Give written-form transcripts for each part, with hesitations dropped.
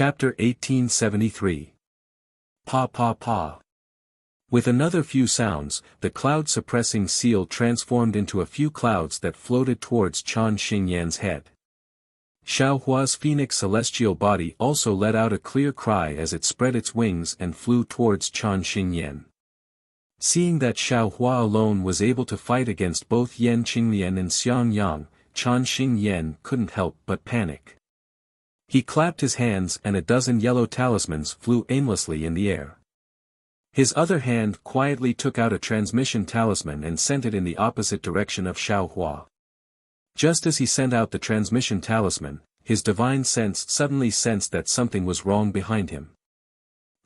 Chapter 1873. Pa pa pa. With another few sounds, the cloud-suppressing seal transformed into a few clouds that floated towards Chan Xingyan's head. Xiao Hua's phoenix celestial body also let out a clear cry as it spread its wings and flew towards Chan Xingyan. Seeing that Xiao Hua alone was able to fight against both Yan Qinglian and Xiang Yang, Chan Xingyan couldn't help but panic. He clapped his hands and a dozen yellow talismans flew aimlessly in the air. His other hand quietly took out a transmission talisman and sent it in the opposite direction of Xiao Hua. Just as he sent out the transmission talisman, his divine sense suddenly sensed that something was wrong behind him.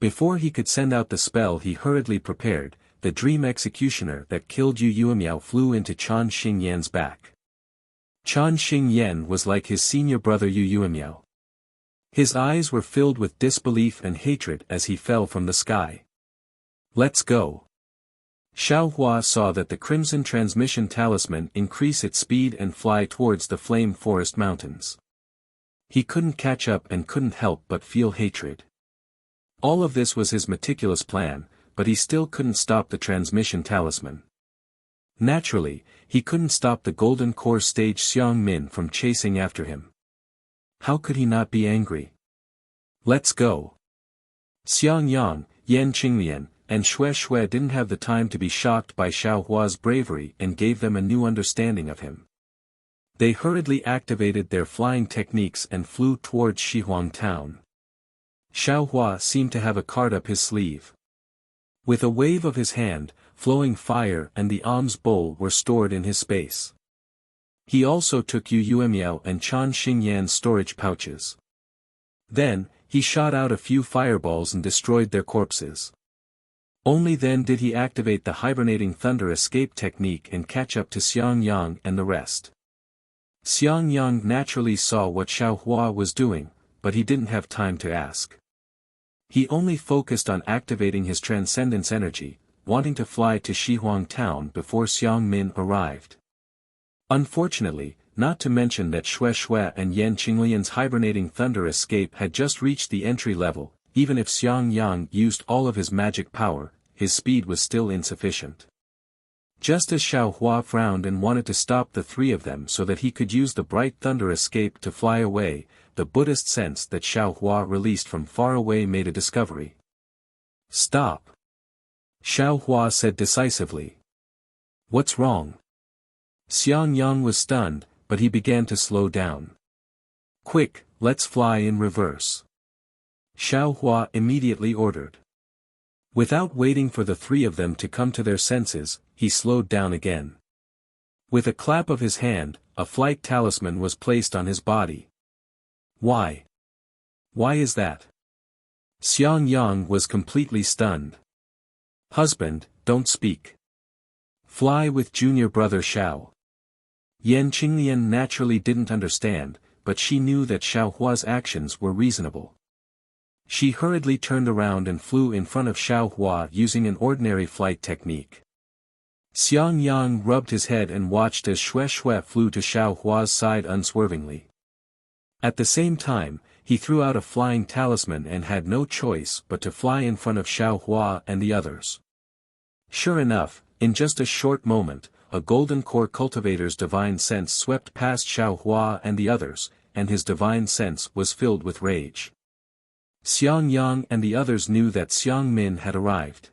Before he could send out the spell he hurriedly prepared, the dream executioner that killed Yu Yuemiao flew into Chan Xingyan's back. Chan Xingyan was like his senior brother Yu Yuemiao. His eyes were filled with disbelief and hatred as he fell from the sky. Let's go. Xiao Hua saw that the crimson transmission talisman increase its speed and fly towards the flame forest mountains. He couldn't catch up and couldn't help but feel hatred. All of this was his meticulous plan, but he still couldn't stop the transmission talisman. Naturally, he couldn't stop the golden core stage Xiang Min from chasing after him. How could he not be angry? Let's go. Xiang Yang, Yan Qinglian, and Xue Xue didn't have the time to be shocked by Xiao Hua's bravery and gave them a new understanding of him. They hurriedly activated their flying techniques and flew towards Shihuang town. Xiao Hua seemed to have a card up his sleeve. With a wave of his hand, flowing fire and the alms bowl were stored in his space. He also took Yu Yuemiao and Chan Xingyan's storage pouches. Then, he shot out a few fireballs and destroyed their corpses. Only then did he activate the hibernating thunder escape technique and catch up to Xiang Yang and the rest. Xiang Yang naturally saw what Xiao Hua was doing, but he didn't have time to ask. He only focused on activating his transcendence energy, wanting to fly to Shihuang town before Xiang Min arrived. Unfortunately, not to mention that Xue Xue and Yan Qinglian's hibernating thunder escape had just reached the entry level, even if Xiang Yang used all of his magic power, his speed was still insufficient. Just as Xiao Hua frowned and wanted to stop the three of them so that he could use the bright thunder escape to fly away, the Buddhist sense that Xiao Hua released from far away made a discovery. Stop! Xiao Hua said decisively. What's wrong? Xiang Yang was stunned, but he began to slow down. Quick, let's fly in reverse. Xiao Hua immediately ordered. Without waiting for the three of them to come to their senses, he slowed down again. With a clap of his hand, a flight talisman was placed on his body. Why? Why is that? Xiang Yang was completely stunned. Husband, don't speak. Fly with junior brother Xiao. Yan Qinglian naturally didn't understand, but she knew that Xiao Hua's actions were reasonable. She hurriedly turned around and flew in front of Xiao Hua using an ordinary flight technique. Xiang Yang rubbed his head and watched as Xue Xue flew to Xiao Hua's side unswervingly. At the same time, he threw out a flying talisman and had no choice but to fly in front of Xiao Hua and the others. Sure enough, in just a short moment, a golden core cultivator's divine sense swept past Xiao Hua and the others, and his divine sense was filled with rage. Xiang Yang and the others knew that Xiang Min had arrived.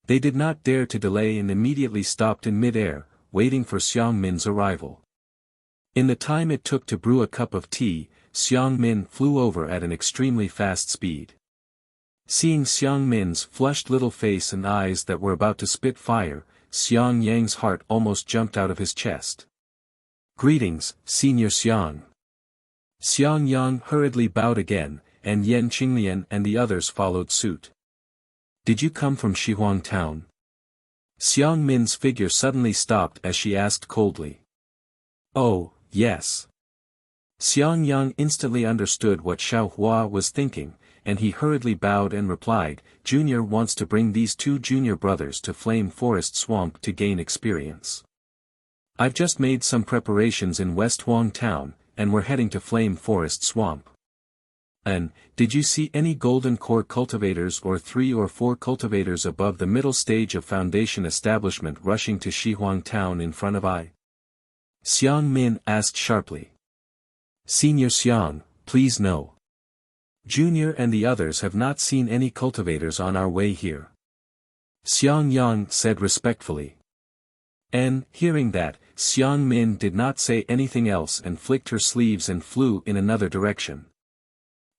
They did not dare to delay and immediately stopped in mid-air, waiting for Xiang Min's arrival. In the time it took to brew a cup of tea, Xiang Min flew over at an extremely fast speed. Seeing Xiang Min's flushed little face and eyes that were about to spit fire, Xiang Yang's heart almost jumped out of his chest. Greetings, Senior Xiang. Xiang Yang hurriedly bowed again, and Yan Qinglian and the others followed suit. Did you come from Shihuang town? Xiang Min's figure suddenly stopped as she asked coldly. Oh, yes. Xiang Yang instantly understood what Xiao Hua was thinking, and he hurriedly bowed and replied, Junior wants to bring these two junior brothers to Flame Forest Swamp to gain experience. I've just made some preparations in West Huang Town, and we're heading to Flame Forest Swamp. And, did you see any golden core cultivators or 3 or 4 cultivators above the middle stage of Foundation establishment rushing to Shihuang town in front of I? Xiang Min asked sharply. Senior Xiang, please no. Junior and the others have not seen any cultivators on our way here. Xiang Yang said respectfully. And, hearing that, Xiang Min did not say anything else and flicked her sleeves and flew in another direction.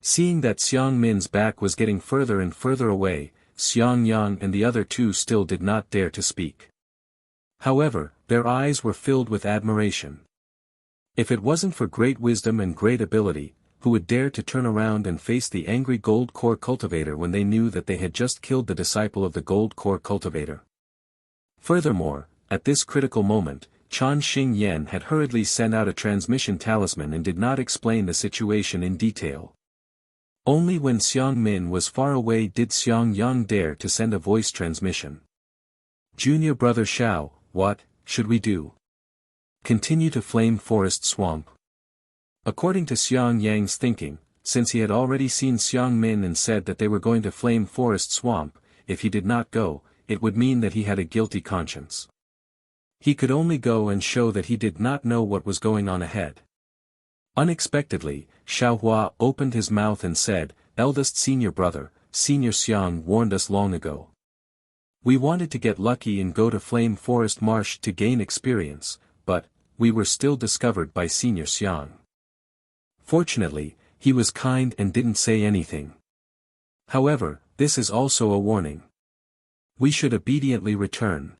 Seeing that Xiang Min's back was getting further and further away, Xiang Yang and the other two still did not dare to speak. However, their eyes were filled with admiration. If it wasn't for great wisdom and great ability, who would dare to turn around and face the angry gold core cultivator when they knew that they had just killed the disciple of the gold core cultivator? Furthermore, at this critical moment, Chan Xing Yen had hurriedly sent out a transmission talisman and did not explain the situation in detail. Only when Xiang Min was far away did Xiang Yang dare to send a voice transmission. Junior brother Xiao, what should we do? Continue to Flame Forest Swamp? According to Xiang Yang's thinking, since he had already seen Xiang Min and said that they were going to Flame Forest Swamp, if he did not go, it would mean that he had a guilty conscience. He could only go and show that he did not know what was going on ahead. Unexpectedly, Xiaohua opened his mouth and said, eldest senior brother, Senior Xiang warned us long ago. We wanted to get lucky and go to Flame Forest Marsh to gain experience, but, we were still discovered by Senior Xiang. Fortunately, he was kind and didn't say anything. However, this is also a warning. We should obediently return.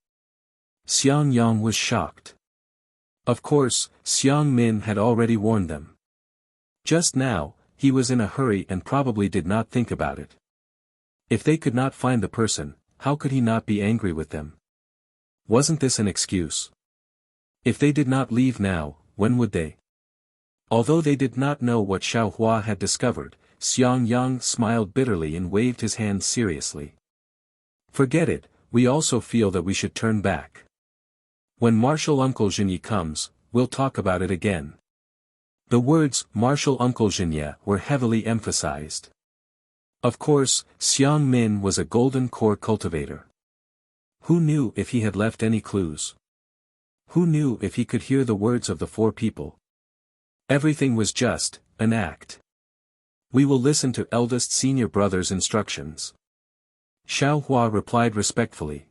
Xiang Yang was shocked. Of course, Xiang Min had already warned them. Just now, he was in a hurry and probably did not think about it. If they could not find the person, how could he not be angry with them? Wasn't this an excuse? If they did not leave now, when would they? Although they did not know what Xiaohua had discovered, Xiang Yang smiled bitterly and waved his hand seriously. Forget it, we also feel that we should turn back. When Martial Uncle Jinyi comes, we'll talk about it again. The words, Martial Uncle Jinyi, were heavily emphasized. Of course, Xiang Min was a golden core cultivator. Who knew if he had left any clues? Who knew if he could hear the words of the 4 people? Everything was just an act. We will listen to eldest senior brother's instructions. Xiaohua replied respectfully.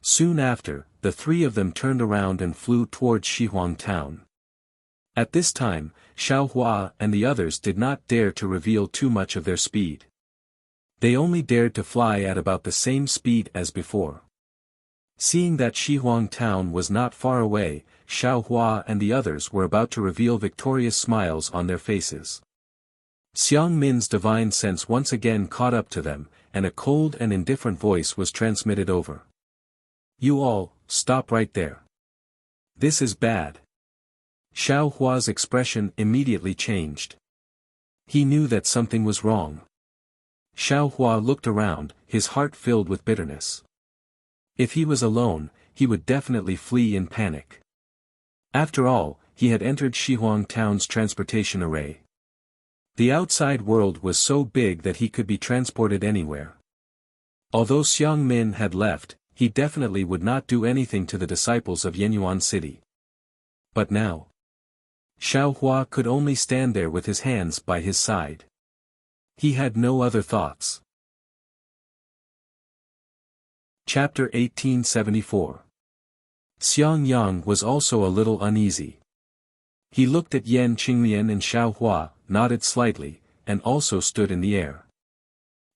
Soon after, the 3 of them turned around and flew towards Shihuang town. At this time, Xiaohua and the others did not dare to reveal too much of their speed. They only dared to fly at about the same speed as before. Seeing that Shihuang town was not far away, Xiaohua and the others were about to reveal victorious smiles on their faces. Xiang Min's divine sense once again caught up to them, and a cold and indifferent voice was transmitted over. You all, stop right there. This is bad. Xiaohua's expression immediately changed. He knew that something was wrong. Xiaohua looked around, his heart filled with bitterness. If he was alone, he would definitely flee in panic. After all, he had entered Shihuang town's transportation array. The outside world was so big that he could be transported anywhere. Although Xiang Min had left, he definitely would not do anything to the disciples of Yenyuan City. But now, Xiaohua could only stand there with his hands by his side. He had no other thoughts. Chapter 1874. Xiang Yang was also a little uneasy. He looked at Yan Qingmian and Xiaohua, nodded slightly, and also stood in the air.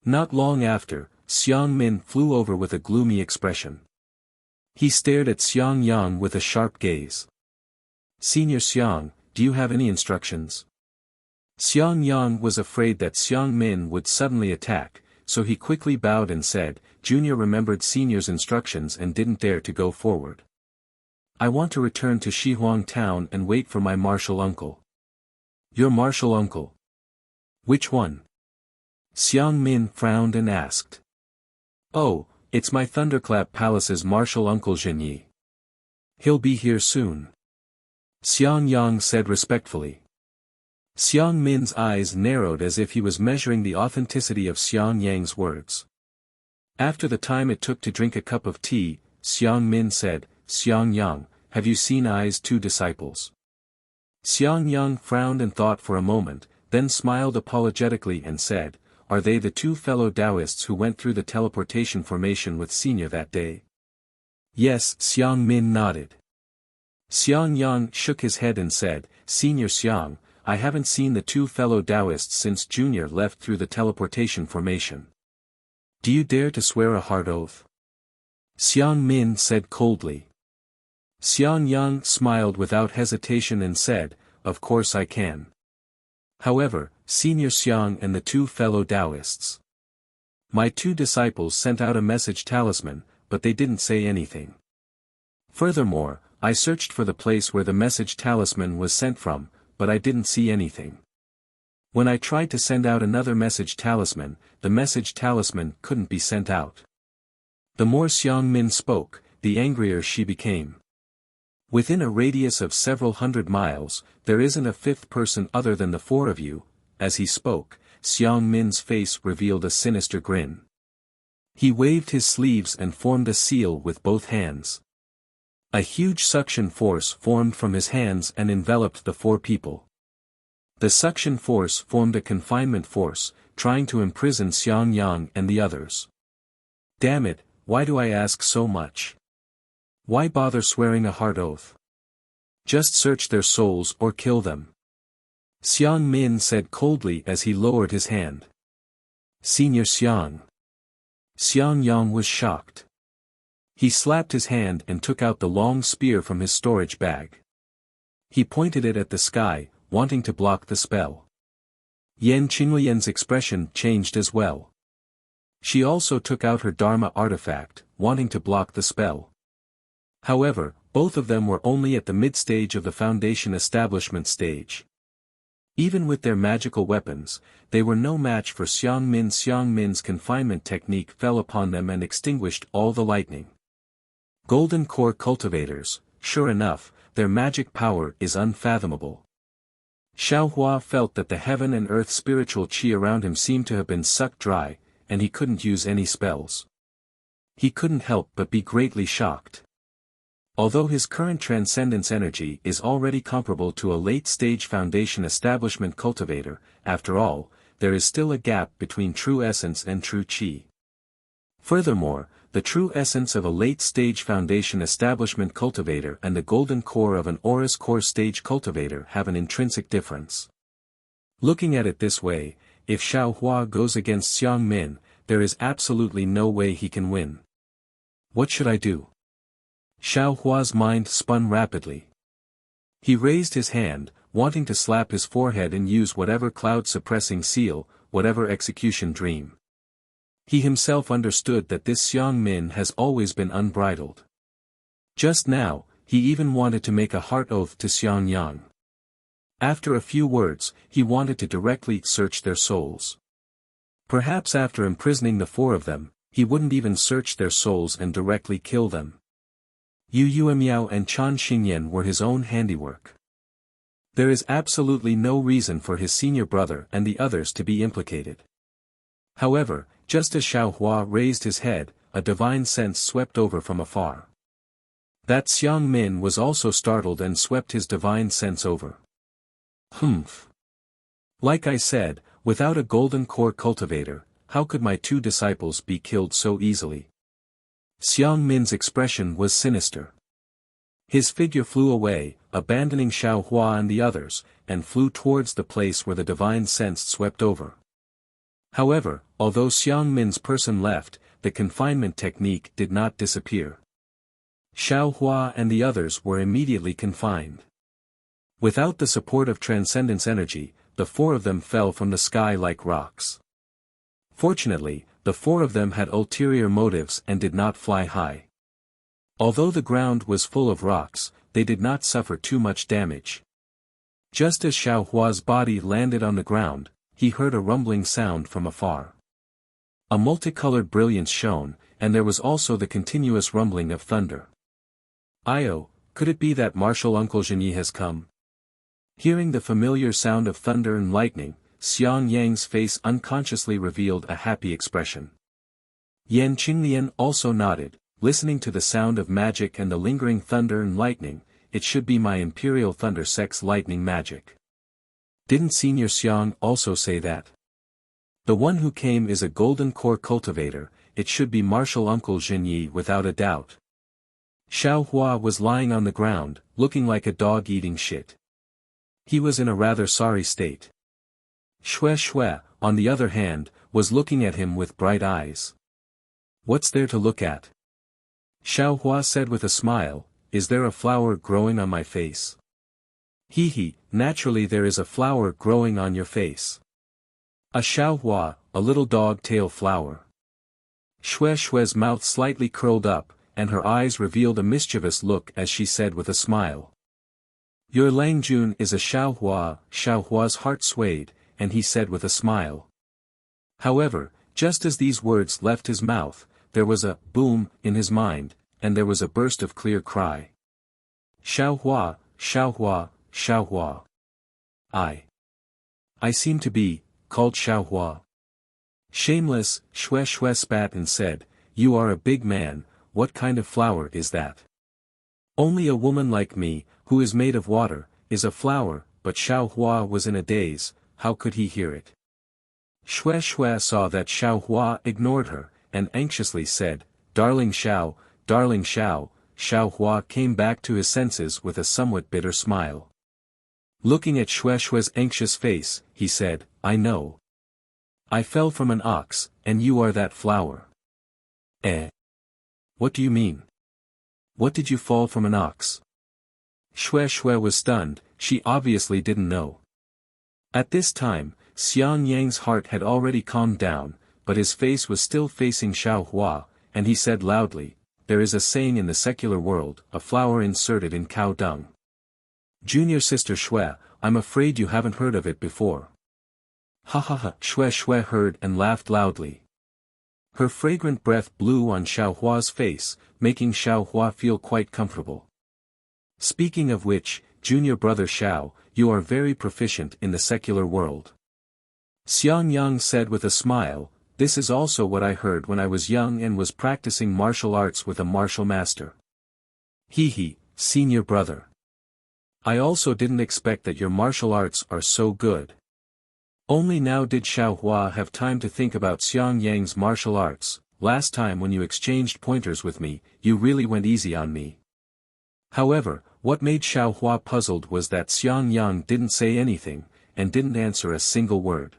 Not long after, Xiang Min flew over with a gloomy expression. He stared at Xiang Yang with a sharp gaze. Senior Xiang, do you have any instructions? Xiang Yang was afraid that Xiang Min would suddenly attack, so he quickly bowed and said, Junior remembered Senior's instructions and didn't dare to go forward. I want to return to Shihuang town and wait for my martial uncle. Your martial uncle? Which one? Xiang Min frowned and asked. Oh, it's my Thunderclap Palace's martial uncle Jinyi. He'll be here soon. Xiang Yang said respectfully. Xiang Min's eyes narrowed as if he was measuring the authenticity of Xiang Yang's words. After the time it took to drink a cup of tea, Xiang Min said, "Xiang Yang, have you seen Ai's two disciples?" Xiang Yang frowned and thought for a moment, then smiled apologetically and said, "Are they the two fellow Taoists who went through the teleportation formation with Senior that day?" Yes, Xiang Min nodded. Xiang Yang shook his head and said, "Senior Xiang, I haven't seen the two fellow Taoists since Junior left through the teleportation formation. Do you dare to swear a hard oath?" Xiang Min said coldly. Xiang Yang smiled without hesitation and said, "Of course I can. However, Senior Xiang and the two fellow Taoists. My two disciples sent out a message talisman, but they didn't say anything. Furthermore, I searched for the place where the message talisman was sent from, but I didn't see anything. When I tried to send out another message talisman, the message talisman couldn't be sent out." The more Xiang Min spoke, the angrier she became. "Within a radius of several hundred miles, there isn't a fifth person other than the four of you." As he spoke, Xiang Min's face revealed a sinister grin. He waved his sleeves and formed a seal with both hands. A huge suction force formed from his hands and enveloped the four people. The suction force formed a confinement force, trying to imprison Xiang Yang and the others. Damn it, why do I ask so much? Why bother swearing a hard oath? Just search their souls or kill them. Xiang Min said coldly as he lowered his hand. Senior Xiang. Xiang Yang was shocked. He slapped his hand and took out the long spear from his storage bag. He pointed it at the sky, wanting to block the spell. Yan Qinghuiyan's expression changed as well. She also took out her Dharma artifact, wanting to block the spell. However, both of them were only at the mid-stage of the Foundation establishment stage. Even with their magical weapons, they were no match for Xiang Min. Xiang Min's confinement technique fell upon them and extinguished all the lightning. Golden Core cultivators, sure enough, their magic power is unfathomable. Xiaohua felt that the heaven and earth spiritual qi around him seemed to have been sucked dry, and he couldn't use any spells. He couldn't help but be greatly shocked. Although his current transcendence energy is already comparable to a late-stage Foundation establishment cultivator, after all, there is still a gap between true essence and true qi. Furthermore, the true essence of a late-stage Foundation establishment cultivator and the golden core of an Aurus core stage cultivator have an intrinsic difference. Looking at it this way, if Xiaohua goes against Xiang Min, there is absolutely no way he can win. What should I do? Xiaohua's mind spun rapidly. He raised his hand, wanting to slap his forehead and use whatever cloud-suppressing seal, whatever execution dream. He himself understood that this Xiang Min has always been unbridled. Just now, he even wanted to make a heart oath to Xiang Yang. After a few words, he wanted to directly search their souls. Perhaps after imprisoning the four of them, he wouldn't even search their souls and directly kill them. Yu Yuemiao and Chan Xingyan were his own handiwork. There is absolutely no reason for his senior brother and the others to be implicated. However, just as Xiaohua raised his head, a divine sense swept over from afar. That Xiang Min was also startled and swept his divine sense over. Humph. Like I said, without a golden core cultivator, how could my two disciples be killed so easily? Xiang Min's expression was sinister. His figure flew away, abandoning Xiaohua and the others, and flew towards the place where the divine sense swept over. However, although Xiang Min's person left, the confinement technique did not disappear. Xiaohua and the others were immediately confined. Without the support of transcendence energy, the four of them fell from the sky like rocks. Fortunately, the four of them had ulterior motives and did not fly high. Although the ground was full of rocks, they did not suffer too much damage. Just as Xiaohua's body landed on the ground, he heard a rumbling sound from afar. A multicolored brilliance shone, and there was also the continuous rumbling of thunder. Io, could it be that Martial Uncle Genie has come? Hearing the familiar sound of thunder and lightning, Xiang Yang's face unconsciously revealed a happy expression. Yan Qinglian also nodded, listening to the sound of magic and the lingering thunder and lightning. It should be my imperial thunder sex lightning magic. Didn't Senior Xiang also say that? The one who came is a golden core cultivator, it should be martial uncle Zhenyi without a doubt. Xiao Hua was lying on the ground, looking like a dog eating shit. He was in a rather sorry state. Xue Xue, on the other hand, was looking at him with bright eyes. What's there to look at? Xiao Hua said with a smile, is there a flower growing on my face? Hee, naturally there is a flower growing on your face. A Xiao Hua, a little dog-tail flower. Xue Xue's mouth slightly curled up, and her eyes revealed a mischievous look as she said with a smile. Your Lang Jun is a Xiao Hua. Xiao Hua's heart swayed, and he said with a smile. However, just as these words left his mouth, there was a boom in his mind, and there was a burst of clear cry. Xiao Hua, Xiao Hua, Xiao Hua. I seem to be called Xiao Hua. Shameless, Xue Xue spat and said, you are a big man, what kind of flower is that? Only a woman like me, who is made of water, is a flower, but Xiao Hua was in a daze, how could he hear it? Xue Xue saw that Xiao Hua ignored her, and anxiously said, Darling Xiao, Xiao Hua came back to his senses with a somewhat bitter smile. Looking at Xue Xue's anxious face, he said, I know. I fell from an ox, and you are that flower. Eh? What do you mean? What did you fall from an ox? Xue Xue was stunned, she obviously didn't know. At this time, Xiang Yang's heart had already calmed down, but his face was still facing Xiao Hua, and he said loudly, there is a saying in the secular world, a flower inserted in cow dung. Junior sister Xue, I'm afraid you haven't heard of it before. Ha ha ha, Xue Xue heard and laughed loudly. Her fragrant breath blew on Xiao Hua's face, making Xiao Hua feel quite comfortable. Speaking of which, junior brother Xiao, you are very proficient in the secular world. Xiang Yang said with a smile, this is also what I heard when I was young and was practicing martial arts with a martial master. Hee, senior brother. I also didn't expect that your martial arts are so good. Only now did Xiao Hua have time to think about Xiang Yang's martial arts. Last time when you exchanged pointers with me, you really went easy on me. However, what made Xiao Hua puzzled was that Xiang Yang didn't say anything, and didn't answer a single word.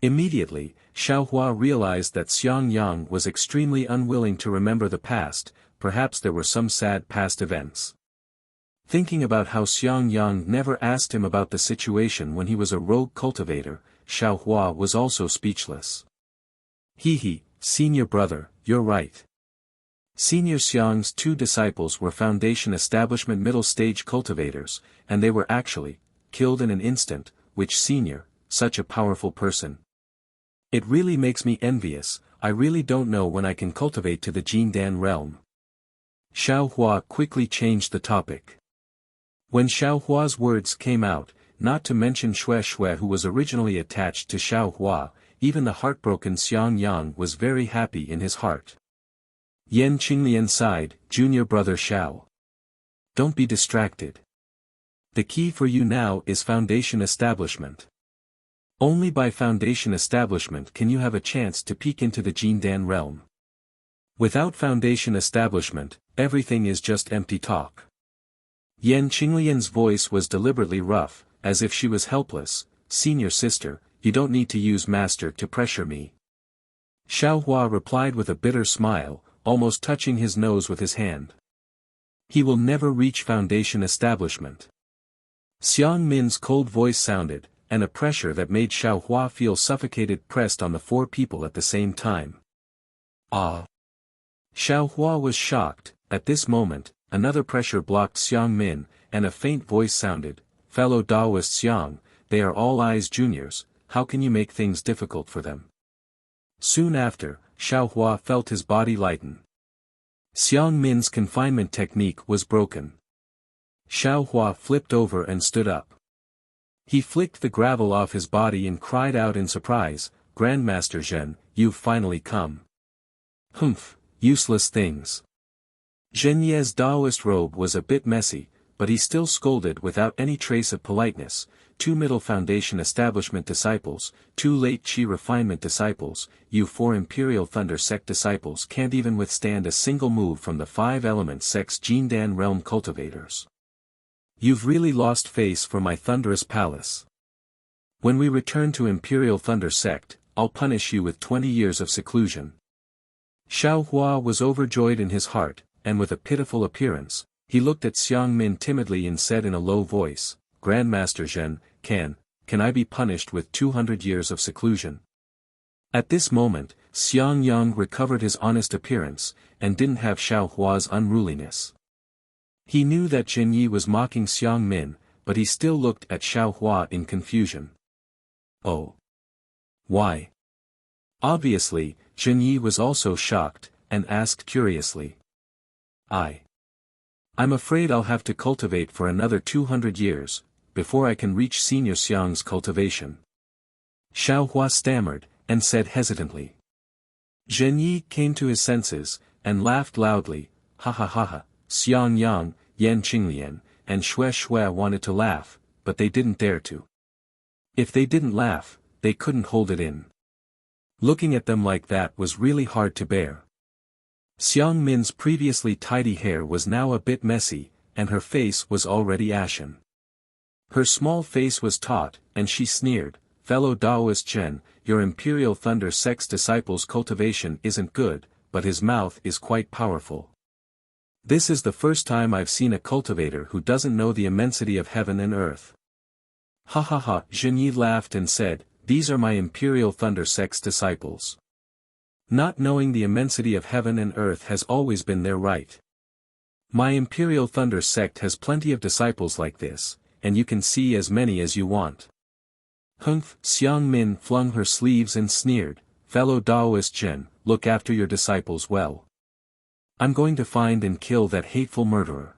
Immediately, Xiao Hua realized that Xiang Yang was extremely unwilling to remember the past, perhaps there were some sad past events. Thinking about how Xiang Yang never asked him about the situation when he was a rogue cultivator, Xiao Hua was also speechless. Hee, senior brother, you're right. Senior Xiang's two disciples were Foundation Establishment middle stage cultivators, and they were actually killed in an instant, which senior, such a powerful person. It really makes me envious, I really don't know when I can cultivate to the Jindan realm. Xiao Hua quickly changed the topic. When Xiao Hua's words came out, not to mention Xue Xue who was originally attached to Xiao Hua, even the heartbroken Xiang Yang was very happy in his heart. Yan Qinglian sighed, junior brother Xiao. Don't be distracted. The key for you now is Foundation Establishment. Only by Foundation Establishment can you have a chance to peek into the Jindan realm. Without Foundation Establishment, everything is just empty talk. Yan Qinglian's voice was deliberately rough, as if she was helpless. Senior sister, you don't need to use master to pressure me. Xiao Hua replied with a bitter smile, almost touching his nose with his hand. He will never reach Foundation Establishment. Xiang Min's cold voice sounded, and a pressure that made Xiao Hua feel suffocated pressed on the four people at the same time. Ah! Xiao Hua was shocked. At this moment, another pressure blocked Xiang Min, and a faint voice sounded, fellow Daoist Xiang, they are all eyes juniors, how can you make things difficult for them? Soon after, Xiao Hua felt his body lighten. Xiang Min's confinement technique was broken. Xiao Hua flipped over and stood up. He flicked the gravel off his body and cried out in surprise, "Grandmaster Zhen, you've finally come." "Humph, useless things." Zhen Ye's Taoist robe was a bit messy, but he still scolded without any trace of politeness. "Two middle foundation establishment disciples, two late Qi refinement disciples, you four Imperial Thunder Sect disciples can't even withstand a single move from the five element sect's Jindan realm cultivators. You've really lost face for my thunderous palace. When we return to Imperial Thunder Sect, I'll punish you with 20 years of seclusion." Xiao Hua was overjoyed in his heart, and with a pitiful appearance, he looked at Xiang Min timidly and said in a low voice, "Grandmaster Zhen, can I be punished with 200 years of seclusion?" At this moment, Xiang Yang recovered his honest appearance, and didn't have Xiao Hua's unruliness. He knew that Zhen Yi was mocking Xiang Min, but he still looked at Xiao Hua in confusion. "Oh. Why?" Obviously, Zhen Yi was also shocked, and asked curiously. I'm afraid I'll have to cultivate for another 200 years, before I can reach Senior Xiang's cultivation." Xiao Hua stammered, and said hesitantly. Zhen Yi came to his senses, and laughed loudly, "Ha ha ha ha." Xiang Yang, Yan Qinglian, and Xue Xue wanted to laugh, but they didn't dare to. If they didn't laugh, they couldn't hold it in. Looking at them like that was really hard to bear. Xiang Min's previously tidy hair was now a bit messy, and her face was already ashen. Her small face was taut, and she sneered, "Fellow Taoist Chen, your Imperial Thunder Sect's disciple's cultivation isn't good, but his mouth is quite powerful. This is the first time I've seen a cultivator who doesn't know the immensity of heaven and earth." "Ha ha ha." Zhen Yi laughed and said, "These are my Imperial Thunder Sect's disciples. Not knowing the immensity of heaven and earth has always been their right. My Imperial Thunder Sect has plenty of disciples like this, and you can see as many as you want." "Humph." Xiang Min flung her sleeves and sneered, "Fellow Taoist Zhen, look after your disciples well. I'm going to find and kill that hateful murderer.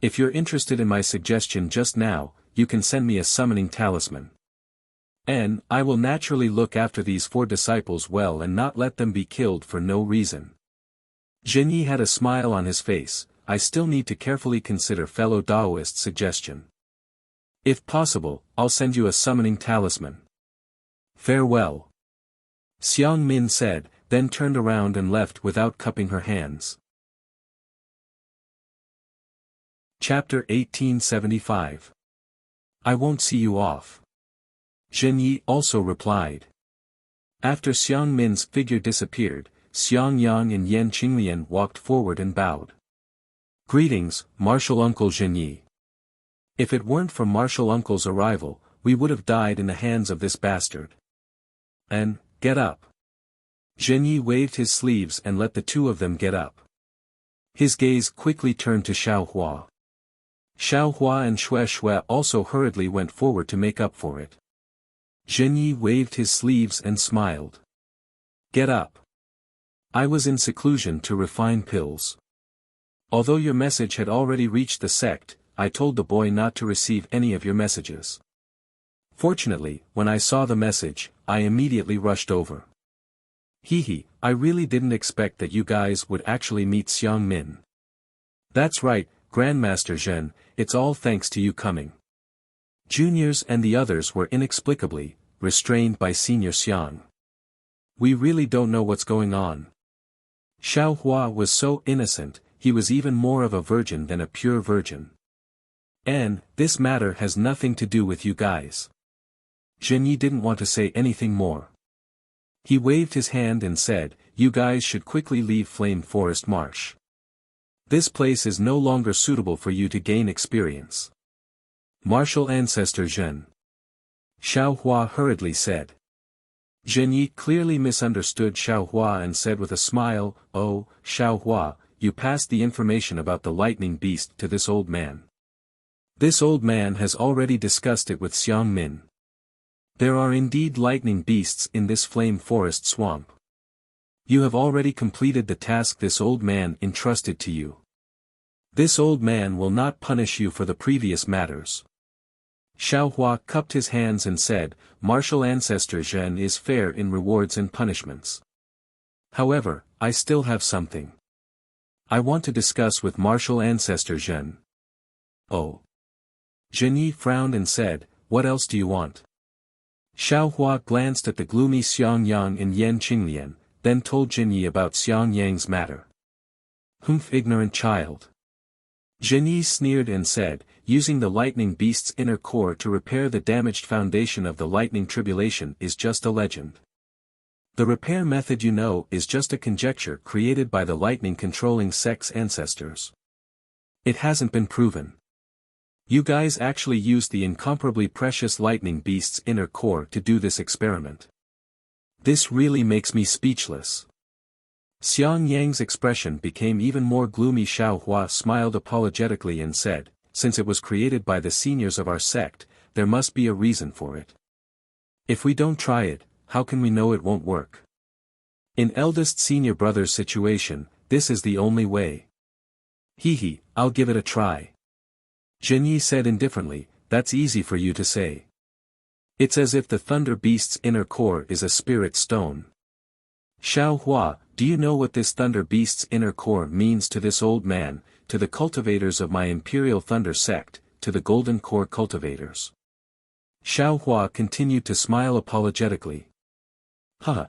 If you're interested in my suggestion just now, you can send me a summoning talisman. And I will naturally look after these four disciples well and not let them be killed for no reason." Zhen Yi had a smile on his face. "I still need to carefully consider fellow Taoist's suggestion. If possible, I'll send you a summoning talisman. Farewell." Xiang Min said, then turned around and left without cupping her hands. Chapter 1875. I won't see you off. Zhen Yi also replied. After Xiang Min's figure disappeared, Xiang Yang and Yan Qinglian walked forward and bowed. "Greetings, Martial Uncle Zhen Yi. If it weren't for Martial Uncle's arrival, we would have died in the hands of this bastard. And, get up." Zhen Yi waved his sleeves and let the two of them get up. His gaze quickly turned to Xiao Hua. Xiao Hua and Xue Xue also hurriedly went forward to make up for it. Zhen Yi waved his sleeves and smiled. "Get up. I was in seclusion to refine pills. Although your message had already reached the sect, I told the boy not to receive any of your messages. Fortunately, when I saw the message, I immediately rushed over. Hee, I really didn't expect that you guys would actually meet Xiang Min." "That's right, Grandmaster Zhen, it's all thanks to you coming." Juniors and the others were inexplicably restrained by Senior Xiang. "We really don't know what's going on." Xiao Hua was so innocent, he was even more of a virgin than a pure virgin. "And, this matter has nothing to do with you guys." Zhen Yi didn't want to say anything more. He waved his hand and said, "You guys should quickly leave Flame Forest Marsh. This place is no longer suitable for you to gain experience." "Martial Ancestor Zhen." Xiao Hua hurriedly said. Zhen Yi clearly misunderstood Xiao Hua and said with a smile, "Oh, Xiao Hua, you passed the information about the lightning beast to this old man. This old man has already discussed it with Xiang Min. There are indeed lightning beasts in this flame forest swamp. You have already completed the task this old man entrusted to you. This old man will not punish you for the previous matters." Xiao Hua cupped his hands and said, "Martial Ancestor Zhen is fair in rewards and punishments. However, I still have something I want to discuss with Martial Ancestor Zhen." "Oh." Zhen Yi frowned and said, "What else do you want?" Xiao Hua glanced at the gloomy Xiang Yang and Yan Qinglian, then told Zhen Yi about Xiang Yang's matter. "Humph, ignorant child." Zhen Yi sneered and said, "Using the lightning beast's inner core to repair the damaged foundation of the lightning tribulation is just a legend. The repair method you know is just a conjecture created by the lightning-controlling sect's ancestors. It hasn't been proven. You guys actually used the incomparably precious lightning beast's inner core to do this experiment. This really makes me speechless." Xiang Yang's expression became even more gloomy. Xiao Hua smiled apologetically and said, "Since it was created by the seniors of our sect, there must be a reason for it. If we don't try it, how can we know it won't work? In eldest senior brother's situation, this is the only way." "Hee, I'll give it a try." Zhen Yi said indifferently, "That's easy for you to say. It's as if the Thunder Beast's inner core is a spirit stone." "Xiao Hua, do you know what this Thunder Beast's inner core means to this old man, to the cultivators of my Imperial Thunder sect, to the Golden Core cultivators?" Xiao Hua continued to smile apologetically.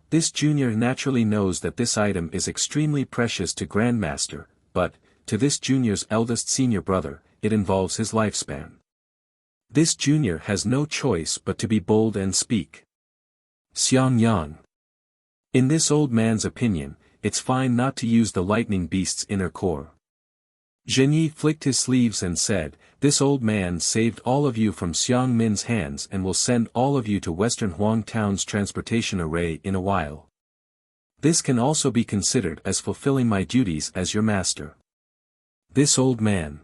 This junior naturally knows that this item is extremely precious to Grandmaster, but, to this junior's eldest senior brother, it involves his lifespan. This junior has no choice but to be bold and speak. Xiang Yang. In this old man's opinion, it's fine not to use the lightning beast's inner core. Zhen Yi flicked his sleeves and said, "This old man saved all of you from Xiang Min's hands and will send all of you to Western Huang Town's transportation array in a while. This can also be considered as fulfilling my duties as your master." This old man.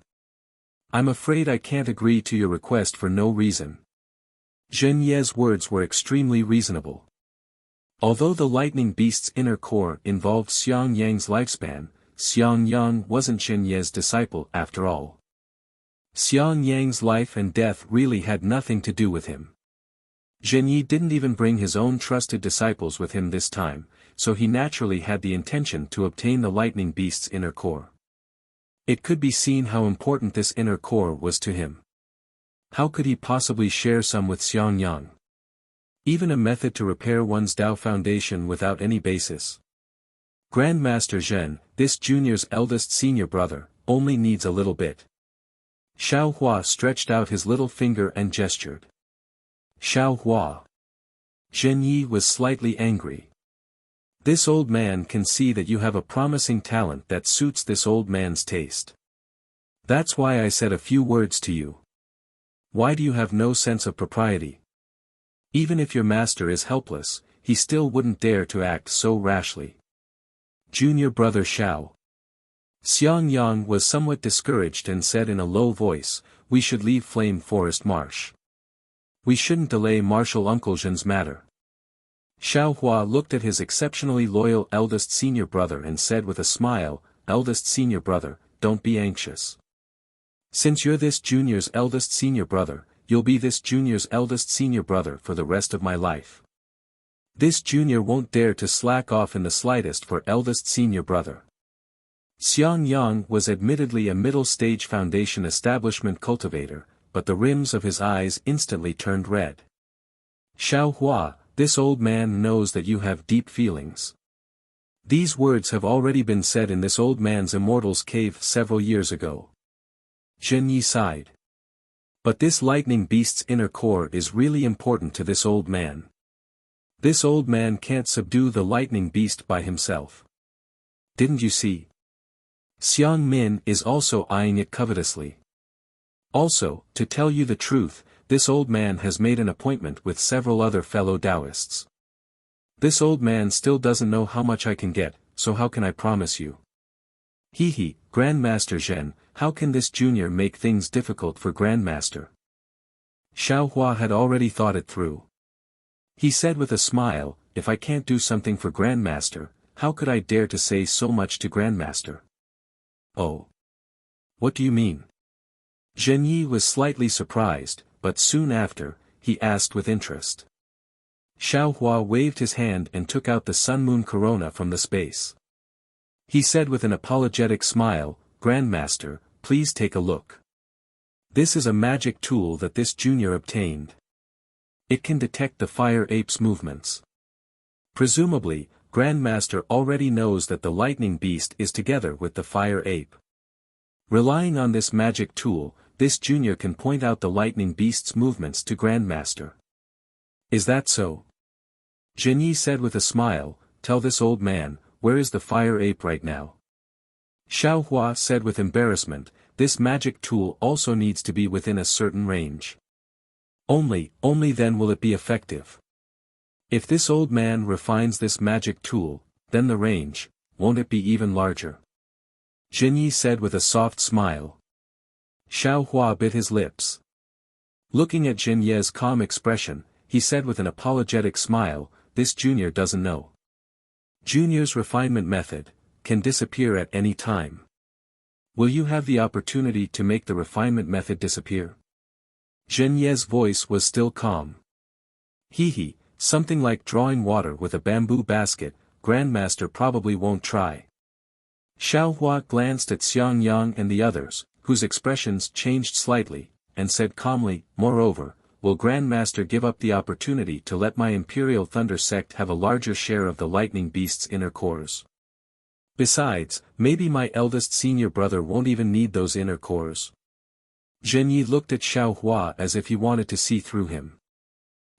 "I'm afraid I can't agree to your request for no reason." Zhen Ye's words were extremely reasonable. Although the lightning beast's inner core involved Xiang Yang's lifespan, Xiang Yang wasn't Zhen Ye's disciple after all. Xiang Yang's life and death really had nothing to do with him. Zhen Yi didn't even bring his own trusted disciples with him this time, so he naturally had the intention to obtain the lightning beast's inner core. It could be seen how important this inner core was to him. How could he possibly share some with Xiang Yang? Even a method to repair one's Dao foundation without any basis. Grandmaster Zhen, this junior's eldest senior brother, only needs a little bit. Xiao Hua stretched out his little finger and gestured. Xiao Hua. Zhen Yi was slightly angry. This old man can see that you have a promising talent that suits this old man's taste. That's why I said a few words to you. Why do you have no sense of propriety? Even if your master is helpless, he still wouldn't dare to act so rashly. Junior brother Xiao. Xiang Yang was somewhat discouraged and said in a low voice, "We should leave Flame Forest Marsh. We shouldn't delay Martial Uncle Zhen's matter." Xiao Hua looked at his exceptionally loyal eldest senior brother and said with a smile, "Eldest senior brother, don't be anxious. Since you're this junior's eldest senior brother, you'll be this junior's eldest senior brother for the rest of my life. This junior won't dare to slack off in the slightest for eldest senior brother." Xiang Yang was admittedly a middle-stage foundation establishment cultivator, but the rims of his eyes instantly turned red. "Xiao Hua, this old man knows that you have deep feelings. These words have already been said in this old man's immortal's cave several years ago." Zhen Yi sighed. "But this lightning beast's inner core is really important to this old man. This old man can't subdue the lightning beast by himself. Didn't you see? Xiang Min is also eyeing it covetously. Also, to tell you the truth, this old man has made an appointment with several other fellow Taoists. This old man still doesn't know how much I can get, so how can I promise you?" Grandmaster Zhen, how can this junior make things difficult for Grandmaster?" Xiao Hua had already thought it through. He said with a smile, "If I can't do something for Grandmaster, how could I dare to say so much to Grandmaster?" "Oh. What do you mean?" Zhen Yi was slightly surprised, but soon after, he asked with interest. Xiaohua waved his hand and took out the sun-moon corona from the space. He said with an apologetic smile, "Grandmaster, please take a look. This is a magic tool that this junior obtained. It can detect the fire ape's movements. Presumably, Grandmaster already knows that the lightning beast is together with the fire ape. Relying on this magic tool, this junior can point out the lightning beast's movements to Grandmaster. Is that so?" Zhenyi said with a smile, "Tell this old man, where is the fire ape right now?" Xiaohua said with embarrassment, "This magic tool also needs to be within a certain range. Only then will it be effective. If this old man refines this magic tool, then the range, won't it be even larger?" Zhenyi said with a soft smile. Xiaohua bit his lips. Looking at Zhenyi's calm expression, he said with an apologetic smile, "This junior doesn't know. Junior's refinement method can disappear at any time. Will you have the opportunity to make the refinement method disappear?" Zhenyi's voice was still calm. "Hee, something like drawing water with a bamboo basket, Grandmaster probably won't try." Xiaohua glanced at Xiangyang and the others, whose expressions changed slightly, and said calmly, "Moreover, will Grandmaster give up the opportunity to let my Imperial Thunder sect have a larger share of the lightning beast's inner cores? Besides, maybe my eldest senior brother won't even need those inner cores." Zhenyi looked at Xiaohua as if he wanted to see through him.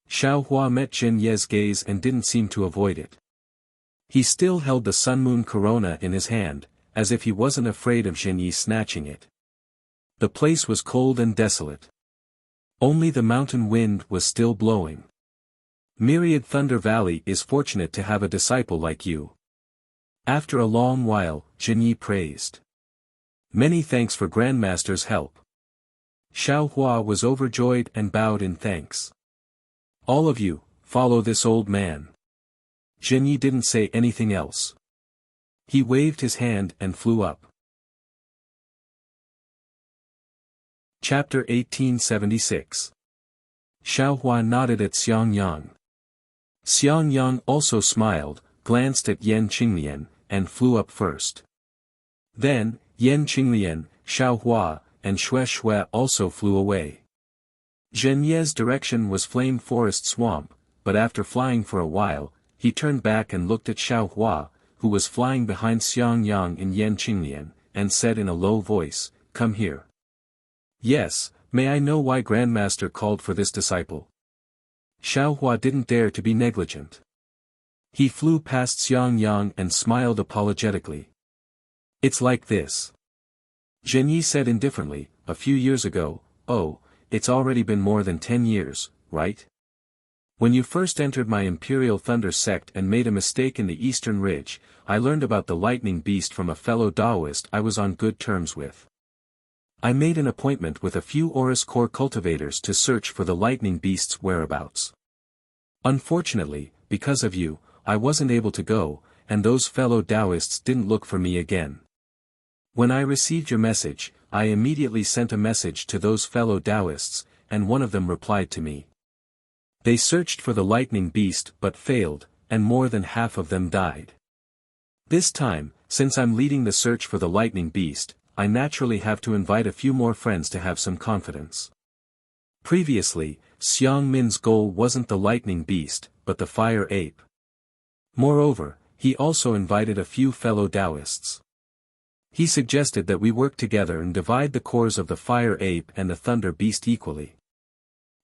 Xiaohua met Zhenyi's gaze and didn't seem to avoid it. He still held the sun-moon corona in his hand, as if he wasn't afraid of Zhenyi snatching it. The place was cold and desolate. Only the mountain wind was still blowing. "Myriad Thunder Valley is fortunate to have a disciple like you." After a long while, Zhenyi praised. "Many thanks for Grandmaster's help." Xiaohua was overjoyed and bowed in thanks. "All of you, follow this old man." Zhenyi didn't say anything else. He waved his hand and flew up. Chapter 1876. Xiaohua nodded at Xiangyang. Xiangyang also smiled, glanced at Yan Qinglian, and flew up first. Then, Yan Qinglian, Xiaohua, and Xue also flew away. Zhenyi's direction was Flame Forest Swamp, but after flying for a while, he turned back and looked at Xiaohua, who was flying behind Xiangyang and Yan Qinglian, and said in a low voice, "Come here." "Yes, may I know why Grandmaster called for this disciple?" Xiaohua didn't dare to be negligent. He flew past Xiangyang and smiled apologetically. "It's like this," Zhenyi said indifferently, "a few years ago, it's already been more than 10 years, right? When you first entered my Imperial Thunder sect and made a mistake in the Eastern Ridge, I learned about the lightning beast from a fellow Taoist I was on good terms with. I made an appointment with a few Aurus core cultivators to search for the lightning beast's whereabouts. Unfortunately, because of you, I wasn't able to go, and those fellow Taoists didn't look for me again. When I received your message, I immediately sent a message to those fellow Taoists, and one of them replied to me. They searched for the lightning beast but failed, and more than half of them died. This time, since I'm leading the search for the lightning beast, I naturally have to invite a few more friends to have some confidence. Previously, Xiang Min's goal wasn't the lightning beast, but the fire ape. Moreover, he also invited a few fellow Taoists. He suggested that we work together and divide the cores of the fire ape and the thunder beast equally.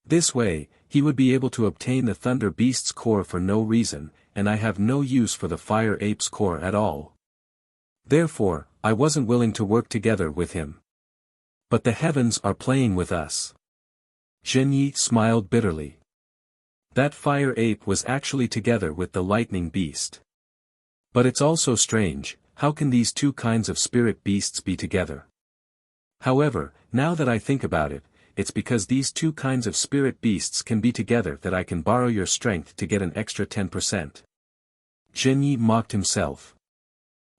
This way, he would be able to obtain the thunder beast's core for no reason, and I have no use for the fire ape's core at all. Therefore, I wasn't willing to work together with him. But the heavens are playing with us. Zhenyi smiled bitterly. That fire ape was actually together with the lightning beast. But it's also strange, how can these two kinds of spirit beasts be together? However, now that I think about it, it's because these two kinds of spirit beasts can be together that I can borrow your strength to get an extra 10%. Zhenyi mocked himself.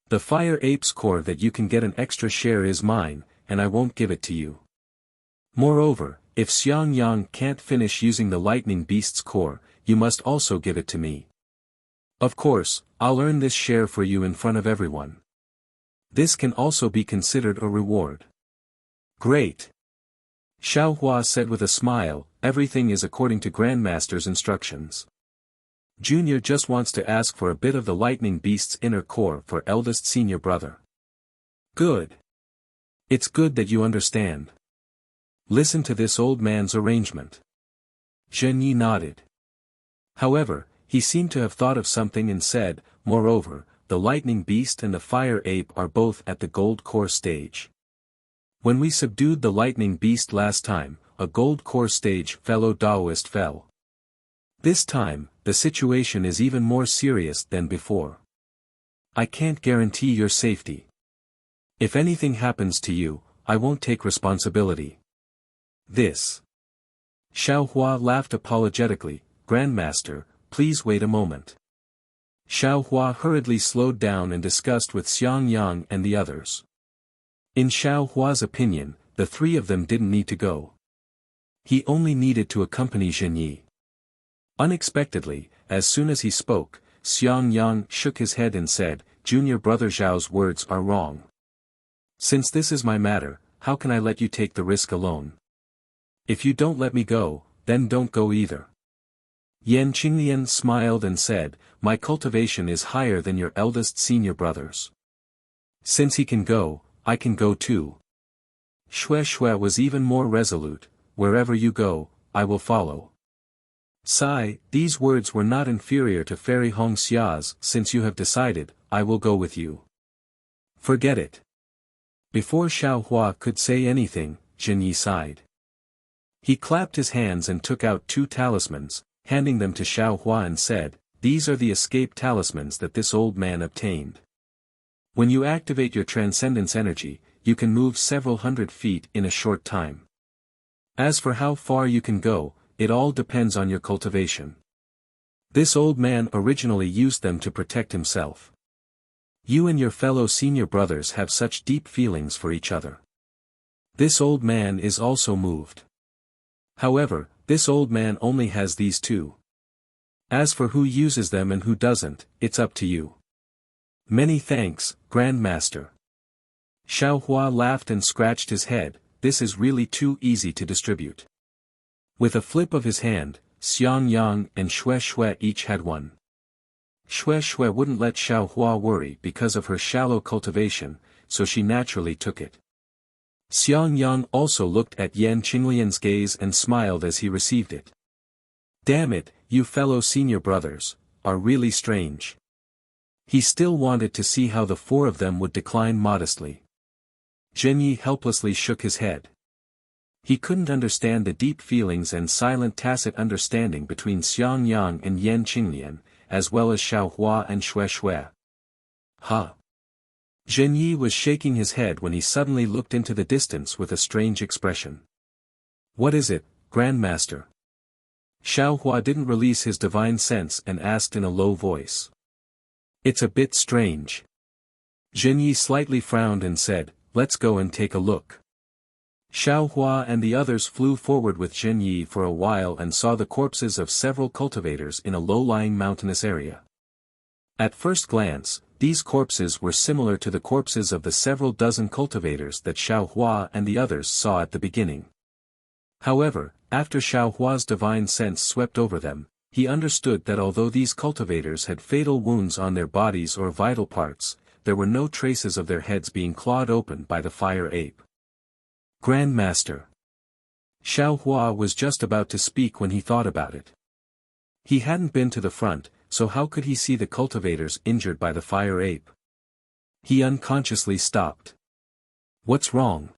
The fire ape's core that you can get an extra share is mine, and I won't give it to you. Moreover, if Xiangyang can't finish using the lightning beast's core, you must also give it to me. Of course, I'll earn this share for you in front of everyone. This can also be considered a reward. Great. Xiaohua said with a smile, everything is according to Grandmaster's instructions. Junior just wants to ask for a bit of the lightning beast's inner core for eldest senior brother. Good. It's good that you understand. Listen to this old man's arrangement. Zhen Yi nodded. However, he seemed to have thought of something and said, moreover, the lightning beast and the fire ape are both at the gold core stage. When we subdued the lightning beast last time, a gold core stage fellow Daoist fell. This time, the situation is even more serious than before. I can't guarantee your safety. If anything happens to you, I won't take responsibility. This. Xiaohua laughed apologetically, Grandmaster, please wait a moment. Xiaohua hurriedly slowed down and discussed with Xiangyang and the others. In Xiaohua's opinion, the three of them didn't need to go. He only needed to accompany Zhen Yi. Unexpectedly, as soon as he spoke, Xiangyang shook his head and said, Junior brother Zhao's words are wrong. Since this is my matter, how can I let you take the risk alone? If you don't let me go, then don't go either. Yan Qinglian smiled and said, my cultivation is higher than your eldest senior brother's. Since he can go, I can go too. Shui was even more resolute, wherever you go, I will follow. Sigh, these words were not inferior to Fairy Hongxia's, since you have decided, I will go with you. Forget it. Before Xiaohua could say anything, Zhen Yi sighed. He clapped his hands and took out 2 talismans, handing them to Xiaohua and said, these are the escape talismans that this old man obtained. When you activate your transcendence energy, you can move several hundred feet in a short time. As for how far you can go, it all depends on your cultivation. This old man originally used them to protect himself. You and your fellow senior brothers have such deep feelings for each other. This old man is also moved. However, this old man only has these 2. As for who uses them and who doesn't, it's up to you. Many thanks, Grandmaster. Xiaohua laughed and scratched his head, this is really too easy to distribute. With a flip of his hand, Xiangyang and Shui each had 1. Shui wouldn't let Xiaohua worry because of her shallow cultivation, so she naturally took it. Xiangyang also looked at Yan Qinglian's gaze and smiled as he received it. Damn it, you fellow senior brothers, are really strange. He still wanted to see how the 4 of them would decline modestly. Zhen Yi helplessly shook his head. He couldn't understand the deep feelings and silent tacit understanding between Xiangyang and Yan Qinglian, as well as Xiaohua and Shui. Huh? Zhen Yi was shaking his head when he suddenly looked into the distance with a strange expression. What is it, Grandmaster? Xiaohua didn't release his divine sense and asked in a low voice. It's a bit strange. Zhen Yi slightly frowned and said, let's go and take a look. Xiaohua and the others flew forward with Zhen Yi for a while and saw the corpses of several cultivators in a low-lying mountainous area. At first glance, these corpses were similar to the corpses of the several dozen cultivators that Xiaohua and the others saw at the beginning. However, after Xiaohua's divine sense swept over them, he understood that although these cultivators had fatal wounds on their bodies or vital parts, there were no traces of their heads being clawed open by the fire ape. Grandmaster. Xiaohua was just about to speak when he thought about it. He hadn't been to the front, so how could he see the cultivators injured by the fire ape? He unconsciously stopped. What's wrong?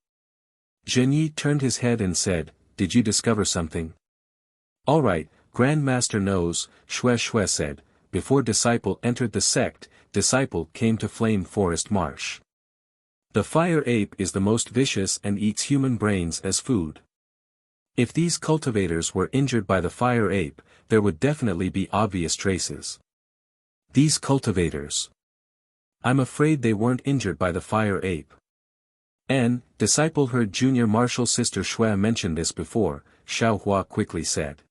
Zhen Yi turned his head and said, did you discover something? All right, Grandmaster knows, Shui said, before Disciple entered the sect, Disciple came to Flame Forest Marsh. The fire ape is the most vicious and eats human brains as food. If these cultivators were injured by the fire ape, there would definitely be obvious traces. These cultivators. I'm afraid they weren't injured by the fire ape. Disciple heard junior martial sister Shui mention this before, Xiao Hua quickly said.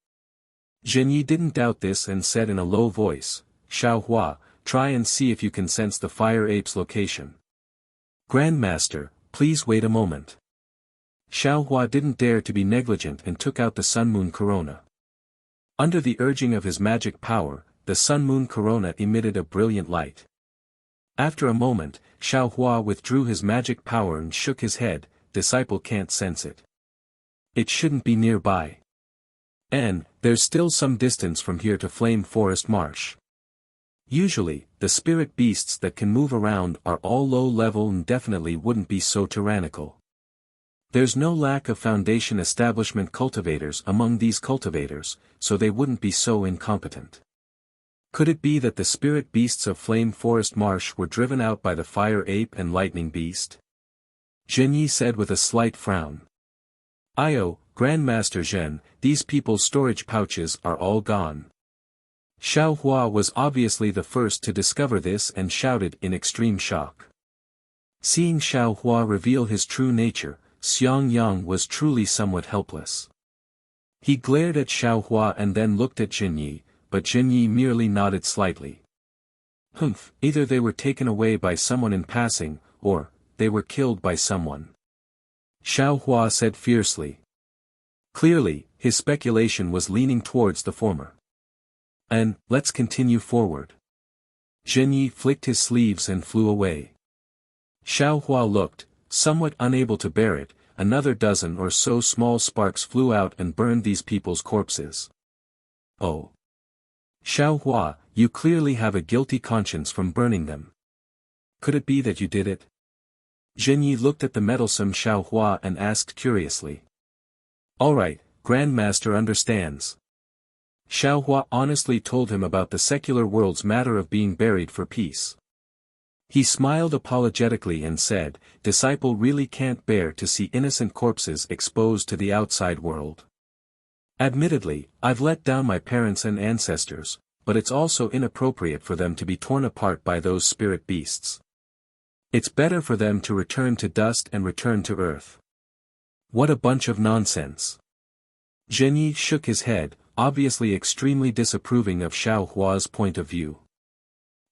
Zhenyi didn't doubt this and said in a low voice, Xiao Hua, try and see if you can sense the fire ape's location. Grandmaster, please wait a moment. Xiao Hua didn't dare to be negligent and took out the sun-moon corona. Under the urging of his magic power, the sun-moon corona emitted a brilliant light. After a moment, Xiao Hua withdrew his magic power and shook his head, disciple can't sense it. It shouldn't be nearby. There's still some distance from here to Flame Forest Marsh. Usually, the spirit beasts that can move around are all low level and definitely wouldn't be so tyrannical. There's no lack of Foundation establishment cultivators among these cultivators, so they wouldn't be so incompetent. Could it be that the spirit beasts of Flame Forest Marsh were driven out by the fire ape and lightning beast? Zhenyi said with a slight frown. Grandmaster Zhen, these people's storage pouches are all gone. Xiao Hua was obviously the first to discover this and shouted in extreme shock. Seeing Xiao Hua reveal his true nature, Xiang Yang was truly somewhat helpless. He glared at Xiao Hua and then looked at Zhenyi, but Zhenyi merely nodded slightly. Either they were taken away by someone in passing, or, they were killed by someone. Xiao Hua said fiercely. Clearly, his speculation was leaning towards the former. Let's continue forward. Zhenyi flicked his sleeves and flew away. Xiao Hua looked, somewhat unable to bear it. Another dozen or so small sparks flew out and burned these people's corpses. Oh. Xiao Hua, you clearly have a guilty conscience from burning them. Could it be that you did it? Zhenyi looked at the meddlesome Xiao Hua and asked curiously. Alright, Grandmaster understands. Xiao Hua honestly told him about the secular world's matter of being buried for peace. He smiled apologetically and said, Disciple really can't bear to see innocent corpses exposed to the outside world. Admittedly, I've let down my parents and ancestors, but it's also inappropriate for them to be torn apart by those spirit beasts. It's better for them to return to dust and return to earth. What a bunch of nonsense. Zhenyi shook his head, obviously extremely disapproving of Xiao Hua's point of view.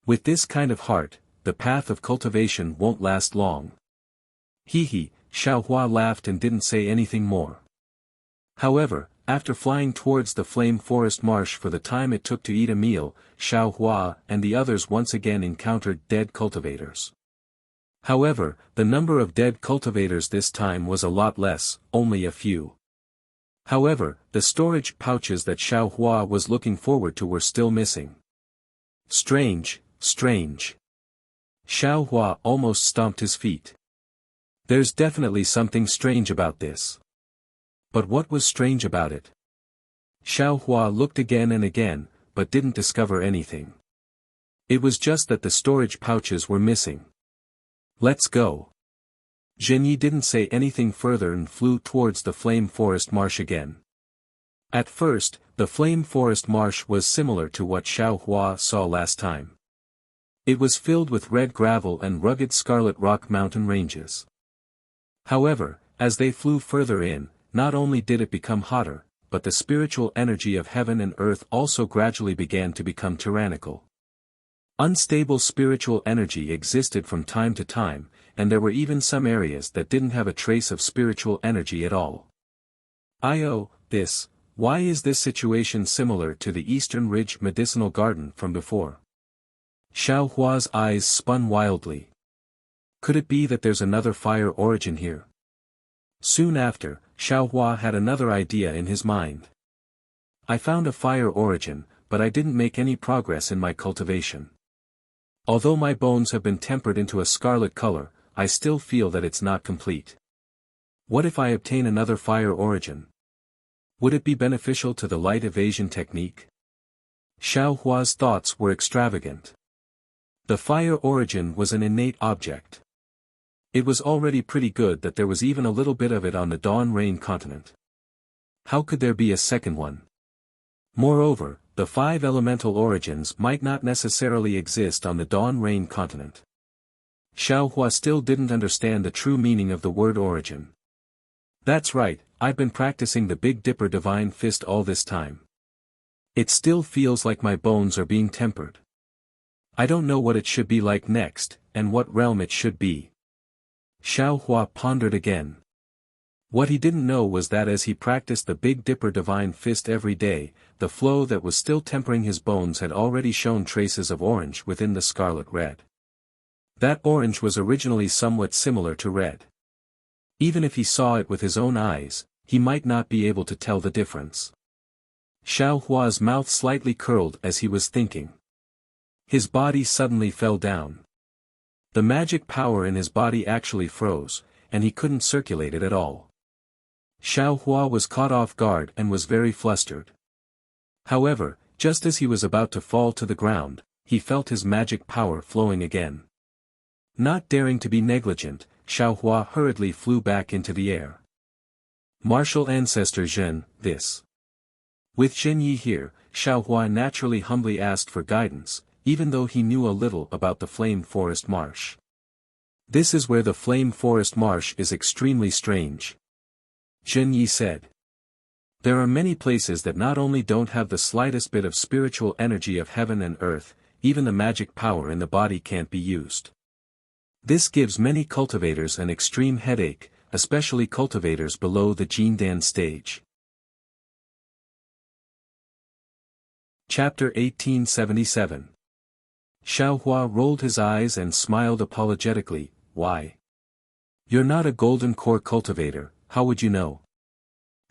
With this kind of heart, the path of cultivation won't last long. Xiao Hua laughed and didn't say anything more. However, after flying towards the Flame Forest Marsh for the time it took to eat a meal, Xiao Hua and the others once again encountered dead cultivators. However, the number of dead cultivators this time was a lot less, only a few. However, the storage pouches that Xiao Hua was looking forward to were still missing. Strange. Xiao Hua almost stomped his feet. There's definitely something strange about this. But what was strange about it? Xiao Hua looked again and again, but didn't discover anything. It was just that the storage pouches were missing. Let's go. Zhenyi didn't say anything further and flew towards the Flame Forest Marsh again. At first, the Flame Forest Marsh was similar to what Xiao Hua saw last time. It was filled with red gravel and rugged scarlet rock mountain ranges. However, as they flew further in, not only did it become hotter, but the spiritual energy of heaven and earth also gradually began to become tyrannical. Unstable spiritual energy existed from time to time, and there were even some areas that didn't have a trace of spiritual energy at all. Why is this situation similar to the Eastern Ridge Medicinal Garden from before? Xiao Hua's eyes spun wildly. Could it be that there's another fire origin here? Soon after, Xiao Hua had another idea in his mind. I found a fire origin, but I didn't make any progress in my cultivation. Although my bones have been tempered into a scarlet color, I still feel that it's not complete. What if I obtain another fire origin? Would it be beneficial to the light evasion technique? Xiao Hua's thoughts were extravagant. The fire origin was an innate object. It was already pretty good that there was even a little bit of it on the Dawn Rain continent. How could there be a second one? Moreover, the 5 elemental origins might not necessarily exist on the Dawn Rain continent. Xiaohua still didn't understand the true meaning of the word origin. That's right, I've been practicing the Big Dipper Divine Fist all this time. It still feels like my bones are being tempered. I don't know what it should be like next, and what realm it should be. Xiaohua pondered again. What he didn't know was that as he practiced the Big Dipper Divine Fist every day, the flow that was still tempering his bones had already shown traces of orange within the scarlet red. That orange was originally somewhat similar to red. Even if he saw it with his own eyes, he might not be able to tell the difference. Xiaohua's mouth slightly curled as he was thinking. His body suddenly fell down. The magic power in his body actually froze, and he couldn't circulate it at all. Xiaohua was caught off guard and was very flustered. However, just as he was about to fall to the ground, he felt his magic power flowing again. Not daring to be negligent, Xiaohua hurriedly flew back into the air. Martial Ancestor Zhen, this. With Zhenyi here, Xiaohua naturally humbly asked for guidance, even though he knew a little about the Flame Forest Marsh. This is where the Flame Forest Marsh is extremely strange. Zhenyi said. There are many places that not only don't have the slightest bit of spiritual energy of heaven and earth, even the magic power in the body can't be used. This gives many cultivators an extreme headache, especially cultivators below the Jindan stage. Chapter 1877. Xiaohua rolled his eyes and smiled apologetically. Why? You're not a golden core cultivator, how would you know?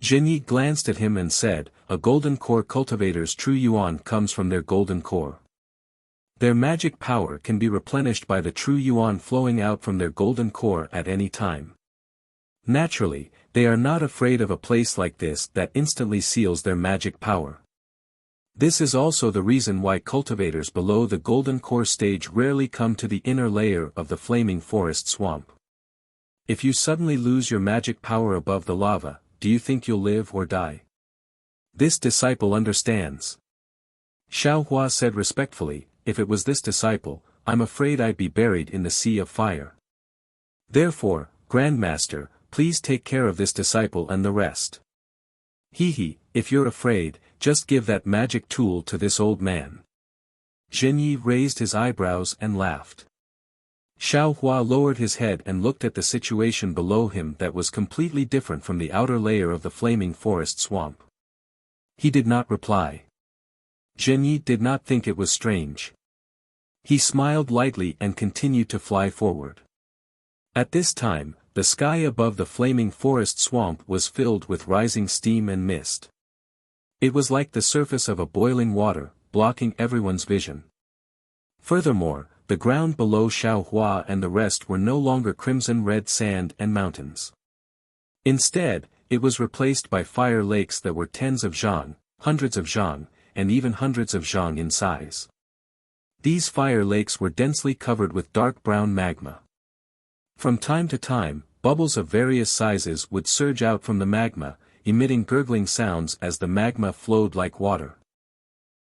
Zhenyi glanced at him and said, a golden core cultivator's true yuan comes from their golden core. Their magic power can be replenished by the true yuan flowing out from their golden core at any time. Naturally, they are not afraid of a place like this that instantly seals their magic power. This is also the reason why cultivators below the golden core stage rarely come to the inner layer of the flaming forest swamp. If you suddenly lose your magic power above the lava, do you think you'll live or die? This disciple understands. Xiaohua said respectfully, if it was this disciple, I'm afraid I'd be buried in the sea of fire. Therefore, Grandmaster, please take care of this disciple and the rest. If you're afraid, just give that magic tool to this old man. Zhenyi raised his eyebrows and laughed. Xiaohua lowered his head and looked at the situation below him that was completely different from the outer layer of the flaming forest swamp. He did not reply. Zhenyi did not think it was strange. He smiled lightly and continued to fly forward. At this time, the sky above the flaming forest swamp was filled with rising steam and mist. It was like the surface of a boiling water, blocking everyone's vision. Furthermore, the ground below Xiaohua and the rest were no longer crimson-red sand and mountains. Instead, it was replaced by fire lakes that were tens of zhang, hundreds of zhang, and even hundreds of zhang in size. These fire lakes were densely covered with dark brown magma. From time to time, bubbles of various sizes would surge out from the magma, emitting gurgling sounds as the magma flowed like water.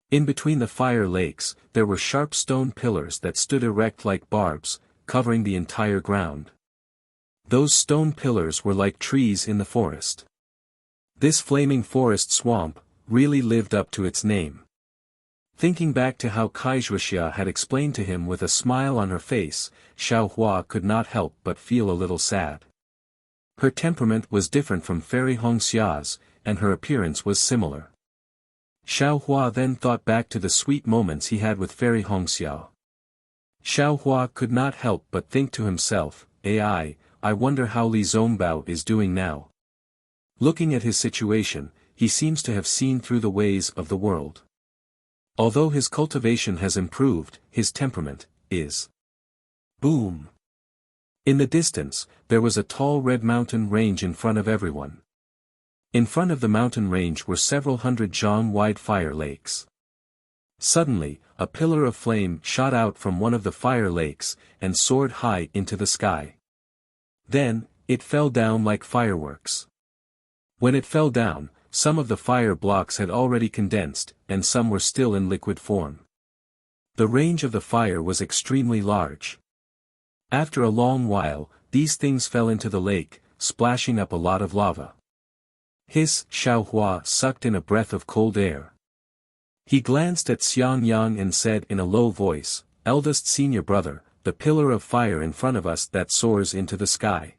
In between the fire lakes, there were sharp stone pillars that stood erect like barbs, covering the entire ground. Those stone pillars were like trees in the forest. This flaming forest swamp really lived up to its name. Thinking back to how Wuxia had explained to him with a smile on her face, Xiaohua could not help but feel a little sad. Her temperament was different from Fairy Hongxia's, and her appearance was similar. Xiaohua then thought back to the sweet moments he had with Fairy Hongxia. Xiaohua could not help but think to himself, I wonder how Li Zongbao is doing now. Looking at his situation, he seems to have seen through the ways of the world. Although his cultivation has improved, his temperament is. Boom! In the distance, there was a tall red mountain range in front of everyone. In front of the mountain range were several hundred zhang-wide fire lakes. Suddenly, a pillar of flame shot out from one of the fire lakes, and soared high into the sky. Then, it fell down like fireworks. When it fell down, some of the fire blocks had already condensed, and some were still in liquid form. The range of the fire was extremely large. After a long while, these things fell into the lake, splashing up a lot of lava. Hiss! Xiaohua sucked in a breath of cold air. He glanced at Xiang Yang and said in a low voice, "Eldest senior brother, the pillar of fire in front of us that soars into the sky.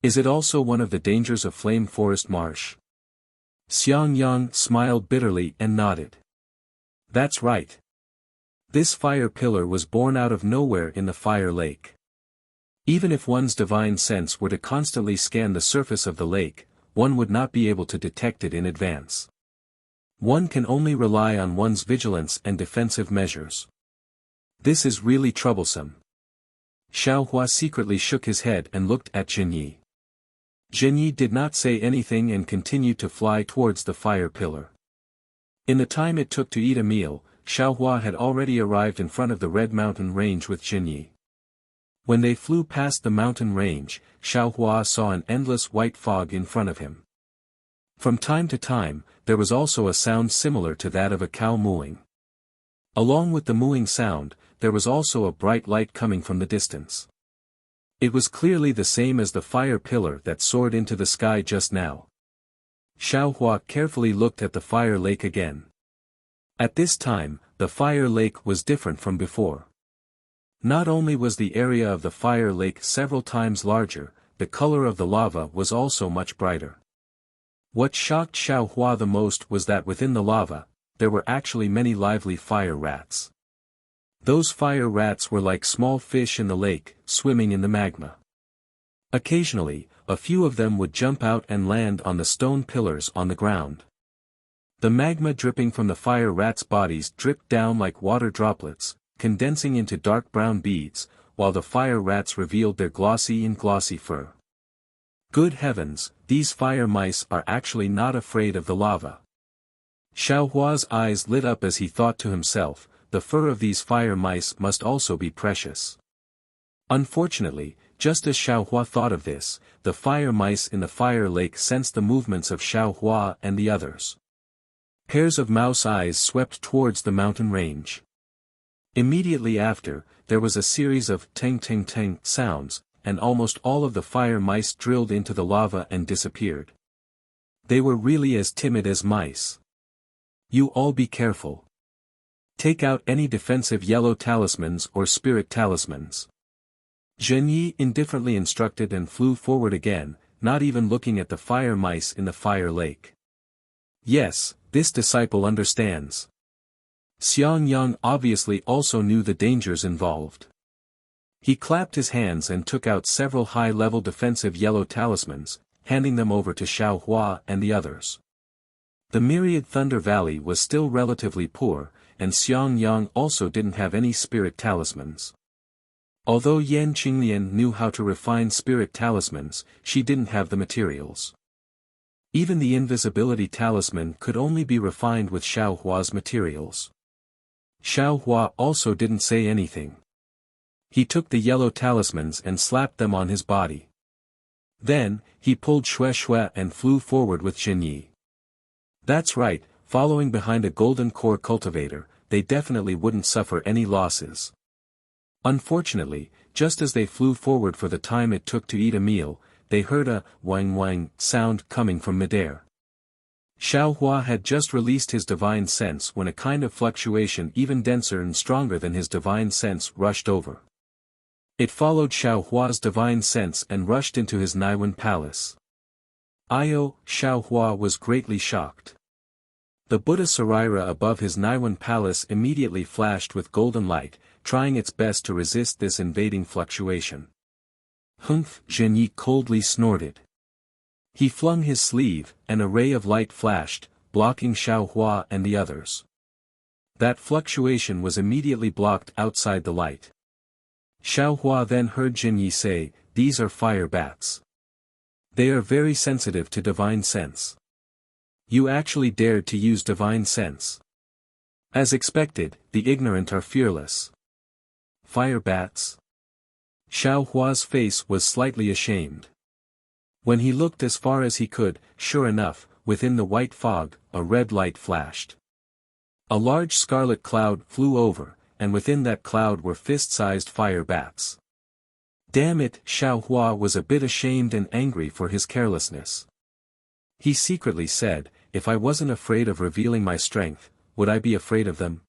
Is it also one of the dangers of Flame Forest Marsh?" Xiang Yang smiled bitterly and nodded. "That's right. This fire pillar was born out of nowhere in the fire lake. Even if one's divine sense were to constantly scan the surface of the lake, one would not be able to detect it in advance. One can only rely on one's vigilance and defensive measures. This is really troublesome." Xiaohua secretly shook his head and looked at Jinyi. Jinyi did not say anything and continued to fly towards the fire pillar. In the time it took to eat a meal, Xiaohua had already arrived in front of the Red Mountain Range with Jinyi. When they flew past the mountain range, Xiaohua saw an endless white fog in front of him. From time to time, there was also a sound similar to that of a cow mooing. Along with the mooing sound, there was also a bright light coming from the distance. It was clearly the same as the fire pillar that soared into the sky just now. Xiaohua carefully looked at the fire lake again. At this time, the fire lake was different from before. Not only was the area of the fire lake several times larger, the color of the lava was also much brighter. What shocked Xiaohua the most was that within the lava, there were actually many lively fire rats. Those fire rats were like small fish in the lake, swimming in the magma. Occasionally, a few of them would jump out and land on the stone pillars on the ground. The magma dripping from the fire rats' bodies dripped down like water droplets, condensing into dark brown beads, while the fire rats revealed their glossy fur. Good heavens, these fire mice are actually not afraid of the lava. Xiaohua's eyes lit up as he thought to himself, the fur of these fire mice must also be precious. Unfortunately, just as Xiaohua thought of this, the fire mice in the fire lake sensed the movements of Xiaohua and the others. Pairs of mouse eyes swept towards the mountain range. Immediately after, there was a series of ting-ting-ting sounds, and almost all of the fire mice drilled into the lava and disappeared. They were really as timid as mice. You all be careful. Take out any defensive yellow talismans or spirit talismans. Zhenyi indifferently instructed and flew forward again, not even looking at the fire mice in the fire lake. Yes, this disciple understands. Xiang Yang obviously also knew the dangers involved. He clapped his hands and took out several high-level defensive yellow talismans, handing them over to Xiaohua and the others. The myriad Thunder Valley was still relatively poor, and Xiang Yang also didn't have any spirit talismans. Although Yan Qinglian knew how to refine spirit talismans, she didn't have the materials. Even the invisibility talisman could only be refined with Xiaohua's materials. Xiaohua also didn't say anything. He took the yellow talismans and slapped them on his body. Then, he pulled Xue and flew forward with Jinyi. That's right, following behind a golden core cultivator, they definitely wouldn't suffer any losses. Unfortunately, just as they flew forward for the time it took to eat a meal, they heard a wang sound coming from midair. Xiaohua had just released his divine sense when a kind of fluctuation even denser and stronger than his divine sense rushed over. It followed Xiaohua's divine sense and rushed into his Naiwen palace. Xiaohua was greatly shocked. The Buddha Sarira above his Naiwen palace immediately flashed with golden light, trying its best to resist this invading fluctuation. Humph! Zhenyi coldly snorted. He flung his sleeve, and a ray of light flashed, blocking Xiaohua and the others. That fluctuation was immediately blocked outside the light. Xiaohua then heard Zhenyi say, "These are fire bats. They are very sensitive to divine sense. You actually dared to use divine sense. As expected, the ignorant are fearless. Fire bats?" Xiaohua's face was slightly ashamed. When he looked as far as he could, sure enough, within the white fog, a red light flashed. A large scarlet cloud flew over, and within that cloud were fist-sized fire bats. Damn it, Xiao Hua was a bit ashamed and angry for his carelessness. He secretly said, if I wasn't afraid of revealing my strength, would I be afraid of them?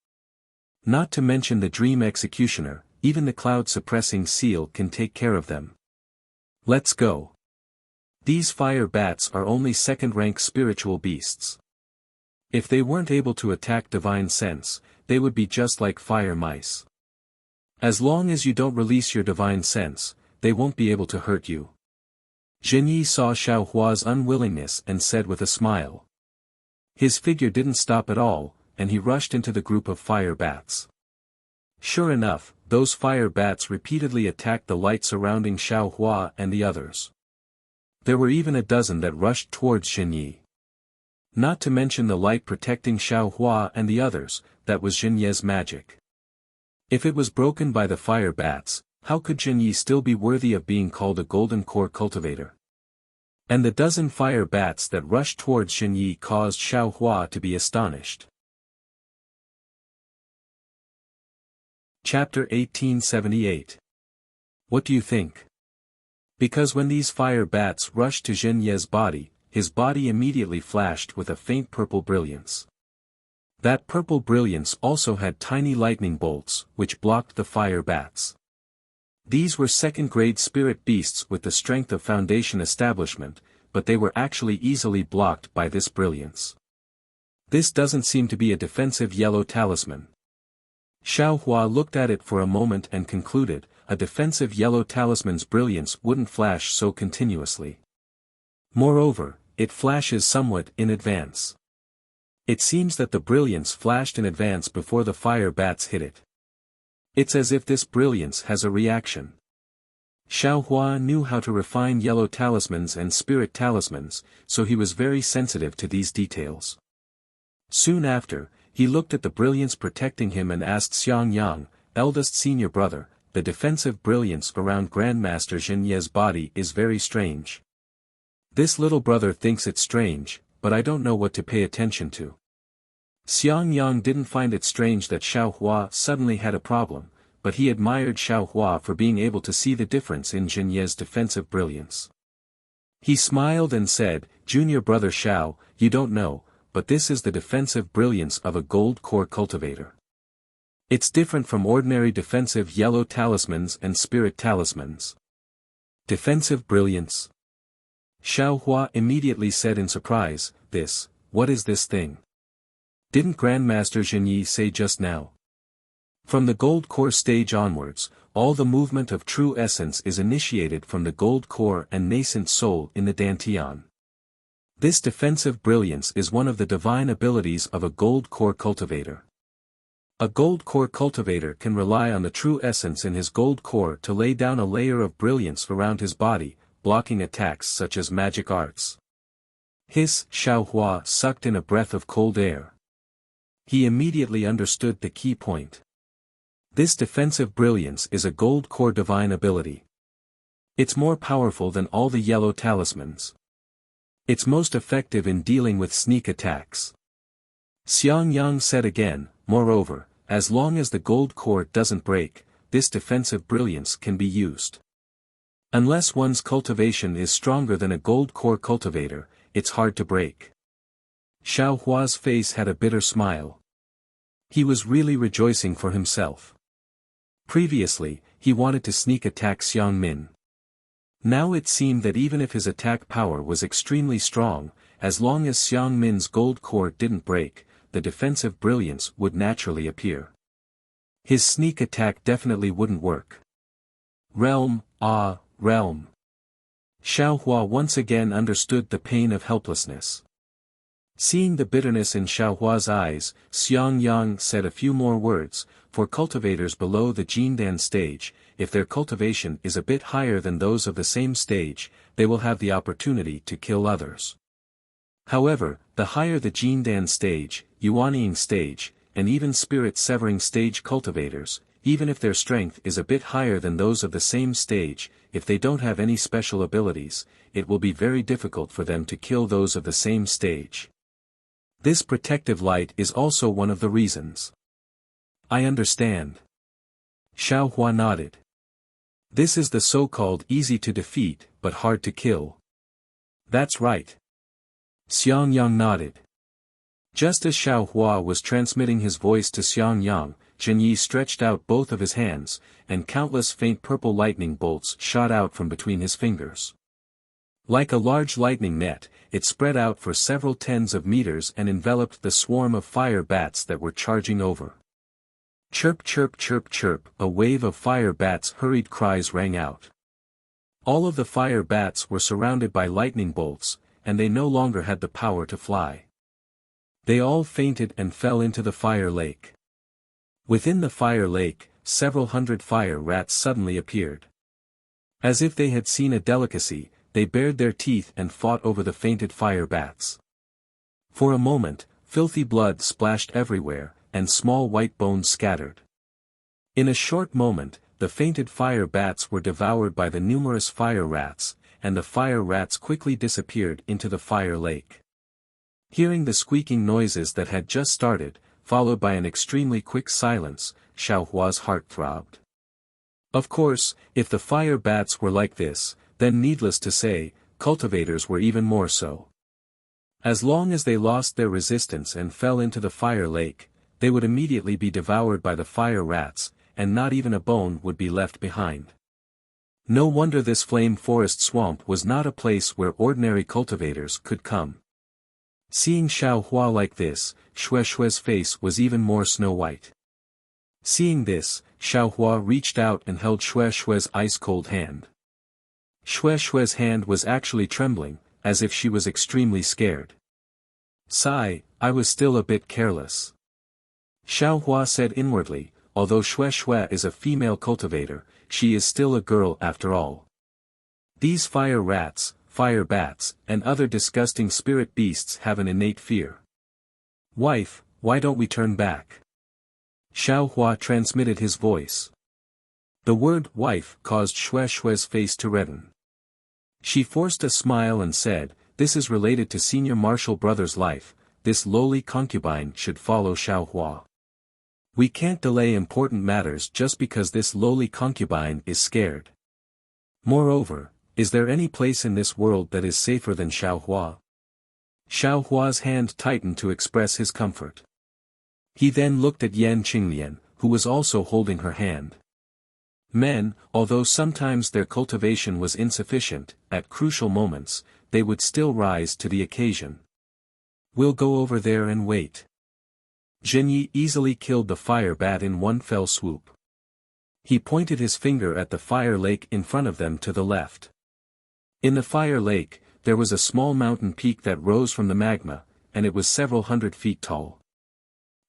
Not to mention the dream executioner, even the cloud-suppressing seal can take care of them. Let's go. These fire bats are only second-rank spiritual beasts. If they weren't able to attack divine sense, they would be just like fire mice. As long as you don't release your divine sense, they won't be able to hurt you. Zhenyi saw Xiao Hua's unwillingness and said with a smile. His figure didn't stop at all, and he rushed into the group of fire bats. Sure enough, those fire bats repeatedly attacked the light surrounding Xiao Hua and the others. There were even a dozen that rushed towards Zhenyi. Not to mention the light protecting Xiao Hua and the others, that was Zhenyi's magic. If it was broken by the fire bats, how could Zhenyi still be worthy of being called a golden core cultivator? And the dozen fire bats that rushed towards Zhenyi caused Xiao Hua to be astonished. Chapter 1878. What do you think? Because when these fire bats rushed to Zhenyi's body, his body immediately flashed with a faint purple brilliance. That purple brilliance also had tiny lightning bolts, which blocked the fire bats. These were second-grade spirit beasts with the strength of Foundation establishment, but they were actually easily blocked by this brilliance. This doesn't seem to be a defensive yellow talisman. Xiao Hua looked at it for a moment and concluded, a defensive yellow talisman's brilliance wouldn't flash so continuously. Moreover, it flashes somewhat in advance. It seems that the brilliance flashed in advance before the fire bats hit it. It's as if this brilliance has a reaction. Xiao Hua knew how to refine yellow talismans and spirit talismans, so he was very sensitive to these details. Soon after, he looked at the brilliance protecting him and asked Xiang Yang, eldest senior brother, the defensive brilliance around Grandmaster Zhenyi's body is very strange. This little brother thinks it's strange, but I don't know what to pay attention to. Xiang Yang didn't find it strange that Xiao Hua suddenly had a problem, but he admired Xiao Hua for being able to see the difference in Zhenyi's defensive brilliance. He smiled and said, Junior brother Xiao, you don't know, but this is the defensive brilliance of a gold core cultivator. It's different from ordinary defensive yellow talismans and spirit talismans. Defensive brilliance. Xiao Hua immediately said in surprise, what is this thing? Didn't Grandmaster Zhenyi say just now? From the gold core stage onwards, all the movement of true essence is initiated from the gold core and nascent soul in the Dantian. This defensive brilliance is one of the divine abilities of a gold core cultivator. A gold core cultivator can rely on the true essence in his gold core to lay down a layer of brilliance around his body, blocking attacks such as magic arts. Xiao Hua sucked in a breath of cold air. He immediately understood the key point. This defensive brilliance is a gold core divine ability. It's more powerful than all the yellow talismans. It's most effective in dealing with sneak attacks. Xiang Yang said again, moreover, as long as the gold core doesn't break, this defensive brilliance can be used. Unless one's cultivation is stronger than a gold core cultivator, it's hard to break. Xiao Hua's face had a bitter smile. He was really rejoicing for himself. Previously, he wanted to sneak attack Xiang Min. Now it seemed that even if his attack power was extremely strong, as long as Xiang Min's gold core didn't break, the defensive brilliance would naturally appear. His sneak attack definitely wouldn't work. Realm. Xiao Hua once again understood the pain of helplessness. Seeing the bitterness in Xiao Hua's eyes, Xiang Yang said a few more words, for cultivators below the Jindan stage, if their cultivation is a bit higher than those of the same stage, they will have the opportunity to kill others. However, the higher the Jindan stage, Yuanying stage, and even spirit severing stage cultivators, even if their strength is a bit higher than those of the same stage, if they don't have any special abilities, it will be very difficult for them to kill those of the same stage. This protective light is also one of the reasons. I understand. Xiao Hua nodded. This is the so-called easy to defeat, but hard to kill. That's right. Xiangyang nodded. Just as Xiao Hua was transmitting his voice to Xiangyang, Zhenyi stretched out both of his hands, and countless faint purple lightning bolts shot out from between his fingers. Like a large lightning net, it spread out for several tens of meters and enveloped the swarm of fire bats that were charging over. Chirp chirp chirp chirp, a wave of fire bats' hurried cries rang out. All of the fire bats were surrounded by lightning bolts, and they no longer had the power to fly. They all fainted and fell into the fire lake. Within the fire lake, several hundred fire rats suddenly appeared. As if they had seen a delicacy, they bared their teeth and fought over the fainted fire bats. For a moment, filthy blood splashed everywhere, and small white bones scattered. In a short moment, the fainted fire bats were devoured by the numerous fire rats, and the fire rats quickly disappeared into the fire lake. Hearing the squeaking noises that had just started, followed by an extremely quick silence, Xiao Hua's heart throbbed. Of course, if the fire bats were like this, then needless to say, cultivators were even more so. As long as they lost their resistance and fell into the fire lake, they would immediately be devoured by the fire rats, and not even a bone would be left behind. No wonder this flame forest swamp was not a place where ordinary cultivators could come. Seeing Xiao Hua like this, Xue Xue's face was even more snow-white. Seeing this, Xiao Hua reached out and held Xue Xue's ice-cold hand. Xue Xue's hand was actually trembling, as if she was extremely scared. "Sigh, I was still a bit careless." Xiao Hua said inwardly, although Xue Xue is a female cultivator, she is still a girl after all. These fire rats, fire bats, and other disgusting spirit beasts have an innate fear. "Wife, why don't we turn back?" Xiao Hua transmitted his voice. The word wife caused Xue Xue's face to redden. She forced a smile and said, "This is related to Senior Marshal Brother's life, this lowly concubine should follow Xiao Hua. We can't delay important matters just because this lowly concubine is scared. Moreover, is there any place in this world that is safer than Xiao Hua?" Xiao Hua's hand tightened to express his comfort. He then looked at Yan Qinglian, who was also holding her hand. Men, although sometimes their cultivation was insufficient, at crucial moments, they would still rise to the occasion. "We'll go over there and wait." Zhenyi easily killed the fire bat in one fell swoop. He pointed his finger at the fire lake in front of them to the left. In the fire lake, there was a small mountain peak that rose from the magma, and it was several hundred feet tall.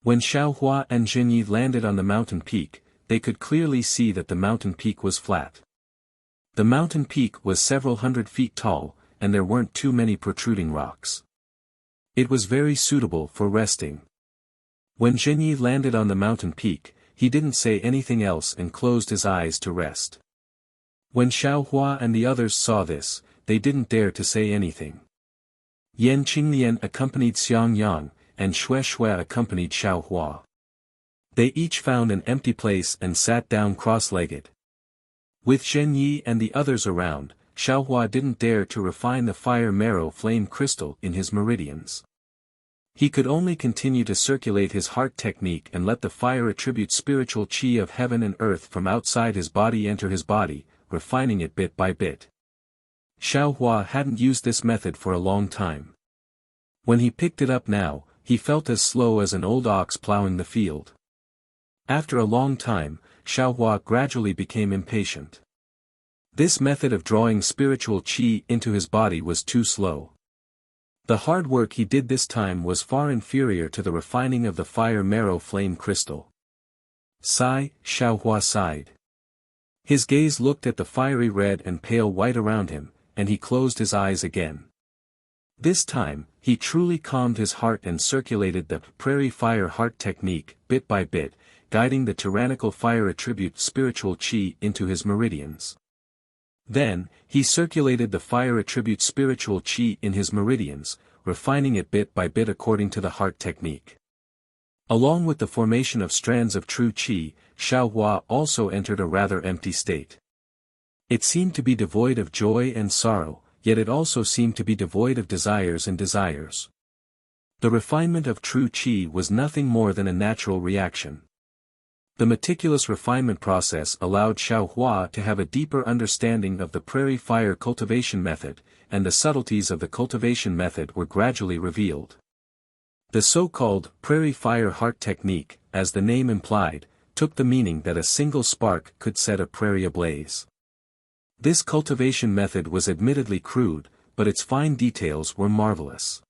When Xiao Hua and Zhenyi landed on the mountain peak, they could clearly see that the mountain peak was flat. The mountain peak was several hundred feet tall, and there weren't too many protruding rocks. It was very suitable for resting. When Zhenyi landed on the mountain peak, he didn't say anything else and closed his eyes to rest. When Xiao Hua and the others saw this, they didn't dare to say anything. Yan Qinglian accompanied Xiangyang, and Xue Xue accompanied Xiao Hua. They each found an empty place and sat down cross-legged. With Zhenyi and the others around, Xiao Hua didn't dare to refine the fire marrow flame crystal in his meridians. He could only continue to circulate his heart technique and let the fire attribute spiritual chi of heaven and earth from outside his body enter his body, refining it bit by bit. Xiao Hua hadn't used this method for a long time. When he picked it up now, he felt as slow as an old ox plowing the field. After a long time, Xiao Hua gradually became impatient. This method of drawing spiritual chi into his body was too slow. The hard work he did this time was far inferior to the refining of the fire marrow flame crystal. Sigh, Xiao Hua sighed. His gaze looked at the fiery red and pale white around him, and he closed his eyes again. This time, he truly calmed his heart and circulated the prairie fire heart technique, bit by bit, guiding the tyrannical fire attribute spiritual chi into his meridians. Then, he circulated the fire attribute spiritual chi in his meridians, refining it bit by bit according to the heart technique. Along with the formation of strands of true chi, Xiao Hua also entered a rather empty state. It seemed to be devoid of joy and sorrow, yet it also seemed to be devoid of desires and desires. The refinement of true qi was nothing more than a natural reaction. The meticulous refinement process allowed Xiaohua to have a deeper understanding of the prairie fire cultivation method, and the subtleties of the cultivation method were gradually revealed. The so-called prairie fire heart technique, as the name implied, took the meaning that a single spark could set a prairie ablaze. This cultivation method was admittedly crude, but its fine details were marvelous.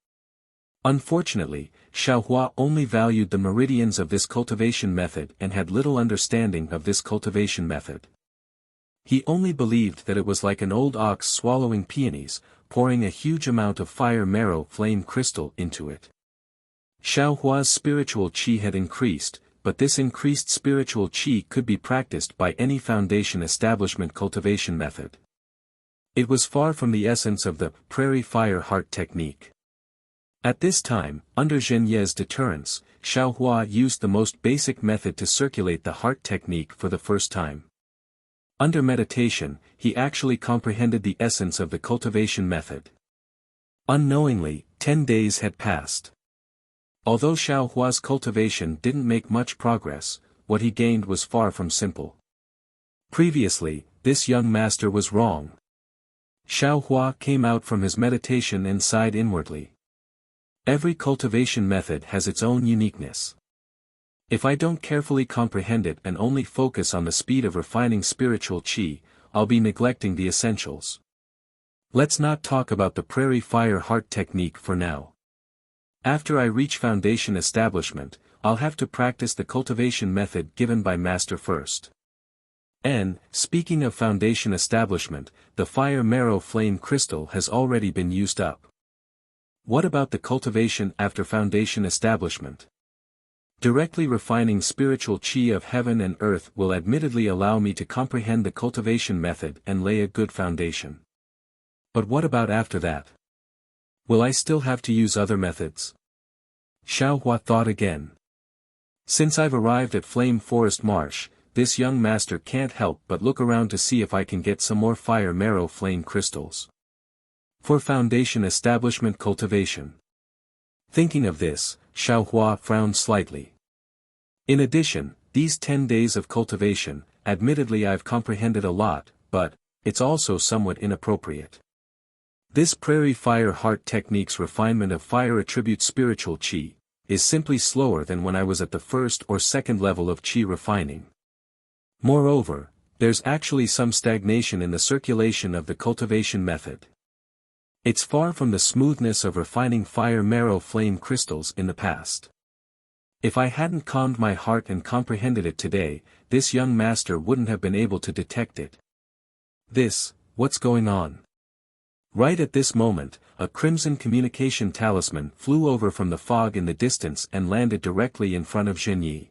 Unfortunately, Xiaohua only valued the meridians of this cultivation method and had little understanding of this cultivation method. He only believed that it was like an old ox swallowing peonies, pouring a huge amount of fire marrow flame crystal into it. Xiaohua's spiritual qi had increased, but this increased spiritual qi could be practiced by any foundation establishment cultivation method. It was far from the essence of the prairie fire heart technique. At this time, under Zhenye's deterrence, Xiaohua used the most basic method to circulate the heart technique for the first time. Under meditation, he actually comprehended the essence of the cultivation method. Unknowingly, 10 days had passed. Although Xiaohua's cultivation didn't make much progress, what he gained was far from simple. Previously, this young master was wrong. Xiaohua came out from his meditation and sighed inwardly. Every cultivation method has its own uniqueness. If I don't carefully comprehend it and only focus on the speed of refining spiritual qi, I'll be neglecting the essentials. Let's not talk about the prairie fire heart technique for now. After I reach foundation establishment, I'll have to practice the cultivation method given by Master first. Speaking of foundation establishment, the fire marrow flame crystal has already been used up. What about the cultivation after foundation establishment? Directly refining spiritual qi of heaven and earth will admittedly allow me to comprehend the cultivation method and lay a good foundation. But what about after that? Will I still have to use other methods? Xiaohua thought again. Since I've arrived at Flame Forest Marsh, this young master can't help but look around to see if I can get some more fire marrow flame crystals. For foundation establishment cultivation. Thinking of this, Xiaohua frowned slightly. In addition, these 10 days of cultivation, admittedly I've comprehended a lot, but it's also somewhat inappropriate. This prairie fire heart technique's refinement of fire attribute spiritual qi, is simply slower than when I was at the first or second level of qi refining. Moreover, there's actually some stagnation in the circulation of the cultivation method. It's far from the smoothness of refining fire marrow flame crystals in the past. If I hadn't calmed my heart and comprehended it today, this young master wouldn't have been able to detect it. What's going on? Right at this moment, a crimson communication talisman flew over from the fog in the distance and landed directly in front of Zhenyi.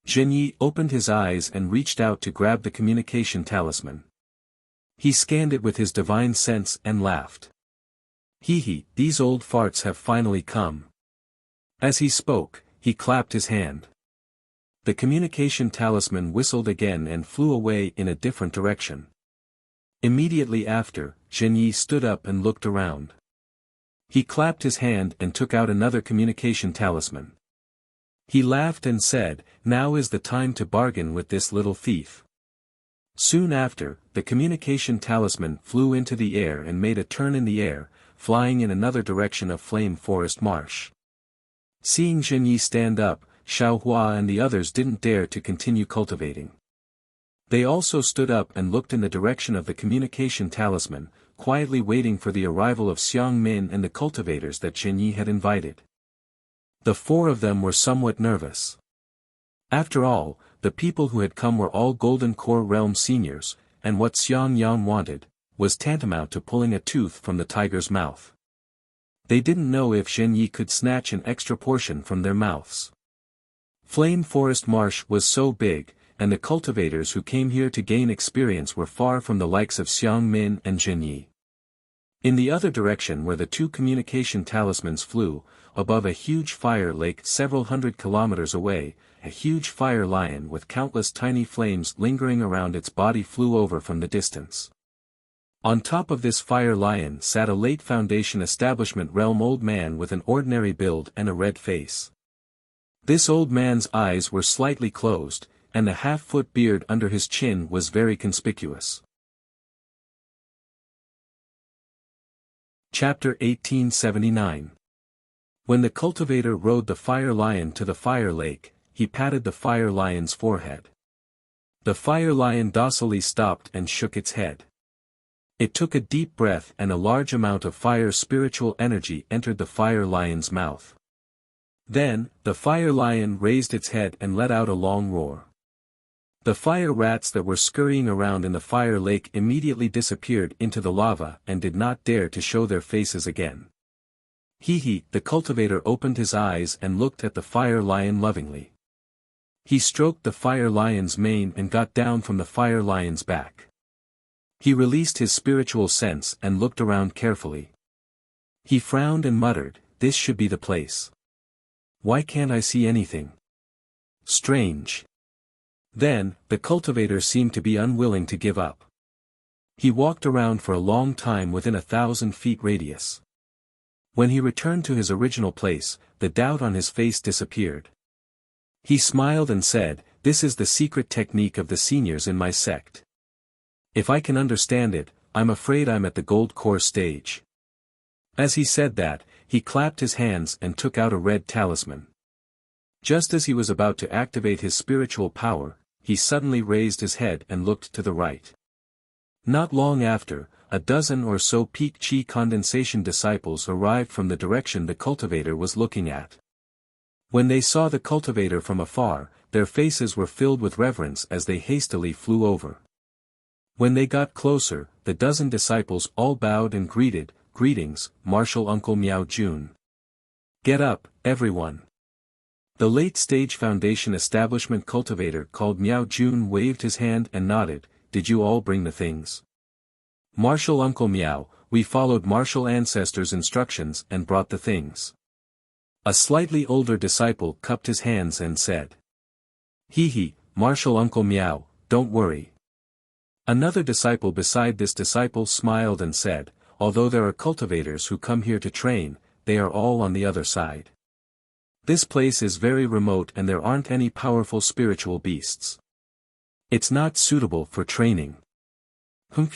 Zhenyi opened his eyes and reached out to grab the communication talisman. He scanned it with his divine sense and laughed. Hee, these old farts have finally come. As he spoke, he clapped his hand. The communication talisman whistled again and flew away in a different direction. Immediately after, Zhenyi stood up and looked around. He clapped his hand and took out another communication talisman. He laughed and said, "Now is the time to bargain with this little thief." Soon after, the communication talisman flew into the air and made a turn in the air, flying in another direction of Flame Forest Marsh. Seeing Zhenyi stand up, Xiaohua and the others didn't dare to continue cultivating. They also stood up and looked in the direction of the communication talisman, quietly waiting for the arrival of Xiang Min and the cultivators that Zhenyi had invited. The four of them were somewhat nervous. After all, the people who had come were all Golden Core Realm seniors, and what Xiang Yang wanted, was tantamount to pulling a tooth from the tiger's mouth. They didn't know if Zhenyi could snatch an extra portion from their mouths. Flame Forest Marsh was so big, and the cultivators who came here to gain experience were far from the likes of Xiang Min and Zhenyi. In the other direction where the two communication talismans flew, above a huge fire lake several hundred kilometers away, a huge fire lion with countless tiny flames lingering around its body flew over from the distance. On top of this fire lion sat a late Foundation Establishment realm old man with an ordinary build and a red face. This old man's eyes were slightly closed, and the half-foot beard under his chin was very conspicuous. Chapter 1879. When the cultivator rode the fire lion to the fire lake, he patted the fire lion's forehead. The fire lion docilely stopped and shook its head. It took a deep breath and a large amount of fire spiritual energy entered the fire lion's mouth. Then, the fire lion raised its head and let out a long roar. The fire rats that were scurrying around in the fire lake immediately disappeared into the lava and did not dare to show their faces again. The cultivator opened his eyes and looked at the fire lion lovingly. He stroked the fire lion's mane and got down from the fire lion's back. He released his spiritual sense and looked around carefully. He frowned and muttered, "This should be the place. Why can't I see anything? Strange." Then, the cultivator seemed to be unwilling to give up. He walked around for a long time within 1,000 feet radius. When he returned to his original place, the doubt on his face disappeared. He smiled and said, "This is the secret technique of the seniors in my sect. If I can understand it, I'm afraid I'm at the gold core stage." As he said that, he clapped his hands and took out a red talisman. Just as he was about to activate his spiritual power, he suddenly raised his head and looked to the right. Not long after, a dozen or so peak chi condensation disciples arrived from the direction the cultivator was looking at. When they saw the cultivator from afar, their faces were filled with reverence as they hastily flew over. When they got closer, the dozen disciples all bowed and greeted, "Greetings, Martial Uncle Miao Jun. Get up, everyone." The late-stage Foundation Establishment cultivator called Miao Jun waved his hand and nodded, "Did you all bring the things?" "Martial Uncle Miao, we followed martial ancestors' instructions and brought the things." A slightly older disciple cupped his hands and said, Martial Uncle Miao, don't worry." Another disciple beside this disciple smiled and said, "Although there are cultivators who come here to train, they are all on the other side. This place is very remote and there aren't any powerful spiritual beasts. It's not suitable for training."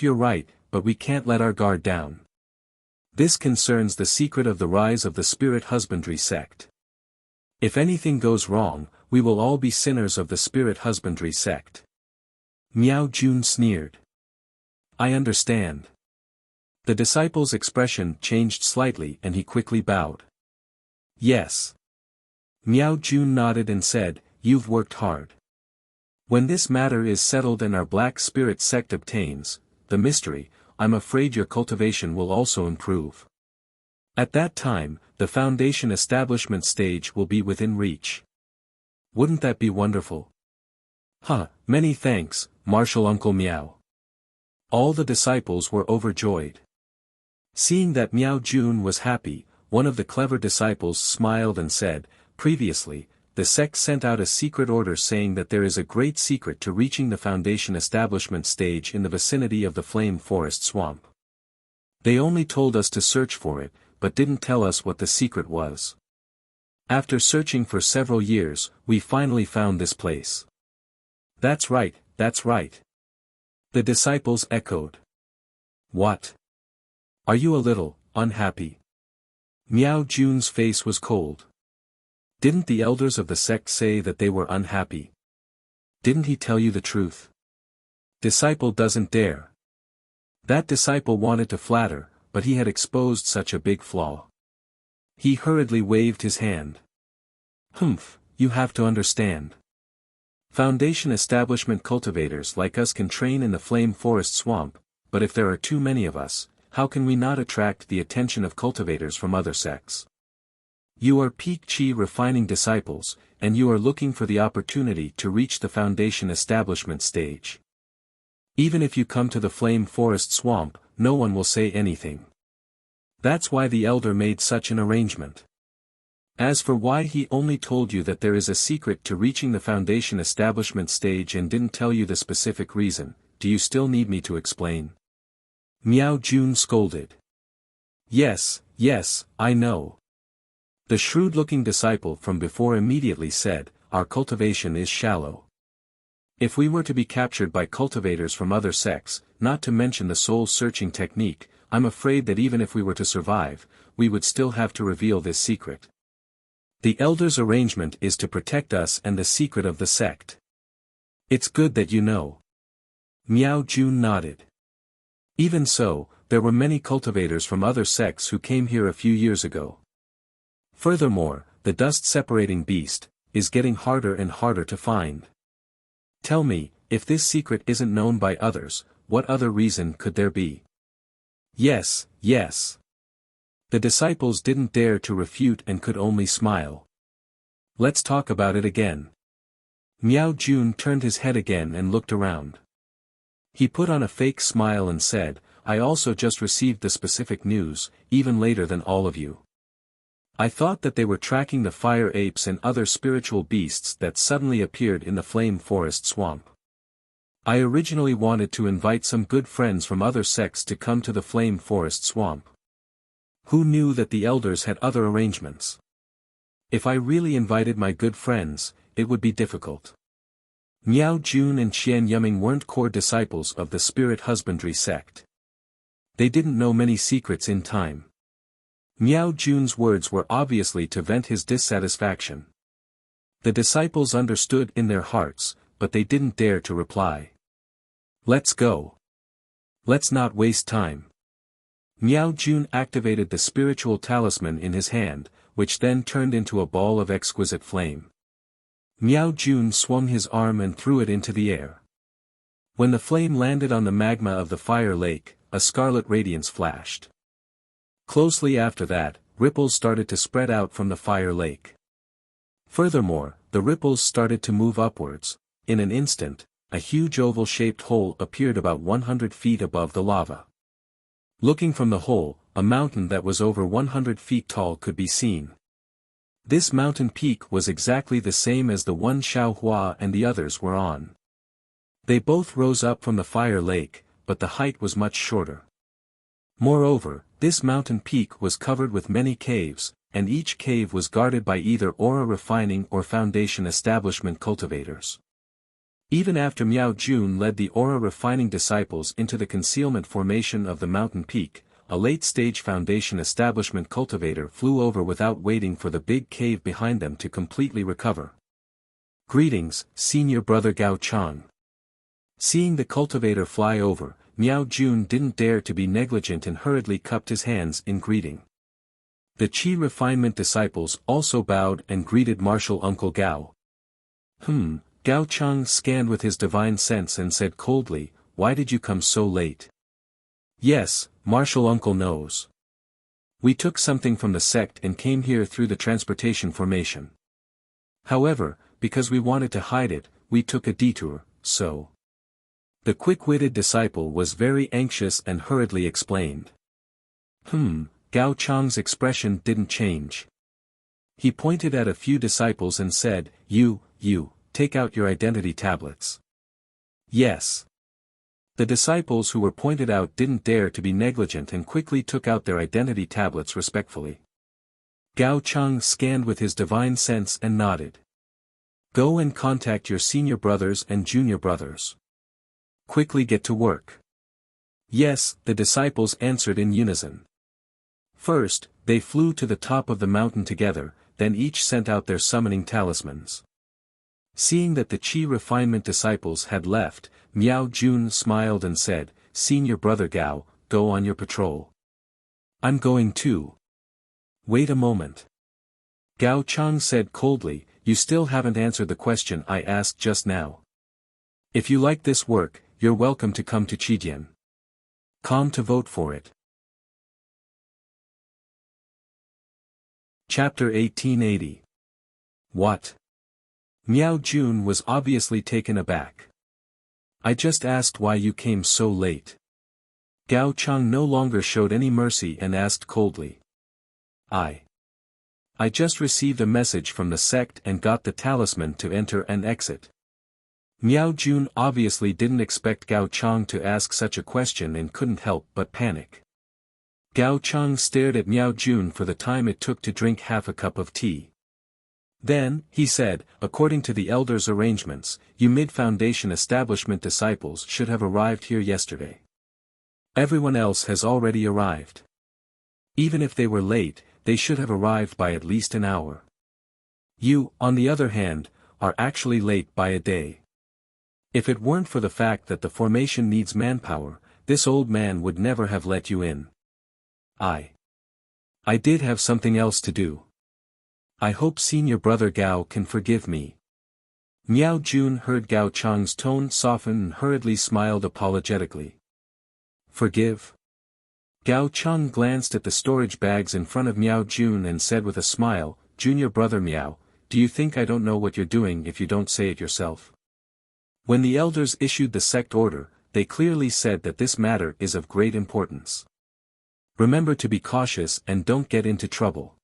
"You're right, but we can't let our guard down. This concerns the secret of the rise of the spirit husbandry sect. If anything goes wrong, we will all be sinners of the spirit husbandry sect." Miao Jun sneered. "I understand." The disciple's expression changed slightly and he quickly bowed. "Yes." Miao Jun nodded and said, "You've worked hard. When this matter is settled and our black spirit sect obtains the mystery, I'm afraid your cultivation will also improve. At that time, the Foundation Establishment stage will be within reach. Wouldn't that be wonderful?" Many thanks, Martial Uncle Miao." All the disciples were overjoyed. Seeing that Miao Jun was happy, one of the clever disciples smiled and said, "Previously, the sect sent out a secret order saying that there is a great secret to reaching the Foundation Establishment stage in the vicinity of the Flame Forest Swamp. They only told us to search for it, but didn't tell us what the secret was. After searching for several years, we finally found this place." That's right, that's right." The disciples echoed. "What? Are you a little unhappy?" Miao Jun's face was cold. "Didn't the elders of the sect say that they were unhappy? Didn't he tell you the truth?" Disciple doesn't dare. That disciple wanted to flatter, but he had exposed such a big flaw. He hurriedly waved his hand. You have to understand. Foundation Establishment cultivators like us can train in the Flame Forest Swamp, but if there are too many of us, how can we not attract the attention of cultivators from other sects? You are peak chi refining disciples, and you are looking for the opportunity to reach the Foundation Establishment stage. Even if you come to the Flame Forest Swamp, no one will say anything. That's why the elder made such an arrangement. As for why he only told you that there is a secret to reaching the foundation establishment stage and didn't tell you the specific reason, do you still need me to explain? Miao Jun scolded. Yes, I know. The shrewd-looking disciple from before immediately said, our cultivation is shallow. If we were to be captured by cultivators from other sects, not to mention the soul-searching technique, I'm afraid that even if we were to survive, we would still have to reveal this secret. The elders' arrangement is to protect us and the secret of the sect. It's good that you know. Miao Jun nodded. Even so, there were many cultivators from other sects who came here a few years ago. Furthermore, the dust-separating beast is getting harder and harder to find. Tell me, if this secret isn't known by others, what other reason could there be? Yes. The disciples didn't dare to refute and could only smile. Let's talk about it again. Miao Jun turned his head again and looked around. He put on a fake smile and said, I also just received the specific news, even later than all of you. I thought that they were tracking the fire apes and other spiritual beasts that suddenly appeared in the flame forest swamp. I originally wanted to invite some good friends from other sects to come to the flame forest swamp. Who knew that the elders had other arrangements? If I really invited my good friends, it would be difficult. Miao Jun and Qian Yuming weren't core disciples of the spirit husbandry sect. They didn't know many secrets in time. Miao Jun's words were obviously to vent his dissatisfaction. The disciples understood in their hearts, but they didn't dare to reply. Let's go. Let's not waste time. Miao Jun activated the spiritual talisman in his hand, which then turned into a ball of exquisite flame. Miao Jun swung his arm and threw it into the air. When the flame landed on the magma of the fire lake, a scarlet radiance flashed. Closely after that, ripples started to spread out from the fire lake. Furthermore, the ripples started to move upwards. In an instant, a huge oval-shaped hole appeared about 100 feet above the lava. Looking from the hole, a mountain that was over 100 feet tall could be seen. This mountain peak was exactly the same as the one Xiao Hua and the others were on. They both rose up from the fire lake, but the height was much shorter. Moreover, this mountain peak was covered with many caves, and each cave was guarded by either aura refining or foundation establishment cultivators. Even after Miao Jun led the aura refining disciples into the concealment formation of the mountain peak, a late-stage foundation establishment cultivator flew over without waiting for the big cave behind them to completely recover. Greetings, Senior Brother Gao Chang. Seeing the cultivator fly over, Miao Jun didn't dare to be negligent and hurriedly cupped his hands in greeting. The Qi refinement disciples also bowed and greeted Martial Uncle Gao. Gao Chang scanned with his divine sense and said coldly, why did you come so late? Yes, Martial Uncle knows. We took something from the sect and came here through the transportation formation. However, because we wanted to hide it, we took a detour, so. The quick-witted disciple was very anxious and hurriedly explained. Gao Chang's expression didn't change. He pointed at a few disciples and said, You, take out your identity tablets. Yes. The disciples who were pointed out didn't dare to be negligent and quickly took out their identity tablets respectfully. Gao Chang scanned with his divine sense and nodded. Go and contact your senior brothers and junior brothers. Quickly get to work. Yes, the disciples answered in unison. First, they flew to the top of the mountain together, then each sent out their summoning talismans. Seeing that the Qi refinement disciples had left, Miao Jun smiled and said, Senior Brother Gao, go on your patrol. I'm going too. Wait a moment. Gao Chang said coldly, you still haven't answered the question I asked just now. If you like this work, you're welcome to come to Qijian. Come to vote for it. Chapter 1880. What? Miao Jun was obviously taken aback. I just asked why you came so late. Gao Chang no longer showed any mercy and asked coldly. I just received a message from the sect and got the talisman to enter and exit. Miao Jun obviously didn't expect Gao Chang to ask such a question and couldn't help but panic. Gao Chang stared at Miao Jun for the time it took to drink half a cup of tea. Then, he said, according to the elders' arrangements, you mid-foundation establishment disciples should have arrived here yesterday. Everyone else has already arrived. Even if they were late, they should have arrived by at least an hour. You, on the other hand, are actually late by a day. If it weren't for the fact that the formation needs manpower, this old man would never have let you in. I did have something else to do. I hope senior brother Gao can forgive me. Miao Jun heard Gao Chang's tone soften and hurriedly smiled apologetically. Forgive? Gao Chang glanced at the storage bags in front of Miao Jun and said with a smile, Junior brother Miao, do you think I don't know what you're doing if you don't say it yourself? When the elders issued the sect order, they clearly said that this matter is of great importance. Remember to be cautious and don't get into trouble.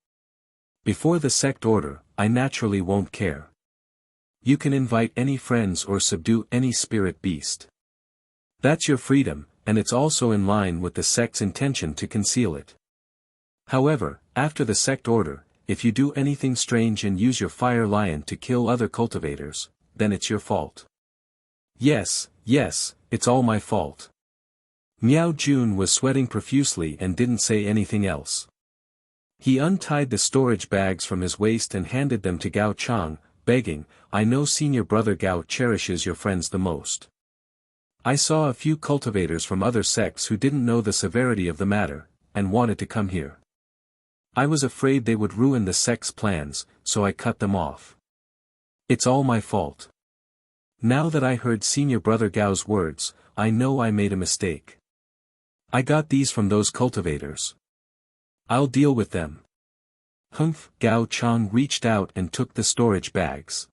Before the sect order, I naturally won't care. You can invite any friends or subdue any spirit beast. That's your freedom, and it's also in line with the sect's intention to conceal it. However, after the sect order, if you do anything strange and use your fire lion to kill other cultivators, then it's your fault. Yes, it's all my fault. Miao Jun was sweating profusely and didn't say anything else. He untied the storage bags from his waist and handed them to Gao Chang, begging, I know senior brother Gao cherishes your friends the most. I saw a few cultivators from other sects who didn't know the severity of the matter, and wanted to come here. I was afraid they would ruin the sect's plans, so I cut them off. It's all my fault. Now that I heard senior brother Gao's words, I know I made a mistake. I got these from those cultivators. I'll deal with them. Humph! Gao Chang reached out and took the storage bags.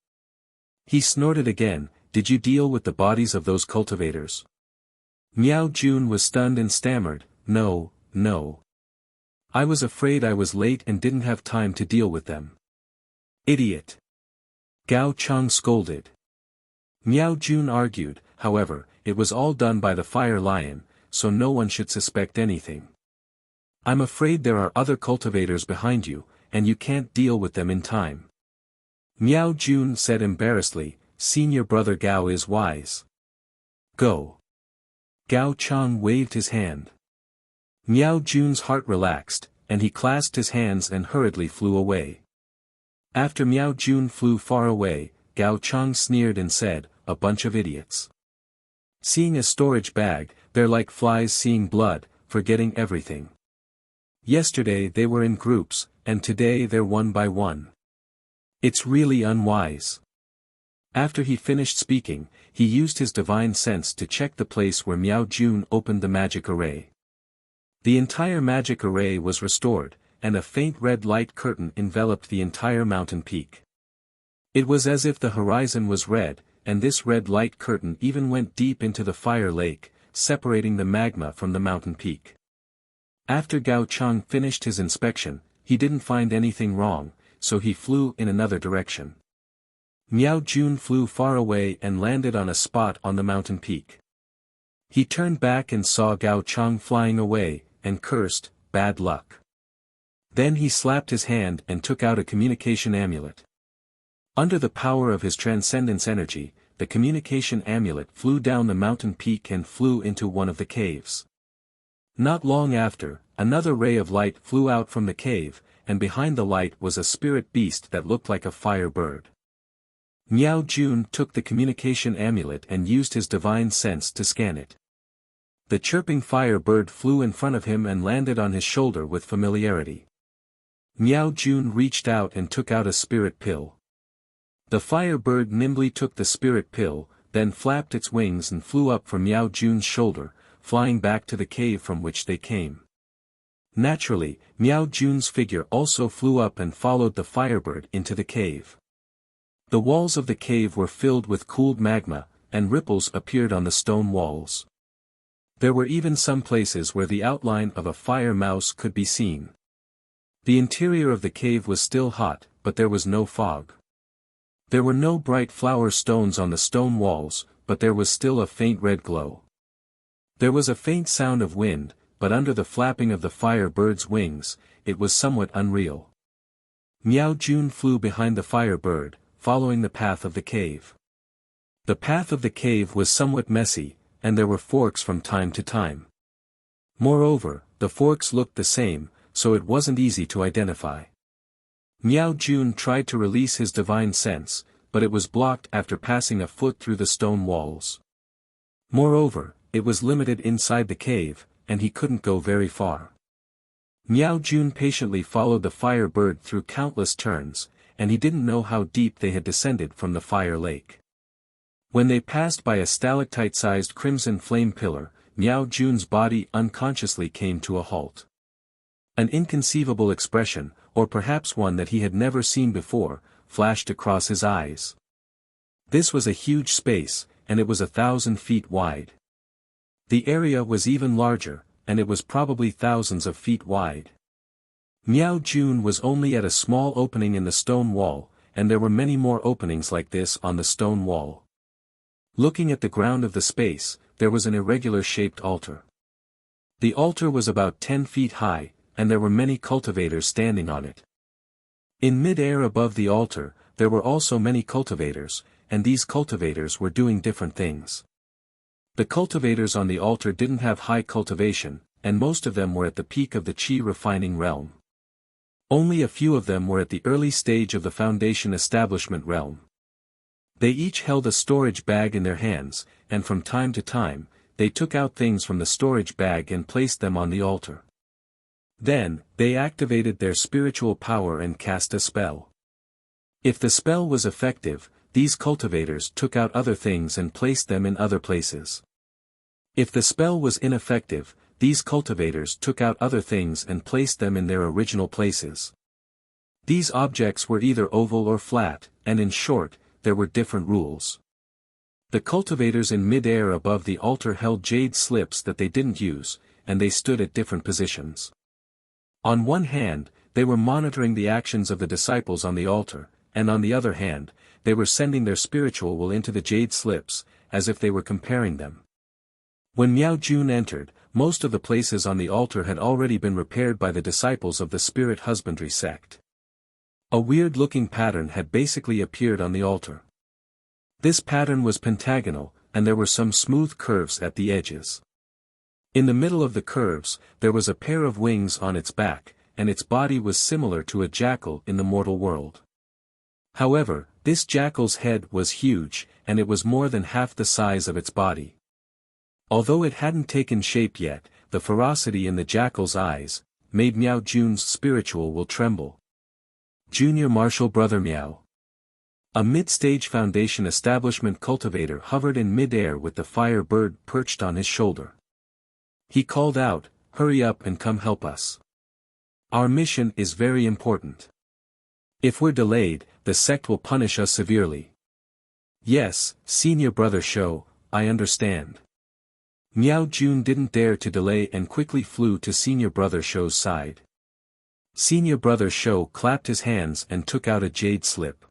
He snorted again, did you deal with the bodies of those cultivators? Miao Jun was stunned and stammered, no. I was afraid I was late and didn't have time to deal with them. Idiot! Gao Chang scolded. Miao Jun argued, however, it was all done by the fire lion, so no one should suspect anything. I'm afraid there are other cultivators behind you, and you can't deal with them in time. Miao Jun said embarrassedly, senior brother Gao is wise. Go. Gao Chang waved his hand. Miao Jun's heart relaxed, and he clasped his hands and hurriedly flew away. After Miao Jun flew far away, Gao Chang sneered and said, a bunch of idiots. Seeing a storage bag, they're like flies seeing blood, forgetting everything. Yesterday they were in groups, and today they're one by one. It's really unwise. After he finished speaking, he used his divine sense to check the place where Miao Jun opened the magic array. The entire magic array was restored, and a faint red light curtain enveloped the entire mountain peak. It was as if the horizon was red, and this red light curtain even went deep into the fire lake, separating the magma from the mountain peak. After Gao Chang finished his inspection, he didn't find anything wrong, so he flew in another direction. Miao Jun flew far away and landed on a spot on the mountain peak. He turned back and saw Gao Chang flying away, and cursed, bad luck. Then he slapped his hand and took out a communication amulet. Under the power of his transcendence energy, the communication amulet flew down the mountain peak and flew into one of the caves. Not long after, another ray of light flew out from the cave, and behind the light was a spirit beast that looked like a fire bird. Miao Jun took the communication amulet and used his divine sense to scan it. The chirping fire bird flew in front of him and landed on his shoulder with familiarity. Miao Jun reached out and took out a spirit pill. The fire bird nimbly took the spirit pill, then flapped its wings and flew up from Miao Jun's shoulder, flying back to the cave from which they came. Naturally, Miao Jun's figure also flew up and followed the firebird into the cave. The walls of the cave were filled with cooled magma, and ripples appeared on the stone walls. There were even some places where the outline of a fire mouse could be seen. The interior of the cave was still hot, but there was no fog. There were no bright flower stones on the stone walls, but there was still a faint red glow. There was a faint sound of wind, but under the flapping of the fire bird's wings, it was somewhat unreal. Miao Jun flew behind the fire bird, following the path of the cave. The path of the cave was somewhat messy, and there were forks from time to time. Moreover, the forks looked the same, so it wasn't easy to identify. Miao Jun tried to release his divine sense, but it was blocked after passing a foot through the stone walls. Moreover, it was limited inside the cave, and he couldn't go very far. Miao Jun patiently followed the fire bird through countless turns, and he didn't know how deep they had descended from the fire lake. When they passed by a stalactite-sized crimson flame pillar, Miao Jun's body unconsciously came to a halt. An inconceivable expression, or perhaps one that he had never seen before, flashed across his eyes. This was a huge space, and it was 1,000 feet wide. The area was even larger, and it was probably thousands of feet wide. Miao Jun was only at a small opening in the stone wall, and there were many more openings like this on the stone wall. Looking at the ground of the space, there was an irregular-shaped altar. The altar was about 10 feet high, and there were many cultivators standing on it. In mid-air above the altar, there were also many cultivators, and these cultivators were doing different things. The cultivators on the altar didn't have high cultivation, and most of them were at the peak of the qi refining realm. Only a few of them were at the early stage of the foundation establishment realm. They each held a storage bag in their hands, and from time to time, they took out things from the storage bag and placed them on the altar. Then, they activated their spiritual power and cast a spell. If the spell was effective, these cultivators took out other things and placed them in other places. If the spell was ineffective, these cultivators took out other things and placed them in their original places. These objects were either oval or flat, and in short, there were different rules. The cultivators in mid-air above the altar held jade slips that they didn't use, and they stood at different positions. On one hand, they were monitoring the actions of the disciples on the altar, and on the other hand, they were sending their spiritual will into the jade slips, as if they were comparing them. When Miao Jun entered, most of the places on the altar had already been repaired by the disciples of the spirit husbandry sect. A weird-looking pattern had basically appeared on the altar. This pattern was pentagonal, and there were some smooth curves at the edges. In the middle of the curves, there was a pair of wings on its back, and its body was similar to a jackal in the mortal world. However, this jackal's head was huge, and it was more than half the size of its body. Although it hadn't taken shape yet, the ferocity in the jackal's eyes made Miao Jun's spiritual will tremble. Junior Martial Brother Miao. A mid-stage foundation establishment cultivator hovered in mid-air with the fire bird perched on his shoulder. He called out, "Hurry up and come help us. Our mission is very important. If we're delayed, the sect will punish us severely." "Yes, Senior Brother Shou, I understand." Miao Jun didn't dare to delay and quickly flew to Senior Brother Shou's side. Senior Brother Shou clapped his hands and took out a jade slip.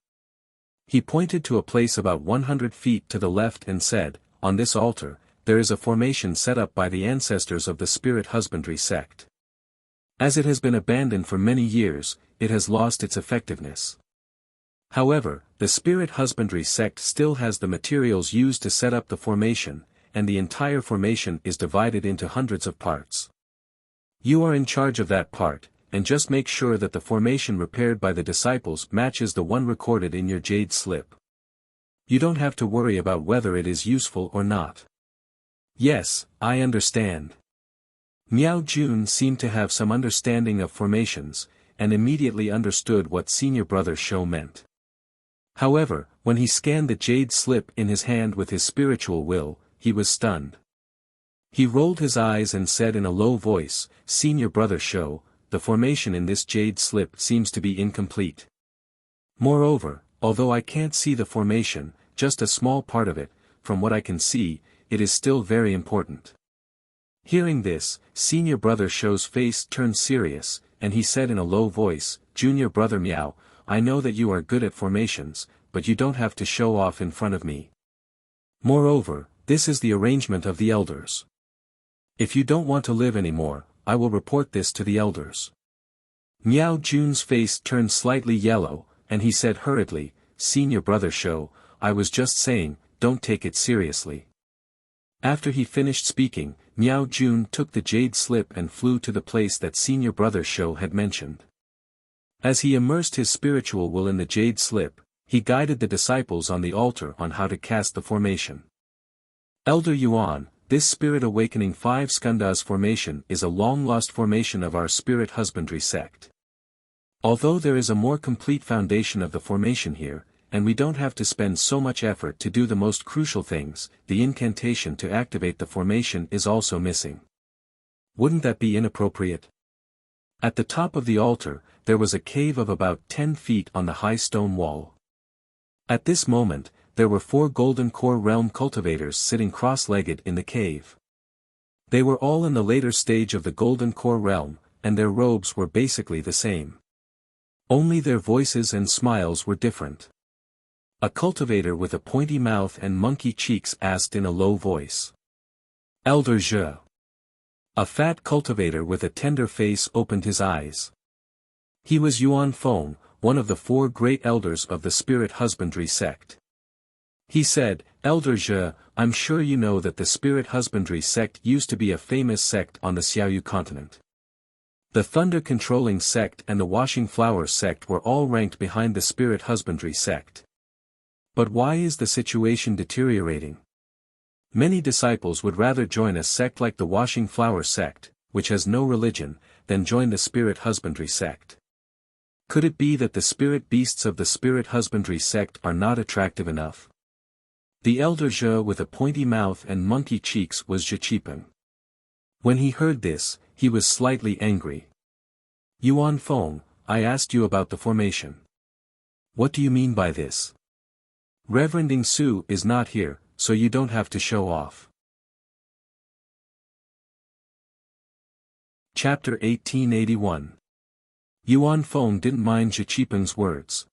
He pointed to a place about 100 feet to the left and said, "On this altar, there is a formation set up by the ancestors of the spirit husbandry sect. As it has been abandoned for many years, it has lost its effectiveness. However, the spirit husbandry sect still has the materials used to set up the formation, and the entire formation is divided into hundreds of parts. You are in charge of that part, and just make sure that the formation repaired by the disciples matches the one recorded in your jade slip. You don't have to worry about whether it is useful or not." "Yes, I understand." Miao Jun seemed to have some understanding of formations, and immediately understood what Senior Brother Shou meant. However, when he scanned the jade slip in his hand with his spiritual will, he was stunned. He rolled his eyes and said in a low voice, "Senior Brother Shou, the formation in this jade slip seems to be incomplete. Moreover, although I can't see the formation, just a small part of it, from what I can see, it is still very important." Hearing this, Senior Brother Shou's face turned serious, and he said in a low voice, "Junior brother Miao, I know that you are good at formations, but you don't have to show off in front of me. Moreover, this is the arrangement of the elders. If you don't want to live anymore, I will report this to the elders." Miao Jun's face turned slightly yellow, and he said hurriedly, "Senior brother Shou, I was just saying, don't take it seriously." After he finished speaking, Miao Jun took the jade slip and flew to the place that senior brother Shou had mentioned. As he immersed his spiritual will in the jade slip, he guided the disciples on the altar on how to cast the formation. Elder Yuan, this spirit awakening 5 skandhas formation is a long-lost formation of our spirit husbandry sect. Although there is a more complete foundation of the formation here, and we don't have to spend so much effort to do the most crucial things, the incantation to activate the formation is also missing. Wouldn't that be inappropriate? At the top of the altar, there was a cave of about 10 feet on the high stone wall. At this moment, there were 4 golden core realm cultivators sitting cross-legged in the cave. They were all in the later stage of the golden core realm, and their robes were basically the same. Only their voices and smiles were different. A cultivator with a pointy mouth and monkey cheeks asked in a low voice. "Elder Zhe." A fat cultivator with a tender face opened his eyes. He was Yuan Feng, one of the 4 great elders of the spirit husbandry sect. He said, "Elder Zhe, I'm sure you know that the spirit husbandry sect used to be a famous sect on the Xiaoyu continent. The thunder-controlling sect and the washing flower sect were all ranked behind the spirit husbandry sect. But why is the situation deteriorating? Many disciples would rather join a sect like the washing flower sect, which has no religion, than join the spirit husbandry sect. Could it be that the spirit beasts of the spirit husbandry sect are not attractive enough?" The elder Zhe with a pointy mouth and monkey cheeks was Zhiqipeng. When he heard this, he was slightly angry. "Yuan Feng, I asked you about the formation. What do you mean by this? Reverend Ing Su is not here, so you don't have to show off." Chapter 1881. Yuan Feng didn't mind Zhiqipeng's words.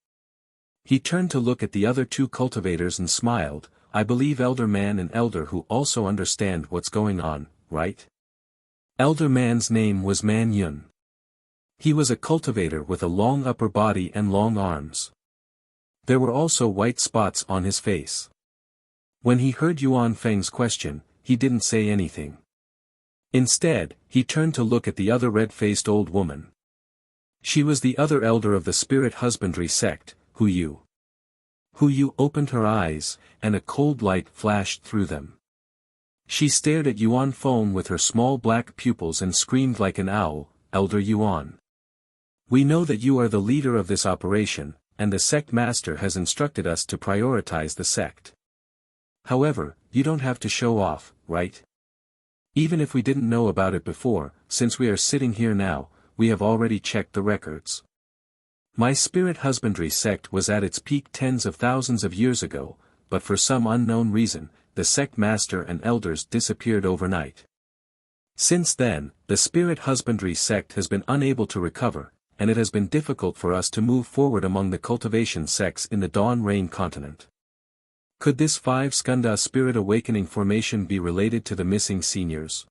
He turned to look at the other 2 cultivators and smiled, "I believe Elder Man and Elder who also understand what's going on, right?" Elder Man's name was Man Yun. He was a cultivator with a long upper body and long arms. There were also white spots on his face. When he heard Yuan Feng's question, he didn't say anything. Instead, he turned to look at the other red-faced old woman. She was the other elder of the spirit husbandry sect, Hu Yu. Hu Yu opened her eyes, and a cold light flashed through them. She stared at Yuan Feng with her small black pupils and screamed like an owl, "Elder Yuan. We know that you are the leader of this operation, and the sect master has instructed us to prioritize the sect. However, you don't have to show off, right? Even if we didn't know about it before, since we are sitting here now, we have already checked the records. My spirit husbandry sect was at its peak tens of thousands of years ago, but for some unknown reason, the sect master and elders disappeared overnight. Since then, the spirit husbandry sect has been unable to recover, and it has been difficult for us to move forward among the cultivation sects in the Dawn Rain continent. Could this 5 skandha spirit awakening formation be related to the missing seniors?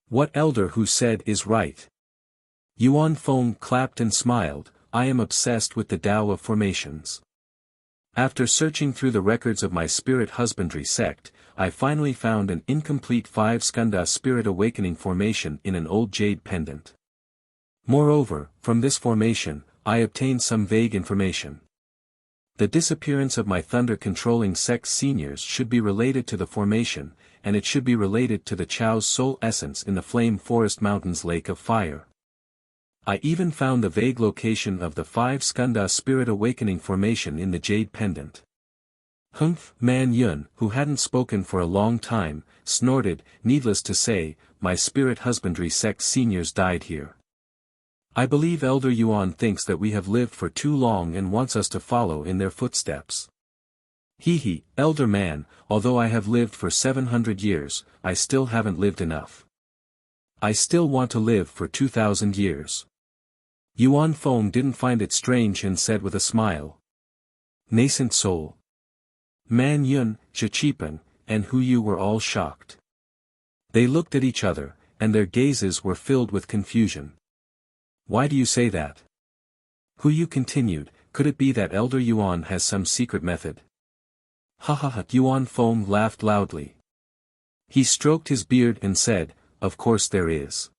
What elder who said is right? Yuan Feng clapped and smiled, "I am obsessed with the Tao of formations. After searching through the records of my spirit husbandry sect, I finally found an incomplete 5 skandha spirit awakening formation in an old jade pendant. Moreover, from this formation, I obtained some vague information. The disappearance of my thunder-controlling sect seniors should be related to the formation, and it should be related to the Chao's soul essence in the Flame Forest Mountains Lake of Fire. I even found the vague location of the 5 skandha spirit awakening formation in the jade pendant." Humph! Man Yun, who hadn't spoken for a long time, snorted, "Needless to say, my spirit husbandry sect seniors died here. I believe Elder Yuan thinks that we have lived for too long and wants us to follow in their footsteps. He, Elder Man, although I have lived for 700 years, I still haven't lived enough. I still want to live for 2,000 years. Yuan Feng didn't find it strange and said with a smile. Nascent soul. Man Yun, Zhiqipan, and Hu Yu were all shocked. They looked at each other, and their gazes were filled with confusion. Why do you say that? Hu Yu continued, could it be that Elder Yuan has some secret method? Ha ha ha! Yuan Feng laughed loudly. He stroked his beard and said, of course there is.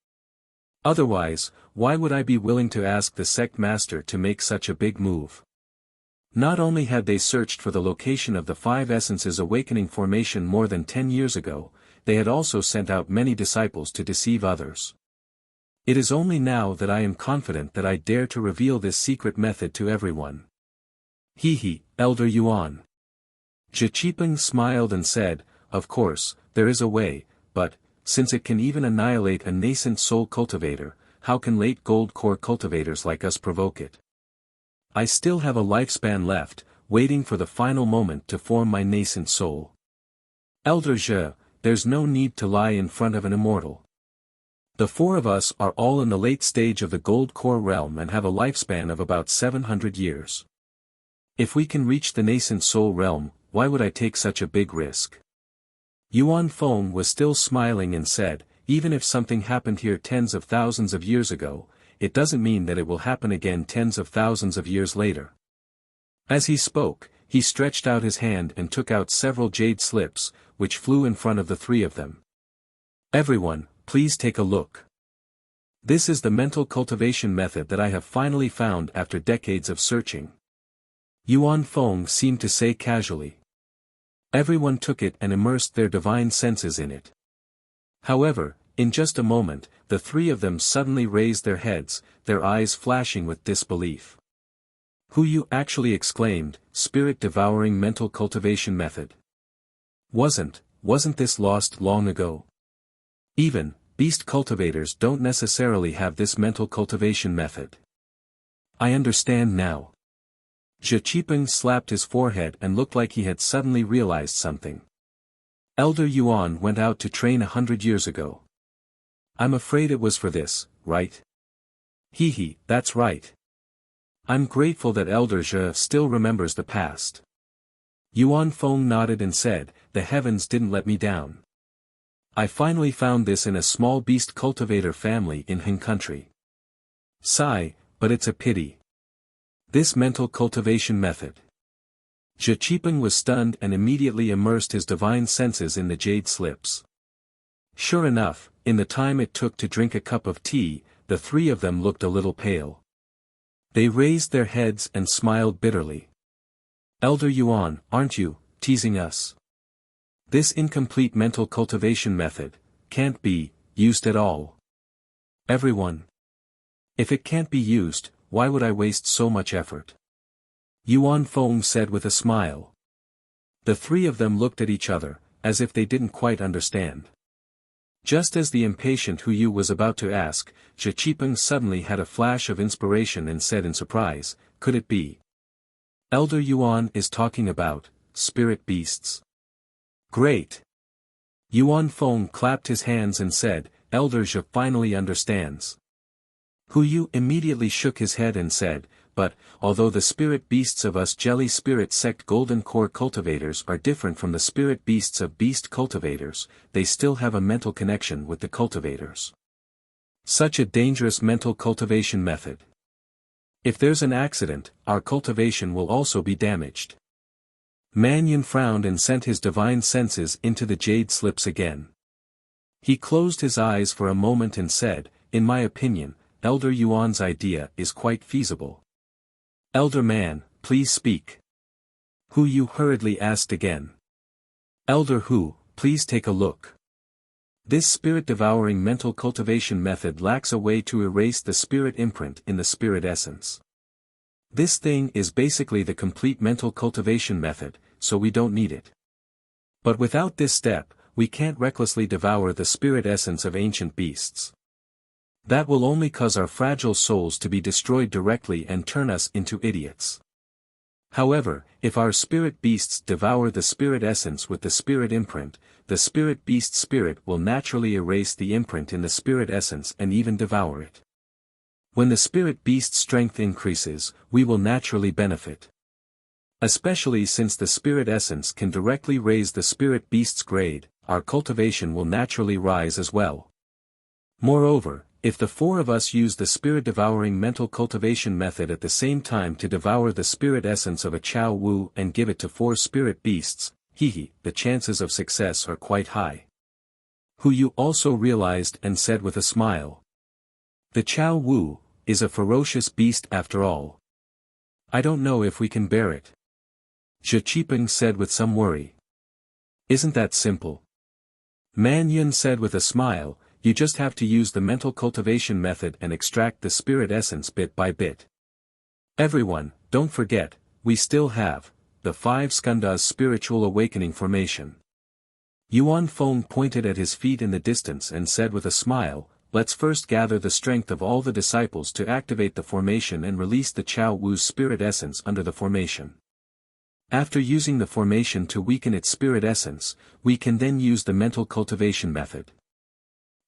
Otherwise, why would I be willing to ask the sect master to make such a big move? Not only had they searched for the location of the Five Essences awakening formation more than 10 years ago, they had also sent out many disciples to deceive others. It is only now that I am confident that I dare to reveal this secret method to everyone. He, Elder Yuan. Zhiqipan smiled and said, of course, there is a way, but, since it can even annihilate a nascent soul cultivator, how can late gold core cultivators like us provoke it? I still have a lifespan left, waiting for the final moment to form my nascent soul. Elder Zhe, there's no need to lie in front of an immortal. The four of us are all in the late stage of the gold core realm and have a lifespan of about 700 years. If we can reach the nascent soul realm, why would I take such a big risk? Yuan Feng was still smiling and said, even if something happened here tens of thousands of years ago, it doesn't mean that it will happen again tens of thousands of years later. As he spoke, he stretched out his hand and took out several jade slips, which flew in front of the three of them. Everyone, please take a look. This is the mental cultivation method that I have finally found after decades of searching. Yuan Feng seemed to say casually. Everyone took it and immersed their divine senses in it. However, in just a moment, the three of them suddenly raised their heads, their eyes flashing with disbelief. Hu Yu actually exclaimed, spirit-devouring mental cultivation method. Wasn't this lost long ago? Even, beast cultivators don't necessarily have this mental cultivation method. I understand now. Zhiqipan slapped his forehead and looked like he had suddenly realized something. Elder Yuan went out to train 100 years ago. I'm afraid it was for this, right? That's right. I'm grateful that Elder Zhe still remembers the past. Yuan Feng nodded and said, the heavens didn't let me down. I finally found this in a small beast cultivator family in Han country. Sigh, but it's a pity. This mental cultivation method. Zhiqipan was stunned and immediately immersed his divine senses in the jade slips. Sure enough, in the time it took to drink a cup of tea, the three of them looked a little pale. They raised their heads and smiled bitterly. Elder Yuan, aren't you, teasing us? This incomplete mental cultivation method can't be used at all. Everyone. If it can't be used, why would I waste so much effort? Yuan Feng said with a smile. The three of them looked at each other, as if they didn't quite understand. Just as the impatient Hu Yu was about to ask, Zhiqipan suddenly had a flash of inspiration and said in surprise, could it be? Elder Yuan is talking about spirit beasts. Great! Yuan Feng clapped his hands and said, Elder Zhe finally understands. Hu Yu immediately shook his head and said, but, although the spirit beasts of us Jelly Spirit Sect Golden Core cultivators are different from the spirit beasts of beast cultivators, they still have a mental connection with the cultivators. Such a dangerous mental cultivation method. If there's an accident, our cultivation will also be damaged. Man Yin frowned and sent his divine senses into the jade slips again. He closed his eyes for a moment and said, in my opinion, Elder Yuan's idea is quite feasible. Elder Man, please speak. Hu Yu hurriedly asked again. Elder Hu, please take a look. This spirit-devouring mental cultivation method lacks a way to erase the spirit imprint in the spirit essence. This thing is basically the complete mental cultivation method, so we don't need it. But without this step, we can't recklessly devour the spirit essence of ancient beasts. That will only cause our fragile souls to be destroyed directly and turn us into idiots. However, if our spirit beasts devour the spirit essence with the spirit imprint, the spirit beast spirit will naturally erase the imprint in the spirit essence and even devour it. When the spirit beast's strength increases, we will naturally benefit. Especially since the spirit essence can directly raise the spirit beast's grade, our cultivation will naturally rise as well. Moreover, if the four of us use the spirit-devouring mental cultivation method at the same time to devour the spirit essence of a Chao Wu and give it to four spirit beasts, the chances of success are quite high. Hu Yu also realized and said with a smile. The Chao Wu is a ferocious beast after all. I don't know if we can bear it. Zhe Qipeng said with some worry. Isn't that simple? Man Yun said with a smile, you just have to use the mental cultivation method and extract the spirit essence bit by bit. Everyone, don't forget, we still have the 5 skandhas spiritual awakening formation. Yuan Feng pointed at his feet in the distance and said with a smile, let's first gather the strength of all the disciples to activate the formation and release the Chao Wu's spirit essence under the formation. After using the formation to weaken its spirit essence, we can then use the mental cultivation method.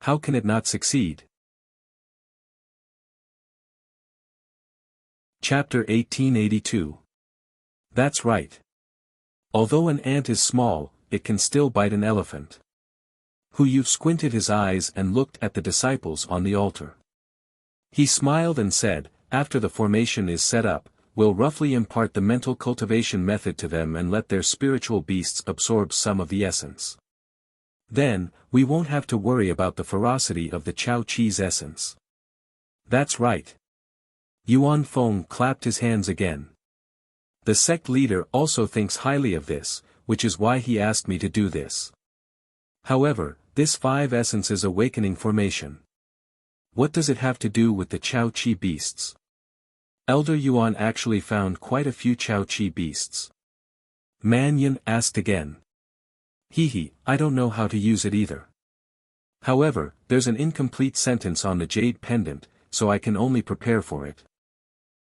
How can it not succeed? Chapter 1882. That's right. Although an ant is small, it can still bite an elephant. Hu Yu squinted his eyes and looked at the disciples on the altar. He smiled and said, after the formation is set up, we'll roughly impart the mental cultivation method to them and let their spiritual beasts absorb some of the essence. Then, we won't have to worry about the ferocity of the Chao Chi's essence. That's right. Yuan Feng clapped his hands again. The sect leader also thinks highly of this, which is why he asked me to do this. However, this 5 essences awakening formation. What does it have to do with the Chao Chi beasts? Elder Yuan actually found quite a few Chao Chi beasts. Man Yun asked again. I don't know how to use it either. However, there's an incomplete sentence on the jade pendant, so I can only prepare for it.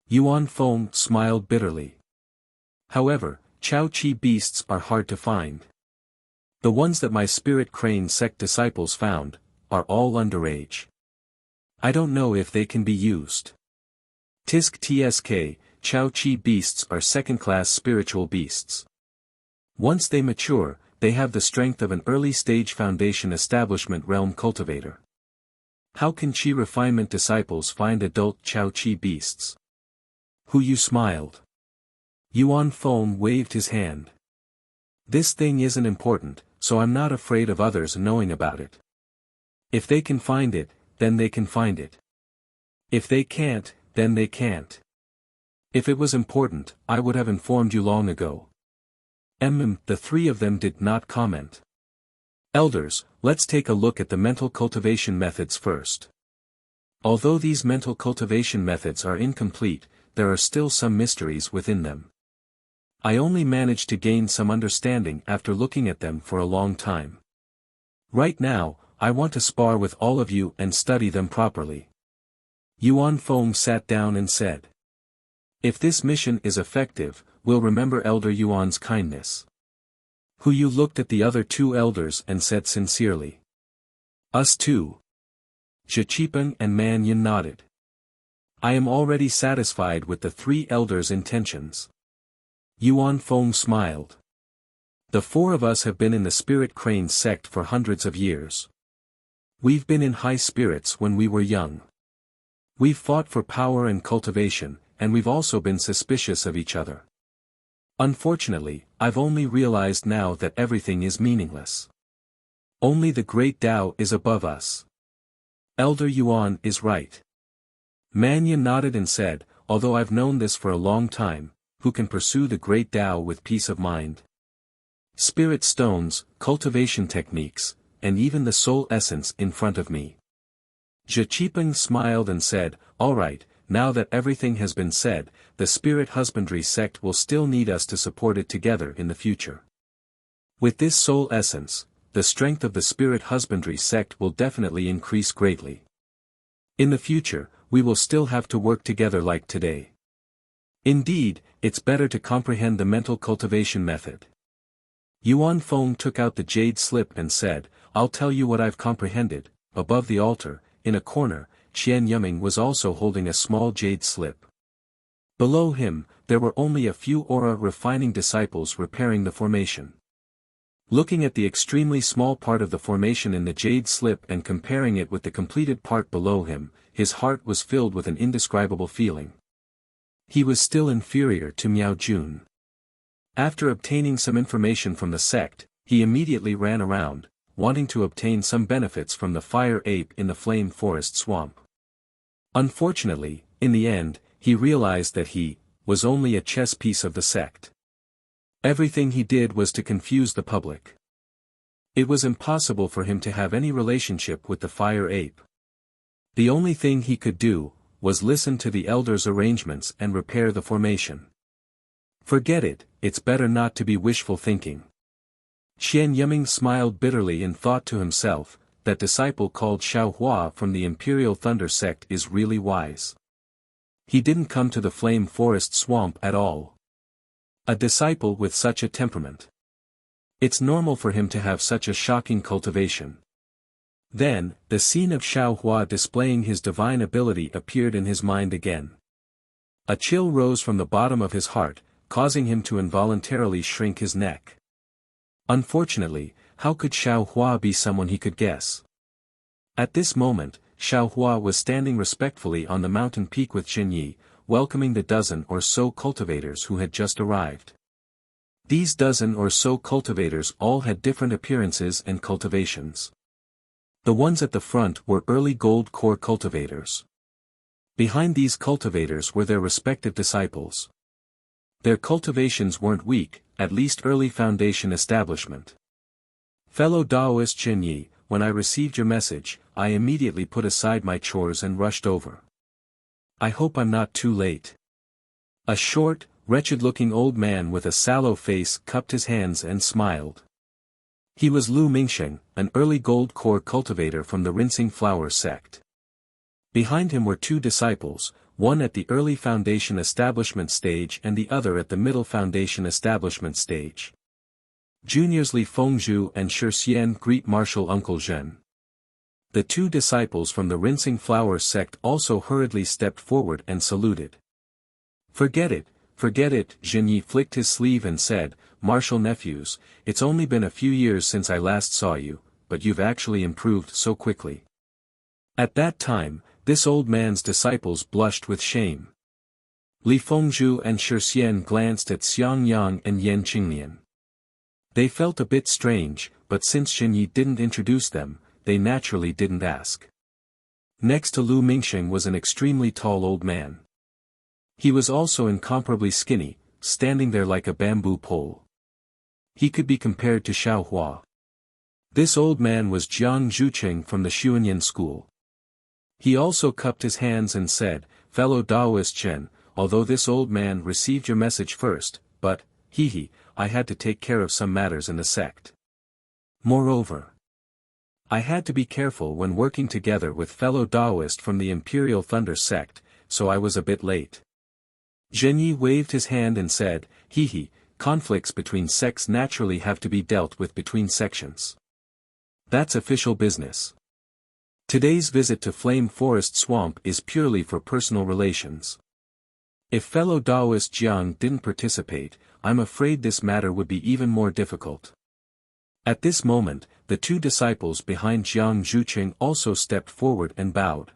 Yuan Feng smiled bitterly. However, Chao Chi beasts are hard to find. The ones that my spirit crane sect disciples found, are all underage. I don't know if they can be used. Tsk, Chao Chi beasts are second-class spiritual beasts. Once they mature, they have the strength of an early-stage foundation establishment realm cultivator. How can Chi refinement disciples find adult Chao Chi beasts? Hu Yu smiled. Yuan Feng waved his hand. This thing isn't important, so I'm not afraid of others knowing about it. If they can find it, then they can find it. If they can't, then they can't. If it was important, I would have informed you long ago. The 3 of them did not comment. Elders, let's take a look at the mental cultivation methods first. Although these mental cultivation methods are incomplete, there are still some mysteries within them. I only managed to gain some understanding after looking at them for a long time. Right now, I want to spar with all of you and study them properly. Yuan Feng sat down and said. If this mission is effective, we'll remember Elder Yuan's kindness. Hu Yu looked at the other 2 elders and said sincerely. Us too. Zhe Qipeng and Man Yun nodded. I am already satisfied with the 3 elders' intentions. Yuan Feng smiled. The 4 of us have been in the Spirit Crane sect for hundreds of years. We've been in high spirits when we were young. We've fought for power and cultivation, and we've also been suspicious of each other. Unfortunately, I've only realized now that everything is meaningless. Only the great Tao is above us. Elder Yuan is right. Man Yun nodded and said, although I've known this for a long time, who can pursue the great Tao with peace of mind? Spirit stones, cultivation techniques, and even the soul essence in front of me. Zhe Qipeng smiled and said, all right, now that everything has been said, the spirit husbandry sect will still need us to support it together in the future. With this soul essence, the strength of the spirit husbandry sect will definitely increase greatly. In the future, we will still have to work together like today. Indeed, it's better to comprehend the mental cultivation method. Yuan Feng took out the jade slip and said, I'll tell you what I've comprehended. Above the altar, in a corner, Qian Yuming was also holding a small jade slip. Below him, there were only a few aura-refining disciples repairing the formation. Looking at the extremely small part of the formation in the jade slip and comparing it with the completed part below him, his heart was filled with an indescribable feeling. He was still inferior to Miao Jun. After obtaining some information from the sect, he immediately ran around, wanting to obtain some benefits from the fire ape in the flame forest swamp. Unfortunately, in the end, he realized that he was only a chess piece of the sect. Everything he did was to confuse the public. It was impossible for him to have any relationship with the fire ape. The only thing he could do was listen to the elders' arrangements and repair the formation. Forget it, it's better not to be wishful thinking. Qian Yiming smiled bitterly and thought to himself, that disciple called Xiao Hua from the Imperial Thunder sect is really wise. He didn't come to the flame forest swamp at all. A disciple with such a temperament. It's normal for him to have such a shocking cultivation. Then, the scene of Xiao Hua displaying his divine ability appeared in his mind again. A chill rose from the bottom of his heart, causing him to involuntarily shrink his neck. Unfortunately, how could Xiao Hua be someone he could guess? At this moment, Xiao Hua was standing respectfully on the mountain peak with Xin Yi, welcoming the dozen or so cultivators who had just arrived. These dozen or so cultivators all had different appearances and cultivations. The ones at the front were early gold core cultivators. Behind these cultivators were their respective disciples. Their cultivations weren't weak, at least early foundation establishment. Fellow Daoist Xin Yi, when I received your message, I immediately put aside my chores and rushed over. I hope I'm not too late. A short, wretched-looking old man with a sallow face cupped his hands and smiled. He was Lu Mingsheng, an early gold core cultivator from the Rinsing Flower sect. Behind him were two disciples, one at the early foundation establishment stage and the other at the middle foundation establishment stage. Juniors Li Fengzhu and Shi Xian greet Martial Uncle Zhen. The two disciples from the Rinsing Flower sect also hurriedly stepped forward and saluted. Forget it, Zhen Yi flicked his sleeve and said, Martial nephews, it's only been a few years since I last saw you, but you've actually improved so quickly. At that time, this old man's disciples blushed with shame. Li Fengzhu and Shi Xian glanced at Xiang Yang and Yan Qinglian. They felt a bit strange, but since Xin Yi didn't introduce them, they naturally didn't ask. Next to Lu Mingsheng was an extremely tall old man. He was also incomparably skinny, standing there like a bamboo pole. He could be compared to Xiao Hua. This old man was Jiang Zhuqing from the Xuanyan school. He also cupped his hands and said, Fellow Daoist Chen, although this old man received your message first, but, I had to take care of some matters in the sect. Moreover, I had to be careful when working together with fellow Daoist from the Imperial Thunder sect, so I was a bit late. Zhen Yi waved his hand and said, conflicts between sects naturally have to be dealt with between sections. That's official business. Today's visit to Flame Forest Swamp is purely for personal relations. If fellow Daoist Jiang didn't participate, I'm afraid this matter would be even more difficult. At this moment, the two disciples behind Jiang Zhuqing also stepped forward and bowed.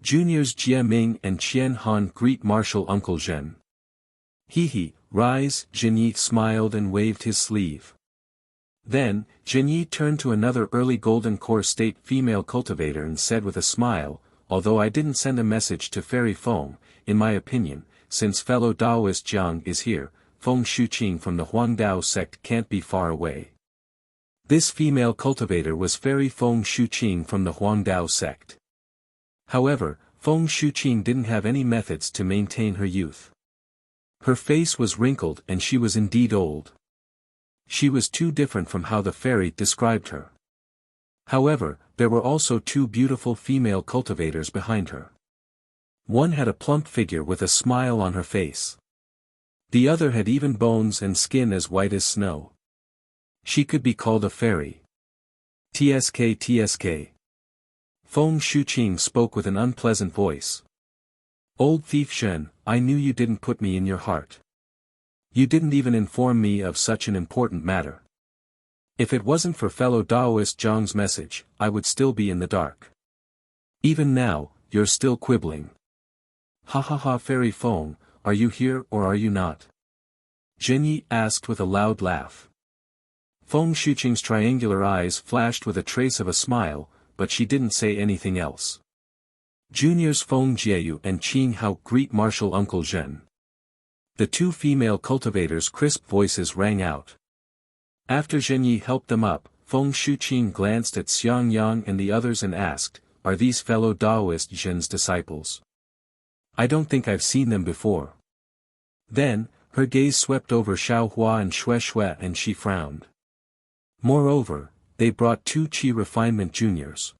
Juniors Jie Ming and Qian Han greet Martial Uncle Zhen. Rise, Zhen Yi smiled and waved his sleeve. Then, Zhen Yi turned to another early golden core state female cultivator and said with a smile, although I didn't send a message to Fairy Feng, in my opinion, since fellow Daoist Jiang is here, Feng Shuqing from the Huangdao sect can't be far away. This female cultivator was Fairy Feng Shuqing from the Huangdao sect. However, Feng Shuqing didn't have any methods to maintain her youth. Her face was wrinkled and she was indeed old. She was too different from how the fairy described her. However, there were also two beautiful female cultivators behind her. One had a plump figure with a smile on her face. The other had even bones and skin as white as snow. She could be called a fairy. TSK. Feng Shuqing spoke with an unpleasant voice. Old thief Shen, I knew you didn't put me in your heart. You didn't even inform me of such an important matter. If it wasn't for fellow Daoist Zhang's message, I would still be in the dark. Even now, you're still quibbling. Ha ha ha, Fairy Feng, are you here or are you not? Jinyi asked with a loud laugh. Feng Shuqing's triangular eyes flashed with a trace of a smile, but she didn't say anything else. Juniors Feng Jieyu and Qing Hao greet Martial Uncle Zhen. The two female cultivators' crisp voices rang out. After Zhenyi helped them up, Feng Shuqing glanced at Xiang Yang and the others and asked, are these fellow Daoist Zhen's disciples? I don't think I've seen them before. Then, her gaze swept over Xiaohua and Xue and she frowned. Moreover, they brought two Qi refinement juniors.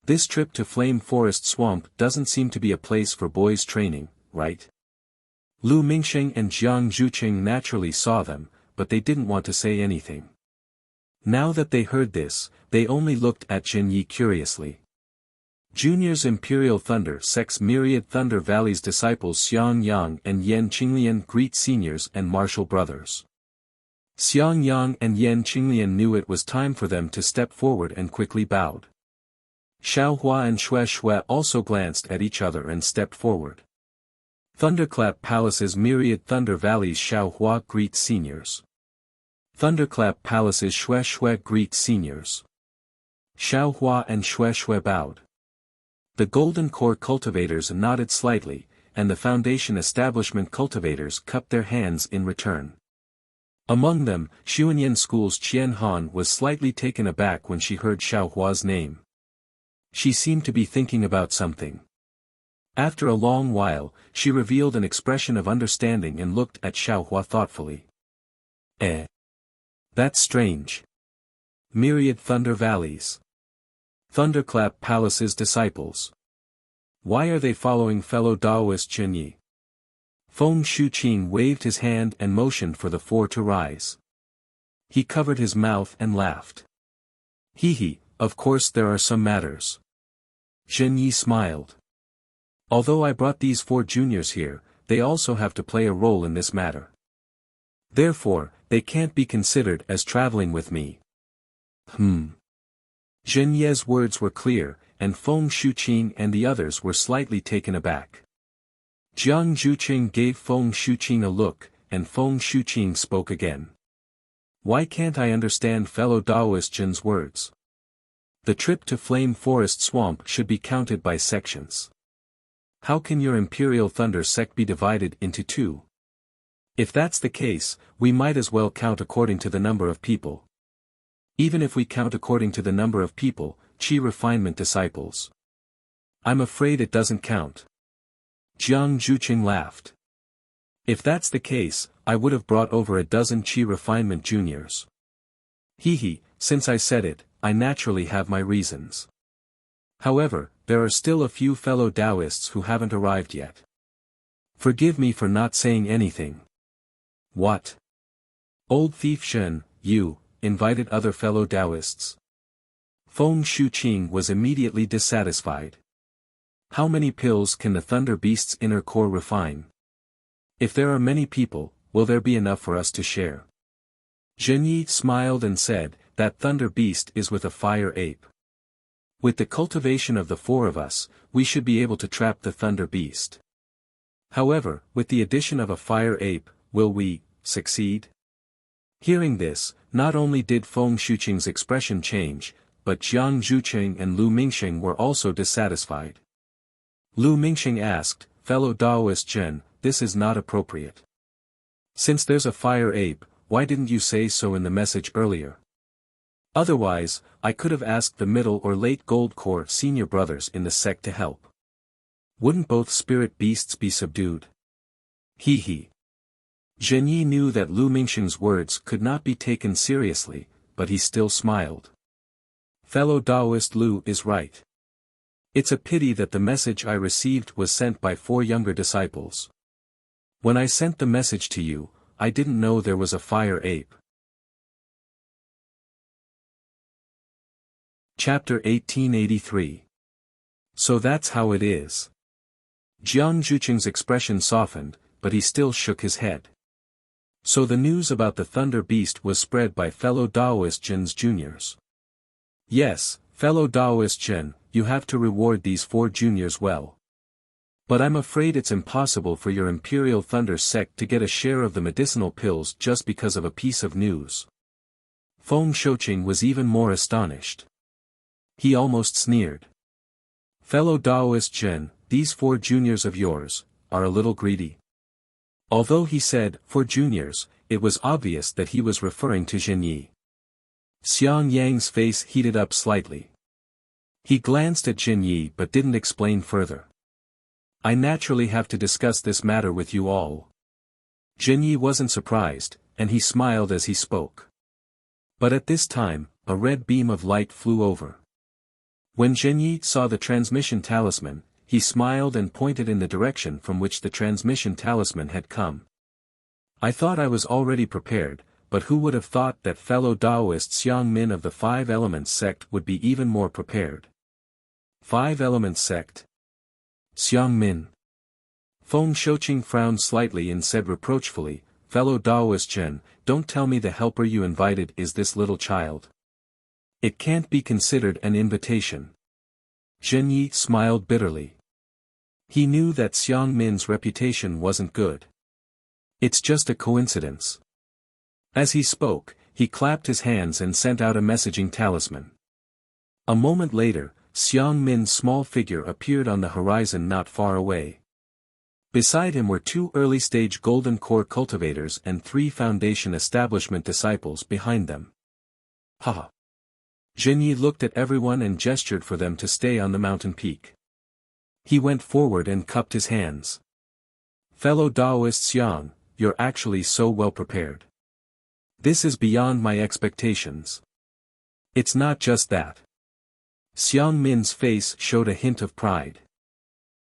This trip to Flame Forest Swamp doesn't seem to be a place for boys training, right? Lu Mingsheng and Jiang Zhuqing naturally saw them, but they didn't want to say anything. Now that they heard this, they only looked at Jinyi curiously. Juniors Imperial Thunder Sect's Myriad Thunder Valley's disciples Xiang Yang and Yan Qinglian greet seniors and martial brothers. Xiang Yang and Yan Qinglian knew it was time for them to step forward and quickly bowed. Xiaohua and Xue also glanced at each other and stepped forward. Thunderclap Palace's Myriad Thunder Valley's Xiaohua greets seniors. Thunderclap Palace's Xue greets seniors. Xiaohua and Xue bowed. The Golden Core cultivators nodded slightly, and the Foundation Establishment cultivators cupped their hands in return. Among them, Xuanyan School's Qian Han was slightly taken aback when she heard Xiaohua's name. She seemed to be thinking about something. After a long while, she revealed an expression of understanding and looked at Xiaohua thoughtfully. That's strange. Myriad Thunder Valleys. Thunderclap Palace's disciples. Why are they following fellow Daoist Jinyi? Feng Shuqing waved his hand and motioned for the four to rise. He covered his mouth and laughed. Hee, of course there are some matters. Jinyi smiled. Although I brought these four juniors here, they also have to play a role in this matter. Therefore, they can't be considered as traveling with me. Zhenye's words were clear, and Feng Shuqing and the others were slightly taken aback. Jiang Zhuqing gave Feng Shuqing a look, and Feng Shuqing spoke again. Why can't I understand fellow Daoist Jin's words? The trip to Flame Forest Swamp should be counted by sections. How can your Imperial Thunder sect be divided into two? If that's the case, we might as well count according to the number of people. Even if we count according to the number of people, Qi refinement disciples. I'm afraid it doesn't count. Jiang Zhuqing laughed. If that's the case, I would have brought over a dozen Qi refinement juniors. Since I said it, I naturally have my reasons. However, there are still a few fellow Taoists who haven't arrived yet. Forgive me for not saying anything. What? Old thief Shen, you invited other fellow Taoists. Feng Shuqing was immediately dissatisfied. How many pills can the Thunder Beast's inner core refine? If there are many people, will there be enough for us to share? Zhenyi smiled and said, that Thunder Beast is with a fire ape. With the cultivation of the four of us, we should be able to trap the Thunder Beast. However, with the addition of a fire ape, will we succeed? Hearing this, not only did Feng Shuqing's expression change, but Jiang Zhuqing and Lu Mingsheng were also dissatisfied. Lu Mingsheng asked, fellow Daoist Zhen, this is not appropriate. Since there's a fire ape, why didn't you say so in the message earlier? Otherwise, I could have asked the middle or late Gold Core senior brothers in the sect to help. Wouldn't both spirit beasts be subdued? Zhenyi knew that Lu Mingsheng's words could not be taken seriously, but he still smiled. Fellow Daoist Lu is right. It's a pity that the message I received was sent by four younger disciples. When I sent the message to you, I didn't know there was a fire ape. Chapter 1883. So that's how it is. Jiang Zhucheng's expression softened, but he still shook his head. So the news about the Thunder Beast was spread by fellow Daoist Jin's juniors. Yes, fellow Daoist Jin, you have to reward these 4 juniors well. But I'm afraid it's impossible for your Imperial Thunder sect to get a share of the medicinal pills just because of a piece of news. Feng Shouqing was even more astonished. He almost sneered. Fellow Daoist Jin, these 4 juniors of yours, are a little greedy. Although he said, 4 juniors, it was obvious that he was referring to Jin Yi. Xiang Yang's face heated up slightly. He glanced at Jin Yi but didn't explain further. I naturally have to discuss this matter with you all. Jin Yi wasn't surprised, and he smiled as he spoke. But at this time, a red beam of light flew over. When Jin Yi saw the transmission talisman, he smiled and pointed in the direction from which the transmission talisman had come. I thought I was already prepared, but who would have thought that fellow Daoist Xiang Min of the 5 Elements sect would be even more prepared. 5 Elements sect. Xiang Min. Feng Shouqing frowned slightly and said reproachfully, fellow Daoist Jin, don't tell me the helper you invited is this little child. It can't be considered an invitation. Jin Yi smiled bitterly. He knew that Xiang Min's reputation wasn't good. It's just a coincidence. As he spoke, he clapped his hands and sent out a messaging talisman. A moment later, Xiang Min's small figure appeared on the horizon not far away. Beside him were 2 early-stage Golden Core cultivators and 3 Foundation Establishment disciples behind them. Ha! Jin Yi looked at everyone and gestured for them to stay on the mountain peak. He went forward and cupped his hands. Fellow Daoist Xiang, you're actually so well prepared. This is beyond my expectations. It's not just that. Xiang Min's face showed a hint of pride.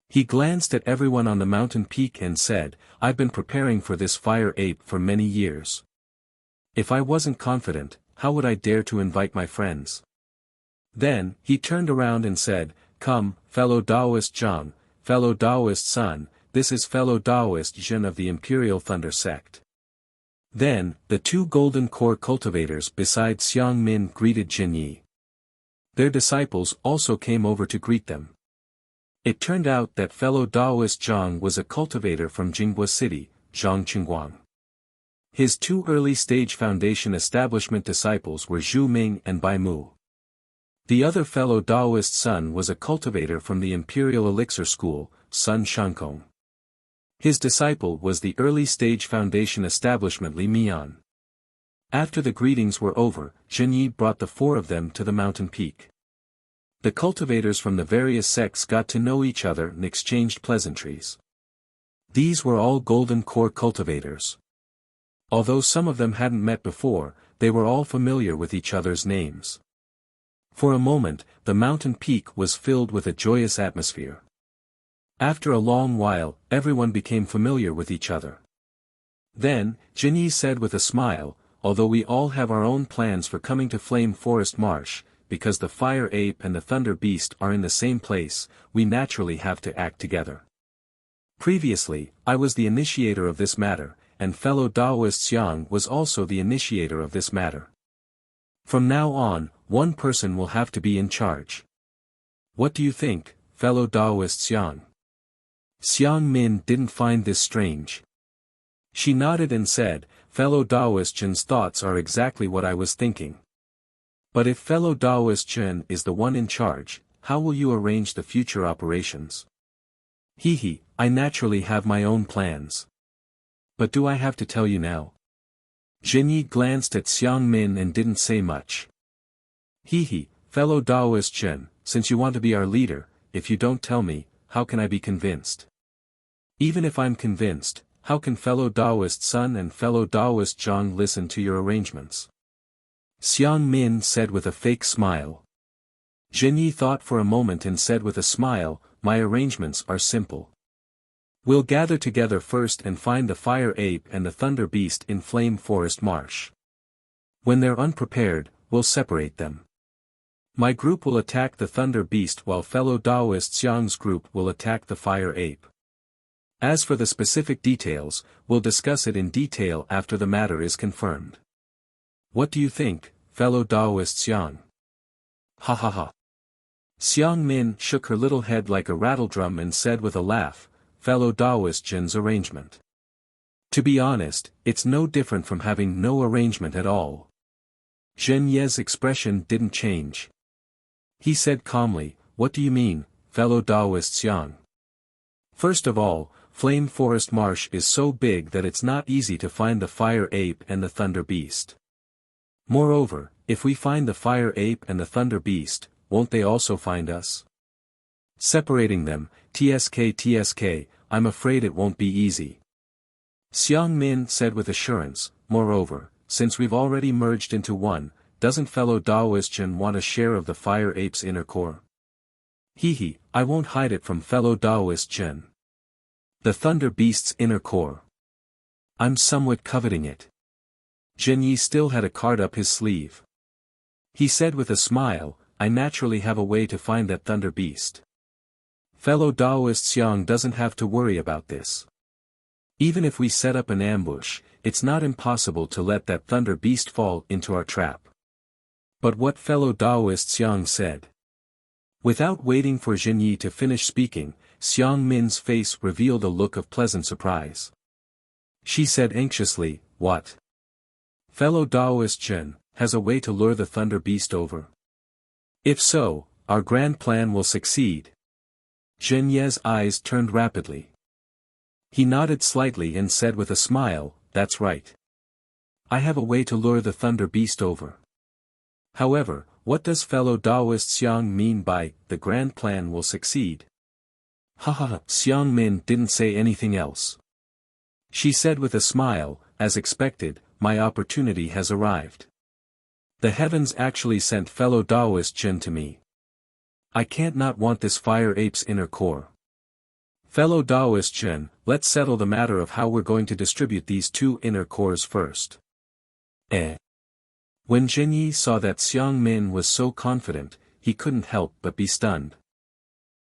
He glanced at everyone on the mountain peak and said, I've been preparing for this fire ape for many years. If I wasn't confident, how would I dare to invite my friends? Then, he turned around and said, come, fellow Daoist Zhang, fellow Daoist Sun, this is fellow Daoist Jin of the Imperial Thunder sect. Then, the 2 Golden Core cultivators beside Xiang Min greeted Jin Yi. Their disciples also came over to greet them. It turned out that fellow Daoist Zhang was a cultivator from Jinghua City, Zhangqingguang. His 2 early-stage Foundation Establishment disciples were Zhu Ming and Bai Mu. The other fellow Daoist Sun was a cultivator from the Imperial Elixir School, Sun Shankong. His disciple was the early-stage Foundation Establishment Li Mian. After the greetings were over, Jin Yi brought the 4 of them to the mountain peak. The cultivators from the various sects got to know each other and exchanged pleasantries. These were all Golden Core cultivators. Although some of them hadn't met before, they were all familiar with each other's names. For a moment, the mountain peak was filled with a joyous atmosphere. After a long while, everyone became familiar with each other. Then, Jin Yi said with a smile, although we all have our own plans for coming to Flame Forest Marsh, because the Fire Ape and the Thunder Beast are in the same place, we naturally have to act together. Previously, I was the initiator of this matter, and fellow Daoist Xiang was also the initiator of this matter. From now on, one person will have to be in charge. What do you think, fellow Daoist Xiang? Xiang Min didn't find this strange. She nodded and said, fellow Daoist Jin's thoughts are exactly what I was thinking. But if fellow Daoist Jin is the one in charge, how will you arrange the future operations? I naturally have my own plans. But do I have to tell you now? Jin Yi glanced at Xiang Min and didn't say much. Fellow Daoist Jin, since you want to be our leader, if you don't tell me, how can I be convinced? Even if I'm convinced, how can fellow Daoist Sun and fellow Daoist Zhang listen to your arrangements? Xiang Min said with a fake smile. Jin Yi thought for a moment and said with a smile, my arrangements are simple. We'll gather together first and find the Fire Ape and the Thunder Beast in Flame Forest Marsh. When they're unprepared, we'll separate them. My group will attack the Thunder Beast while fellow Taoist Xiang's group will attack the Fire Ape. As for the specific details, we'll discuss it in detail after the matter is confirmed. What do you think, fellow Taoist Xiang? Ha ha ha. Xiang Min shook her little head like a rattledrum and said with a laugh, fellow Taoist Jin's arrangement. To be honest, it's no different from having no arrangement at all. Zhen Ye's expression didn't change. He said calmly, what do you mean, fellow Taoist Xiang? First of all, Flame Forest Marsh is so big that it's not easy to find the Fire Ape and the Thunder Beast. Moreover, if we find the Fire Ape and the Thunder Beast, won't they also find us? Separating them, TSK, I'm afraid it won't be easy. Xiang Min said with assurance, moreover, since we've already merged into one, doesn't fellow Taoist Jin want a share of the Fire Ape's inner core? Hee, I won't hide it from fellow Taoist Jin. The Thunder Beast's inner core. I'm somewhat coveting it. Zhen Yi still had a card up his sleeve. He said with a smile, I naturally have a way to find that Thunder Beast. Fellow Taoist Xiang doesn't have to worry about this. Even if we set up an ambush, it's not impossible to let that Thunder Beast fall into our trap. But what fellow Taoist Xiang said. Without waiting for Zhen Yi to finish speaking, Xiang Min's face revealed a look of pleasant surprise. She said anxiously, what? Fellow Taoist Jin has a way to lure the Thunder Beast over? If so, our grand plan will succeed. Zhen Ye's eyes turned rapidly. He nodded slightly and said with a smile, that's right. I have a way to lure the Thunder Beast over. However, what does fellow Taoist Xiang mean by, the grand plan will succeed? Haha, Xiang Min didn't say anything else. She said with a smile, as expected, my opportunity has arrived. The heavens actually sent fellow Taoist Jin to me. I can't not want this Fire Ape's inner core. Fellow Taoist Jin, let's settle the matter of how we're going to distribute these two inner cores first. When Zhen Yi saw that Xiang Min was so confident, he couldn't help but be stunned.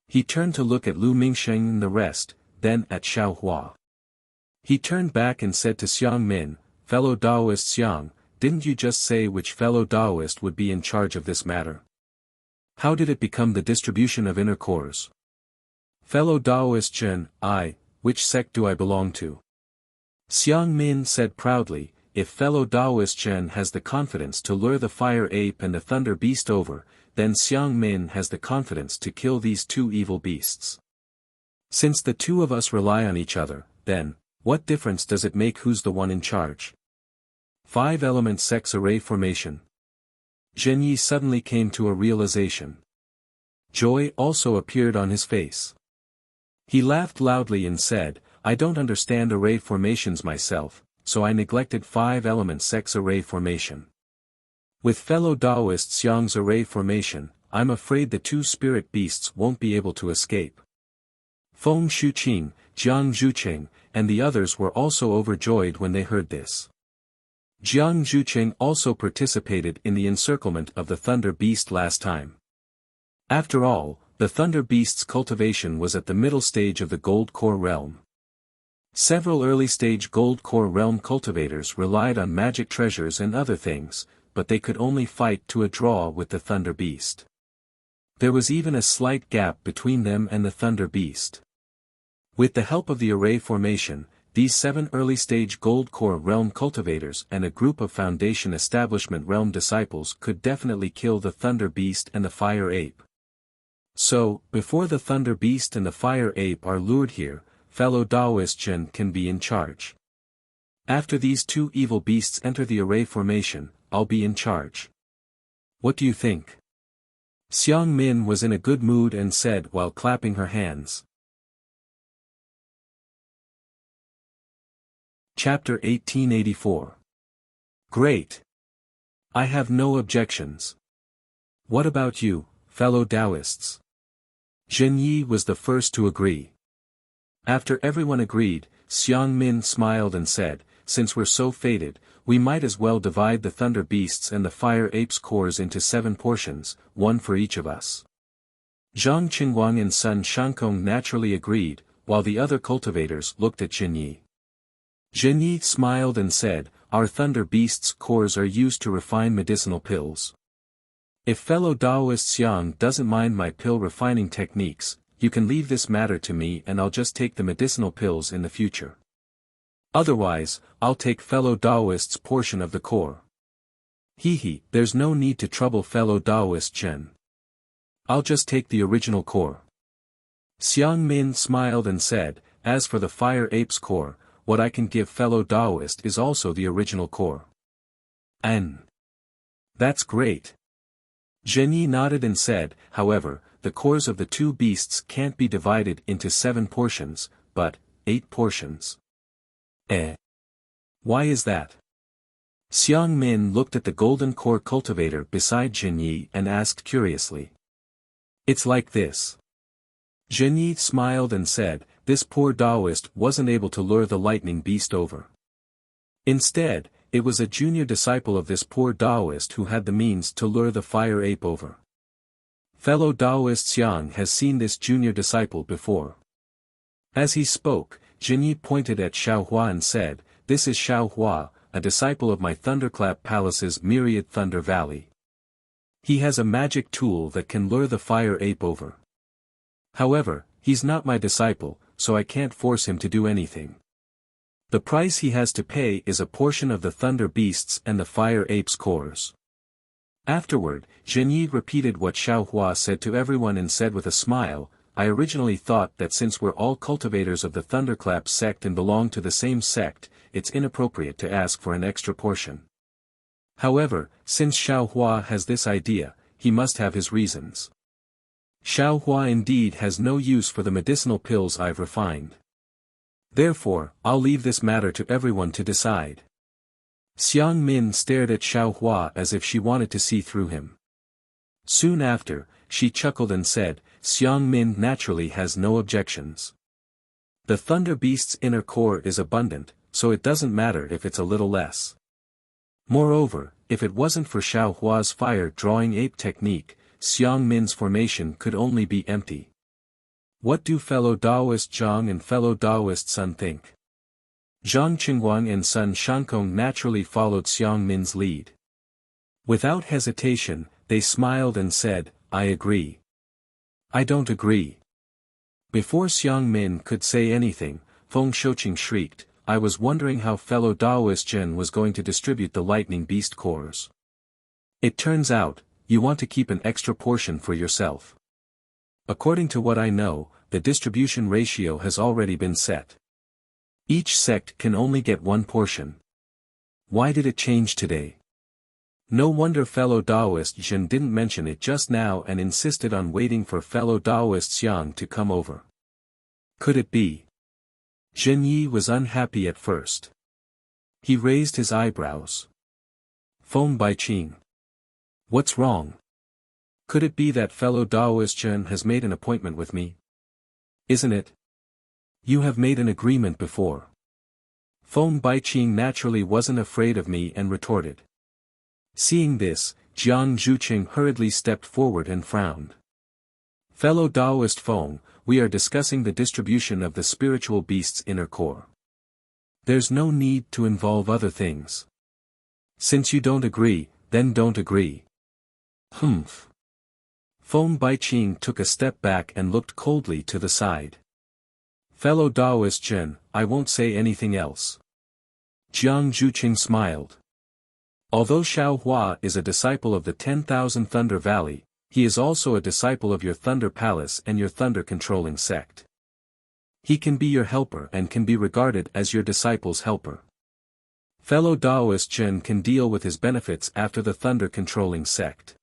He turned to look at Lu Mingsheng and the rest, then at Xiao Hua. He turned back and said to Xiang Min, fellow Taoist Xiang, didn't you just say which fellow Taoist would be in charge of this matter? How did it become the distribution of inner cores? Fellow Taoist Jin, which sect do I belong to? Xiang Min said proudly, if fellow Taoist Jin has the confidence to lure the Fire Ape and the Thunder Beast over, then Xiang Min has the confidence to kill these two evil beasts. Since the two of us rely on each other, then, what difference does it make who's the one in charge? 5-element sex array formation. Zhen Yi suddenly came to a realization. Joy also appeared on his face. He laughed loudly and said, I don't understand array formations myself, so I neglected 5-element sex array formation. With fellow Taoist Xiang's array formation, I'm afraid the two spirit beasts won't be able to escape. Feng Shuqing, Jiang Zhuqing, and the others were also overjoyed when they heard this. Jiang Zhuqing also participated in the encirclement of the Thunder Beast last time. After all, the Thunder Beast's cultivation was at the middle stage of the Gold Core realm. Several early-stage Gold Core realm cultivators relied on magic treasures and other things, but they could only fight to a draw with the Thunder Beast. There was even a slight gap between them and the Thunder Beast. With the help of the array formation, these 7 early-stage Gold Core realm cultivators and a group of Foundation Establishment realm disciples could definitely kill the Thunder Beast and the Fire Ape. So, before the Thunder Beast and the Fire Ape are lured here, fellow Taoist Jin can be in charge. After these two evil beasts enter the array formation, I'll be in charge. What do you think? Xiang Min was in a good mood and said while clapping her hands. Chapter 1884. Great. I have no objections. What about you, fellow Taoists? Zhen Yi was the first to agree. After everyone agreed, Xiang Min smiled and said, since we're so fated, we might as well divide the thunder beasts and the fire apes' cores into 7 portions, one for each of us. Zhang Qingguang and Sun Shankong naturally agreed, while the other cultivators looked at Jinyi. Jinyi smiled and said, "Our thunder beasts' cores are used to refine medicinal pills. If fellow Taoist Xiang doesn't mind my pill refining techniques, you can leave this matter to me and I'll just take the medicinal pills in the future. Otherwise, I'll take fellow Taoist's portion of the core. There's no need to trouble fellow Taoist Chen. I'll just take the original core." Xiang Min smiled and said, "As for the fire ape's core, what I can give fellow Taoist is also the original core." That's great. Zhenyi nodded and said, "However, the cores of the 2 beasts can't be divided into 7 portions, but 8 portions. Why is that?" Xiang Min looked at the golden core cultivator beside Zhenyi and asked curiously. "It's like this." Zhenyi smiled and said, "This poor Taoist wasn't able to lure the lightning beast over. Instead, it was a junior disciple of this poor Taoist who had the means to lure the fire ape over. Fellow Taoist Xiang has seen this junior disciple before." As he spoke, Zhenyi pointed at Xiaohua and said, "This is Xiaohua, a disciple of my Thunderclap Palace's Myriad Thunder Valley. He has a magic tool that can lure the fire ape over. However, he's not my disciple, so I can't force him to do anything. The price he has to pay is a portion of the thunder beasts and the fire ape's cores." Afterward, Zhenyi repeated what Xiaohua said to everyone and said with a smile, "I originally thought that since we're all cultivators of the Thunderclap sect and belong to the same sect, it's inappropriate to ask for an extra portion. However, since Xiaohua has this idea, he must have his reasons. Xiaohua indeed has no use for the medicinal pills I've refined. Therefore, I'll leave this matter to everyone to decide." Xiang Min stared at Xiaohua as if she wanted to see through him. Soon after, she chuckled and said, "Xiang Min naturally has no objections. The thunder beast's inner core is abundant, so it doesn't matter if it's a little less. Moreover, if it wasn't for Xiaohua's fire-drawing ape technique, Xiang Min's formation could only be empty. What do fellow Taoist Zhang and fellow Taoist Sun think?" Zhang Qingguang and Sun Shankong naturally followed Xiang Min's lead. Without hesitation, they smiled and said, "I agree." "I don't agree." Before Xiang Min could say anything, Feng Shouqing shrieked, "I was wondering how fellow Taoist Zhen was going to distribute the lightning beast cores. It turns out, you want to keep an extra portion for yourself. According to what I know, the distribution ratio has already been set. Each sect can only get 1 portion. Why did it change today? No wonder fellow Taoist Zhen didn't mention it just now and insisted on waiting for fellow Taoist Xiang to come over. Could it be?" Zhenyi was unhappy at first. He raised his eyebrows. "Feng Baiqing. What's wrong? Could it be that fellow Taoist Zhen has made an appointment with me? Isn't it? You have made an agreement before." Feng Baiqing naturally wasn't afraid of me and retorted. Seeing this, Jiang Zhuqing hurriedly stepped forward and frowned. "Fellow Taoist Feng, we are discussing the distribution of the spiritual beast's inner core. There's no need to involve other things. Since you don't agree, then don't agree." "Humph." Feng Baiqing took a step back and looked coldly to the side. "Fellow Taoist Zhen, I won't say anything else." Jiang Zhuqing smiled. "Although Xiaohua is a disciple of the 10,000 Thunder Valley, he is also a disciple of your Thunder Palace and your Thunder-controlling sect. He can be your helper and can be regarded as your disciple's helper. Fellow Taoist Zhen can deal with his benefits after the Thunder-controlling sect.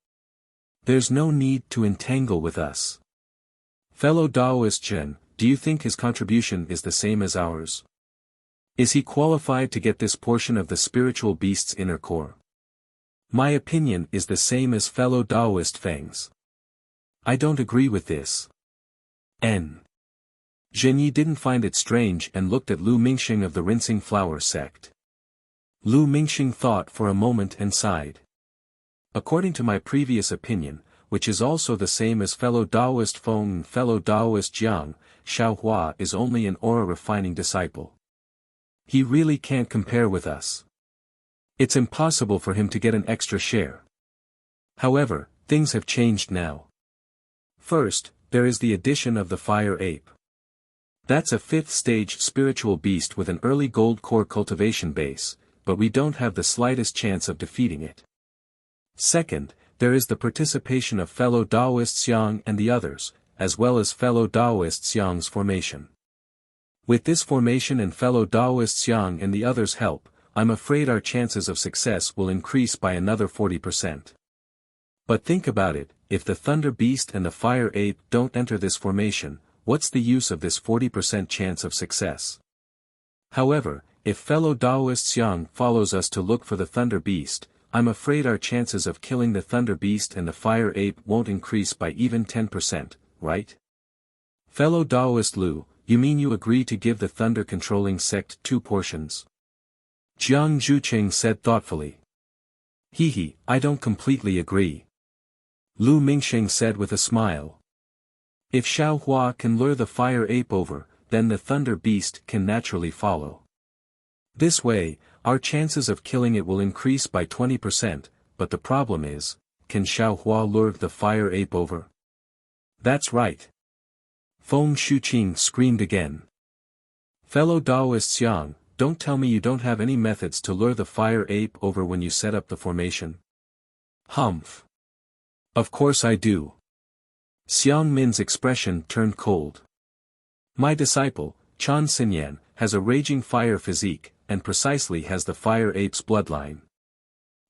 There's no need to entangle with us. Fellow Taoist Zhen, do you think his contribution is the same as ours? Is he qualified to get this portion of the spiritual beast's inner core? My opinion is the same as fellow Taoist Feng's. I don't agree with this." Zhenyi didn't find it strange and looked at Lu Mingxing of the Rinsing Flower sect. Lu Mingxing thought for a moment and sighed. According to my previous opinion, which is also the same as fellow Taoist Feng and fellow Taoist Jiang, Xiaohua is only an aura refining disciple. He really can't compare with us. It's impossible for him to get an extra share. However, things have changed now. First, there is the addition of the fire ape. That's a 5th stage spiritual beast with an early gold core cultivation base, but we don't have the slightest chance of defeating it. Second, there is the participation of fellow Taoists Yang and the others, as well as fellow Taoists Yang's formation. With this formation and fellow Taoists Yang and the others' help, I'm afraid our chances of success will increase by another 40%. But think about it, if the Thunder Beast and the Fire Ape don't enter this formation, what's the use of this 40% chance of success? However, if fellow Taoists Yang follows us to look for the Thunder Beast, I'm afraid our chances of killing the Thunder Beast and the Fire Ape won't increase by even 10%, right? Fellow Taoist Lu, you mean you agree to give the thunder-controlling sect 2 portions? Jiang Zhuqing said thoughtfully. Hehe, I don't completely agree. Lu Mingxing said with a smile. If Xiaohua can lure the Fire Ape over, then the Thunder Beast can naturally follow. This way, our chances of killing it will increase by 20%, but the problem is, can Xiaohua lure the Fire Ape over? That's right. Feng Shuqing screamed again. Fellow Taoists Yang, don't tell me you don't have any methods to lure the Fire Ape over when you set up the formation. Humph. Of course I do. Xiang Min's expression turned cold. My disciple, Chan Xinyan, has a raging fire physique, and precisely has the Fire Ape's bloodline.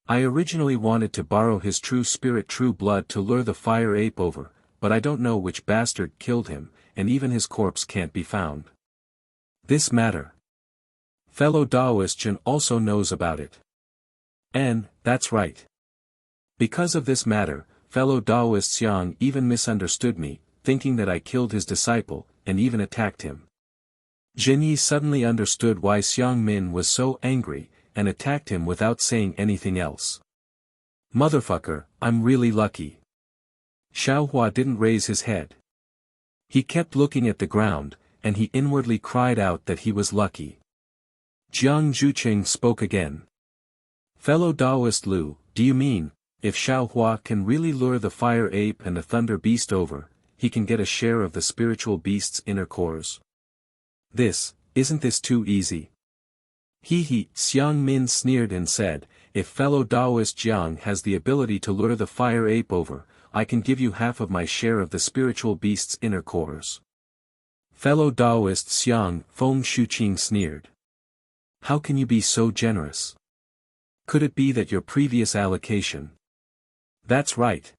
I originally wanted to borrow his true spirit true blood to lure the Fire Ape over, but I don't know which bastard killed him, and even his corpse can't be found. This matter. Fellow Taoist Jin also knows about it. And, that's right. Because of this matter, fellow Taoist Xiang even misunderstood me, thinking that I killed his disciple, and even attacked him. Jinyi suddenly understood why Xiang Min was so angry, and attacked him without saying anything else. Motherfucker, I'm really lucky. Xiaohua didn't raise his head. He kept looking at the ground, and he inwardly cried out that he was lucky. Jiang Zhuqing spoke again. Fellow Taoist Lu, do you mean, if Xiaohua can really lure the Fire Ape and the Thunder Beast over, he can get a share of the spiritual beast's inner cores? Isn't this too easy? Hehe, Xiang Min sneered and said, if fellow Taoist Jiang has the ability to lure the Fire Ape over, I can give you half of my share of the spiritual beast's inner cores. Fellow Taoist Xiang, Feng Shuqing sneered. How can you be so generous? Could it be that your previous allocation? That's right.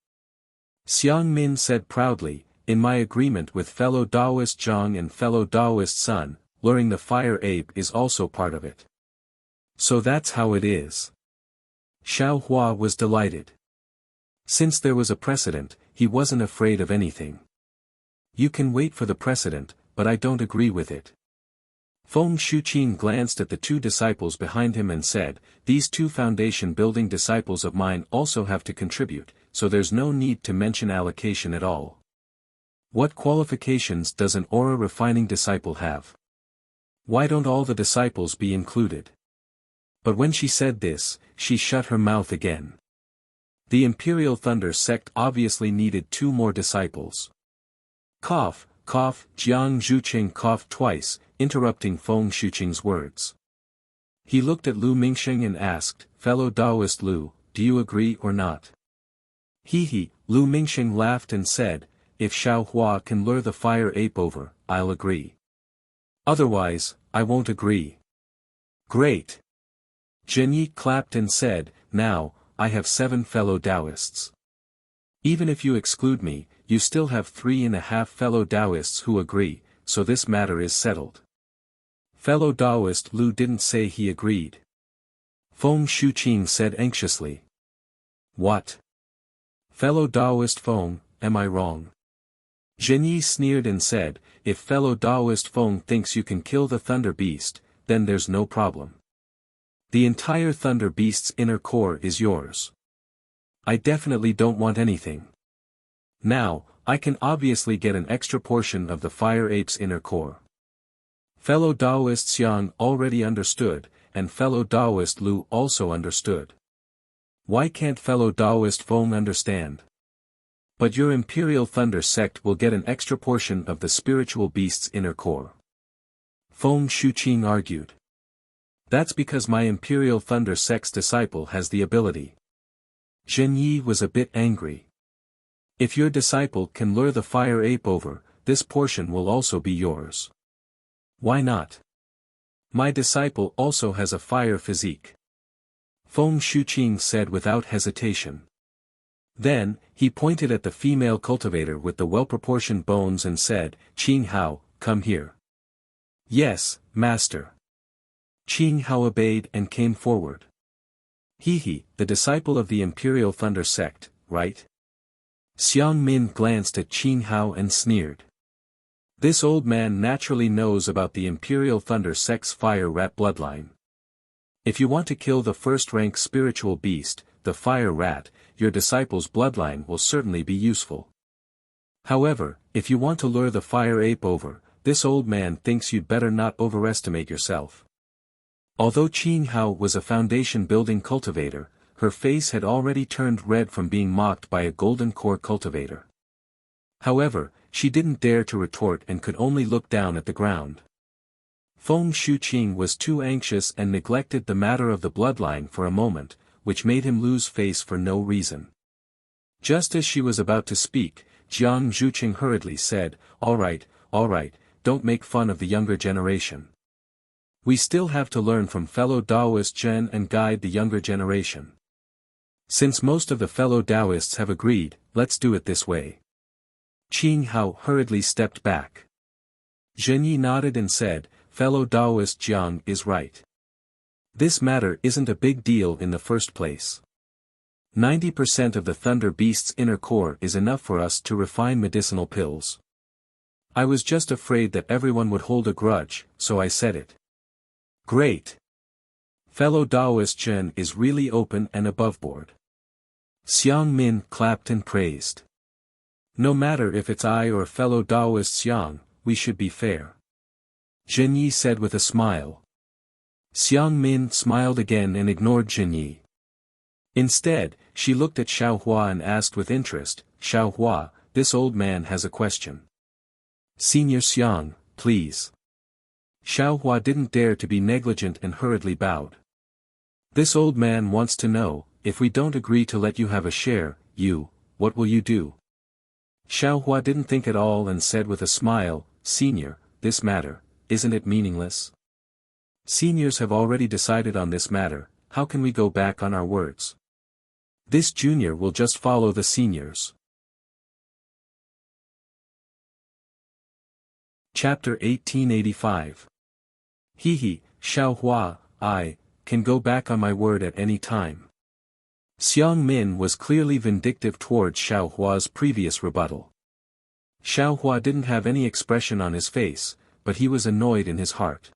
Xiang Min said proudly, in my agreement with fellow Taoist Zhang and fellow Taoist Sun, luring the Fire Ape is also part of it. So that's how it is. Xiaohua was delighted. Since there was a precedent, he wasn't afraid of anything. You can wait for the precedent, but I don't agree with it. Feng Shuqing glanced at the 2 disciples behind him and said, these 2 foundation-building disciples of mine also have to contribute, so there's no need to mention allocation at all. What qualifications does an aura-refining disciple have? Why don't all the disciples be included? But when she said this, she shut her mouth again. The Imperial Thunder sect obviously needed 2 more disciples. Cough, cough, Jiang Zhuqing coughed twice, interrupting Feng Shuqing's words. He looked at Lu Mingxing and asked, fellow Taoist Lu, do you agree or not? Hehe, Lu Mingxing laughed and said, if Xiaohua can lure the Fire Ape over, I'll agree. Otherwise, I won't agree. Great. Jinyi clapped and said, now, I have 7 fellow Taoists. Even if you exclude me, you still have 3.5 fellow Taoists who agree, so this matter is settled. Fellow Taoist Lu didn't say he agreed. Feng Shuqing said anxiously. What? Fellow Taoist Feng, am I wrong? Jinyi sneered and said, if fellow Taoist Feng thinks you can kill the Thunder Beast, then there's no problem. The entire Thunder Beast's inner core is yours. I definitely don't want anything. Now, I can obviously get an extra portion of the Fire Ape's inner core. Fellow Taoist Xiang already understood, and fellow Taoist Lu also understood. Why can't fellow Taoist Feng understand? But your Imperial Thunder sect will get an extra portion of the spiritual beast's inner core. Feng Shuqing argued. That's because my Imperial Thunder sect's disciple has the ability. Zhen Yi was a bit angry. If your disciple can lure the Fire Ape over, this portion will also be yours. Why not? My disciple also has a fire physique. Feng Shuqing said without hesitation. Then, he pointed at the female cultivator with the well-proportioned bones and said, Qing Hao, come here. Yes, master. Qing Hao obeyed and came forward. He, the disciple of the Imperial Thunder sect, right? Xiang Min glanced at Qing Hao and sneered. This old man naturally knows about the Imperial Thunder sect's fire rat bloodline. If you want to kill the first-rank spiritual beast, the fire rat, your disciple's bloodline will certainly be useful. However, if you want to lure the fire ape over, this old man thinks you'd better not overestimate yourself. Although Qing Hao was a foundation-building cultivator, her face had already turned red from being mocked by a golden core cultivator. However, she didn't dare to retort and could only look down at the ground. Feng Shuqing was too anxious and neglected the matter of the bloodline for a moment, which made him lose face for no reason. Just as she was about to speak, Jiang Zhuqing hurriedly said, all right, don't make fun of the younger generation. We still have to learn from fellow Taoist Zhen and guide the younger generation. Since most of the fellow Taoists have agreed, let's do it this way. Qing Hao hurriedly stepped back. Zhen Yi nodded and said, fellow Taoist Jiang is right. This matter isn't a big deal in the first place. 90% of the Thunder Beast's inner core is enough for us to refine medicinal pills. I was just afraid that everyone would hold a grudge, so I said it. Great. Fellow Taoist Zhen is really open and aboveboard. Xiang Min clapped and praised. No matter if it's I or fellow Taoist Xiang, we should be fair. Zhen Yi said with a smile. Xiang Min smiled again and ignored Zhen Yi. Instead, she looked at Xiaohua and asked with interest, Xiaohua, this old man has a question. Senior Xiang, please. Xiaohua didn't dare to be negligent and hurriedly bowed. This old man wants to know, if we don't agree to let you have a share, what will you do? Xiaohua didn't think at all and said with a smile, Senior, this matter, isn't it meaningless? Seniors have already decided on this matter, how can we go back on our words? This junior will just follow the seniors. Chapter 1885. Xiaohua, I can go back on my word at any time. Xiang Min was clearly vindictive towards Xiaohua's previous rebuttal. Xiaohua didn't have any expression on his face, but he was annoyed in his heart.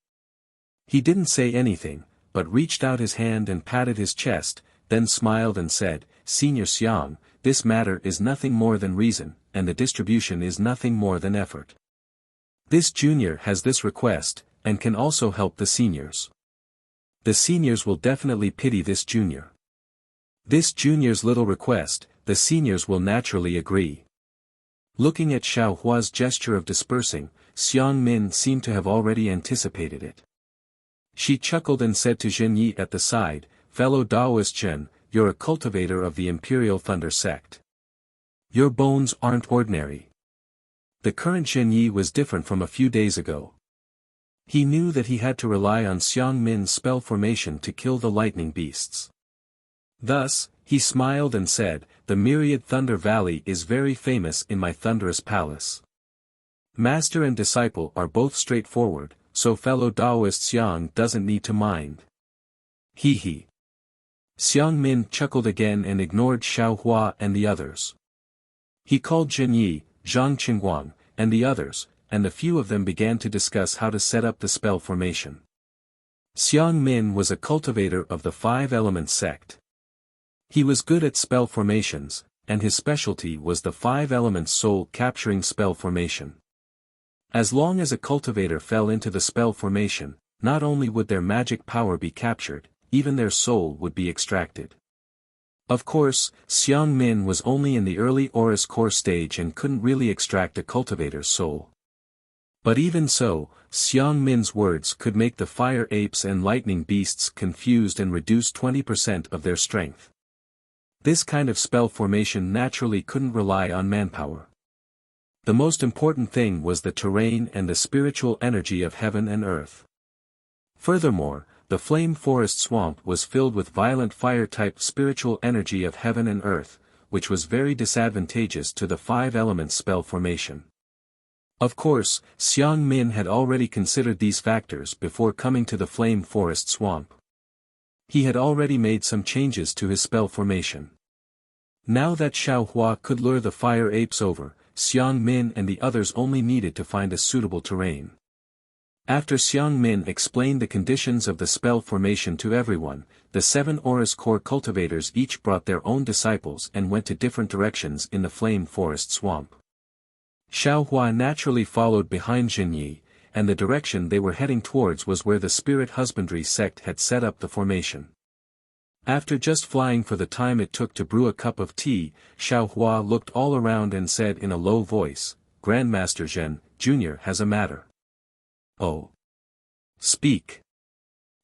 He didn't say anything, but reached out his hand and patted his chest, then smiled and said, Senior Xiang, this matter is nothing more than reason, and the distribution is nothing more than effort. This junior has this request, and can also help the seniors. The seniors will definitely pity this junior. This junior's little request, the seniors will naturally agree. Looking at Xiaohua's gesture of dispersing, Xiang Min seemed to have already anticipated it. She chuckled and said to Zhen Yi at the side, Fellow Taoist Zhen, you're a cultivator of the Imperial Thunder sect. Your bones aren't ordinary. The current Zhen Yi was different from a few days ago. He knew that he had to rely on Xiang Min's spell formation to kill the lightning beasts. Thus, he smiled and said, the myriad Thunder Valley is very famous in my thunderous palace. Master and disciple are both straightforward, so fellow Taoist Xiang doesn't need to mind. Xiang Min chuckled again and ignored Xiaohua and the others. He called Zhen Yi, Zhang Qingguang, and the others, and the few of them began to discuss how to set up the spell formation. Xiang Min was a cultivator of the Five Elements sect. He was good at spell formations, and his specialty was the Five Elements soul capturing spell formation. As long as a cultivator fell into the spell formation, not only would their magic power be captured, even their soul would be extracted. Of course, Xiang Min was only in the early Aurus core stage and couldn't really extract a cultivator's soul. But even so, Xiang Min's words could make the fire apes and lightning beasts confused and reduce 20% of their strength. This kind of spell formation naturally couldn't rely on manpower. The most important thing was the terrain and the spiritual energy of heaven and earth. Furthermore, the flame forest swamp was filled with violent fire-type spiritual energy of heaven and earth, which was very disadvantageous to the Five Elements spell formation. Of course, Xiang Min had already considered these factors before coming to the flame forest swamp. He had already made some changes to his spell formation. Now that Xiaohua could lure the fire apes over, Xiang Min and the others only needed to find a suitable terrain. After Xiang Min explained the conditions of the spell formation to everyone, the 7 Aurus core cultivators each brought their own disciples and went to different directions in the flame forest swamp. Xiaohua naturally followed behind Jinyi, and the direction they were heading towards was where the spirit husbandry sect had set up the formation. After just flying for the time it took to brew a cup of tea, Xiaohua looked all around and said in a low voice, "Grandmaster Zhen, Jr. has a matter." "Oh. Speak."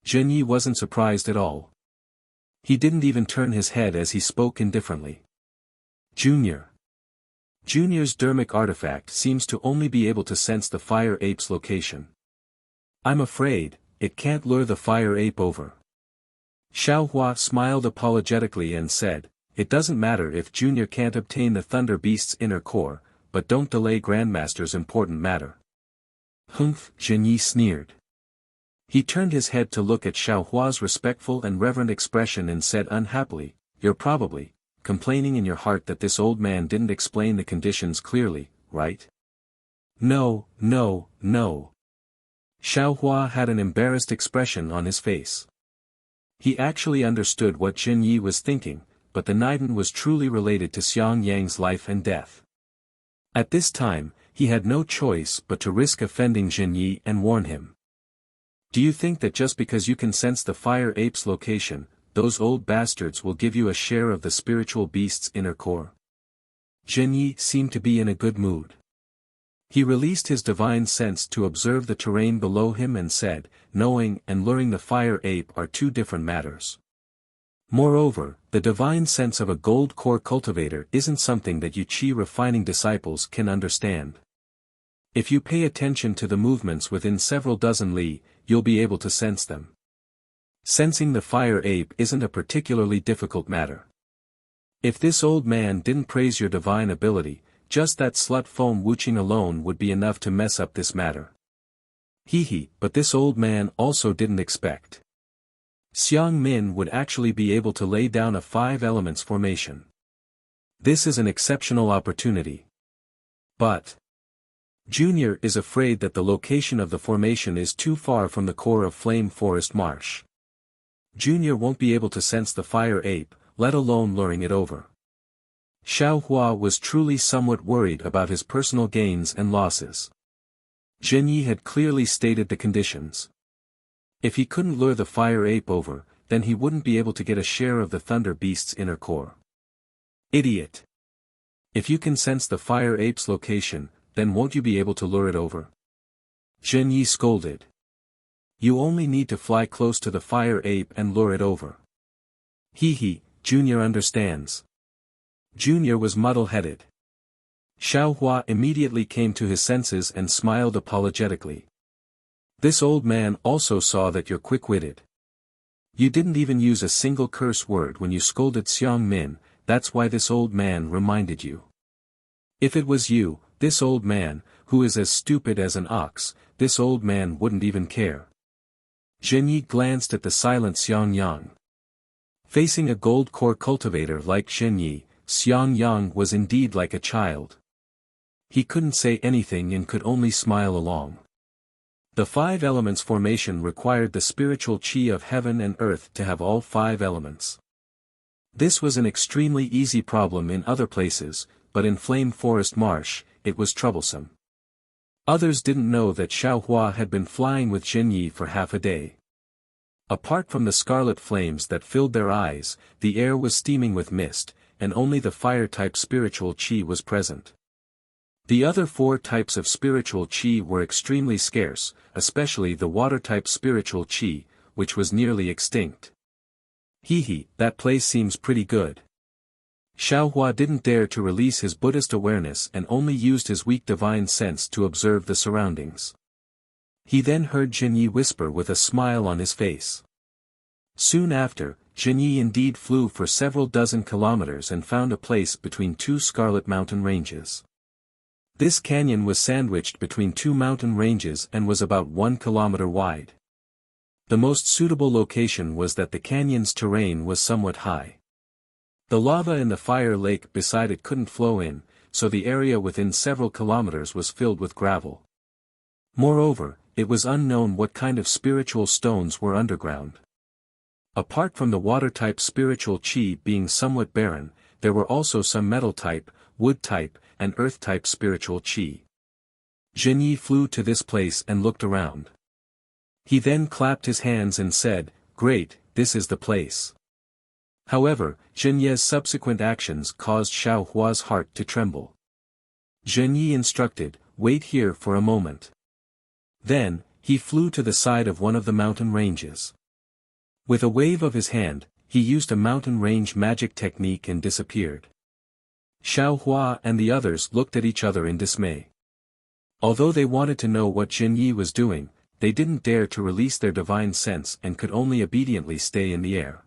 Jinyi wasn't surprised at all. He didn't even turn his head as he spoke indifferently. "Junior. Junior's dermic artifact seems to only be able to sense the fire ape's location. I'm afraid, it can't lure the fire ape over." Xiaohua smiled apologetically and said, "It doesn't matter if Junior can't obtain the Thunder Beast's inner core, but don't delay Grandmaster's important matter." "Humph," Jinyi sneered. He turned his head to look at Xiaohua's respectful and reverent expression and said unhappily, "You're probably complaining in your heart that this old man didn't explain the conditions clearly, right?" No. Xiaohua had an embarrassed expression on his face. He actually understood what Jinyi was thinking, but the Niden was truly related to Xiang Yang's life and death. At this time, he had no choice but to risk offending Jinyi and warn him. "Do you think that just because you can sense the fire ape's location, those old bastards will give you a share of the spiritual beast's inner core?" Jinyi seemed to be in a good mood. He released his divine sense to observe the terrain below him and said, "Knowing and luring the fire ape are two different matters. Moreover, the divine sense of a gold core cultivator isn't something that you chi refining disciples can understand. If you pay attention to the movements within several dozen li, you'll be able to sense them. Sensing the fire ape isn't a particularly difficult matter. If this old man didn't praise your divine ability, just that slut foam Wuxia alone would be enough to mess up this matter." But this old man also didn't expect Xiang Min would actually be able to lay down a 5 elements formation. This is an exceptional opportunity. But Junior is afraid that the location of the formation is too far from the core of Flame Forest Marsh. Junior won't be able to sense the fire ape, let alone luring it over. Xiaohua was truly somewhat worried about his personal gains and losses. Jinyi had clearly stated the conditions. If he couldn't lure the fire ape over, then he wouldn't be able to get a share of the Thunder Beast's inner core. "Idiot! If you can sense the fire ape's location, then won't you be able to lure it over?" Jinyi scolded. "You only need to fly close to the fire ape and lure it over." Junior understands." Junior was muddle-headed. Xiaohua immediately came to his senses and smiled apologetically. "This old man also saw that you're quick-witted. You didn't even use a single curse word when you scolded Xiang Min, that's why this old man reminded you. If it was you, this old man, who is as stupid as an ox, this old man wouldn't even care." Jinyi glanced at the silent Xiang Yang. Facing a gold core cultivator like Jinyi, Xiang Yang was indeed like a child. He couldn't say anything and could only smile along. The five elements formation required the spiritual chi of heaven and earth to have all five elements. This was an extremely easy problem in other places, but in Flame Forest Marsh, it was troublesome. Others didn't know that Xiaohua had been flying with Zhenyi for half a day. Apart from the scarlet flames that filled their eyes, the air was steaming with mist, and only the fire-type spiritual chi was present. The other four types of spiritual chi were extremely scarce, especially the water-type spiritual chi, which was nearly extinct. That place seems pretty good. Xiaohua didn't dare to release his Buddhist awareness and only used his weak divine sense to observe the surroundings. He then heard Zhenyi whisper with a smile on his face. Soon after, Zhenyi indeed flew for several dozen kilometers and found a place between two scarlet mountain ranges. This canyon was sandwiched between two mountain ranges and was about 1 kilometer wide. The most suitable location was that the canyon's terrain was somewhat high. The lava in the fire lake beside it couldn't flow in, so the area within several kilometers was filled with gravel. Moreover, it was unknown what kind of spiritual stones were underground. Apart from the water-type spiritual chi being somewhat barren, there were also some metal-type, wood-type, and earth-type spiritual chi. Zhenyi flew to this place and looked around. He then clapped his hands and said, "Great, this is the place." However, Zhenyi's subsequent actions caused Xiaohua's heart to tremble. Zhenyi instructed, "Wait here for a moment." Then, he flew to the side of one of the mountain ranges. With a wave of his hand, he used a mountain range magic technique and disappeared. Xiaohua and the others looked at each other in dismay. Although they wanted to know what Zhenyi was doing, they didn't dare to release their divine sense and could only obediently stay in the air.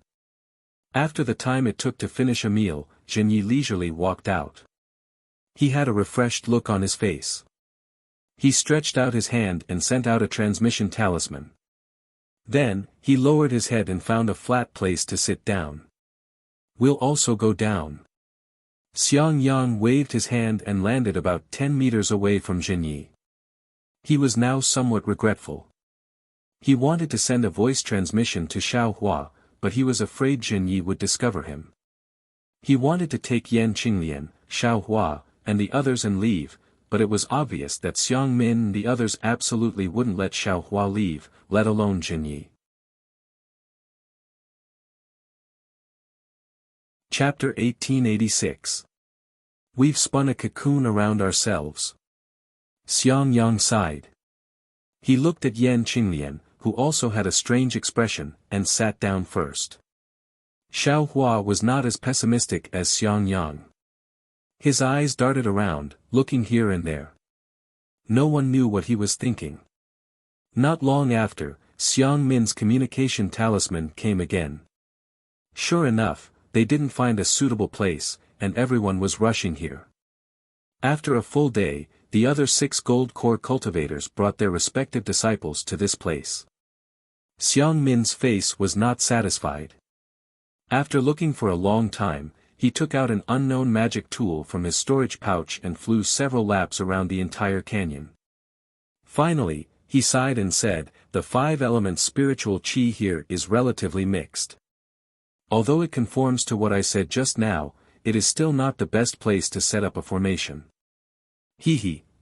After the time it took to finish a meal, Zhenyi leisurely walked out. He had a refreshed look on his face. He stretched out his hand and sent out a transmission talisman. Then, he lowered his head and found a flat place to sit down. "We'll also go down." Xiang Yang waved his hand and landed about 10 meters away from Zhenyi. He was now somewhat regretful. He wanted to send a voice transmission to Xiaohua, but he was afraid Zhenyi would discover him. He wanted to take Yan Qinglian, Xiaohua, and the others and leave, but it was obvious that Xiang Min and the others absolutely wouldn't let Xiaohua leave, let alone Zhenyi. Chapter 1886. We've spun a cocoon around ourselves. Xiang Yang sighed. He looked at Yan Qinglian, who also had a strange expression, and sat down first. Xiaohua was not as pessimistic as Xiang Yang. His eyes darted around, looking here and there. No one knew what he was thinking. Not long after, Xiang Min's communication talisman came again. Sure enough, they didn't find a suitable place, and everyone was rushing here. After a full day, the other 6 gold core cultivators brought their respective disciples to this place. Xiang Min's face was not satisfied. After looking for a long time, he took out an unknown magic tool from his storage pouch and flew several laps around the entire canyon. Finally, he sighed and said, "The 5-element spiritual chi here is relatively mixed. Although it conforms to what I said just now, it is still not the best place to set up a formation.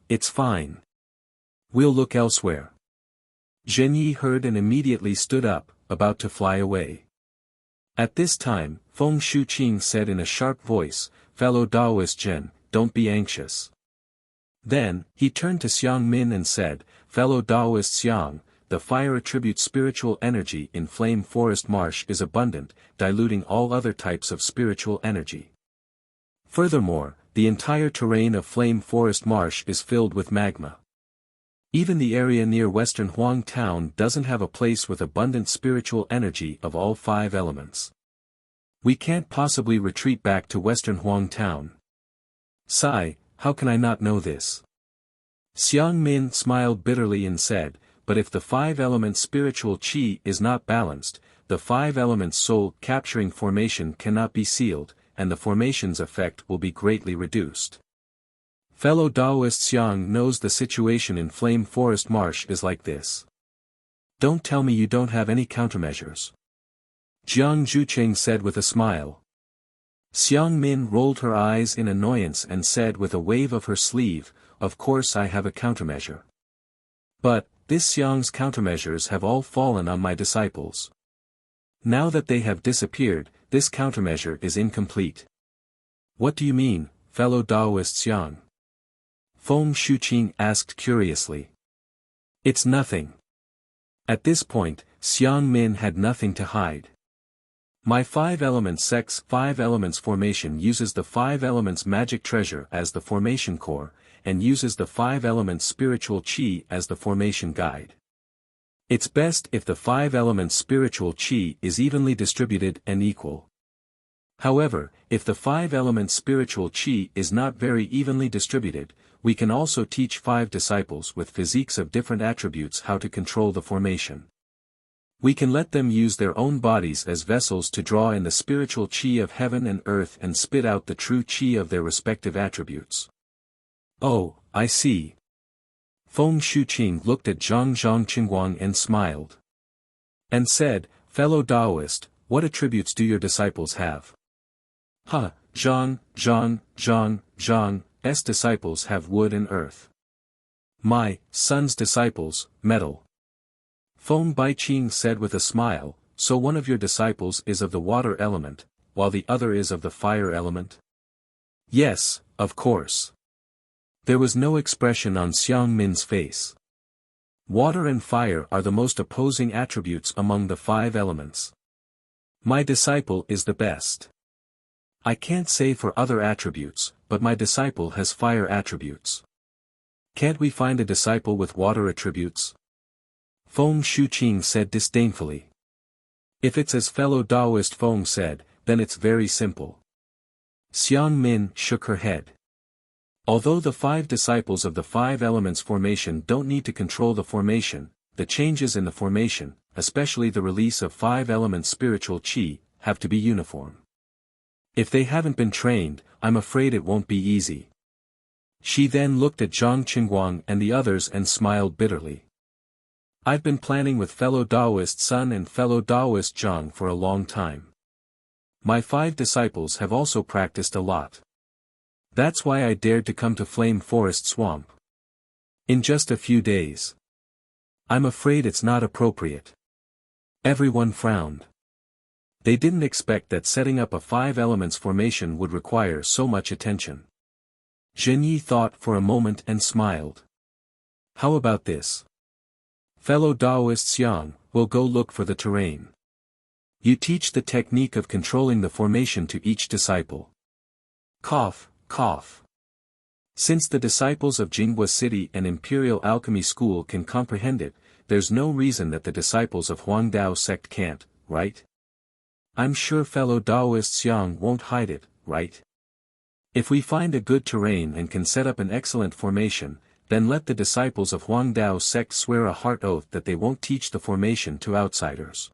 It's fine. We'll look elsewhere." Zhenyi heard and immediately stood up, about to fly away. At this time, Feng Shuqing said in a sharp voice, "Fellow Taoist Zhen, don't be anxious." Then, he turned to Xiang Min and said, "Fellow Taoist Xiang, the fire attribute spiritual energy in Flame Forest Marsh is abundant, diluting all other types of spiritual energy. Furthermore, the entire terrain of Flame Forest Marsh is filled with magma. Even the area near Western Huang Town doesn't have a place with abundant spiritual energy of all 5 elements. We can't possibly retreat back to Western Huang Town. Sigh, how can I not know this?" Xiang Min smiled bitterly and said, "But if the 5-element spiritual chi is not balanced, the 5-element soul capturing formation cannot be sealed, and the formation's effect will be greatly reduced. Fellow Daoist Xiang knows the situation in Flame Forest Marsh is like this. Don't tell me you don't have any countermeasures. Jiang Zhucheng said with a smile. Xiang Min rolled her eyes in annoyance and said with a wave of her sleeve, of course I have a countermeasure. But, this Xiang's countermeasures have all fallen on my disciples. Now that they have disappeared, this countermeasure is incomplete. What do you mean, fellow Daoist Xiang? Feng Shuqing asked curiously. It's nothing. At this point, Xiang Min had nothing to hide. My 5 elements sex 5 elements formation uses the 5 elements magic treasure as the formation core, and uses the 5 elements spiritual qi as the formation guide. It's best if the 5 elements spiritual qi is evenly distributed and equal. However, if the 5 elements spiritual qi is not very evenly distributed, we can also teach 5 disciples with physiques of different attributes how to control the formation. We can let them use their own bodies as vessels to draw in the spiritual qi of heaven and earth and spit out the true qi of their respective attributes. Oh, I see. Feng Shuqing looked at Zhang Qingguang and smiled. And said, fellow Daoist, what attributes do your disciples have? Zhang's disciples have wood and earth. My son's disciples, metal. Feng Baiqing said with a smile, so one of your disciples is of the water element, while the other is of the fire element? Yes, of course. There was no expression on Xiang Min's face. Water and fire are the most opposing attributes among the 5 elements. My disciple is the best. I can't say for other attributes, but my disciple has fire attributes. Can't we find a disciple with water attributes? Feng Shuqing said disdainfully. If it's as fellow Daoist Feng said, then it's very simple. Xiang Min shook her head. Although the 5 disciples of the 5 elements formation don't need to control the formation, the changes in the formation, especially the release of 5 elements spiritual qi, have to be uniform. If they haven't been trained, I'm afraid it won't be easy. She then looked at Zhang Qingguang and the others and smiled bitterly. I've been planning with fellow Daoist Sun and fellow Daoist Zhang for a long time. My 5 disciples have also practiced a lot. That's why I dared to come to Flame Forest Swamp. In just a few days. I'm afraid it's not appropriate. Everyone frowned. They didn't expect that setting up a 5 elements formation would require so much attention. Zhenyi thought for a moment and smiled. How about this? Fellow Daoist Xiang, we'll go look for the terrain. You teach the technique of controlling the formation to each disciple. Cough, cough. Since the disciples of Jinghua City and Imperial Alchemy School can comprehend it, there's no reason that the disciples of Huangdao sect can't, right? I'm sure fellow Daoist Xiang won't hide it, right? If we find a good terrain and can set up an excellent formation, then let the disciples of Huangdao sect swear a heart oath that they won't teach the formation to outsiders.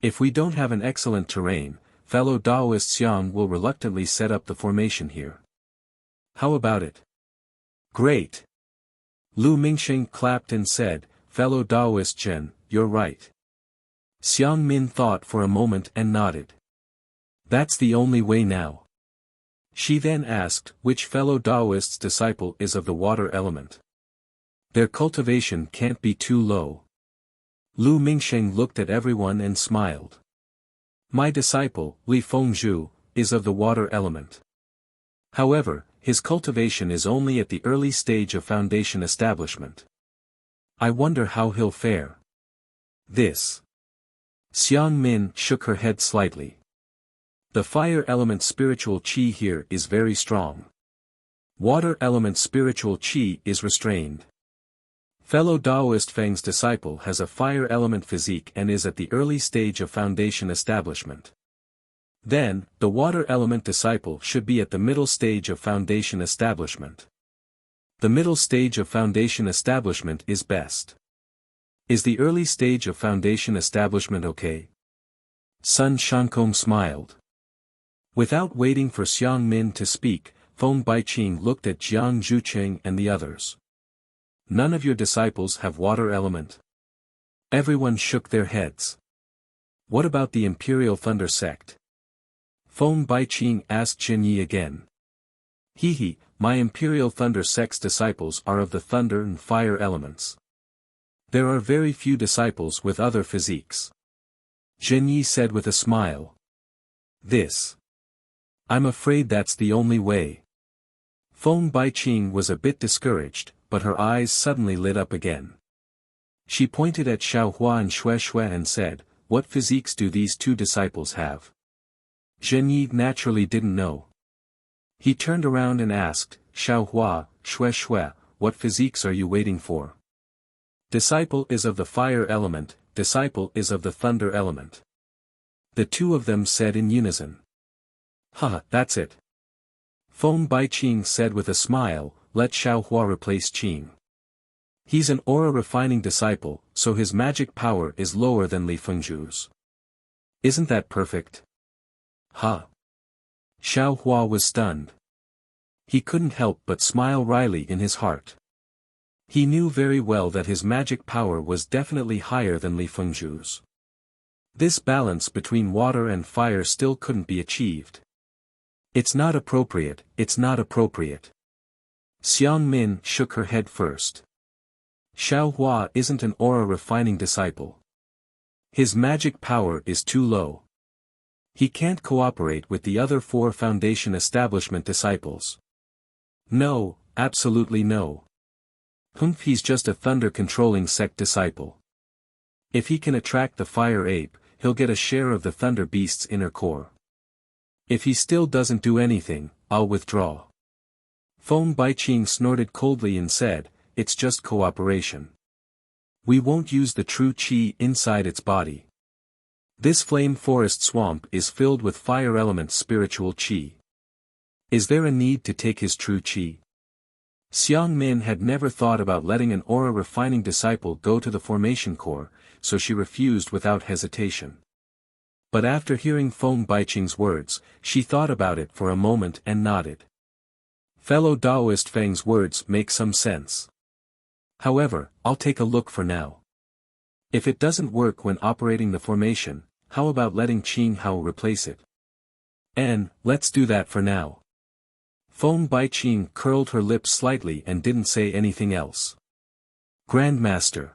If we don't have an excellent terrain, fellow Daoist Xiang will reluctantly set up the formation here. How about it? Great! Lu Mingxing clapped and said, fellow Daoist Zhen, you're right. Xiang Min thought for a moment and nodded. That's the only way now. She then asked which fellow Daoist's disciple is of the water element. Their cultivation can't be too low. Lu Mingxing looked at everyone and smiled. My disciple, Li Fengzhu, is of the water element. However, his cultivation is only at the early stage of foundation establishment. I wonder how he'll fare. This. Xiang Min shook her head slightly. The fire element spiritual qi here is very strong. Water element spiritual qi is restrained. Fellow Daoist Feng's disciple has a fire element physique and is at the early stage of foundation establishment. Then, the water element disciple should be at the middle stage of foundation establishment. The middle stage of foundation establishment is best. Is the early stage of foundation establishment okay? Sun Shankong smiled. Without waiting for Xiang Min to speak, Feng Baiqing looked at Jiang Zhuqing and the others. None of your disciples have water element? Everyone shook their heads. What about the Imperial Thunder sect? Feng Baiqing asked Jinyi again. He, my Imperial Thunder sect's disciples are of the thunder and fire elements. There are very few disciples with other physiques. Jinyi said with a smile. I'm afraid that's the only way. Feng Baiqing was a bit discouraged, but her eyes suddenly lit up again. She pointed at Xiaohua and Shuai and said, what physiques do these two disciples have? Jinyi naturally didn't know. He turned around and asked, Xiaohua, Shuai, what physiques are you waiting for? Disciple is of the fire element, disciple is of the thunder element. The two of them said in unison. That's it. Feng Baiqing said with a smile, let Xiaohua replace Qing. He's an aura-refining disciple, so his magic power is lower than Li Fengzhu's. Isn't that perfect? Xiaohua was stunned. He couldn't help but smile wryly in his heart. He knew very well that his magic power was definitely higher than Li Fengzhu's. This balance between water and fire still couldn't be achieved. It's not appropriate, it's not appropriate. Xiang Min shook her head first. Xiaohua isn't an aura-refining disciple. His magic power is too low. He can't cooperate with the other 4 Foundation Establishment disciples. No, absolutely no. He's just a thunder-controlling sect disciple. If he can attract the fire ape, he'll get a share of the thunder beast's inner core. If he still doesn't do anything, I'll withdraw. Feng Baiqing snorted coldly and said, it's just cooperation. We won't use the true qi inside its body. This flame forest swamp is filled with fire element spiritual qi. Is there a need to take his true qi? Xiang Min had never thought about letting an aura-refining disciple go to the formation core, so she refused without hesitation. But after hearing Feng Baiqing's words, she thought about it for a moment and nodded. Fellow Daoist Feng's words make some sense. However, I'll take a look for now. If it doesn't work when operating the formation, how about letting Qing Hao replace it? Let's do that for now. Feng Baiqing curled her lips slightly and didn't say anything else. Grandmaster.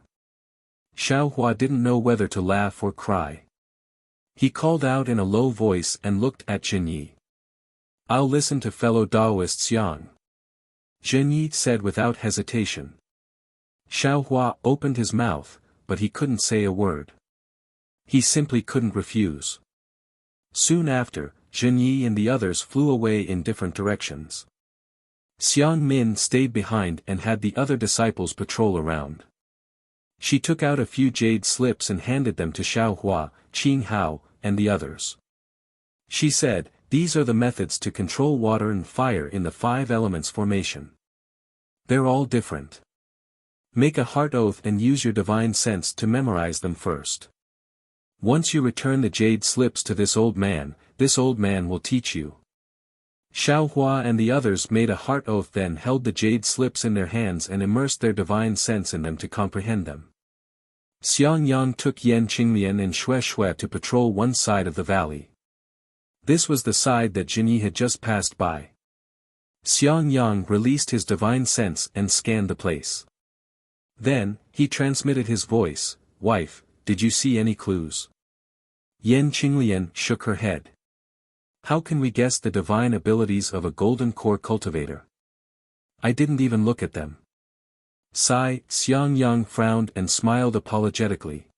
Xiaohua didn't know whether to laugh or cry. He called out in a low voice and looked at Jinyi. I'll listen to fellow Daoists Yang. Jinyi said without hesitation. Xiaohua opened his mouth, but he couldn't say a word. He simply couldn't refuse. Soon after, Jinyi and the others flew away in different directions. Xiang Min stayed behind and had the other disciples patrol around. She took out a few jade slips and handed them to Xiaohua, Qing Hao, and the others. She said, these are the methods to control water and fire in the 5 elements formation. They're all different. Make a heart oath and use your divine sense to memorize them first. Once you return the jade slips to this old man will teach you. Xiaohua and the others made a heart oath, then held the jade slips in their hands and immersed their divine sense in them to comprehend them. Xiang Yang took Yan Qinglian and Shuai to patrol one side of the valley. This was the side that Jinyi had just passed by. Xiang Yang released his divine sense and scanned the place. Then, he transmitted his voice, wife, did you see any clues? Yan Qinglian shook her head. How can we guess the divine abilities of a golden core cultivator? I didn't even look at them. Xiang Yang frowned and smiled apologetically.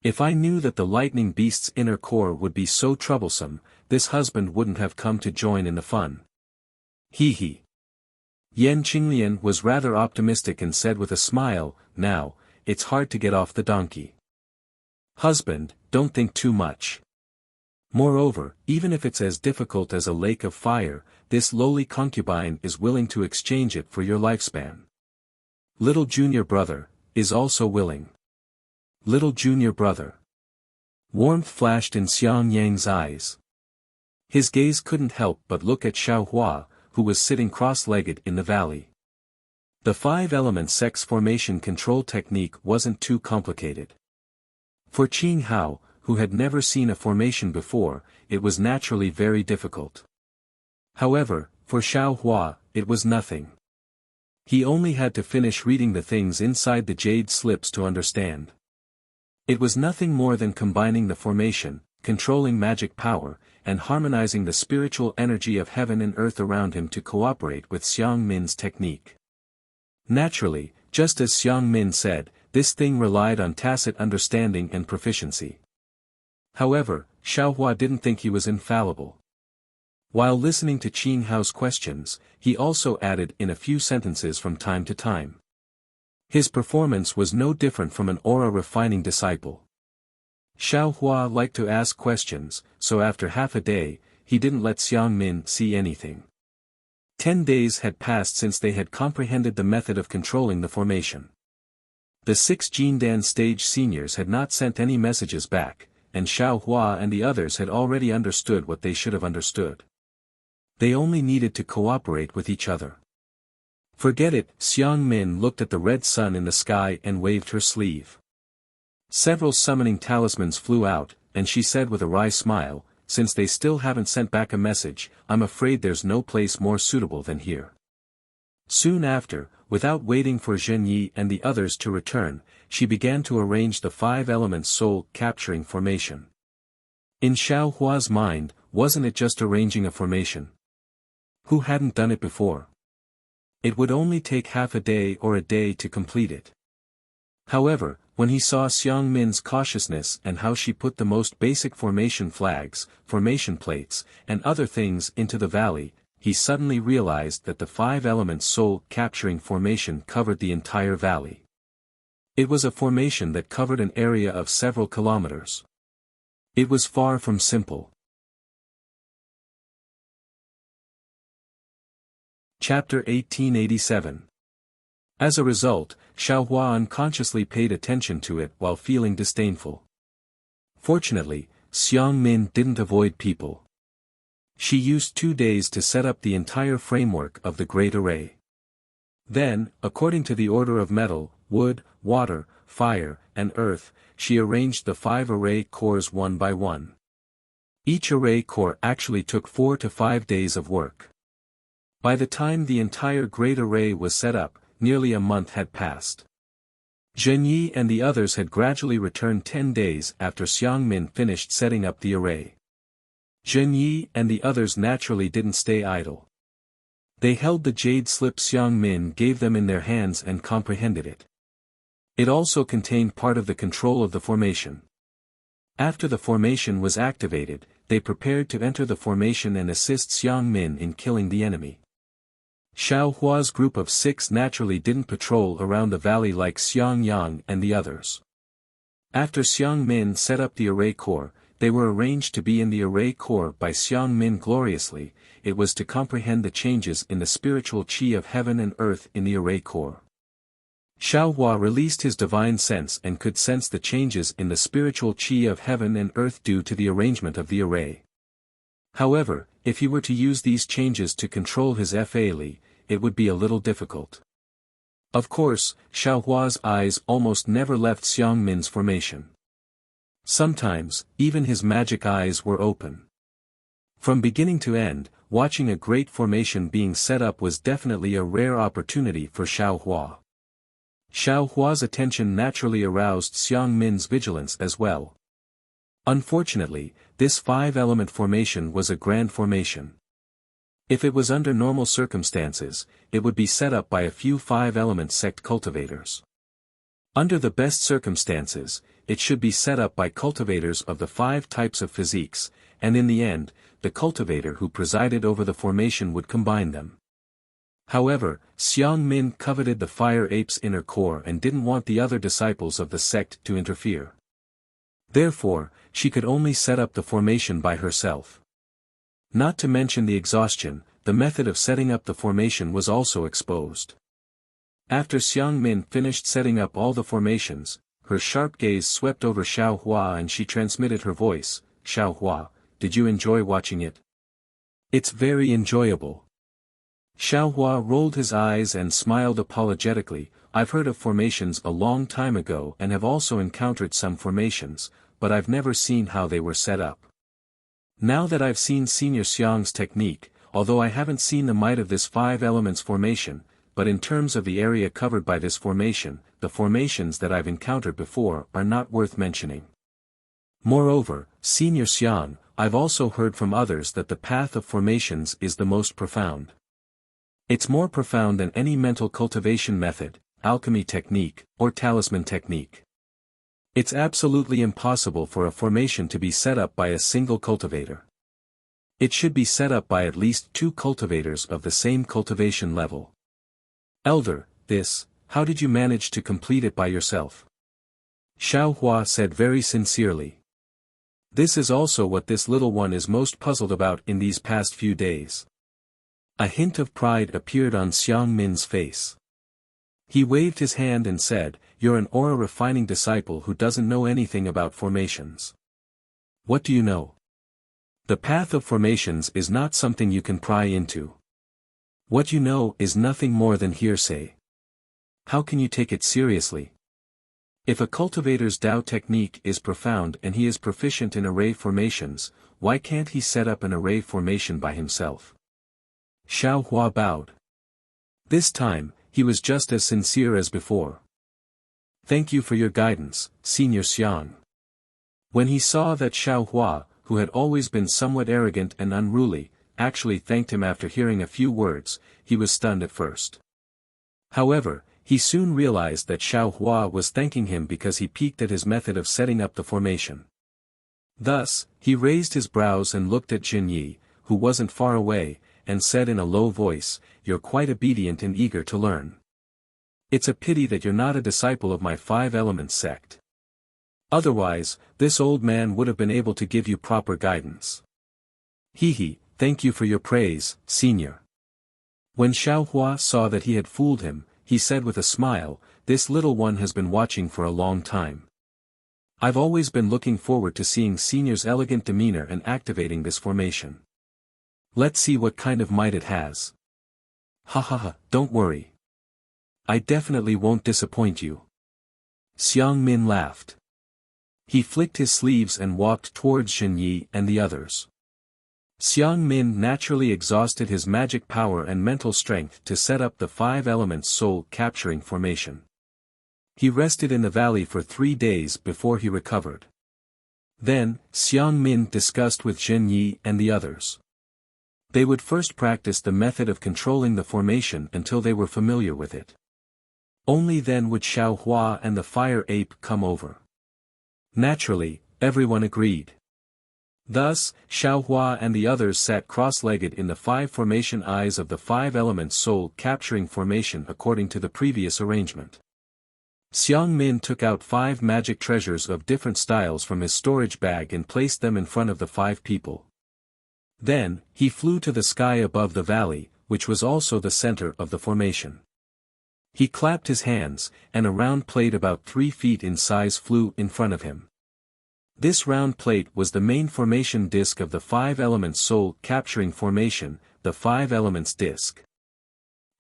If I knew that the lightning beast's inner core would be so troublesome, this husband wouldn't have come to join in the fun. He. Yan Qinglian was rather optimistic and said with a smile, now, it's hard to get off the donkey. Husband, don't think too much. Moreover, even if it's as difficult as a lake of fire, this lowly concubine is willing to exchange it for your lifespan. Little junior brother, is also willing. Little junior brother. Warmth flashed in Xiang Yang's eyes. His gaze couldn't help but look at Xiaohua, who was sitting cross-legged in the valley. The 5-element sex formation control technique wasn't too complicated. For Qing Hao, who had never seen a formation before, it was naturally very difficult. However, for Xiao Hua, it was nothing. He only had to finish reading the things inside the jade slips to understand. It was nothing more than combining the formation, controlling magic power, and harmonizing the spiritual energy of heaven and earth around him to cooperate with Xiang Min's technique. Naturally, just as Xiang Min said, this thing relied on tacit understanding and proficiency. However, Xiao Hua didn't think he was infallible. While listening to Qing Hao's questions, he also added in a few sentences from time to time. His performance was no different from an aura-refining disciple. Xiao Hua liked to ask questions, so after half a day, he didn't let Xiang Min see anything. 10 days had passed since they had comprehended the method of controlling the formation. The 6 Jindan stage seniors had not sent any messages back, and Xiao Hua and the others had already understood what they should have understood. They only needed to cooperate with each other. Forget it, Xiang Min looked at the red sun in the sky and waved her sleeve. Several summoning talismans flew out, and she said with a wry smile, since they still haven't sent back a message, I'm afraid there's no place more suitable than here. Soon after, without waiting for Zhen Yi and the others to return, she began to arrange the 5-element soul-capturing formation. In Xiao Hua's mind, wasn't it just arranging a formation? Who hadn't done it before? It would only take half a day or a day to complete it. However, when he saw Xiang Min's cautiousness and how she put the most basic formation flags, formation plates, and other things into the valley, he suddenly realized that the 5-element soul-capturing formation covered the entire valley. It was a formation that covered an area of several kilometers. It was far from simple. Chapter 1887. As a result, Xiao Hua unconsciously paid attention to it while feeling disdainful. Fortunately, Xiang Min didn't avoid people. She used 2 days to set up the entire framework of the Great Array. Then, according to the order of metal, wood, water, fire, and earth, she arranged the 5 array cores one by one. Each array core actually took 4 to 5 days of work. By the time the entire Great Array was set up, nearly a month had passed. Zhen Yi and the others had gradually returned 10 days after Xiang Min finished setting up the array. Zhen Yi and the others naturally didn't stay idle. They held the jade slip Xiang Min gave them in their hands and comprehended it. It also contained part of the control of the formation. After the formation was activated, they prepared to enter the formation and assist Xiang Min in killing the enemy. Xiao Hua's group of 6 naturally didn't patrol around the valley like Xiang Yang and the others. After Xiang Min set up the array core, they were arranged to be in the array core by Xiang Min gloriously. It was to comprehend the changes in the spiritual qi of heaven and earth in the array core. Xiao Hua released his divine sense and could sense the changes in the spiritual qi of heaven and earth due to the arrangement of the array. However, if he were to use these changes to control his Fa Li, it would be a little difficult. Of course, Xiao Hua's eyes almost never left Xiang Min's formation. Sometimes, even his magic eyes were open. From beginning to end, watching a great formation being set up was definitely a rare opportunity for Xiao Hua. Xiao Hua's attention naturally aroused Xiang Min's vigilance as well. Unfortunately, this 5-element formation was a grand formation. If it was under normal circumstances, it would be set up by a few 5-element sect cultivators. Under the best circumstances, it should be set up by cultivators of the 5 types of physiques, and in the end, the cultivator who presided over the formation would combine them. However, Xiang Min coveted the fire ape's inner core and didn't want the other disciples of the sect to interfere. Therefore, she could only set up the formation by herself. Not to mention the exhaustion, the method of setting up the formation was also exposed. After Xiang Min finished setting up all the formations, her sharp gaze swept over Xiao Hua and she transmitted her voice, Xiao Hua, did you enjoy watching it? It's very enjoyable. Xiaohua rolled his eyes and smiled apologetically. I've heard of formations a long time ago and have also encountered some formations, but I've never seen how they were set up. Now that I've seen Senior Xiang's technique, although I haven't seen the might of this 5 elements formation, but in terms of the area covered by this formation, the formations that I've encountered before are not worth mentioning. Moreover, Senior Xiang, I've also heard from others that the path of formations is the most profound. It's more profound than any mental cultivation method, alchemy technique, or talisman technique. It's absolutely impossible for a formation to be set up by a single cultivator. It should be set up by at least 2 cultivators of the same cultivation level. Elder, how did you manage to complete it by yourself? Xiaohua said very sincerely. This is also what this little one is most puzzled about in these past few days. A hint of pride appeared on Xiang Min's face. He waved his hand and said, "You're an aura-refining disciple who doesn't know anything about formations. What do you know? The path of formations is not something you can pry into. What you know is nothing more than hearsay. How can you take it seriously? If a cultivator's Tao technique is profound and he is proficient in array formations, why can't he set up an array formation by himself?" Xiaohua bowed. This time, he was just as sincere as before. "Thank you for your guidance, Senior Xiang." When he saw that Xiaohua, who had always been somewhat arrogant and unruly, actually thanked him after hearing a few words, he was stunned at first. However, he soon realized that Xiaohua was thanking him because he piqued at his method of setting up the formation. Thus, he raised his brows and looked at Jinyi, who wasn't far away, and said in a low voice, "You're quite obedient and eager to learn. It's a pity that you're not a disciple of my 5 elements sect. Otherwise, this old man would have been able to give you proper guidance." Thank you for your praise, Senior." When Xiaohua saw that he had fooled him, he said with a smile, "This little one has been watching for a long time. I've always been looking forward to seeing Senior's elegant demeanor and activating this formation. Let's see what kind of might it has." Don't worry. I definitely won't disappoint you." Xiang Min laughed. He flicked his sleeves and walked towards Jinyi and the others. Xiang Min naturally exhausted his magic power and mental strength to set up the 5 elements soul-capturing formation. He rested in the valley for 3 days before he recovered. Then, Xiang Min discussed with Jinyi and the others. They would first practice the method of controlling the formation until they were familiar with it. Only then would Xiaohua and the fire ape come over. Naturally, everyone agreed. Thus, Xiaohua and the others sat cross-legged in the 5 formation eyes of the 5 elements soul-capturing formation according to the previous arrangement. Xiang Min took out 5 magic treasures of different styles from his storage bag and placed them in front of the 5 people. Then, he flew to the sky above the valley, which was also the center of the formation. He clapped his hands, and a round plate about 3 feet in size flew in front of him. This round plate was the main formation disc of the 5 elements soul-capturing formation, the 5 elements disc.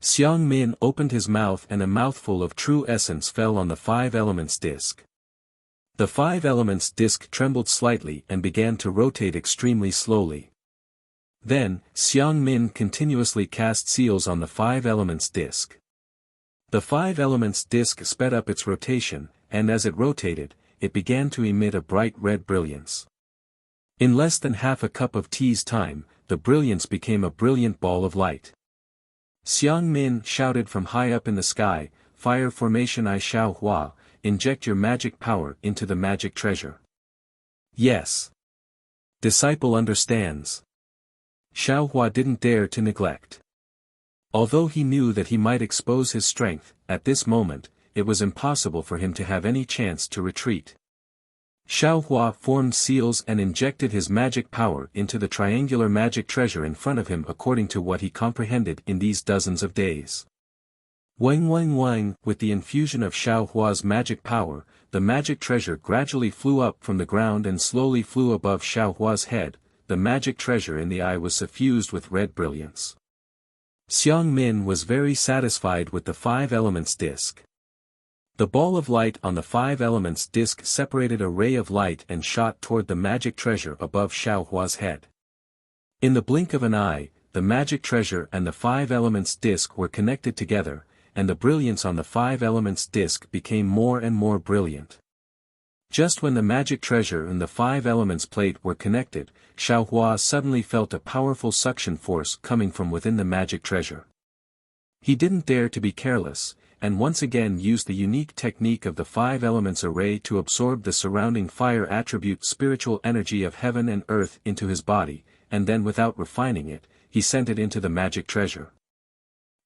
Xiang Min opened his mouth and a mouthful of true essence fell on the 5 elements disc. The 5 elements disc trembled slightly and began to rotate extremely slowly. Then, Xiang Min continuously cast seals on the 5 elements disc. The 5 elements disc sped up its rotation, and as it rotated, it began to emit a bright red brilliance. In less than half a cup of tea's time, the brilliance became a brilliant ball of light. Xiang Min shouted from high up in the sky, "Fire formation I Xiaohua, inject your magic power into the magic treasure." Yes. Disciple understands. Xiaohua didn't dare to neglect. Although he knew that he might expose his strength, at this moment, it was impossible for him to have any chance to retreat. Xiaohua formed seals and injected his magic power into the triangular magic treasure in front of him according to what he comprehended in these dozens of days. Wang wang wang, with the infusion of Xiaohua's magic power, the magic treasure gradually flew up from the ground and slowly flew above Xiaohua's head. The magic treasure in the eye was suffused with red brilliance. Xiang Min was very satisfied with the five elements disc. The ball of light on the five elements disc separated a ray of light and shot toward the magic treasure above Xiaohua's head. In the blink of an eye, the magic treasure and the five elements disc were connected together, and the brilliance on the five elements disc became more and more brilliant. Just when the magic treasure and the five elements plate were connected, Xiaohua suddenly felt a powerful suction force coming from within the magic treasure. He didn't dare to be careless, and once again used the unique technique of the five elements array to absorb the surrounding fire attribute spiritual energy of heaven and earth into his body, and then without refining it, he sent it into the magic treasure.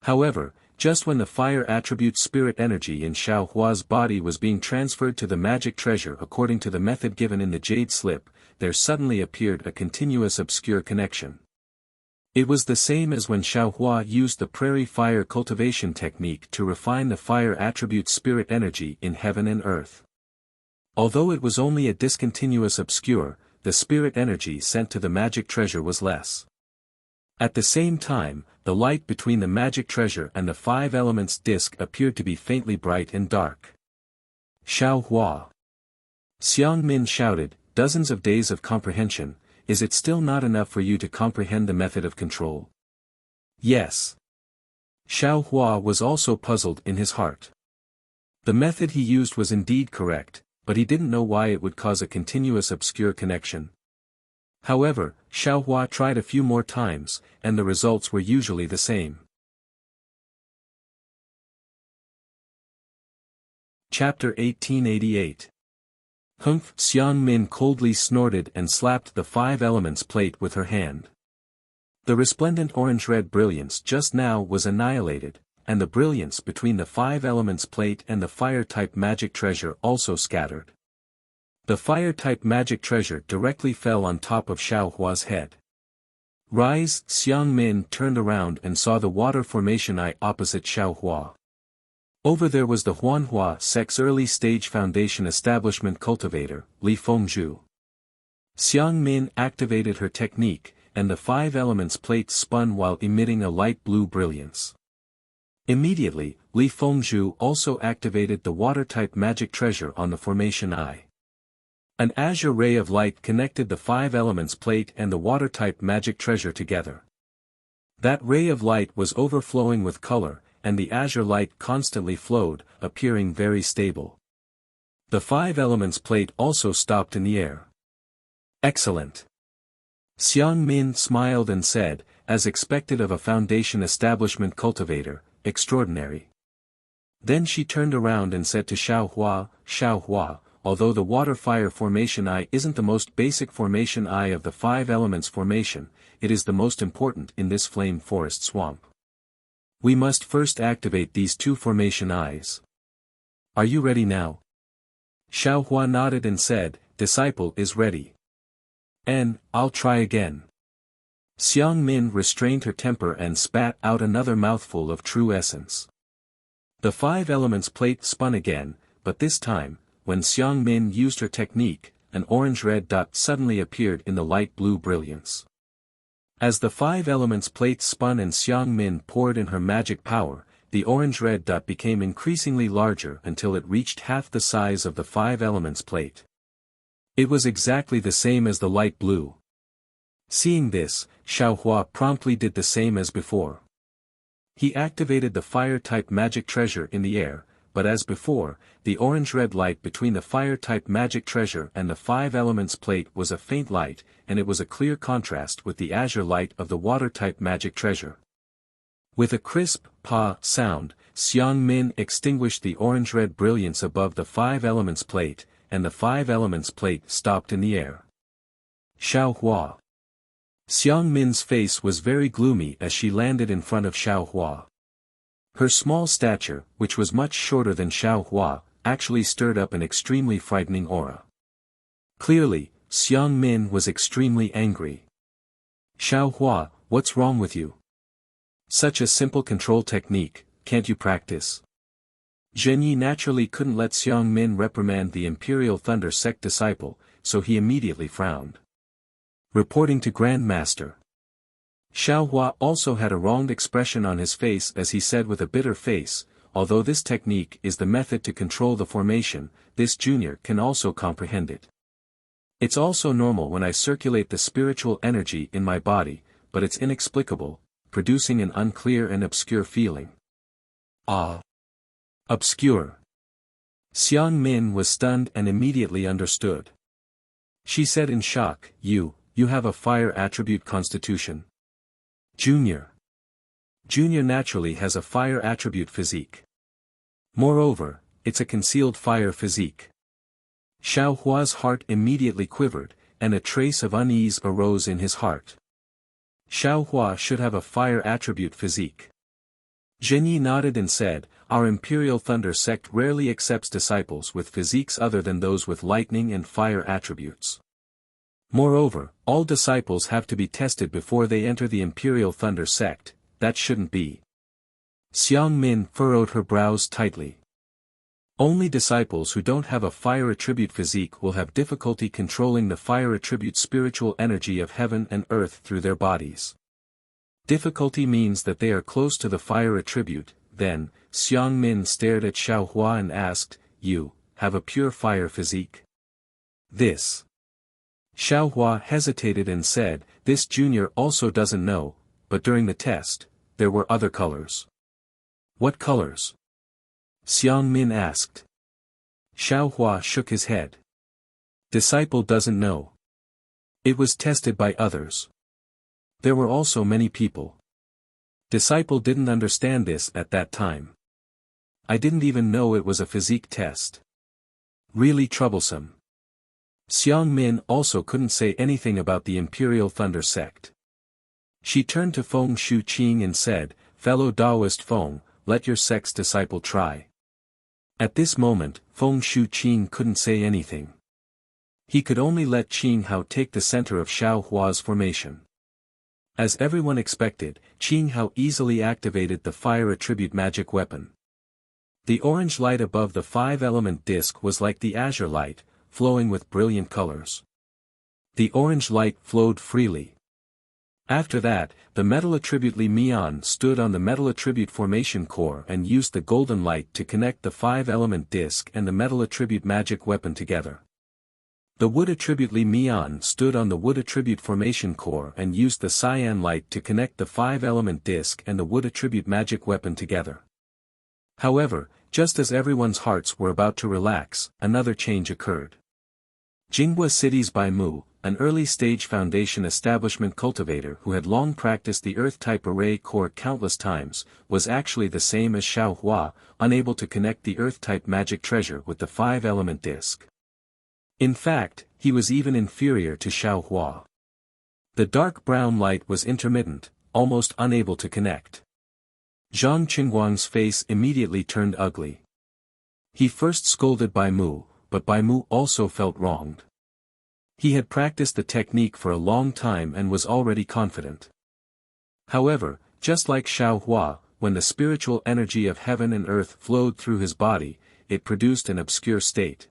However, just when the fire attribute spirit energy in Xiaohua's body was being transferred to the magic treasure according to the method given in the jade slip, there suddenly appeared a continuous obscure connection. It was the same as when Xiaohua used the prairie fire cultivation technique to refine the fire attribute spirit energy in heaven and earth. Although it was only a discontinuous obscure, the spirit energy sent to the magic treasure was less. At the same time, the light between the magic treasure and the five elements disc appeared to be faintly bright and dark. Xiaohua. Xiang Min shouted, "Dozens of days of comprehension, is it still not enough for you to comprehend the method of control?" Yes. Xiaohua was also puzzled in his heart. The method he used was indeed correct, but he didn't know why it would cause a continuous obscure connection. However, Xiaohua tried a few more times, and the results were usually the same. Chapter 1888. Humph! Xiang Min coldly snorted and slapped the five elements plate with her hand. The resplendent orange-red brilliance just now was annihilated, and the brilliance between the five elements plate and the fire-type magic treasure also scattered. The fire-type magic treasure directly fell on top of Xiaohua's head. Rise! Xiang Min turned around and saw the water formation eye opposite Xiaohua. Over there was the Huanhua Sect's early-stage foundation establishment cultivator, Li Fengzhu. Xiang Min activated her technique, and the five elements plate spun while emitting a light blue brilliance. Immediately, Li Fengzhu also activated the water-type magic treasure on the formation eye. An azure ray of light connected the five elements plate and the water-type magic treasure together. That ray of light was overflowing with color, and the azure light constantly flowed, appearing very stable. The five elements plate also stopped in the air. Excellent! Xiang Min smiled and said, as expected of a foundation establishment cultivator, extraordinary. Then she turned around and said to Xiaohua, "Xiaohua, although the water-fire formation eye isn't the most basic formation eye of the five elements formation, it is the most important in this flame forest swamp. We must first activate these two formation eyes. Are you ready now?" Xiaohua nodded and said, "Disciple is ready. And, I'll try again." Xiang Min restrained her temper and spat out another mouthful of true essence. The five elements plate spun again, but this time, when Xiang Min used her technique, an orange-red dot suddenly appeared in the light blue brilliance. As the five elements plate spun and Xiang Min poured in her magic power, the orange-red dot became increasingly larger until it reached half the size of the five elements plate. It was exactly the same as the light blue. Seeing this, Xiaohua promptly did the same as before. He activated the fire-type magic treasure in the air, but as before, the orange-red light between the fire-type magic treasure and the five elements plate was a faint light, and it was a clear contrast with the azure light of the water-type magic treasure. With a crisp, "pa" sound, Xiang Min extinguished the orange-red brilliance above the five elements plate, and the five elements plate stopped in the air. Xiaohua. Xiang Min's face was very gloomy as she landed in front of Xiaohua. Her small stature, which was much shorter than Xiaohua, actually stirred up an extremely frightening aura. Clearly, Xiang Min was extremely angry. "Xiaohua, what's wrong with you? Such a simple control technique, can't you practice?" Zhenyi naturally couldn't let Xiang Min reprimand the Imperial Thunder Sect disciple, so he immediately frowned. Reporting to Grand Master. Xiaohua also had a wronged expression on his face as he said with a bitter face, although this technique is the method to control the formation, this junior can also comprehend it. It's also normal when I circulate the spiritual energy in my body, but it's inexplicable, producing an unclear and obscure feeling. Ah. Obscure. Xiang Min was stunned and immediately understood. She said in shock, You have a fire attribute constitution. Junior. Junior naturally has a fire attribute physique. Moreover, it's a concealed fire physique. Xiaohua's heart immediately quivered, and a trace of unease arose in his heart. Xiaohua should have a fire attribute physique. Zhenyi nodded and said, Our Imperial Thunder sect rarely accepts disciples with physiques other than those with lightning and fire attributes. Moreover, all disciples have to be tested before they enter the Imperial Thunder sect. That shouldn't be. Xiang Min furrowed her brows tightly. Only disciples who don't have a fire attribute physique will have difficulty controlling the fire attribute spiritual energy of heaven and earth through their bodies. Difficulty means that they are close to the fire attribute. Then, Xiang Min stared at Xiaohua and asked, You have a pure fire physique? This. Xiaohua hesitated and said, This junior also doesn't know, but during the test, there were other colors. What colors? Xiang Min asked. Xiaohua shook his head. Disciple doesn't know. It was tested by others. There were also many people. Disciple didn't understand this at that time. I didn't even know it was a physique test. Really troublesome. Xiang Min also couldn't say anything about the Imperial Thunder sect. She turned to Feng Shuqing and said, Fellow Taoist Feng, let your sect's disciple try. At this moment, Feng Shuqing couldn't say anything. He could only let Qing Hao take the center of Xiaohua's formation. As everyone expected, Qing Hao easily activated the fire attribute magic weapon. The orange light above the five-element disc was like the azure light, flowing with brilliant colors. The orange light flowed freely. After that, the metal attribute Li Mian stood on the metal attribute formation core and used the golden light to connect the five-element disc and the metal attribute magic weapon together. The wood attribute Li Mian stood on the wood attribute formation core and used the cyan light to connect the five-element disc and the wood attribute magic weapon together. However, just as everyone's hearts were about to relax, another change occurred. Jinghua City's Bai Mu, an early-stage foundation establishment cultivator who had long practiced the Earth-type array core countless times, was actually the same as Xiaohua, unable to connect the Earth-type magic treasure with the five-element disc. In fact, he was even inferior to Xiaohua. The dark brown light was intermittent, almost unable to connect. Zhang Qingguang's face immediately turned ugly. He first scolded Bai Mu, but Bai Mu also felt wronged. He had practiced the technique for a long time and was already confident. However, just like Xiaohua, when the spiritual energy of heaven and earth flowed through his body, it produced an obscure state.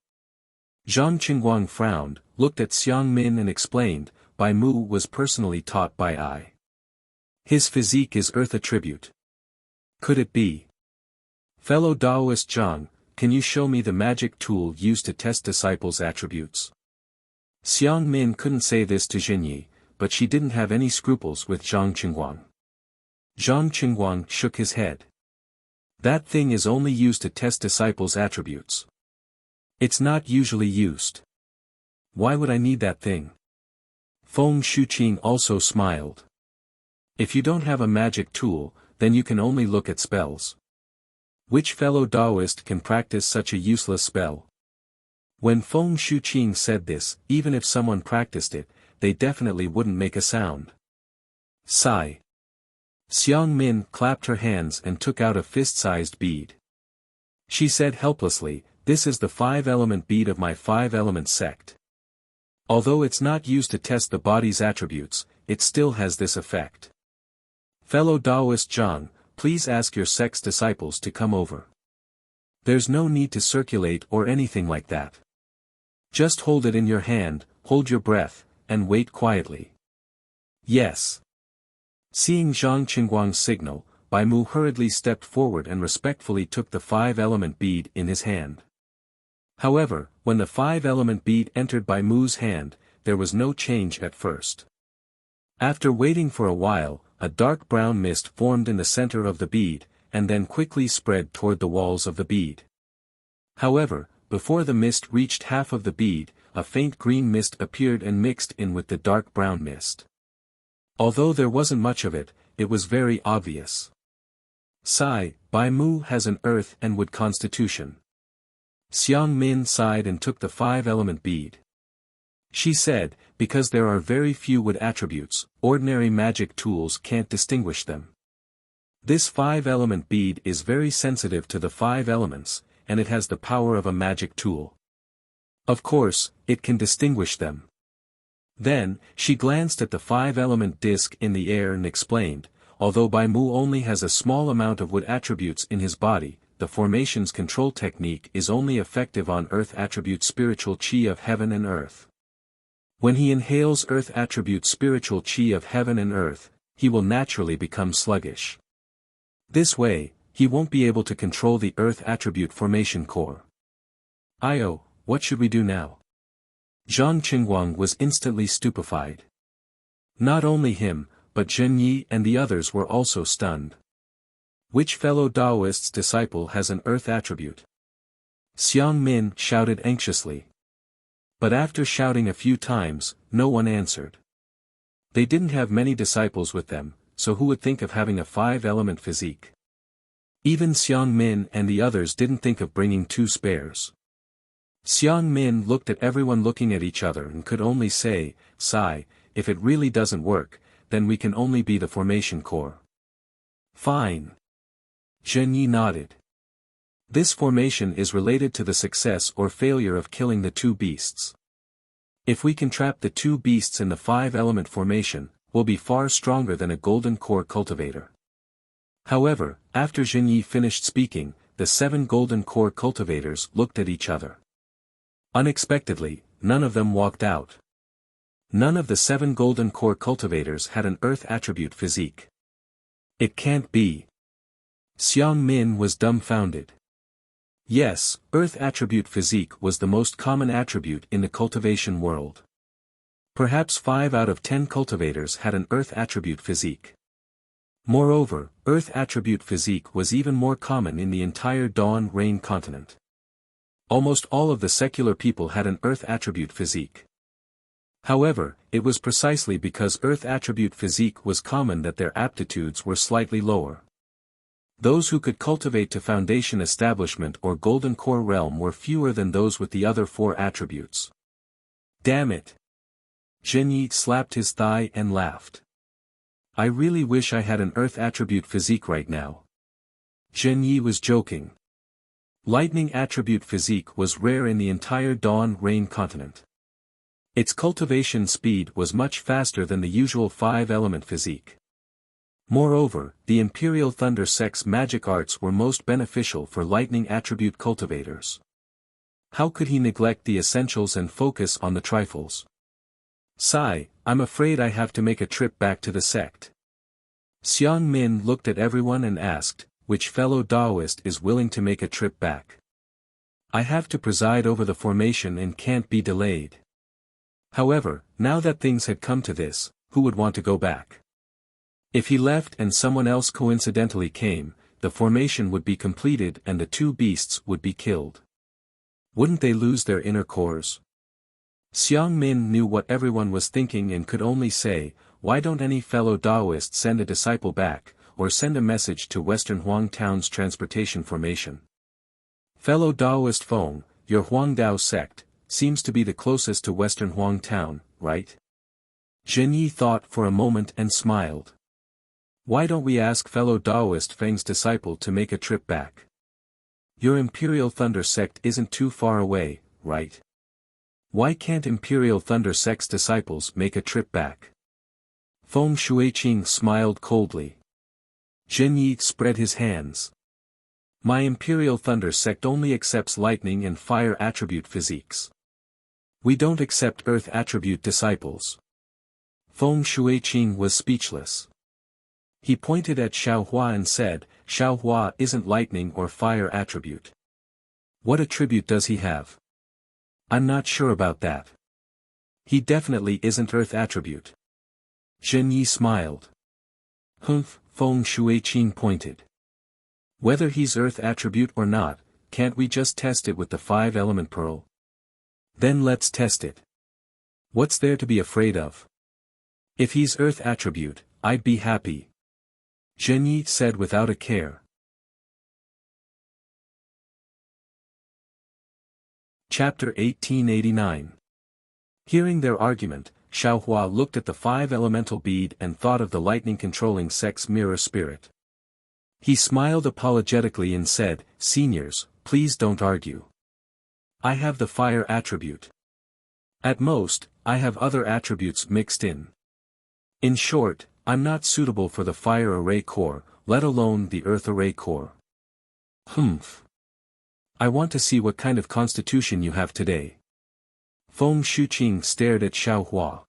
Zhang Qingguang frowned, looked at Xiang Min and explained, Bai Mu was personally taught by I. His physique is earth attribute. Could it be? Fellow Taoist Zhang, can you show me the magic tool used to test disciples' attributes? Xiang Min couldn't say this to Zhenyi, but she didn't have any scruples with Zhang Qingguang. Zhang Qingguang shook his head. That thing is only used to test disciples' attributes. It's not usually used. Why would I need that thing? Feng Shuqing also smiled. If you don't have a magic tool, then you can only look at spells. Which fellow Taoist can practice such a useless spell? When Feng Shuqing said this, even if someone practiced it, they definitely wouldn't make a sound. Sigh. Xiang Min clapped her hands and took out a fist-sized bead. She said helplessly, This is the five-element bead of my five-element sect. Although it's not used to test the body's attributes, it still has this effect. Fellow Taoist Zhang, please ask your sect's disciples to come over. There's no need to circulate or anything like that. Just hold it in your hand, hold your breath, and wait quietly. Yes. Seeing Zhang Qingguang's signal, Bai Mu hurriedly stepped forward and respectfully took the 5-element bead in his hand. However, when the 5-element bead entered Bai Mu's hand, there was no change at first. After waiting for a while, a dark brown mist formed in the center of the bead, and then quickly spread toward the walls of the bead. However, before the mist reached half of the bead, a faint green mist appeared and mixed in with the dark brown mist. Although there wasn't much of it, it was very obvious. Sigh, Bai Mu has an earth and wood constitution. Xiang Min sighed and took the 5-element bead. She said, because there are very few wood attributes, ordinary magic tools can't distinguish them. This 5-element bead is very sensitive to the 5 elements, and it has the power of a magic tool. Of course, it can distinguish them. Then, she glanced at the 5-element disc in the air and explained, although Bai Mu only has a small amount of wood attributes in his body, the formation's control technique is only effective on earth attribute spiritual chi of heaven and earth. When he inhales earth attribute spiritual chi of heaven and earth, he will naturally become sluggish. This way, he won't be able to control the earth attribute formation core. Io, what should we do now? Zhang Qingguang was instantly stupefied. Not only him, but Zhen Yi and the others were also stunned. Which fellow Taoist's disciple has an earth attribute? Xiang Min shouted anxiously. But after shouting a few times, no one answered. They didn't have many disciples with them, so who would think of having a 5-element physique? Even Xiang Min and the others didn't think of bringing 2 spares. Xiang Min looked at everyone looking at each other and could only say, sigh, if it really doesn't work, then we can only be the formation core. Fine. Zhen Yi nodded. This formation is related to the success or failure of killing the 2 beasts. If we can trap the 2 beasts in the 5-element formation, we'll be far stronger than a golden core cultivator. However, after Zhen Yi finished speaking, the 7 golden core cultivators looked at each other. Unexpectedly, none of them walked out. None of the 7 golden core cultivators had an earth attribute physique. It can't be. Xiang Min was dumbfounded. Yes, earth attribute physique was the most common attribute in the cultivation world. Perhaps 5 out of 10 cultivators had an earth attribute physique. Moreover, earth attribute physique was even more common in the entire Dawn Rain continent. Almost all of the secular people had an earth attribute physique. However, it was precisely because earth attribute physique was common that their aptitudes were slightly lower. Those who could cultivate to foundation establishment or golden core realm were fewer than those with the other 4 attributes. Damn it! Zhen Yi slapped his thigh and laughed. I really wish I had an earth attribute physique right now. Zhen Yi was joking. Lightning attribute physique was rare in the entire Dawn Rain continent. Its cultivation speed was much faster than the usual 5-element physique. Moreover, the Imperial Thunder Sect's magic arts were most beneficial for lightning attribute cultivators. How could he neglect the essentials and focus on the trifles? Sigh, I'm afraid I have to make a trip back to the sect. Xiang Min looked at everyone and asked, which fellow Taoist is willing to make a trip back? I have to preside over the formation and can't be delayed. However, now that things had come to this, who would want to go back? If he left and someone else coincidentally came, the formation would be completed and the 2 beasts would be killed. Wouldn't they lose their inner cores? Xiang Min knew what everyone was thinking and could only say, why don't any fellow Taoist send a disciple back, or send a message to Western Huang Town's transportation formation? Fellow Taoist Feng, your Huangdao sect, seems to be the closest to Western Huang Town, right? Zhen Yi thought for a moment and smiled. Why don't we ask fellow Taoist Feng's disciple to make a trip back? Your Imperial Thunder Sect isn't too far away, right? Why can't Imperial Thunder Sect's disciples make a trip back? Feng Shuiqing smiled coldly. Zhen Yi spread his hands. My Imperial Thunder Sect only accepts lightning and fire attribute physiques. We don't accept earth attribute disciples. Feng Shuiqing was speechless. He pointed at Xiaohua and said, Xiaohua isn't lightning or fire attribute. What attribute does he have? I'm not sure about that. He definitely isn't earth attribute. Zhen Yi smiled. Humph, Feng Shuiqing pointed. Whether he's earth attribute or not, can't we just test it with the 5-element pearl? Then let's test it. What's there to be afraid of? If he's earth attribute, I'd be happy. Zhen Yi said without a care. Chapter 1889. Hearing their argument, Xiaohua looked at the 5-elemental bead and thought of the lightning-controlling sex mirror spirit. He smiled apologetically and said, Seniors, please don't argue. I have the fire attribute. At most, I have other attributes mixed in. In short, I'm not suitable for the fire array core, let alone the earth array core. Humph. I want to see what kind of constitution you have today. Feng Shuqing stared at Xiaohua.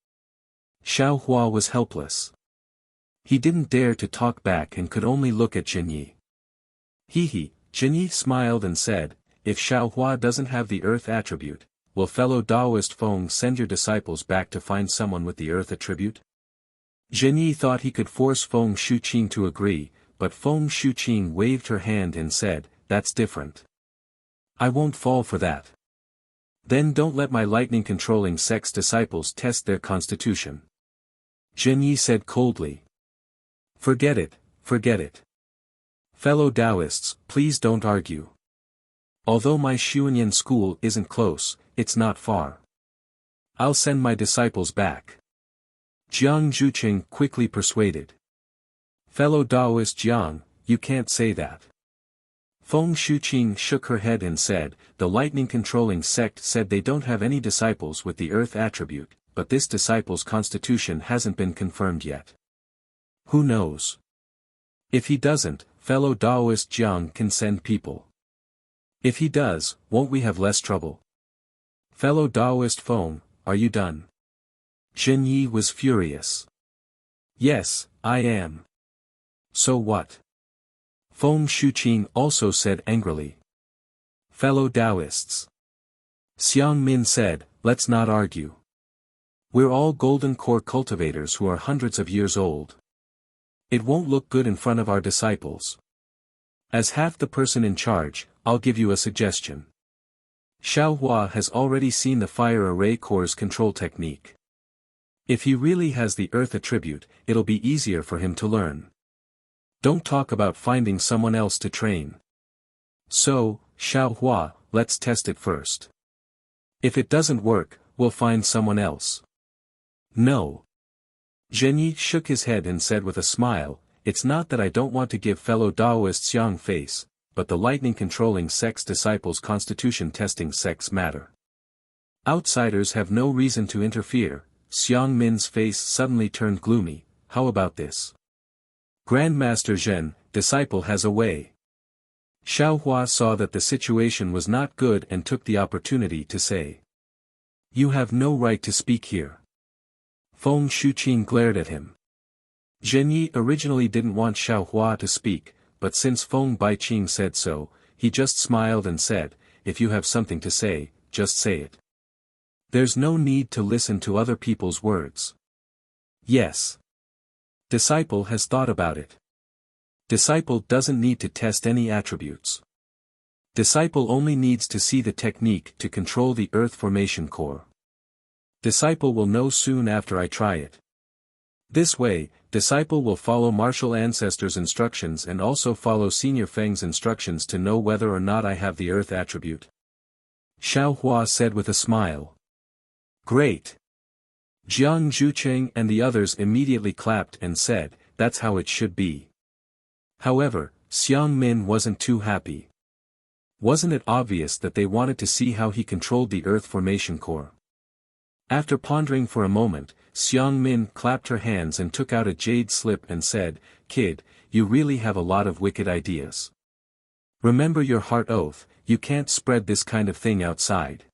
Xiaohua was helpless. He didn't dare to talk back and could only look at Zhen Yi. He, Zhen Yi smiled and said, if Xiaohua doesn't have the earth attribute, will fellow Taoist Feng send your disciples back to find someone with the earth attribute? Zhen Yi thought he could force Feng Shuqing to agree, but Feng Shuqing waved her hand and said, that's different. I won't fall for that. Then don't let my lightning-controlling sex disciples test their constitution. Zhen Yi said coldly. Forget it, forget it. Fellow Taoists, please don't argue. Although my Xuanyan school isn't close, it's not far. I'll send my disciples back. Jiang Zhuqing quickly persuaded. Fellow Taoist Jiang, you can't say that. Feng Shuqing shook her head and said, the lightning-controlling sect said they don't have any disciples with the earth attribute, but this disciple's constitution hasn't been confirmed yet. Who knows? If he doesn't, fellow Taoist Jiang can send people. If he does, won't we have less trouble? Fellow Taoist Feng, are you done? Zhen Yi was furious. Yes, I am. So what? Feng Shuqing also said angrily. Fellow Taoists. Xiang Min said, let's not argue. We're all golden core cultivators who are hundreds of years old. It won't look good in front of our disciples. As half the person in charge, I'll give you a suggestion. Xiaohua has already seen the fire array core's control technique. If he really has the earth attribute, it'll be easier for him to learn. Don't talk about finding someone else to train. So, Xiaohua, let's test it first. If it doesn't work, we'll find someone else. No. Zhen Yi shook his head and said with a smile, it's not that I don't want to give fellow Taoists yang face, but the lightning-controlling sex disciples' constitution testing sex matter. Outsiders have no reason to interfere. Xiang Min's face suddenly turned gloomy. How about this? Grandmaster Zhen, disciple has a way. Xiaohua saw that the situation was not good and took the opportunity to say. You have no right to speak here. Feng Shuqing glared at him. Zhen Yi originally didn't want Xiaohua to speak, but since Feng Baiqing said so, he just smiled and said, if you have something to say, just say it. There's no need to listen to other people's words. Yes. Disciple has thought about it. Disciple doesn't need to test any attributes. Disciple only needs to see the technique to control the earth formation core. Disciple will know soon after I try it. This way, disciple will follow martial ancestors' instructions and also follow senior Feng's instructions to know whether or not I have the earth attribute. Xiaohua said with a smile. Great. Jiang Zhuqing and the others immediately clapped and said, that's how it should be. However, Xiang Min wasn't too happy. Wasn't it obvious that they wanted to see how he controlled the earth formation core? After pondering for a moment, Xiang Min clapped her hands and took out a jade slip and said, Kid, you really have a lot of wicked ideas. Remember your heart oath, you can't spread this kind of thing outside.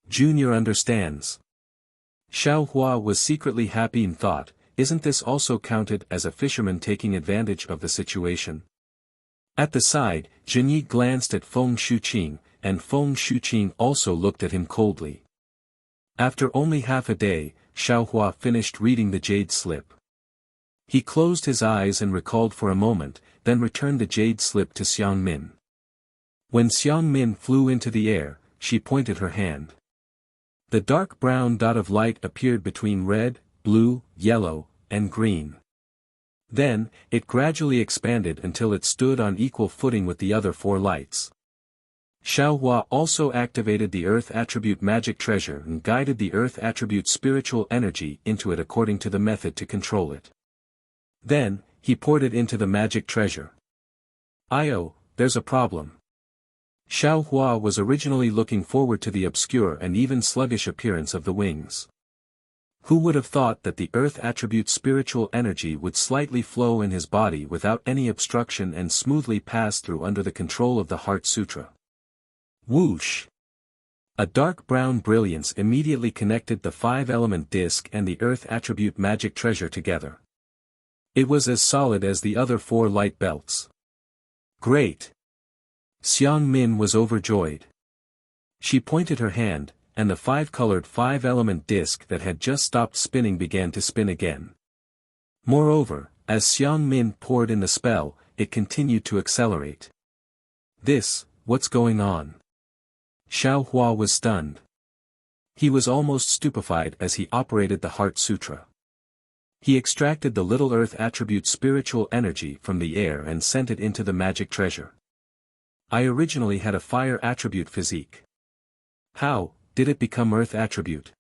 Junior understands. Xiaohua was secretly happy and thought, isn't this also counted as a fisherman taking advantage of the situation? At the side, Zhenyi glanced at Feng Shuqing, and Feng Shuqing also looked at him coldly. After only half a day, Xiaohua finished reading the jade slip. He closed his eyes and recalled for a moment, then returned the jade slip to Xiang Min. When Xiang Min flew into the air, she pointed her hand. The dark brown dot of light appeared between red, blue, yellow, and green. Then, it gradually expanded until it stood on equal footing with the other 4 lights. Xiaohua also activated the Earth Attribute Magic Treasure and guided the Earth Attribute Spiritual Energy into it according to the method to control it. Then, he poured it into the Magic Treasure. There's a problem. Xiaohua was originally looking forward to the obscure and even sluggish appearance of the wings. Who would have thought that the Earth Attribute Spiritual Energy would slightly flow in his body without any obstruction and smoothly pass through under the control of the Heart Sutra? Whoosh! A dark brown brilliance immediately connected the 5-element disc and the Earth Attribute Magic Treasure together. It was as solid as the other 4 light belts. Great! Xiang Min was overjoyed. She pointed her hand, and the 5-colored 5-element disc that had just stopped spinning began to spin again. Moreover, as Xiang Min poured in the spell, it continued to accelerate. What's going on? Xiaohua was stunned. He was almost stupefied as he operated the Heart Sutra. He extracted the little Earth Attribute Spiritual Energy from the air and sent it into the Magic Treasure. I originally had a Fire Attribute physique. How did it become Earth Attribute?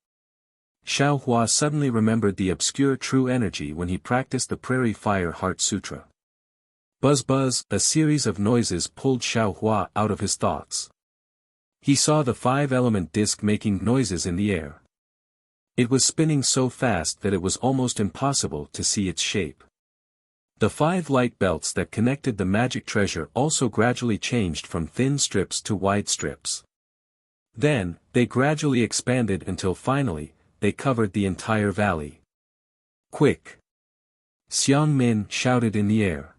Xiaohua suddenly remembered the obscure true energy when he practiced the Prairie Fire Heart Sutra. Buzz buzz, a series of noises pulled Xiaohua out of his thoughts. He saw the 5-element disc making noises in the air. It was spinning so fast that it was almost impossible to see its shape. The 5 light belts that connected the magic treasure also gradually changed from thin strips to wide strips. Then, they gradually expanded until finally, they covered the entire valley. Quick! Xiang Min shouted in the air.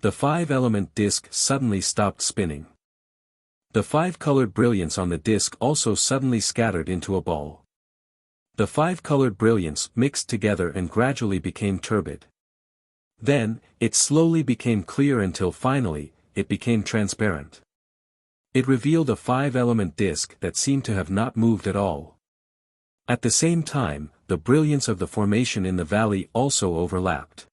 The 5-element disc suddenly stopped spinning. The 5-colored brilliance on the disc also suddenly scattered into a ball. The 5-colored brilliance mixed together and gradually became turbid. Then, it slowly became clear until finally, it became transparent. It revealed a 5-element disc that seemed to have not moved at all. At the same time, the brilliance of the formation in the valley also overlapped.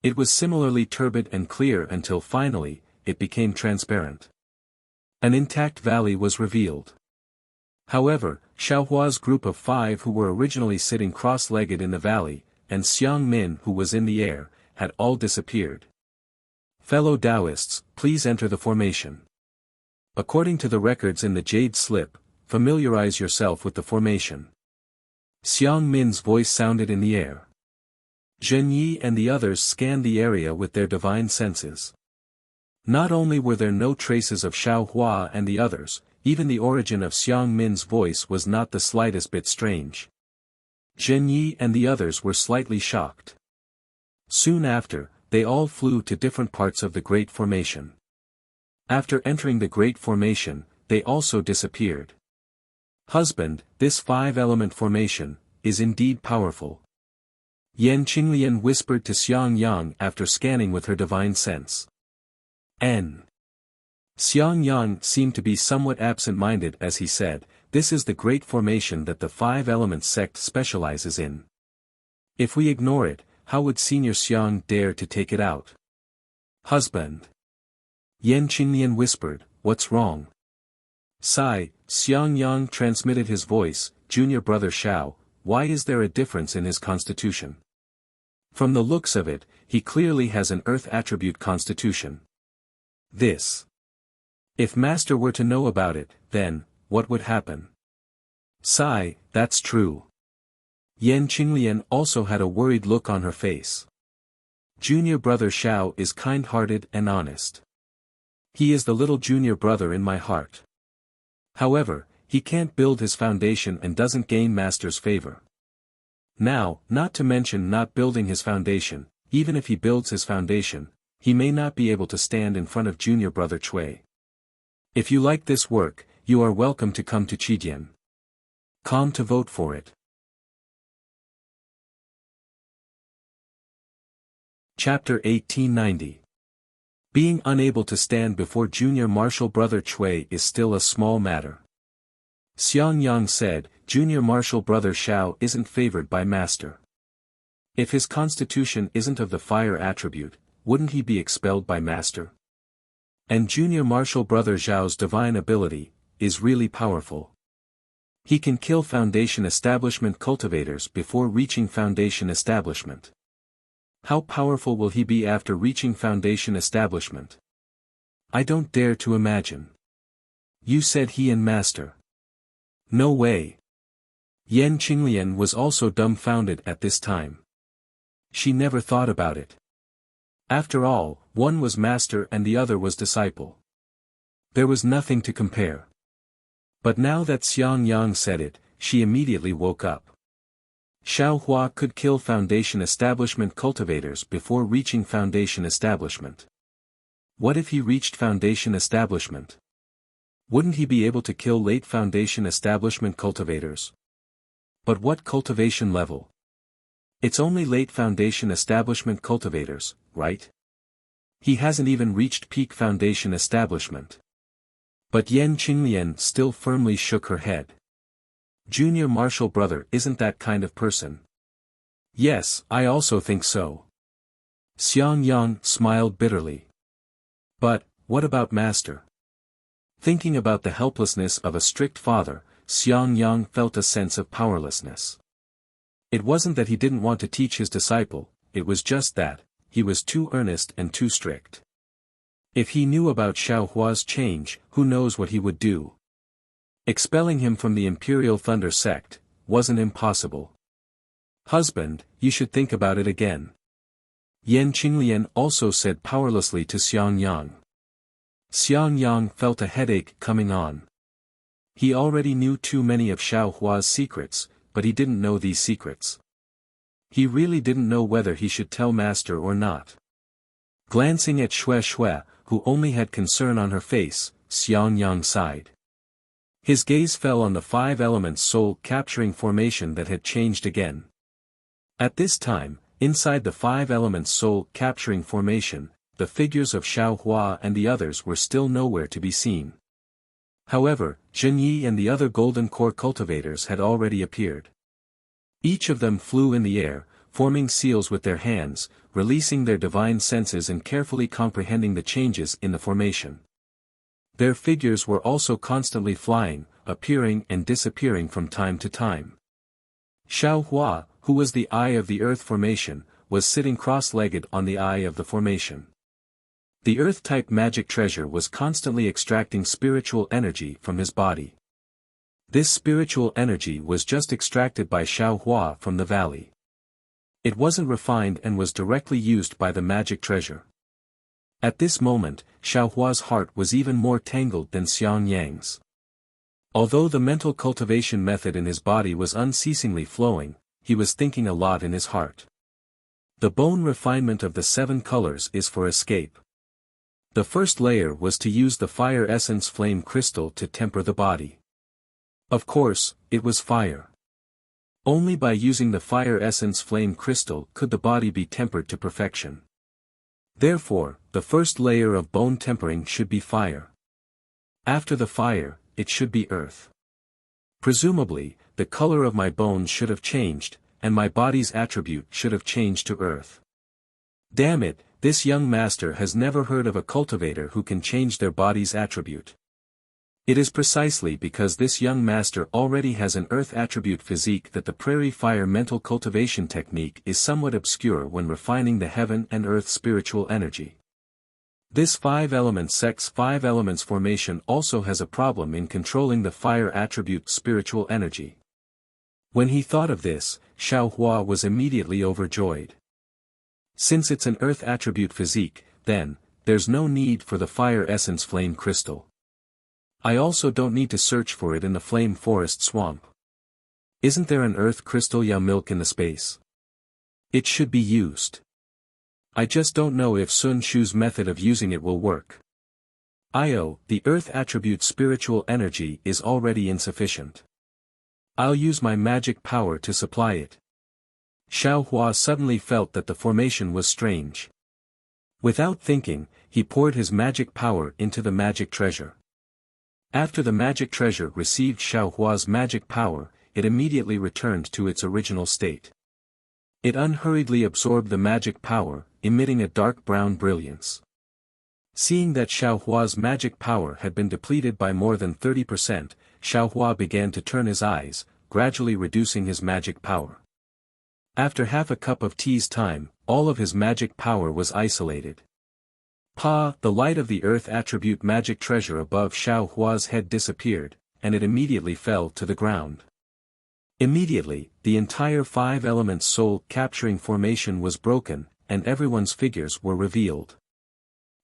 It was similarly turbid and clear until finally, it became transparent. An intact valley was revealed. However, Xiaohua's group of 5 who were originally sitting cross-legged in the valley, and Xiang Min who was in the air, had all disappeared. Fellow Taoists, please enter the formation. According to the records in the jade slip, familiarize yourself with the formation. Xiang Min's voice sounded in the air. Zhenyi and the others scanned the area with their divine senses. Not only were there no traces of Xiaohua and the others, even the origin of Xiang Min's voice was not the slightest bit strange. Zhenyi and the others were slightly shocked. Soon after, they all flew to different parts of the Great Formation. After entering the Great Formation, they also disappeared. Husband, this 5-element formation, is indeed powerful. Yan Qinglian whispered to Xiang Yang after scanning with her divine sense. Xiang Yang seemed to be somewhat absent-minded as he said, this is the Great Formation that the 5-element sect specializes in. If we ignore it, how would Senior Xiang dare to take it out? Husband. Yan Qinglian whispered, what's wrong? Sigh, Xiang Yang transmitted his voice, Junior Brother Xiao, why is there a difference in his constitution? From the looks of it, he clearly has an earth attribute constitution. If Master were to know about it, then, what would happen? Sigh, that's true. Yan Qinglian also had a worried look on her face. Junior Brother Xiao is kind-hearted and honest. He is the little junior brother in my heart. However, he can't build his foundation and doesn't gain Master's favor. Now, not to mention not building his foundation, even if he builds his foundation, he may not be able to stand in front of junior brother Cui. If you like this work, you are welcome to come to Chidian.com to vote for it. Chapter 1890. Being unable to stand before junior martial brother Cui is still a small matter. Xiang Yang said, junior martial brother Xiao isn't favored by master. If his constitution isn't of the fire attribute, wouldn't he be expelled by master? And junior martial brother Zhao's divine ability is really powerful. He can kill foundation establishment cultivators before reaching foundation establishment. How powerful will he be after reaching foundation establishment? I don't dare to imagine. You said he and master. No way. Yan Qinglian was also dumbfounded at this time. She never thought about it. After all, one was master and the other was disciple. There was nothing to compare. But now that Xiang Yang said it, she immediately woke up. Xiao Hua could kill foundation establishment cultivators before reaching foundation establishment. What if he reached foundation establishment? Wouldn't he be able to kill late foundation establishment cultivators? But what cultivation level? It's only late foundation establishment cultivators, right? He hasn't even reached peak foundation establishment. But Yan Qinglian still firmly shook her head. Junior martial brother isn't that kind of person. Yes, I also think so. Xiang Yang smiled bitterly. But, what about master? Thinking about the helplessness of a strict father, Xiang Yang felt a sense of powerlessness. It wasn't that he didn't want to teach his disciple, it was just that, he was too earnest and too strict. If he knew about Xiao Hua's change, who knows what he would do. Expelling him from the Imperial Thunder sect wasn't impossible. Husband, you should think about it again. Yan Qinglian also said powerlessly to Xiang Yang. Xiang Yang felt a headache coming on. He already knew too many of Xiao Hua's secrets, but he didn't know these secrets. He really didn't know whether he should tell master or not. Glancing at Xue Xue, who only had concern on her face, Xiang Yang sighed. His gaze fell on the five elements soul capturing formation that had changed again. At this time, inside the five elements soul capturing formation, the figures of Xiao Hua and the others were still nowhere to be seen. However, Zhen Yi and the other golden core cultivators had already appeared. Each of them flew in the air, forming seals with their hands, releasing their divine senses and carefully comprehending the changes in the formation. Their figures were also constantly flying, appearing and disappearing from time to time. Xiao Hua, who was the eye of the earth formation, was sitting cross-legged on the eye of the formation. The earth-type magic treasure was constantly extracting spiritual energy from his body. This spiritual energy was just extracted by Xiao Hua from the valley. It wasn't refined and was directly used by the magic treasure. At this moment, Xiao Hua's heart was even more tangled than Xiang Yang's. Although the mental cultivation method in his body was unceasingly flowing, he was thinking a lot in his heart. The bone refinement of the 7 colors is for escape. The first layer was to use the fire essence flame crystal to temper the body. Of course, it was fire. Only by using the fire essence flame crystal could the body be tempered to perfection. Therefore, the first layer of bone tempering should be fire. After the fire, it should be earth. Presumably, the color of my bones should have changed, and my body's attribute should have changed to earth. Damn it, this young master has never heard of a cultivator who can change their body's attribute. It is precisely because this young master already has an earth attribute physique that the prairie fire mental cultivation technique is somewhat obscure when refining the heaven and earth spiritual energy. This 5 elements sex 5 elements formation also has a problem in controlling the fire attribute spiritual energy. When he thought of this, Xiao Hua was immediately overjoyed. Since it's an earth attribute physique, then, there's no need for the fire essence flame crystal. I also don't need to search for it in the flame forest swamp. Isn't there an earth crystal ya milk in the space? It should be used. I just don't know if Sun Shu's method of using it will work. The earth attribute spiritual energy is already insufficient. I'll use my magic power to supply it. Xiao Hua suddenly felt that the formation was strange. Without thinking, he poured his magic power into the magic treasure. After the magic treasure received Xiao Hua's magic power, it immediately returned to its original state. It unhurriedly absorbed the magic power, emitting a dark brown brilliance. Seeing that Xiao Hua's magic power had been depleted by more than 30%, Xiao Hua began to turn his eyes, gradually reducing his magic power. After half a cup of tea's time, all of his magic power was isolated. The light of the earth attribute magic treasure above Xiao Hua's head disappeared, and it immediately fell to the ground. Immediately, the entire five elements soul capturing formation was broken, and everyone's figures were revealed.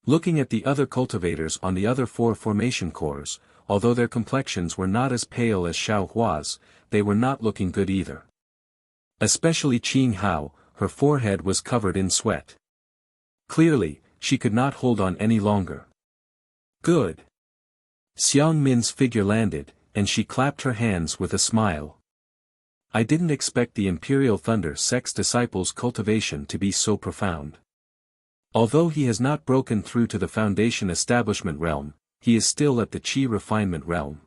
Looking at the other cultivators on the other four formation cores, although their complexions were not as pale as Xiao Hua's, they were not looking good either. Especially Qing Hao, her forehead was covered in sweat. Clearly, she could not hold on any longer. Good. Xiang Min's figure landed, and she clapped her hands with a smile. I didn't expect the Imperial Thunder Sect's disciples' cultivation to be so profound. Although he has not broken through to the Foundation Establishment realm, he is still at the Qi Refinement realm.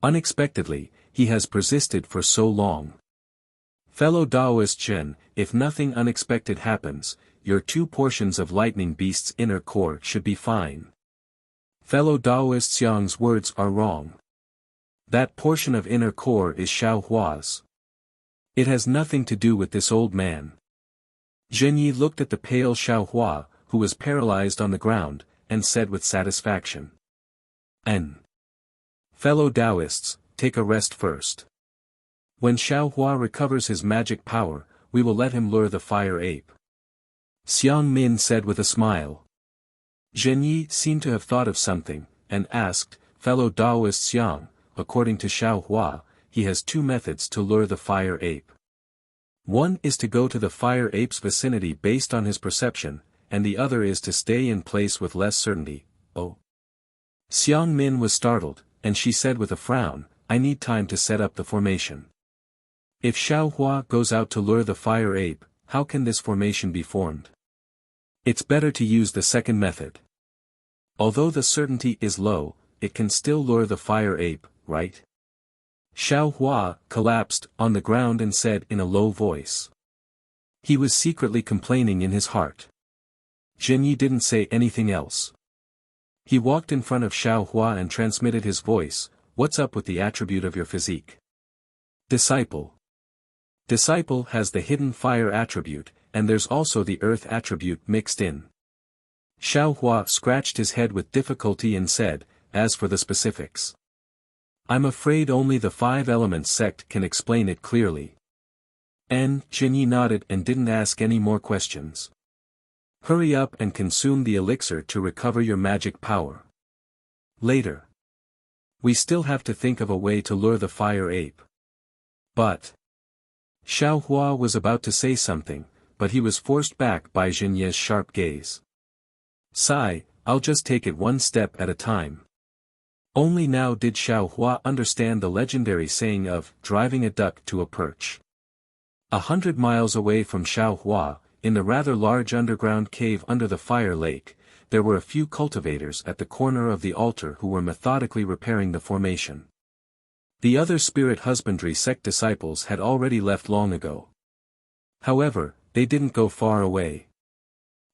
Unexpectedly, he has persisted for so long. Fellow Taoist Jin, if nothing unexpected happens, your 2 portions of Lightning Beast's inner core should be fine. Fellow Taoist Xiang's words are wrong. That portion of inner core is Xiao Hua's. It has nothing to do with this old man. Zhenyi looked at the pale Xiao Hua, who was paralyzed on the ground, and said with satisfaction. Fellow Taoists, take a rest first. When Xiao Hua recovers his magic power, we will let him lure the fire ape. Xiang Min said with a smile. Zhenyi seemed to have thought of something, and asked, Fellow Taoist Xiang, according to Xiao Hua, he has 2 methods to lure the fire ape. One is to go to the fire ape's vicinity based on his perception, and the other is to stay in place with less certainty. Xiang Min was startled, and she said with a frown, I need time to set up the formation. If Xiao Hua goes out to lure the fire ape, how can this formation be formed? It's better to use the second method. Although the certainty is low, it can still lure the fire ape, right? Xiao Hua collapsed on the ground and said in a low voice. He was secretly complaining in his heart. Zhenyi didn't say anything else. He walked in front of Xiao Hua and transmitted his voice, what's up with the attribute of your physique? Disciple. Disciple has the hidden fire attribute, and there's also the earth attribute mixed in. Xiao Hua scratched his head with difficulty and said, as for the specifics. I'm afraid only the 5 Elements sect can explain it clearly. Zhenyi nodded and didn't ask any more questions. Hurry up and consume the elixir to recover your magic power. Later. We still have to think of a way to lure the fire ape. But. Xiao Hua was about to say something, but he was forced back by Zhenyi's sharp gaze. Sigh, I'll just take it one step at a time. Only now did Xiao Hua understand the legendary saying of driving a duck to a perch. 100 miles away from Xiao Hua, in the rather large underground cave under the fire lake, there were a few cultivators at the corner of the altar who were methodically repairing the formation. The other spirit husbandry sect disciples had already left long ago. However, they didn't go far away.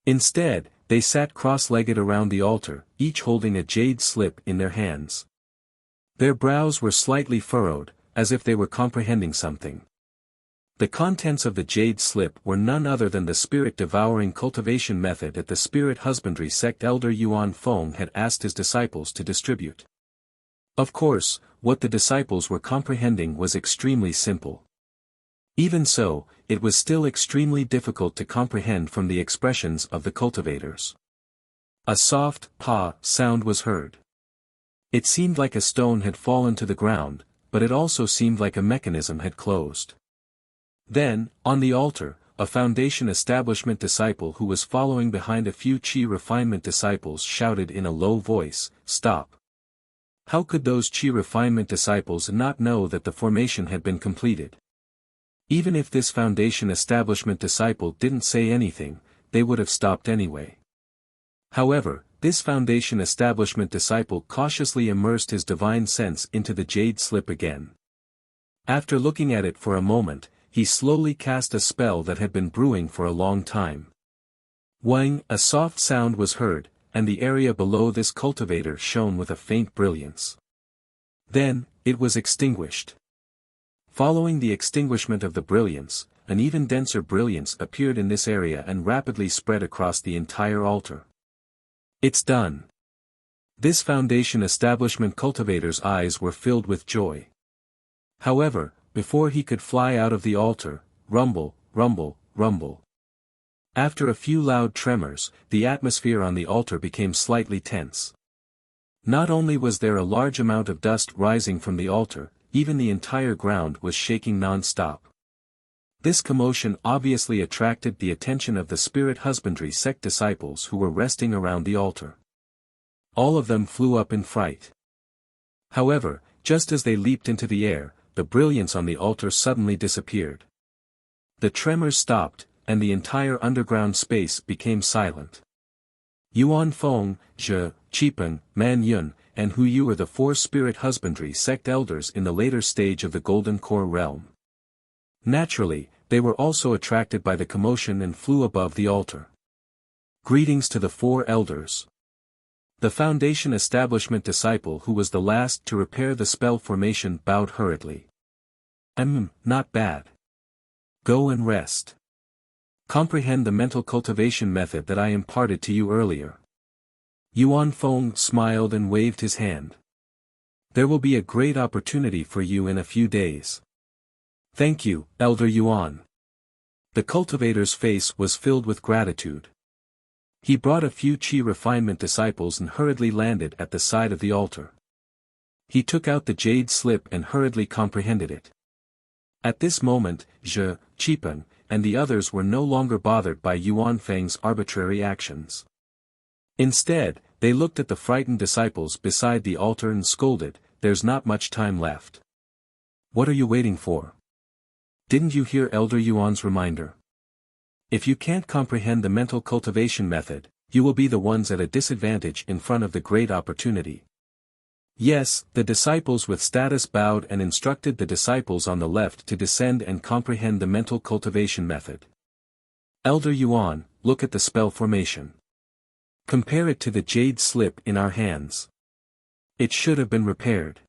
Instead, they sat cross-legged around the altar, each holding a jade slip in their hands. Their brows were slightly furrowed, as if they were comprehending something. The contents of the jade slip were none other than the spirit-devouring cultivation method that the spirit husbandry sect elder Yuan Feng had asked his disciples to distribute. Of course, what the disciples were comprehending was extremely simple. Even so, it was still extremely difficult to comprehend from the expressions of the cultivators. A soft, pa sound was heard. It seemed like a stone had fallen to the ground, but it also seemed like a mechanism had closed. Then, on the altar, a Foundation Establishment disciple who was following behind a few Qi Refinement disciples shouted in a low voice, "Stop!" How could those Qi Refinement disciples not know that the formation had been completed? Even if this Foundation Establishment disciple didn't say anything, they would have stopped anyway. However, this Foundation Establishment disciple cautiously immersed his divine sense into the jade slip again. After looking at it for a moment, he slowly cast a spell that had been brewing for a long time. Wang, a soft sound was heard, and the area below this cultivator shone with a faint brilliance. Then, it was extinguished. Following the extinguishment of the brilliance, an even denser brilliance appeared in this area and rapidly spread across the entire altar. It's done. This Foundation Establishment cultivator's eyes were filled with joy. However, before he could fly out of the altar, rumble, rumble, rumble. After a few loud tremors, the atmosphere on the altar became slightly tense. Not only was there a large amount of dust rising from the altar, even the entire ground was shaking non-stop. This commotion obviously attracted the attention of the Spirit Husbandry sect disciples who were resting around the altar. All of them flew up in fright. However, just as they leaped into the air, the brilliance on the altar suddenly disappeared. The tremors stopped, and the entire underground space became silent. Yuan Feng, Zhe, Qipeng, Man Yun, and Hu Yu were the 4 Spirit Husbandry sect elders in the later stage of the Golden Core realm. Naturally, they were also attracted by the commotion and flew above the altar. Greetings to the 4 elders. The Foundation Establishment disciple who was the last to repair the spell formation bowed hurriedly. Not bad. Go and rest. Comprehend the mental cultivation method that I imparted to you earlier. Yuan Feng smiled and waved his hand. There will be a great opportunity for you in a few days. Thank you, Elder Yuan. The cultivator's face was filled with gratitude. He brought a few Qi Refinement disciples and hurriedly landed at the side of the altar. He took out the jade slip and hurriedly comprehended it. At this moment, Zhe, Qipeng, and the others were no longer bothered by Yuan Feng's arbitrary actions. Instead, they looked at the frightened disciples beside the altar and scolded, "There's not much time left. What are you waiting for? Didn't you hear Elder Yuan's reminder? If you can't comprehend the mental cultivation method, you will be the ones at a disadvantage in front of the great opportunity." Yes, the disciples with status bowed and instructed the disciples on the left to descend and comprehend the mental cultivation method. Elder Yuan, look at the spell formation. Compare it to the jade slip in our hands. It should have been repaired.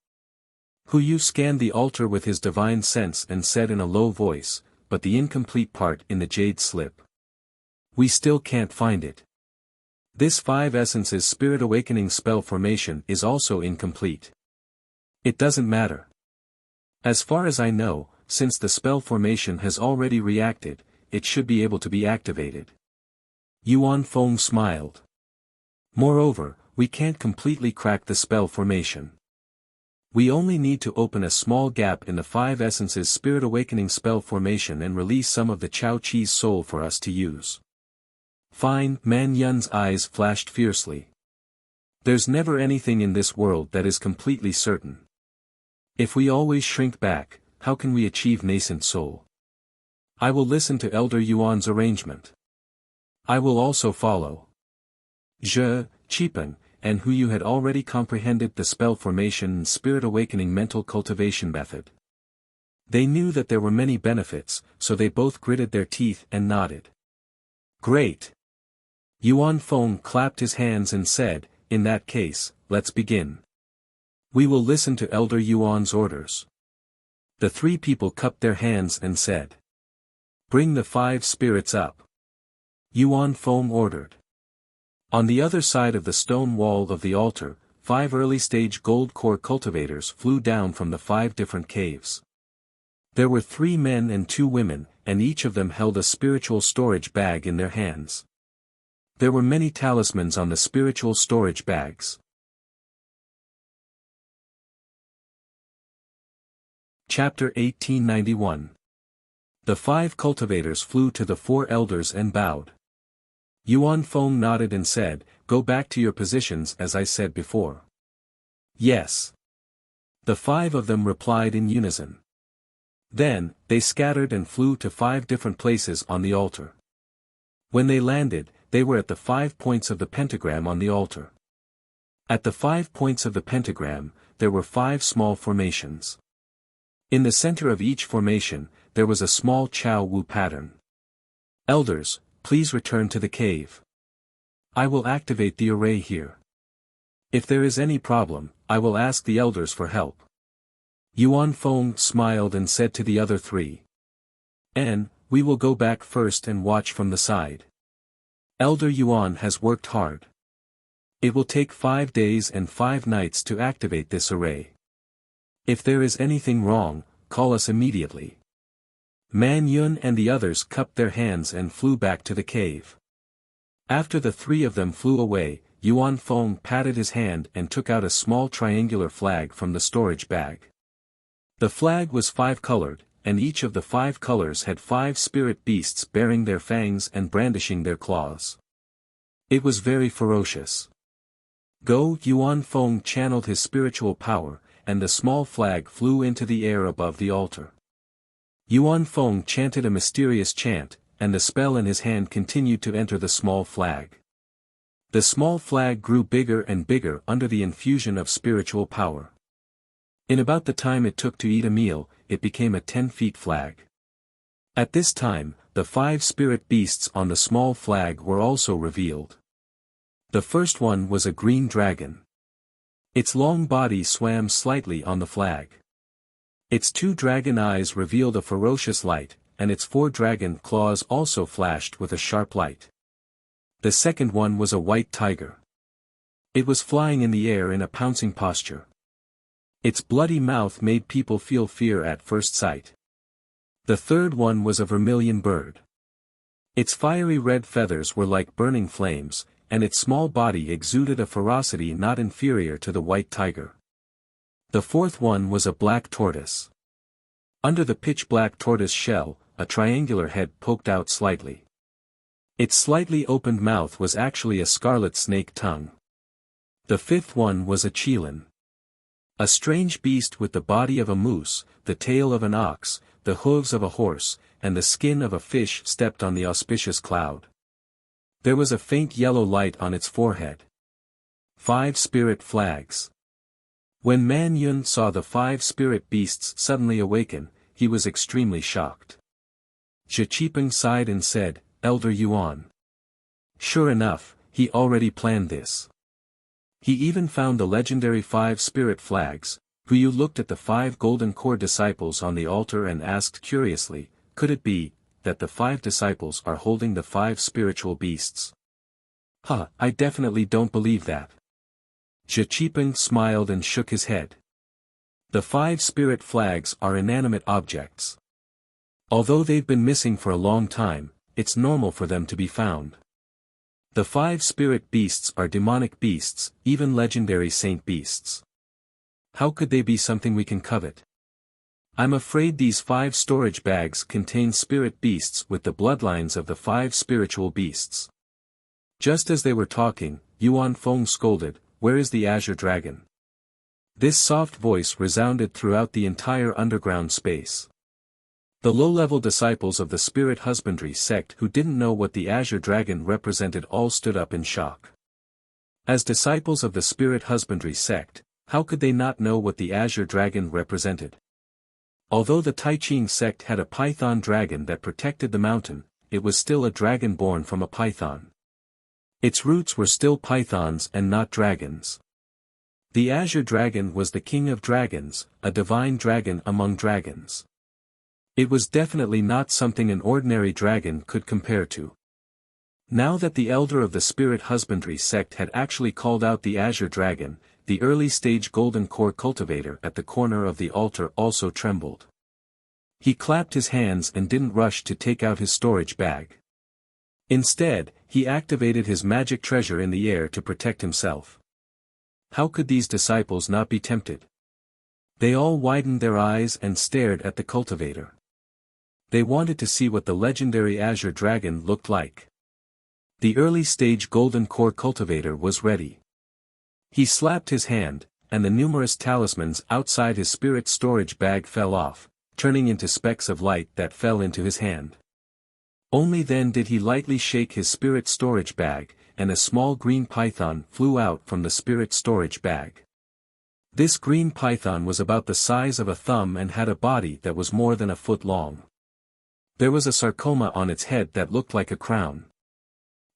Hu Yu scanned the altar with his divine sense and said in a low voice, "But the incomplete part in the jade slip. We still can't find it. This 5 essences spirit awakening spell formation is also incomplete. It doesn't matter. As far as I know, since the spell formation has already reacted, it should be able to be activated." Yuan Feng smiled. Moreover, we can't completely crack the spell formation. We only need to open a small gap in the 5 essences spirit awakening spell formation and release some of the Chao Chi's soul for us to use. Fine, Man Yun's eyes flashed fiercely. There's never anything in this world that is completely certain. If we always shrink back, how can we achieve nascent soul? I will listen to Elder Yuan's arrangement. I will also follow. Zhe, Qipeng, and Hu Yu had already comprehended the spell formation and spirit awakening mental cultivation method. They knew that there were many benefits, so they both gritted their teeth and nodded. Great! Yuan Feng clapped his hands and said, "In that case, let's begin. We will listen to Elder Yuan's orders." The 3 people cupped their hands and said, "Bring the 5 spirits up." Yuan Feng ordered. On the other side of the stone wall of the altar, 5 early-stage gold core cultivators flew down from the 5 different caves. There were 3 men and 2 women, and each of them held a spiritual storage bag in their hands. There were many talismans on the spiritual storage bags. Chapter 1891. The 5 cultivators flew to the 4 elders and bowed. Yuan Feng nodded and said, "Go back to your positions as I said before." "Yes." The 5 of them replied in unison. Then, they scattered and flew to 5 different places on the altar. When they landed, they were at the 5 points of the pentagram on the altar. At the 5 points of the pentagram, there were 5 small formations. In the center of each formation, there was a small Chao Wu pattern. "Elders, please return to the cave. I will activate the array here. If there is any problem, I will ask the elders for help." Yuan Feng smiled and said to the other 3. We will go back first and watch from the side. Elder Yuan has worked hard. It will take 5 days and 5 nights to activate this array. If there is anything wrong, call us immediately. Man Yun and the others cupped their hands and flew back to the cave. After the 3 of them flew away, Yuan Feng patted his hand and took out a small triangular flag from the storage bag. The flag was 5-colored, and each of the 5 colors had 5 spirit beasts bearing their fangs and brandishing their claws. It was very ferocious. Yuan Feng channeled his spiritual power, and the small flag flew into the air above the altar. Yuan Feng chanted a mysterious chant, and the spell in his hand continued to enter the small flag. The small flag grew bigger and bigger under the infusion of spiritual power. In about the time it took to eat a meal, it became a 10-feet flag. At this time, the 5 spirit beasts on the small flag were also revealed. The first one was a green dragon. Its long body swam slightly on the flag. Its 2 dragon eyes revealed a ferocious light, and its 4 dragon claws also flashed with a sharp light. The second one was a white tiger. It was flying in the air in a pouncing posture. Its bloody mouth made people feel fear at first sight. The third one was a vermilion bird. Its fiery red feathers were like burning flames, and its small body exuded a ferocity not inferior to the white tiger. The fourth one was a black tortoise. Under the pitch-black tortoise shell, a triangular head poked out slightly. Its slightly opened mouth was actually a scarlet snake tongue. The fifth one was a qilin. A strange beast with the body of a moose, the tail of an ox, the hooves of a horse, and the skin of a fish stepped on the auspicious cloud. There was a faint yellow light on its forehead. 5 spirit flags. When Man Yun saw the 5 spirit beasts suddenly awaken, he was extremely shocked. Zhi Qipeng sighed and said, "Elder Yuan." Sure enough, he already planned this. He even found the legendary 5 spirit flags. Yu looked at the 5 golden core disciples on the altar and asked curiously, could it be that the 5 disciples are holding the 5 spiritual beasts? I definitely don't believe that. Zhi Qipeng smiled and shook his head. The 5 spirit flags are inanimate objects. Although they've been missing for a long time, it's normal for them to be found. The 5 spirit beasts are demonic beasts, even legendary saint beasts. How could they be something we can covet? I'm afraid these 5 storage bags contain spirit beasts with the bloodlines of the 5 spiritual beasts. Just as they were talking, Yuan Feng scolded, "Where is the azure dragon?" This soft voice resounded throughout the entire underground space. The low-level disciples of the spirit husbandry sect who didn't know what the azure dragon represented all stood up in shock. As disciples of the spirit husbandry sect, how could they not know what the azure dragon represented? Although the Taiching sect had a python dragon that protected the mountain, it was still a dragon born from a python. Its roots were still pythons and not dragons. The azure dragon was the king of dragons, a divine dragon among dragons. It was definitely not something an ordinary dragon could compare to. Now that the elder of the spirit husbandry sect had actually called out the azure dragon, the early-stage golden core cultivator at the corner of the altar also trembled. He clapped his hands and didn't rush to take out his storage bag. Instead, he activated his magic treasure in the air to protect himself. How could these disciples not be tempted? They all widened their eyes and stared at the cultivator. They wanted to see what the legendary azure dragon looked like. The early-stage golden core cultivator was ready. He slapped his hand, and the numerous talismans outside his spirit storage bag fell off, turning into specks of light that fell into his hand. Only then did he lightly shake his spirit storage bag, and a small green python flew out from the spirit storage bag. This green python was about the size of a thumb and had a body that was more than a foot long. There was a sarcoma on its head that looked like a crown.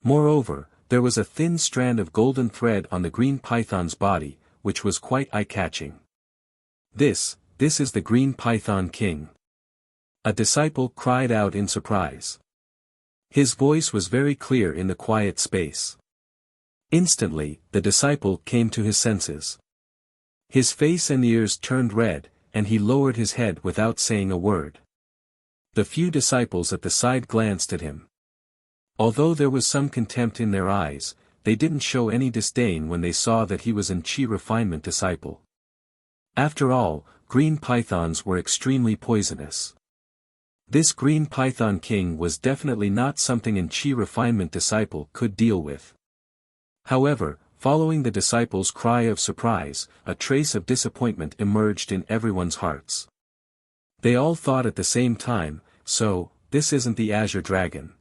Moreover, there was a thin strand of golden thread on the green python's body, which was quite eye-catching. This is the Green Python King. A disciple cried out in surprise. His voice was very clear in the quiet space. Instantly, the disciple came to his senses. His face and ears turned red, and he lowered his head without saying a word. The few disciples at the side glanced at him. Although there was some contempt in their eyes, they didn't show any disdain when they saw that he was an Chi refinement disciple. After all, green pythons were extremely poisonous. This Green Python King was definitely not something an Chi refinement disciple could deal with. However, following the disciples' cry of surprise, a trace of disappointment emerged in everyone's hearts. They all thought at the same time, so, this isn't the Azure Dragon.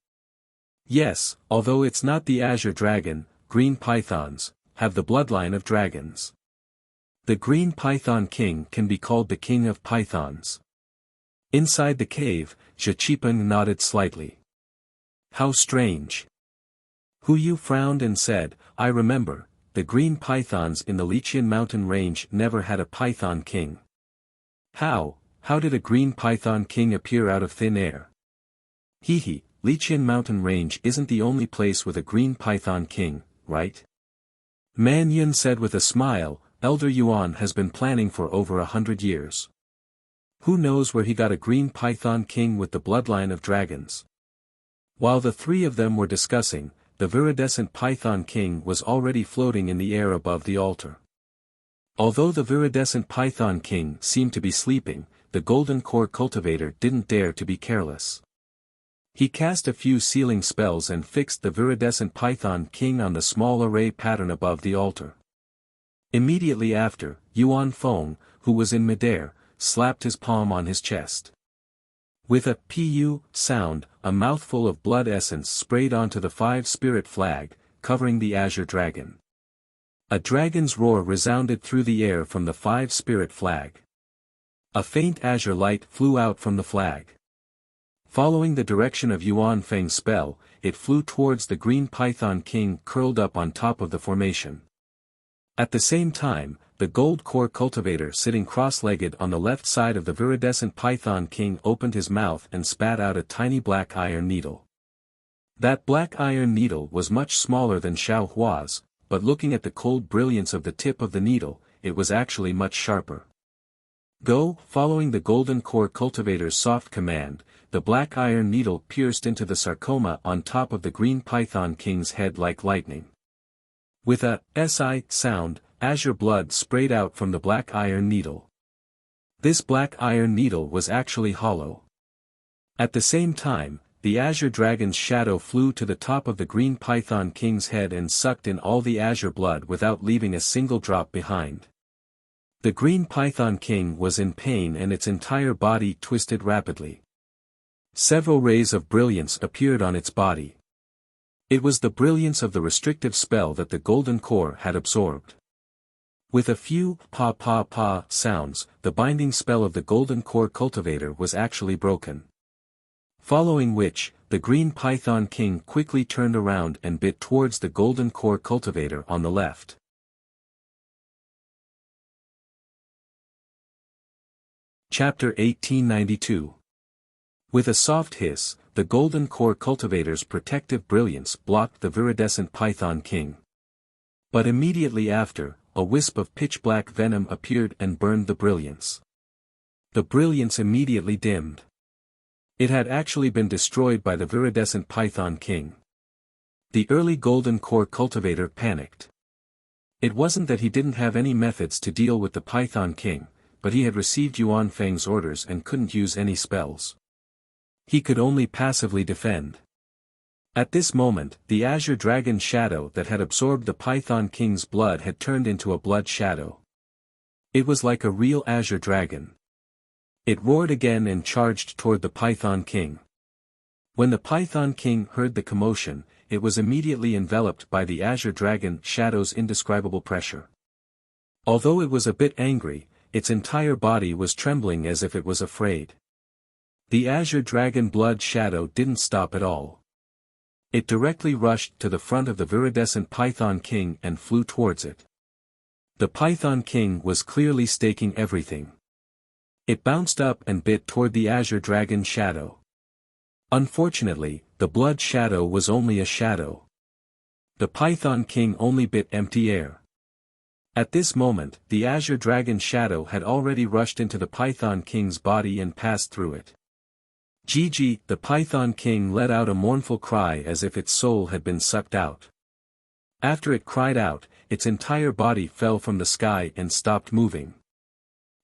Yes, although it's not the Azure Dragon, green pythons have the bloodline of dragons. The Green Python King can be called the King of Pythons. Inside the cave, Zhiqipeng nodded slightly. How strange. Hu Yu frowned and said, I remember, the green pythons in the Liqian mountain range never had a python king. How did a green python king appear out of thin air? Hehe, Liqian mountain range isn't the only place with a green python king, right? Man Yun said with a smile, Elder Yuan has been planning for over 100 years. Who knows where he got a green python king with the bloodline of dragons? While the three of them were discussing, the viridescent python king was already floating in the air above the altar. Although the viridescent python king seemed to be sleeping, the golden core cultivator didn't dare to be careless. He cast a few sealing spells and fixed the viridescent python king on the small array pattern above the altar. Immediately after, Yuan Feng, who was in midair, slapped his palm on his chest. With a pu sound, a mouthful of blood essence sprayed onto the 5-spirit flag, covering the azure dragon. A dragon's roar resounded through the air from the 5-spirit flag. A faint azure light flew out from the flag. Following the direction of Yuan Feng's spell, it flew towards the green python king curled up on top of the formation. At the same time, the gold core cultivator sitting cross-legged on the left side of the viridescent python king opened his mouth and spat out a tiny black iron needle. That black iron needle was much smaller than Xiao Hua's, but looking at the cold brilliance of the tip of the needle, it was actually much sharper. Go! Following the golden core cultivator's soft command, the black iron needle pierced into the sarcoma on top of the green python king's head like lightning. With a si sound, azure blood sprayed out from the black iron needle. This black iron needle was actually hollow. At the same time, the azure dragon's shadow flew to the top of the green python king's head and sucked in all the azure blood without leaving a single drop behind. The green python king was in pain and its entire body twisted rapidly. Several rays of brilliance appeared on its body. It was the brilliance of the restrictive spell that the golden core had absorbed. With a few pa sounds, the binding spell of the golden core cultivator was actually broken. Following which, the green python king quickly turned around and bit towards the golden core cultivator on the left. Chapter 1892. With a soft hiss, the golden core cultivator's protective brilliance blocked the viridescent python king. But immediately after, a wisp of pitch-black venom appeared and burned the brilliance. The brilliance immediately dimmed. It had actually been destroyed by the viridescent python king. The early golden core cultivator panicked. It wasn't that he didn't have any methods to deal with the python king, but he had received Yuan Feng's orders and couldn't use any spells. He could only passively defend. At this moment, the azure dragon shadow that had absorbed the Python King's blood had turned into a blood shadow. It was like a real azure dragon. It roared again and charged toward the Python King. When the Python King heard the commotion, it was immediately enveloped by the azure dragon shadow's indescribable pressure. Although it was a bit angry, its entire body was trembling as if it was afraid. The azure dragon blood shadow didn't stop at all. It directly rushed to the front of the viridescent Python King and flew towards it. The Python King was clearly staking everything. It bounced up and bit toward the azure dragon shadow. Unfortunately, the blood shadow was only a shadow. The Python King only bit empty air. At this moment, the azure dragon shadow had already rushed into the Python King's body and passed through it. Gigi, the Python King let out a mournful cry as if its soul had been sucked out. After it cried out, its entire body fell from the sky and stopped moving.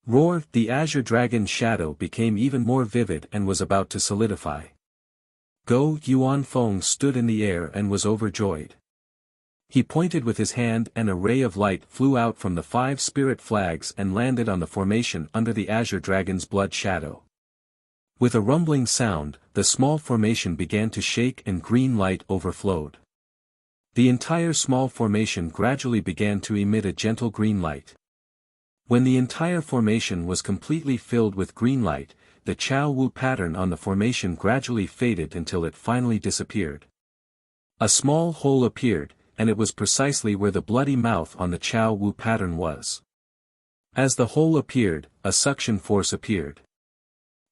Roar, the azure dragon shadow became even more vivid and was about to solidify. Go, Yuan Feng stood in the air and was overjoyed. He pointed with his hand and a ray of light flew out from the 5 spirit flags and landed on the formation under the azure dragon's blood shadow. With a rumbling sound, the small formation began to shake and green light overflowed. The entire small formation gradually began to emit a gentle green light. When the entire formation was completely filled with green light, the Chao Wu pattern on the formation gradually faded until it finally disappeared. A small hole appeared, and it was precisely where the bloody mouth on the Chao Wu pattern was. As the hole appeared, a suction force appeared.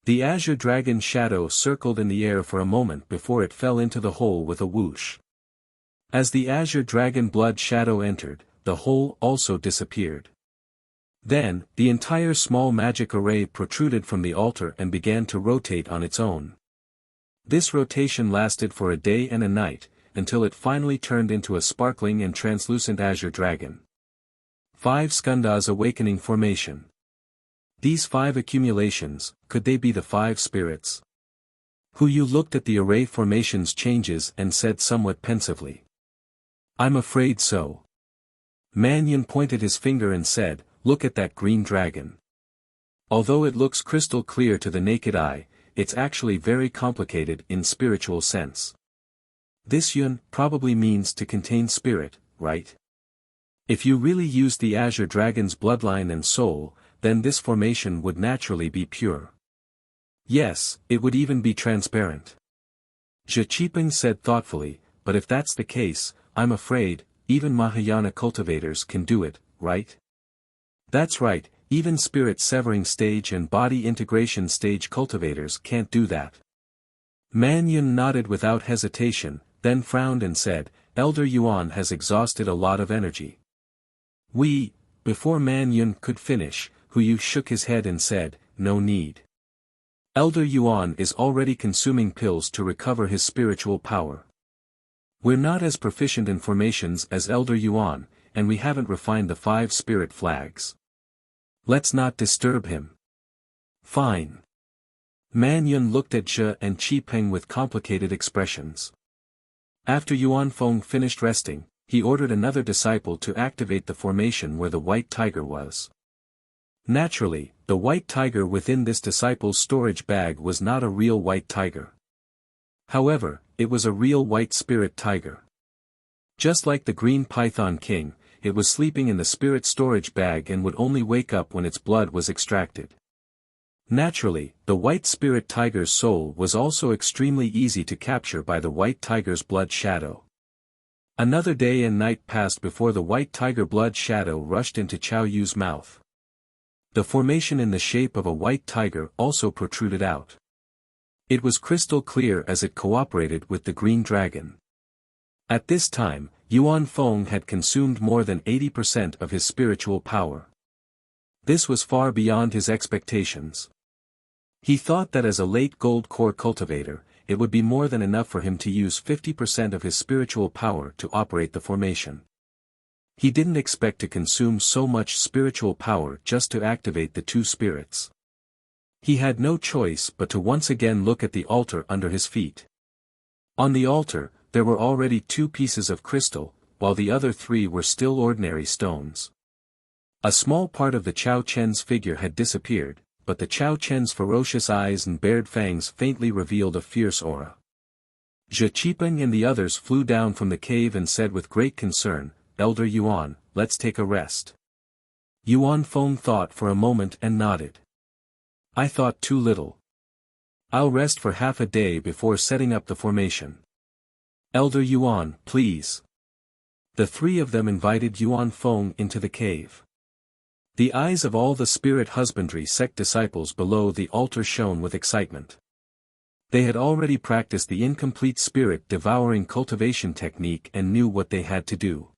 The azure dragon shadow circled in the air for a moment before it fell into the hole with a whoosh. As the azure dragon blood shadow entered, the hole also disappeared. Then, the entire small magic array protruded from the altar and began to rotate on its own. This rotation lasted for a day and a night, until it finally turned into a sparkling and translucent azure dragon. 5 Skandha's awakening formation. These 5 accumulations, could they be the 5 spirits? Hu Yu looked at the array formation's changes and said somewhat pensively. I'm afraid so. Man Yun pointed his finger and said, look at that green dragon. Although it looks crystal clear to the naked eye, it's actually very complicated in spiritual sense. This Yun probably means to contain spirit, right? If you really use the azure dragon's bloodline and soul, then this formation would naturally be pure. Yes, it would even be transparent. Zhe Qiping said thoughtfully, but if that's the case, I'm afraid, even Mahayana cultivators can do it, right? That's right, even spirit severing stage and body integration stage cultivators can't do that. Man Yun nodded without hesitation, then frowned and said, Elder Yuan has exhausted a lot of energy. Before Man Yun could finish, Hu Yu shook his head and said, no need. Elder Yuan is already consuming pills to recover his spiritual power. We're not as proficient in formations as Elder Yuan, and we haven't refined the 5 spirit flags. Let's not disturb him. Fine. Man Yun looked at Zhe and Qipeng with complicated expressions. After Yuan Feng finished resting, he ordered another disciple to activate the formation where the white tiger was. Naturally, the white tiger within this disciple's storage bag was not a real white tiger. However, it was a real white spirit tiger. Just like the green Python King, it was sleeping in the spirit storage bag and would only wake up when its blood was extracted. Naturally, the white spirit tiger's soul was also extremely easy to capture by the white tiger's blood shadow. Another day and night passed before the white tiger blood shadow rushed into Chao Yu's mouth. The formation in the shape of a white tiger also protruded out. It was crystal clear as it cooperated with the green dragon. At this time, Yuan Feng had consumed more than 80% of his spiritual power. This was far beyond his expectations. He thought that as a late gold core cultivator, it would be more than enough for him to use 50% of his spiritual power to operate the formation. He didn't expect to consume so much spiritual power just to activate the two spirits. He had no choice but to once again look at the altar under his feet. On the altar, there were already 2 pieces of crystal, while the other 3 were still ordinary stones. A small part of the Chao Chen's figure had disappeared, but the Chao Chen's ferocious eyes and bared fangs faintly revealed a fierce aura. Zhe Qipeng and the others flew down from the cave and said with great concern, "Elder Yuan, let's take a rest." Yuan Feng thought for a moment and nodded. "I thought too little. I'll rest for half a day before setting up the formation." "Elder Yuan, please." The 3 of them invited Yuan Feng into the cave. The eyes of all the spirit husbandry sect disciples below the altar shone with excitement. They had already practiced the incomplete spirit devouring cultivation technique and knew what they had to do.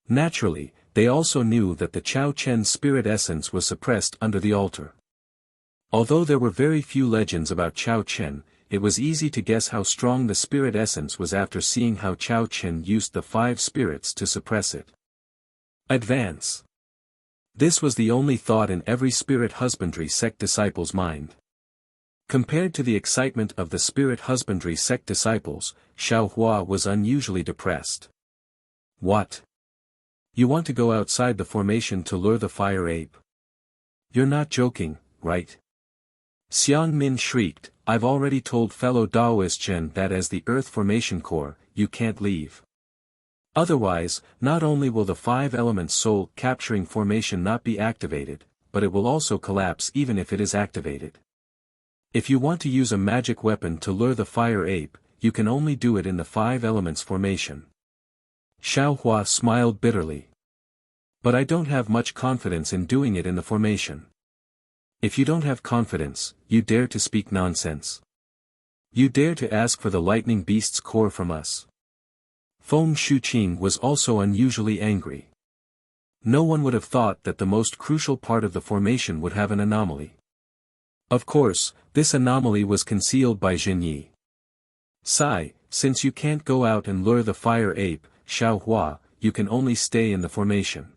Naturally, they also knew that the Chao Chen spirit essence was suppressed under the altar. Although there were very few legends about Chao Chen, it was easy to guess how strong the spirit essence was after seeing how Chao Chen used the 5 spirits to suppress it. Advance. This was the only thought in every spirit husbandry sect disciple's mind. Compared to the excitement of the spirit husbandry sect disciples, Xiaohua was unusually depressed. "What? You want to go outside the formation to lure the fire ape? You're not joking, right?" Xiang Min shrieked, "I've already told fellow Daoist Zhen that as the Earth Formation Core, you can't leave. Otherwise, not only will the 5 elements soul capturing formation not be activated, but it will also collapse even if it is activated. If you want to use a magic weapon to lure the fire ape, you can only do it in the 5 elements formation." Xiaohua smiled bitterly. "But I don't have much confidence in doing it in the formation." "If you don't have confidence, you dare to speak nonsense? You dare to ask for the lightning beast's core from us?" Feng Shuqing was also unusually angry. No one would have thought that the most crucial part of the formation would have an anomaly. Of course, this anomaly was concealed by Zhenyi. "Sai, since you can't go out and lure the fire ape, Xiaohua, you can only stay in the formation."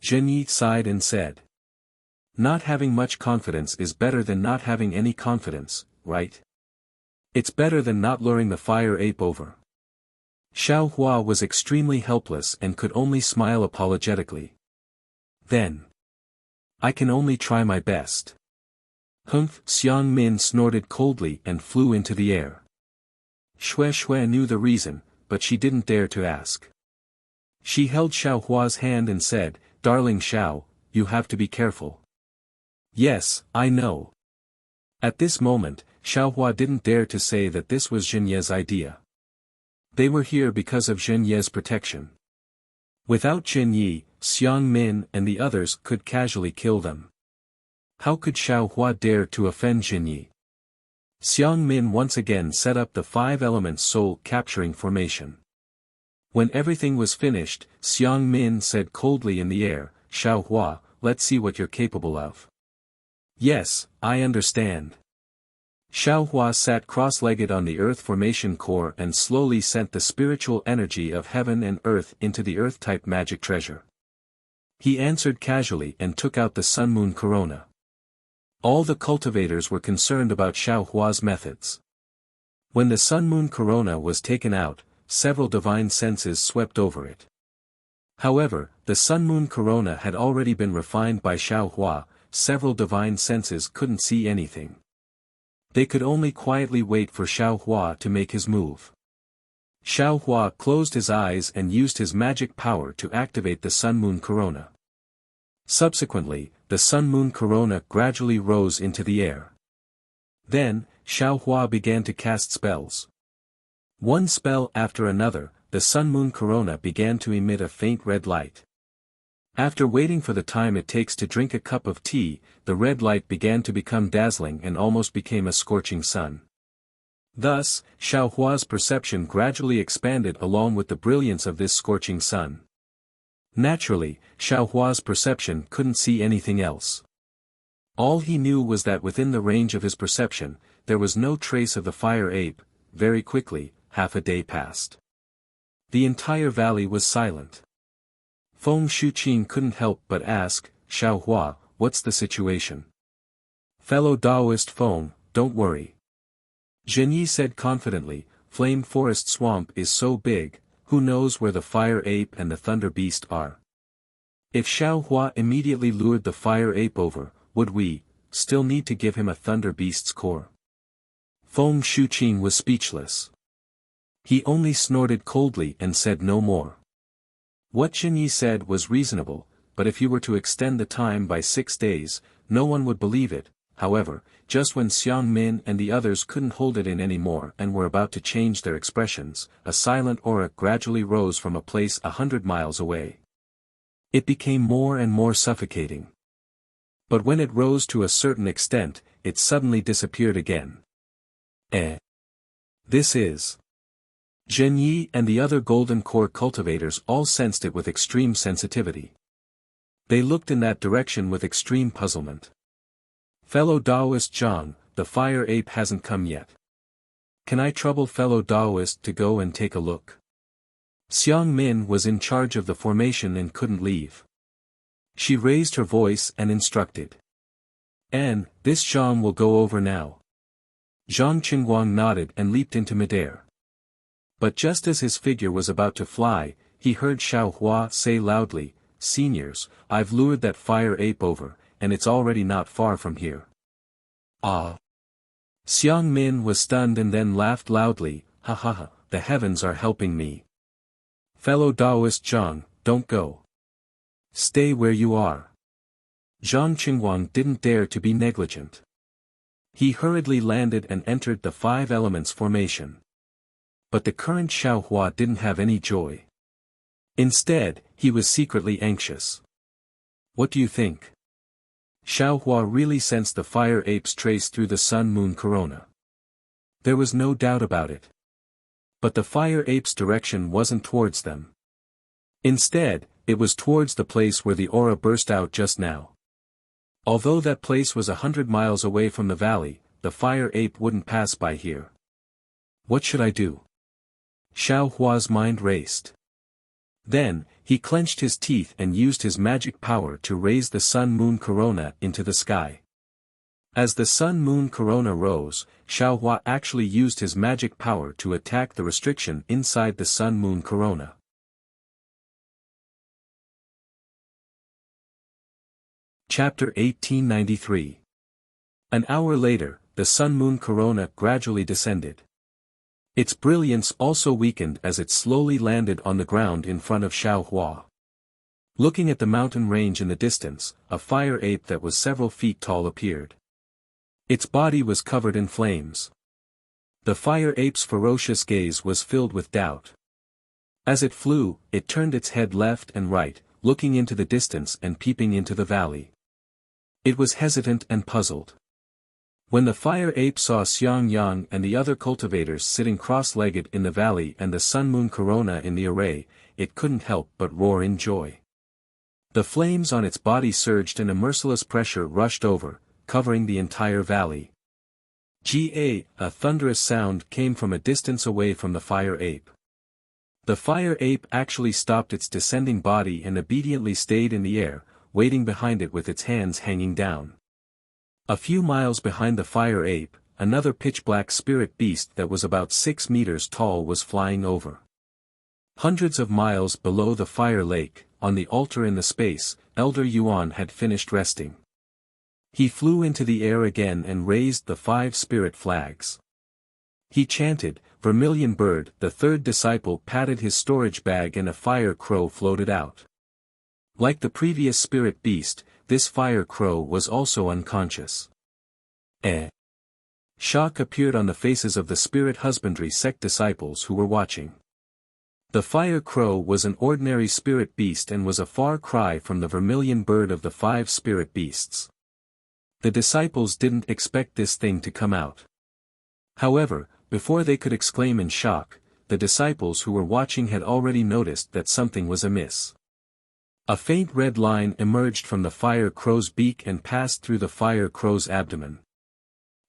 Zhenyi sighed and said, "Not having much confidence is better than not having any confidence, right? It's better than not luring the fire ape over." Xiaohua was extremely helpless and could only smile apologetically. "Then, I can only try my best." "Humph!" Xiang Min snorted coldly and flew into the air. Xue Xue knew the reason, but she didn't dare to ask. She held Xiaohua's hand and said, "Darling Xiao, you have to be careful." "Yes, I know." At this moment, Xiaohua didn't dare to say that this was Zhenye's idea. They were here because of Zhenye's protection. Without Zhenyi, Xiang Min and the others could casually kill them. How could Xiaohua dare to offend Zhenyi? Xiang Min once again set up the 5 elements soul capturing formation. When everything was finished, Xiang Min said coldly in the air, "Xiaohua, let's see what you're capable of." "Yes, I understand." Xiaohua sat cross-legged on the earth formation core and slowly sent the spiritual energy of heaven and earth into the earth-type magic treasure. He answered casually and took out the sun-moon corona. All the cultivators were concerned about Xiaohua's methods. When the sun-moon corona was taken out, several divine senses swept over it. However, the sun-moon corona had already been refined by Xiaohua, several divine senses couldn't see anything. They could only quietly wait for Xiaohua to make his move. Xiaohua closed his eyes and used his magic power to activate the sun-moon corona. Subsequently, the sun-moon corona gradually rose into the air. Then, Xiaohua began to cast spells. One spell after another, the sun-moon corona began to emit a faint red light. After waiting for the time it takes to drink a cup of tea, the red light began to become dazzling and almost became a scorching sun. Thus, Xiaohua's perception gradually expanded along with the brilliance of this scorching sun. Naturally, Xiaohua's perception couldn't see anything else. All he knew was that within the range of his perception, there was no trace of the fire ape. Very quickly, half a day passed. The entire valley was silent. Feng Shuqing couldn't help but ask, Xiaohua, what's the situation? Fellow Taoist Feng, don't worry. Zhenyi said confidently, Flame Forest Swamp is so big, who knows where the fire ape and the thunder beast are. If Xiaohua immediately lured the fire ape over, would we still need to give him a thunder beast's core? Feng Shuqing was speechless. He only snorted coldly and said no more. What Zhenyi said was reasonable, but if he were to extend the time by 6 days, no one would believe it. However, just when Xiang Min and the others couldn't hold it in anymore and were about to change their expressions, a silent aura gradually rose from a place 100 miles away. It became more and more suffocating. But when it rose to a certain extent, it suddenly disappeared again. This is... Zhenyi and the other golden core cultivators all sensed it with extreme sensitivity. They looked in that direction with extreme puzzlement. Fellow Taoist Zhang, the fire ape hasn't come yet. Can I trouble fellow Taoist to go and take a look? Xiang Min was in charge of the formation and couldn't leave. She raised her voice and instructed. This Zhang will go over now. Zhang Qingguang nodded and leaped into midair. But just as his figure was about to fly, he heard Xiaohua say loudly, Seniors, I've lured that fire ape over, and it's already not far from here. Ah! Xiang Min was stunned and then laughed loudly, ha ha ha, the heavens are helping me. Fellow Taoist Zhang, don't go. Stay where you are. Zhang Qingguang didn't dare to be negligent. He hurriedly landed and entered the 5 elements formation. But the current Xiaohua didn't have any joy. Instead, he was secretly anxious. What do you think? Xiaohua really sensed the fire ape's trace through the sun-moon corona. There was no doubt about it. But the fire ape's direction wasn't towards them. Instead, it was towards the place where the aura burst out just now. Although that place was 100 miles away from the valley, the fire ape wouldn't pass by here. What should I do? Xiaohua's mind raced. Then, he clenched his teeth and used his magic power to raise the sun-moon corona into the sky. As the sun-moon corona rose, Xiaohua actually used his magic power to attack the restriction inside the sun-moon corona. Chapter 1893. An hour later, the sun-moon corona gradually descended. Its brilliance also weakened as it slowly landed on the ground in front of Xiaohua. Looking at the mountain range in the distance, a fire ape that was several feet tall appeared. Its body was covered in flames. The fire ape's ferocious gaze was filled with doubt. As it flew, it turned its head left and right, looking into the distance and peeping into the valley. It was hesitant and puzzled. When the fire ape saw Xiang Yang and the other cultivators sitting cross-legged in the valley and the sun-moon corona in the array, it couldn't help but roar in joy. The flames on its body surged and a merciless pressure rushed over, covering the entire valley. A thunderous sound came from a distance away from the fire ape. The fire ape actually stopped its descending body and obediently stayed in the air, waiting behind it with its hands hanging down. A few miles behind the fire ape, another pitch-black spirit beast that was about 6 meters tall was flying over. Hundreds of miles below the fire lake, on the altar in the space, Elder Yuan had finished resting. He flew into the air again and raised the 5 spirit flags. He chanted, Vermilion Bird. The 3rd disciple patted his storage bag and a fire crow floated out. Like the previous spirit beast, this fire crow was also unconscious. Shock appeared on the faces of the spirit husbandry sect disciples who were watching. The fire crow was an ordinary spirit beast and was a far cry from the vermilion bird of the 5 spirit beasts. The disciples didn't expect this thing to come out. However, before they could exclaim in shock, the disciples who were watching had already noticed that something was amiss. A faint red line emerged from the fire crow's beak and passed through the fire crow's abdomen.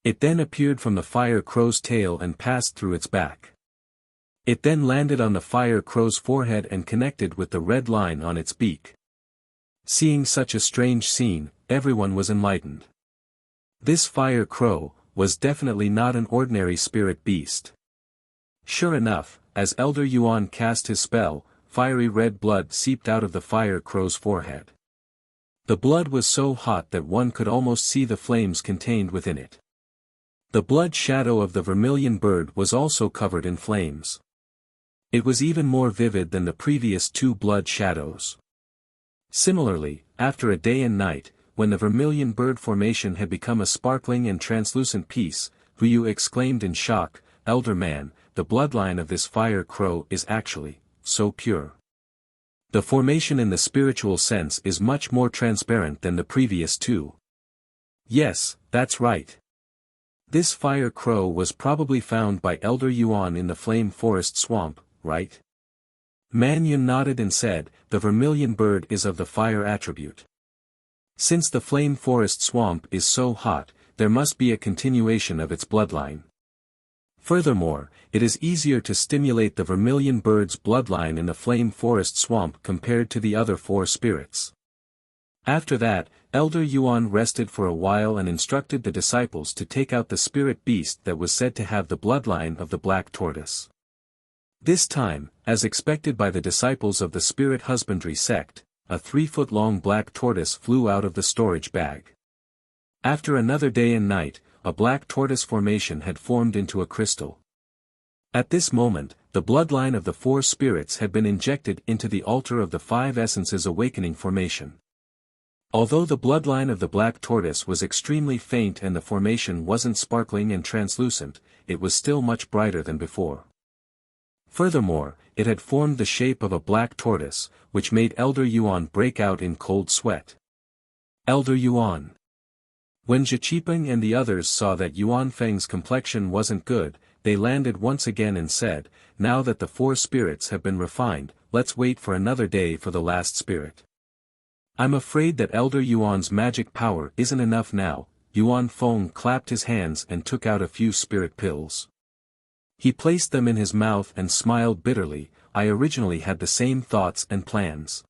It then appeared from the fire crow's tail and passed through its back. It then landed on the fire crow's forehead and connected with the red line on its beak. Seeing such a strange scene, everyone was enlightened. This fire crow was definitely not an ordinary spirit beast. Sure enough, as Elder Yuan cast his spell, fiery red blood seeped out of the fire crow's forehead. The blood was so hot that one could almost see the flames contained within it. The blood shadow of the vermilion bird was also covered in flames. It was even more vivid than the previous two blood shadows. Similarly, after a day and night, when the vermilion bird formation had become a sparkling and translucent piece, Ryu exclaimed in shock, "Elder man, the bloodline of this fire crow is actually so pure. The formation in the spiritual sense is much more transparent than the previous two." Yes, that's right. This fire crow was probably found by Elder Yuan in the Flame Forest Swamp, right? Man Yun nodded and said, "The vermilion bird is of the fire attribute. Since the Flame Forest Swamp is so hot, there must be a continuation of its bloodline. Furthermore, it is easier to stimulate the vermilion bird's bloodline in the Flame Forest Swamp compared to the other four spirits." After that, Elder Yuan rested for a while and instructed the disciples to take out the spirit beast that was said to have the bloodline of the black tortoise. This time, as expected by the disciples of the spirit husbandry sect, a 3-foot-long black tortoise flew out of the storage bag. After another day and night, a black tortoise formation had formed into a crystal. At this moment, the bloodline of the four spirits had been injected into the altar of the five essences awakening formation. Although the bloodline of the black tortoise was extremely faint and the formation wasn't sparkling and translucent, it was still much brighter than before. Furthermore, it had formed the shape of a black tortoise, which made Elder Yuan break out in cold sweat. Elder Yuan. When Zhiqipeng and the others saw that Yuan Feng's complexion wasn't good, they landed once again and said, "Now that the four spirits have been refined, let's wait for another day for the last spirit." "I'm afraid that Elder Yuan's magic power isn't enough now." Yuan Feng clapped his hands and took out a few spirit pills. He placed them in his mouth and smiled bitterly. "I originally had the same thoughts and plans.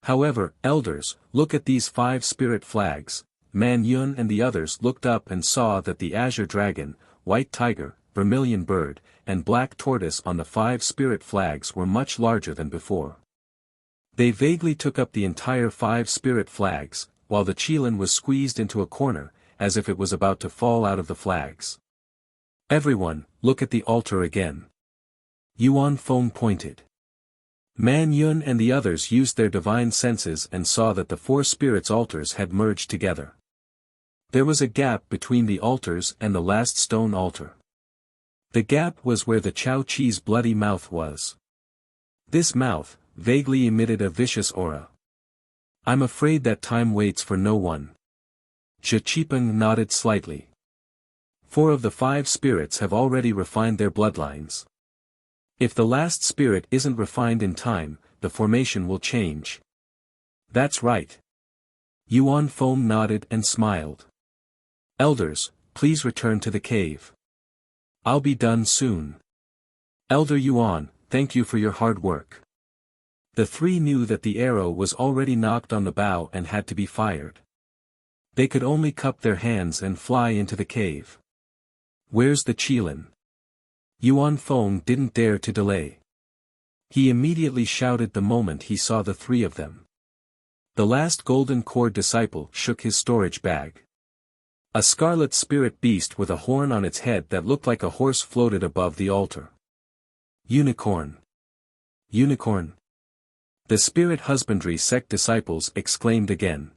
However, elders, look at these 5 spirit flags." Man Yun and the others looked up and saw that the azure dragon, white tiger, vermilion bird, and black tortoise on the 5 spirit flags were much larger than before. They vaguely took up the entire 5 spirit flags, while the Qilin was squeezed into a corner, as if it was about to fall out of the flags. "Everyone, look at the altar again." Yuan Feng pointed. Man Yun and the others used their divine senses and saw that the 4 spirits' altars had merged together. There was a gap between the altars and the last stone altar. The gap was where the Chao Chi's bloody mouth was. This mouth vaguely emitted a vicious aura. "I'm afraid that time waits for no one." Zhiqipeng nodded slightly. 4 of the 5 spirits have already refined their bloodlines. If the last spirit isn't refined in time, the formation will change. "That's right." Yuan Feng nodded and smiled. "Elders, please return to the cave. I'll be done soon." "Elder Yuan, thank you for your hard work." The 3 knew that the arrow was already knocked on the bow and had to be fired. They could only cup their hands and fly into the cave. "Where's the Qilin?" Yuan Feng didn't dare to delay. He immediately shouted the moment he saw the 3 of them. The last golden core disciple shook his storage bag. A scarlet spirit beast with a horn on its head that looked like a horse floated above the altar. "Unicorn! Unicorn!" The spirit husbandry sect disciples exclaimed again.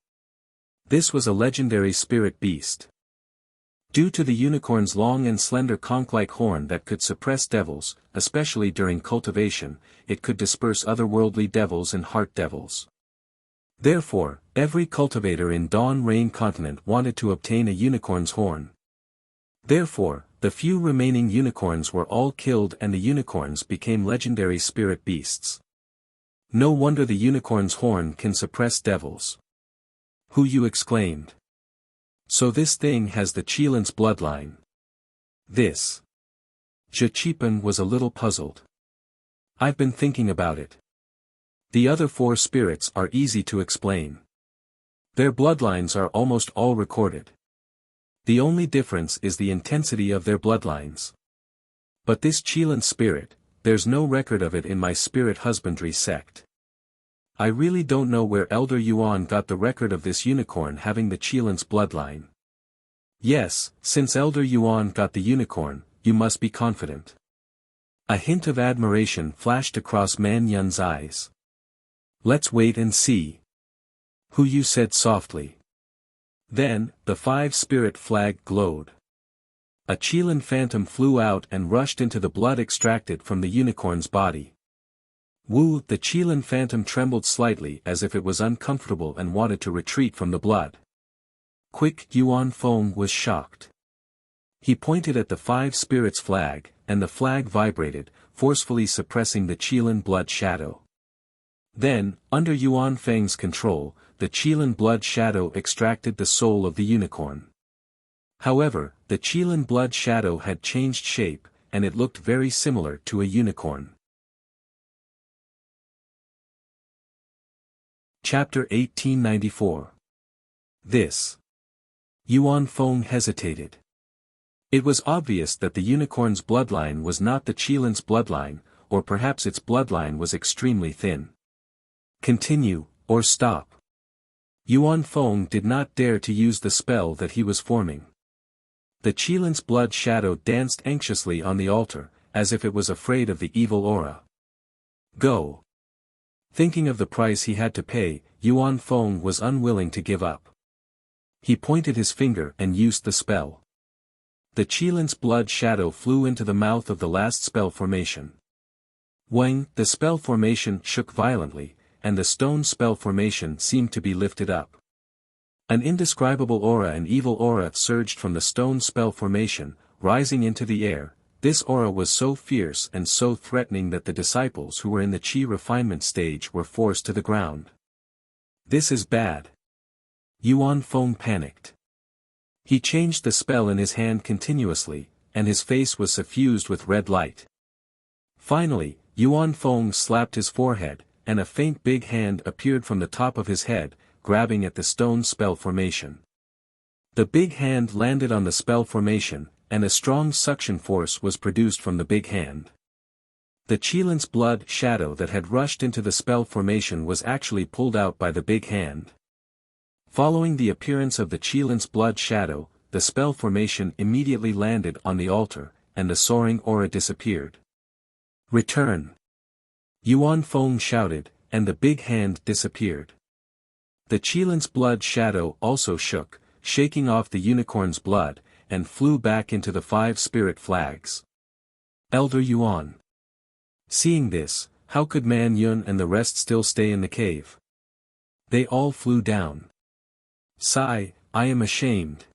This was a legendary spirit beast. Due to the unicorn's long and slender conch-like horn that could suppress devils, especially during cultivation, it could disperse otherworldly devils and heart devils. Therefore, every cultivator in Dawn Rain Continent wanted to obtain a unicorn's horn. Therefore, the few remaining unicorns were all killed and the unicorns became legendary spirit beasts. No wonder the unicorn's horn can suppress devils. Hu Yu exclaimed. "So this thing has the Qilin's bloodline. This Zhe Qipan was a little puzzled. I've been thinking about it. The other four spirits are easy to explain. Their bloodlines are almost all recorded. The only difference is the intensity of their bloodlines. But this Qilin spirit, there's no record of it in my spirit husbandry sect. I really don't know where Elder Yuan got the record of this unicorn having the Qilin's bloodline. Yes, since Elder Yuan got the unicorn, you must be confident. A hint of admiration flashed across Man Yun's eyes. Let's wait and see. Who you said softly. Then, the 5-spirit flag glowed. A Qilin phantom flew out and rushed into the blood extracted from the unicorn's body. Wu, the Qilin phantom trembled slightly as if it was uncomfortable and wanted to retreat from the blood. Quick, Yuan Feng was shocked. He pointed at the 5 spirits flag, and the flag vibrated, forcefully suppressing the Qilin blood shadow. Then, under Yuan Feng's control, the Qilin blood shadow extracted the soul of the unicorn. However, the Qilin blood shadow had changed shape, and it looked very similar to a unicorn. Chapter 1894. This. Yuan Feng hesitated. It was obvious that the unicorn's bloodline was not the Qilin's bloodline, or perhaps its bloodline was extremely thin. Continue, or stop. Yuan Feng did not dare to use the spell that he was forming. The Qilin's blood shadow danced anxiously on the altar, as if it was afraid of the evil aura. Go. Thinking of the price he had to pay, Yuan Feng was unwilling to give up. He pointed his finger and used the spell. The Qilin's blood shadow flew into the mouth of the last spell formation. Wang, the spell formation shook violently, and the stone spell formation seemed to be lifted up. An indescribable aura and evil aura surged from the stone spell formation, rising into the air. This aura was so fierce and so threatening that the disciples who were in the Qi refinement stage were forced to the ground. This is bad. Yuan Feng panicked. He changed the spell in his hand continuously, and his face was suffused with red light. Finally, Yuan Feng slapped his forehead, and a faint big hand appeared from the top of his head, grabbing at the stone spell formation. The big hand landed on the spell formation, and a strong suction force was produced from the big hand. The Qilin's blood shadow that had rushed into the spell formation was actually pulled out by the big hand. Following the appearance of the Qilin's blood shadow, the spell formation immediately landed on the altar, and the soaring aura disappeared. Return! Yuan Feng shouted, and the big hand disappeared. The Qilin's blood shadow also shook, shaking off the unicorn's blood, and flew back into the 5 spirit flags. Elder Yuan. Seeing this, how could Man Yun and the rest still stay in the cave? They all flew down. Sigh, I am ashamed.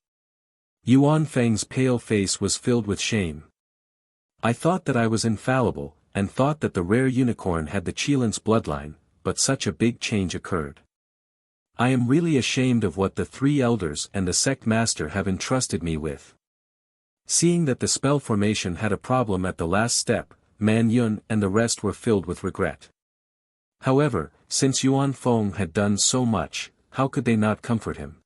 Yuan Feng's pale face was filled with shame. I thought that I was infallible, and thought that the rare unicorn had the Qilin's bloodline, but such a big change occurred. I am really ashamed of what the 3 elders and the sect master have entrusted me with. Seeing that the spell formation had a problem at the last step, Man Yun and the rest were filled with regret. However, since Yuan Feng had done so much, how could they not comfort him?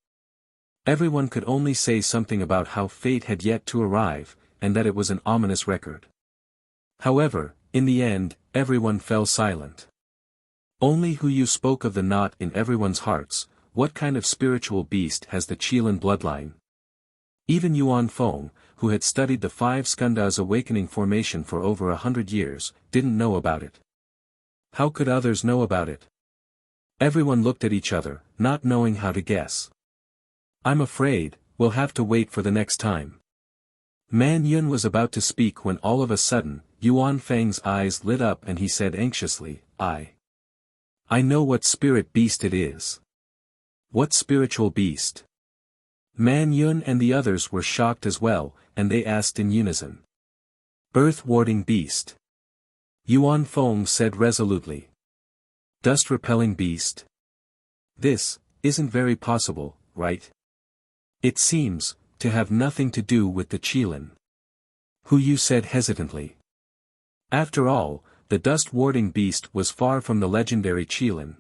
Everyone could only say something about how fate had yet to arrive, and that it was an ominous record. However, in the end, everyone fell silent. Only Hu Yu spoke of the knot in everyone's hearts. What kind of spiritual beast has the Qilin bloodline? Even Yuan Feng, who had studied the 5 skandhas awakening formation for over 100 years, didn't know about it. How could others know about it? Everyone looked at each other, not knowing how to guess. I'm afraid, we'll have to wait for the next time. Man Yun was about to speak when all of a sudden, Yuan Feng's eyes lit up and he said anxiously, I know what spirit beast it is. What spiritual beast? Man Yun and the others were shocked as well, and they asked in unison. Earth-warding beast. Yuan Feng said resolutely. Dust-repelling beast? This isn't very possible, right? It seems to have nothing to do with the Qilin. Yu said hesitantly. After all, the dust-warding beast was far from the legendary Qilin.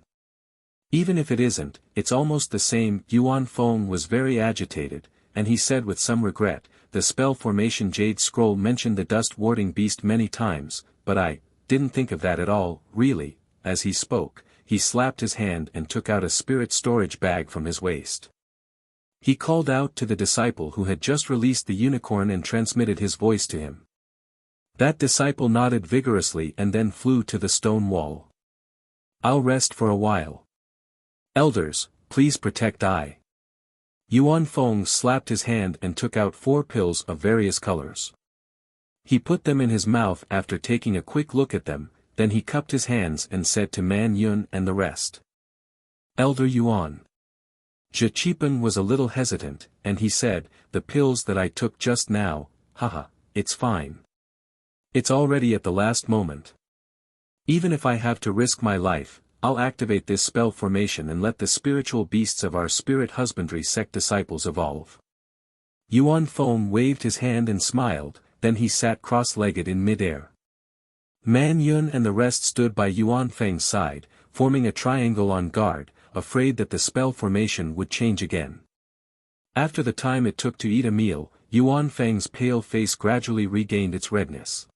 Even if it isn't, it's almost the same. Yuan Feng was very agitated, and he said with some regret, the spell formation Jade Scroll mentioned the dust-warding beast many times, but I didn't think of that at all, really. As he spoke, he slapped his hand and took out a spirit storage bag from his waist. He called out to the disciple who had just released the unicorn and transmitted his voice to him. That disciple nodded vigorously and then flew to the stone wall. I'll rest for a while. Elders, please protect I. Yuan Feng slapped his hand and took out 4 pills of various colors. He put them in his mouth after taking a quick look at them, then he cupped his hands and said to Man Yun and the rest. Elder Yuan. Zhe Qipeng was a little hesitant, and he said, the pills that I took just now, haha, it's fine. It's already at the last moment. Even if I have to risk my life, I'll activate this spell formation and let the spiritual beasts of our spirit husbandry sect disciples evolve. Yuan Feng waved his hand and smiled, then he sat cross-legged in midair. Man Yun and the rest stood by Yuan Feng's side, forming a triangle on guard, afraid that the spell formation would change again. After the time it took to eat a meal, Yuan Feng's pale face gradually regained its redness.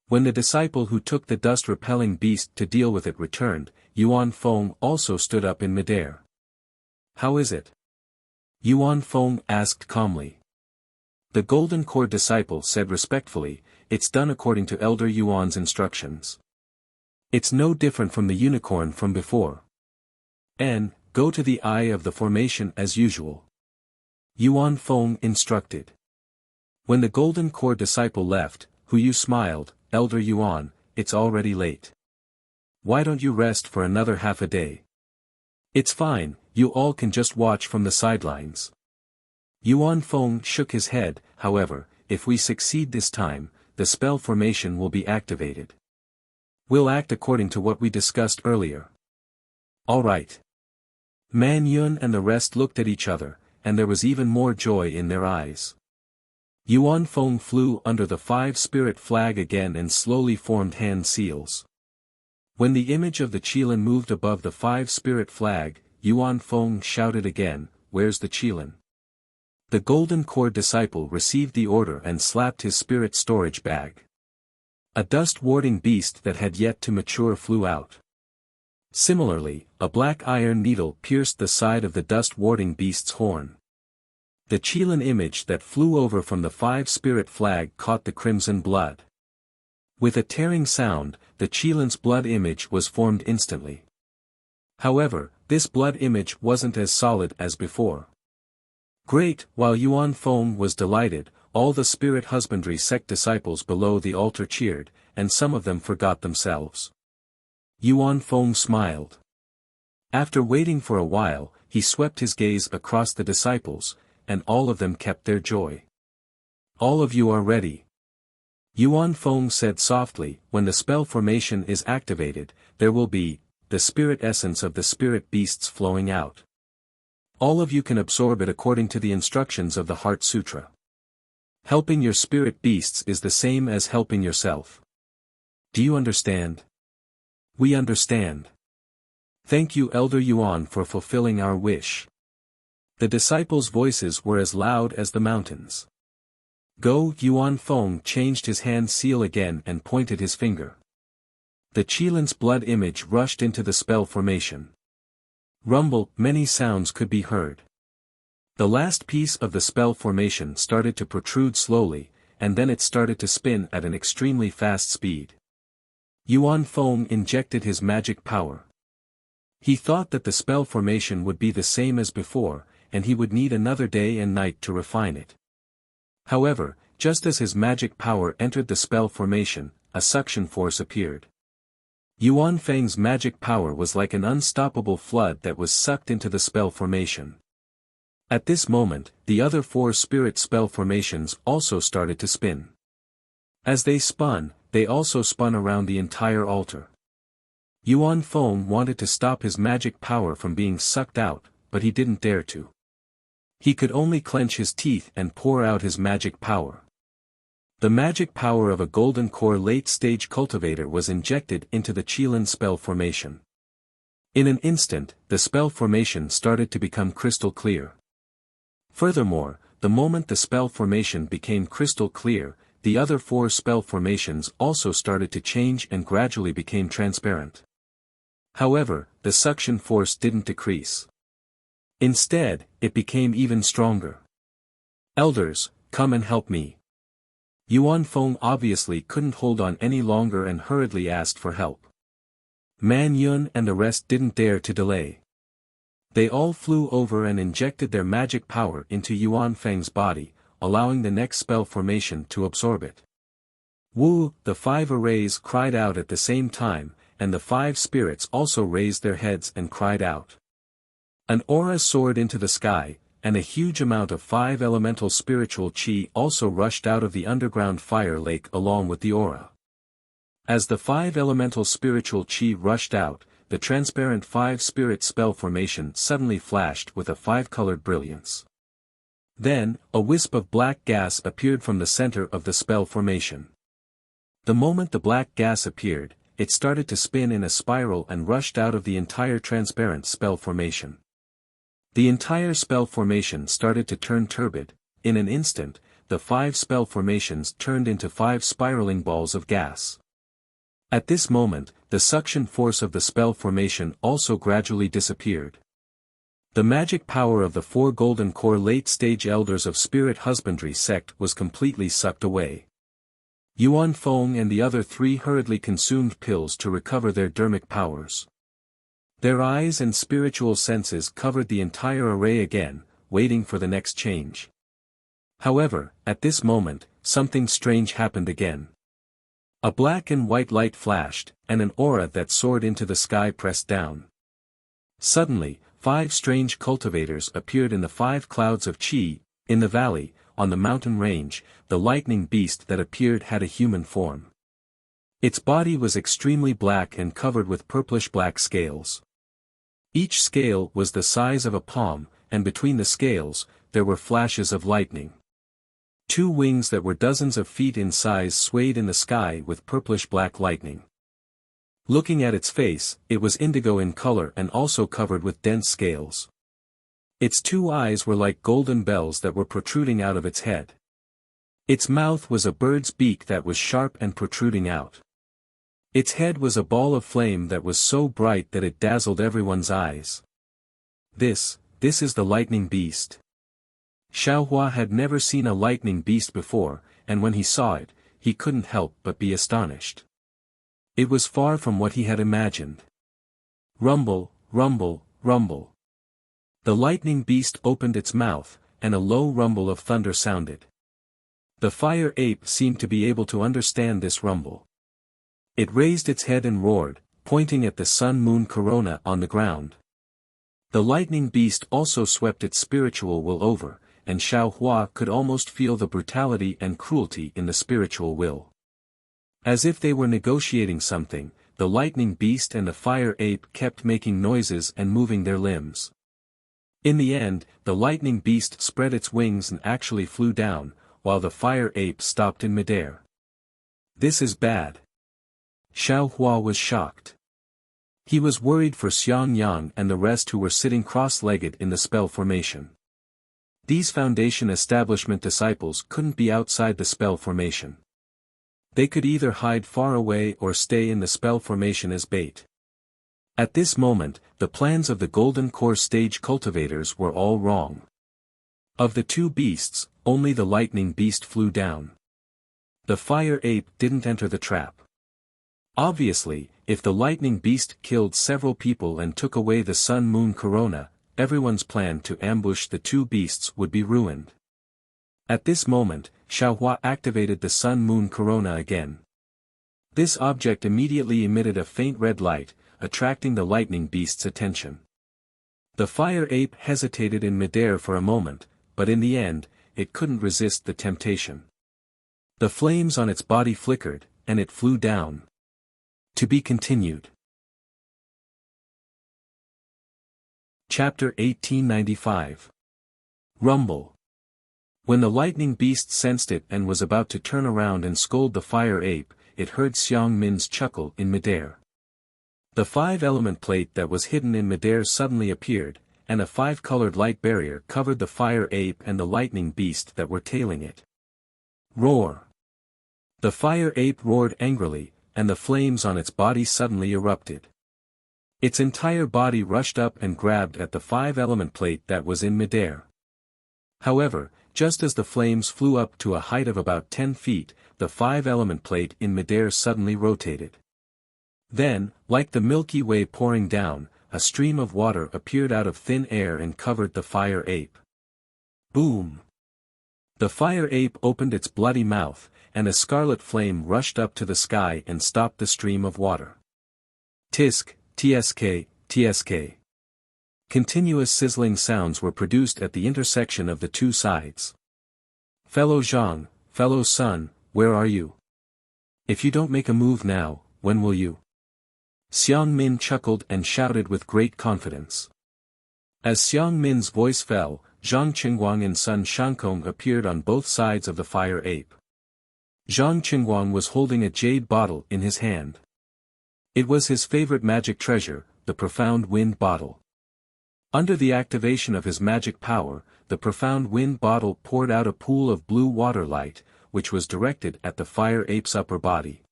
When the disciple who took the dust-repelling beast to deal with it returned, Yuan Feng also stood up in midair. How is it? Yuan Feng asked calmly. The Golden Core disciple said respectfully, it's done according to Elder Yuan's instructions. It's no different from the unicorn from before. Go to the eye of the formation as usual. Yuan Feng instructed. When the Golden Core disciple left, Yu smiled, Elder Yuan, it's already late. Why don't you rest for another half a day? It's fine, you all can just watch from the sidelines. Yuan Feng shook his head, however, if we succeed this time, the spell formation will be activated. We'll act according to what we discussed earlier. All right. Man Yun and the rest looked at each other, and there was even more joy in their eyes. Yuan Feng flew under the 5-spirit flag again and slowly formed hand seals. When the image of the Qilin moved above the 5-spirit flag, Yuan Feng shouted again, where's the Qilin? The Golden Core disciple received the order and slapped his spirit storage bag. A dust-warding beast that had yet to mature flew out. Similarly, a black iron needle pierced the side of the dust-warding beast's horn. The Qilin image that flew over from the 5-spirit flag caught the crimson blood. With a tearing sound, the Qilin's blood image was formed instantly. However, this blood image wasn't as solid as before. Great! While Yuan Feng was delighted, all the spirit husbandry sect disciples below the altar cheered, and some of them forgot themselves. Yuan Feng smiled. After waiting for a while, he swept his gaze across the disciples, and all of them kept their joy. All of you are ready. Yuan Feng said softly, when the spell formation is activated, there will be, the spirit essence of the spirit beasts flowing out. All of you can absorb it according to the instructions of the Heart Sutra. Helping your spirit beasts is the same as helping yourself. Do you understand? We understand. Thank you Elder Yuan for fulfilling our wish. The disciples' voices were as loud as the mountains. Go! Yuan Feng changed his hand seal again and pointed his finger. The Qilin's blood image rushed into the spell formation. Rumble, many sounds could be heard. The last piece of the spell formation started to protrude slowly, and then it started to spin at an extremely fast speed. Yuan Feng injected his magic power. He thought that the spell formation would be the same as before, and he would need another day and night to refine it. However, just as his magic power entered the spell formation, a suction force appeared. Yuan Feng's magic power was like an unstoppable flood that was sucked into the spell formation. At this moment, the other 4 spirit spell formations also started to spin. As they spun, they also spun around the entire altar. Yuan Feng wanted to stop his magic power from being sucked out, but he didn't dare to. He could only clench his teeth and pour out his magic power. The magic power of a golden core late-stage cultivator was injected into the Qilin spell formation. In an instant, the spell formation started to become crystal clear. Furthermore, the moment the spell formation became crystal clear, the other 4 spell formations also started to change and gradually became transparent. However, the suction force didn't decrease. Instead, it became even stronger. Elders, come and help me. Yuan Feng obviously couldn't hold on any longer and hurriedly asked for help. Man Yun and the rest didn't dare to delay. They all flew over and injected their magic power into Yuan Feng's body, allowing the next spell formation to absorb it. Wu, the 5 arrays cried out at the same time, and the 5 spirits also raised their heads and cried out. An aura soared into the sky, and a huge amount of 5 elemental spiritual qi also rushed out of the underground fire lake along with the aura. As the 5 elemental spiritual qi rushed out, the transparent 5 spirit spell formation suddenly flashed with a 5-colored brilliance. Then, a wisp of black gas appeared from the center of the spell formation. The moment the black gas appeared, it started to spin in a spiral and rushed out of the entire transparent spell formation. The entire spell formation started to turn turbid. In an instant, the 5 spell formations turned into 5 spiraling balls of gas. At this moment, the suction force of the spell formation also gradually disappeared. The magic power of the 4 golden core late-stage elders of spirit husbandry sect was completely sucked away. Yuan Feng and the other 3 hurriedly consumed pills to recover their dermic powers. Their eyes and spiritual senses covered the entire array again, waiting for the next change. However, at this moment, something strange happened again. A black and white light flashed, and an aura that soared into the sky pressed down. Suddenly, 5 strange cultivators appeared in the 5 clouds of qi. In the valley, on the mountain range, the lightning beast that appeared had a human form. Its body was extremely black and covered with purplish-black scales. Each scale was the size of a palm, and between the scales, there were flashes of lightning. 2 wings that were dozens of feet in size swayed in the sky with purplish-black lightning. Looking at its face, it was indigo in color and also covered with dense scales. Its 2 eyes were like golden bells that were protruding out of its head. Its mouth was a bird's beak that was sharp and protruding out. Its head was a ball of flame that was so bright that it dazzled everyone's eyes. This is the lightning beast. Xiaohua had never seen a lightning beast before, and when he saw it, he couldn't help but be astonished. It was far from what he had imagined. Rumble, rumble, rumble. The lightning beast opened its mouth, and a low rumble of thunder sounded. The fire ape seemed to be able to understand this rumble. It raised its head and roared, pointing at the sun-moon corona on the ground. The lightning beast also swept its spiritual will over, and Xiaohua could almost feel the brutality and cruelty in the spiritual will. As if they were negotiating something, the lightning beast and the fire ape kept making noises and moving their limbs. In the end, the lightning beast spread its wings and actually flew down, while the fire ape stopped in midair. This is bad. Xiaohua was shocked. He was worried for Xiangyang and the rest who were sitting cross-legged in the spell formation. These Foundation establishment disciples couldn't be outside the spell formation. They could either hide far away or stay in the spell formation as bait. At this moment, the plans of the Golden Core stage cultivators were all wrong. Of the 2 beasts, only the lightning beast flew down. The fire ape didn't enter the trap. Obviously, if the lightning beast killed several people and took away the sun-moon corona, everyone's plan to ambush the 2 beasts would be ruined. At this moment, Xiaohua activated the sun-moon corona again. This object immediately emitted a faint red light, attracting the lightning beast's attention. The fire ape hesitated in midair for a moment, but in the end, it couldn't resist the temptation. The flames on its body flickered, and it flew down. To be continued. Chapter 1895. Rumble. When the lightning beast sensed it and was about to turn around and scold the fire ape, it heard Xiang Min's chuckle in midair. The 5-element plate that was hidden in midair suddenly appeared, and a 5-colored light barrier covered the fire ape and the lightning beast that were tailing it. Roar! The fire ape roared angrily, and the flames on its body suddenly erupted. Its entire body rushed up and grabbed at the 5-element plate that was in midair. However, just as the flames flew up to a height of about 10 feet, the 5-element plate in midair suddenly rotated. Then, like the Milky Way pouring down, a stream of water appeared out of thin air and covered the fire ape. Boom! The fire ape opened its bloody mouth, and a scarlet flame rushed up to the sky and stopped the stream of water. Tisk, tsk, tsk. Continuous sizzling sounds were produced at the intersection of the two sides. Fellow Zhang, fellow Sun, where are you? If you don't make a move now, when will you? Xiang Min chuckled and shouted with great confidence. As Xiang Min's voice fell, Zhang Qingguang and Sun Shankong appeared on both sides of the fire ape. Zhang Qingguang was holding a jade bottle in his hand. It was his favorite magic treasure, the profound wind bottle. Under the activation of his magic power, the profound wind bottle poured out a pool of blue water light, which was directed at the fire ape's upper body.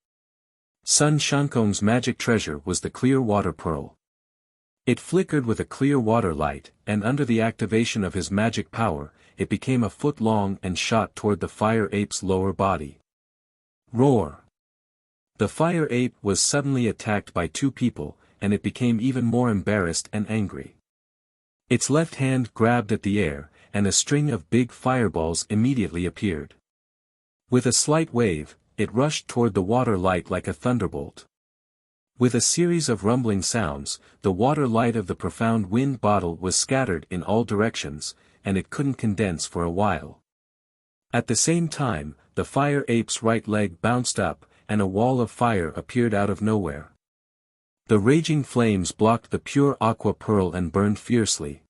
Sun Shankong's magic treasure was the clear water pearl. It flickered with a clear water light, and under the activation of his magic power, it became a foot long and shot toward the fire ape's lower body. Roar! The fire ape was suddenly attacked by two people, and it became even more embarrassed and angry. Its left hand grabbed at the air, and a string of big fireballs immediately appeared. With a slight wave, it rushed toward the water light like a thunderbolt. With a series of rumbling sounds, the water light of the profound wind bottle was scattered in all directions, and it couldn't condense for a while. At the same time, the fire ape's right leg bounced up, and a wall of fire appeared out of nowhere. The raging flames blocked the pure aqua pearl and burned fiercely.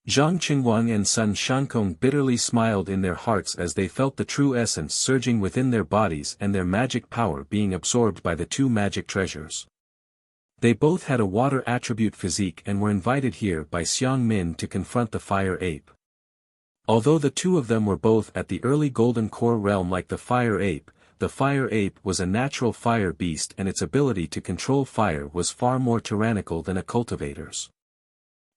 Zhang Qingguang and Sun Shankong bitterly smiled in their hearts as they felt the true essence surging within their bodies and their magic power being absorbed by the two magic treasures. They both had a water attribute physique and were invited here by Xiang Min to confront the fire ape. Although the two of them were both at the early golden core realm like the fire ape was a natural fire beast and its ability to control fire was far more tyrannical than a cultivator's.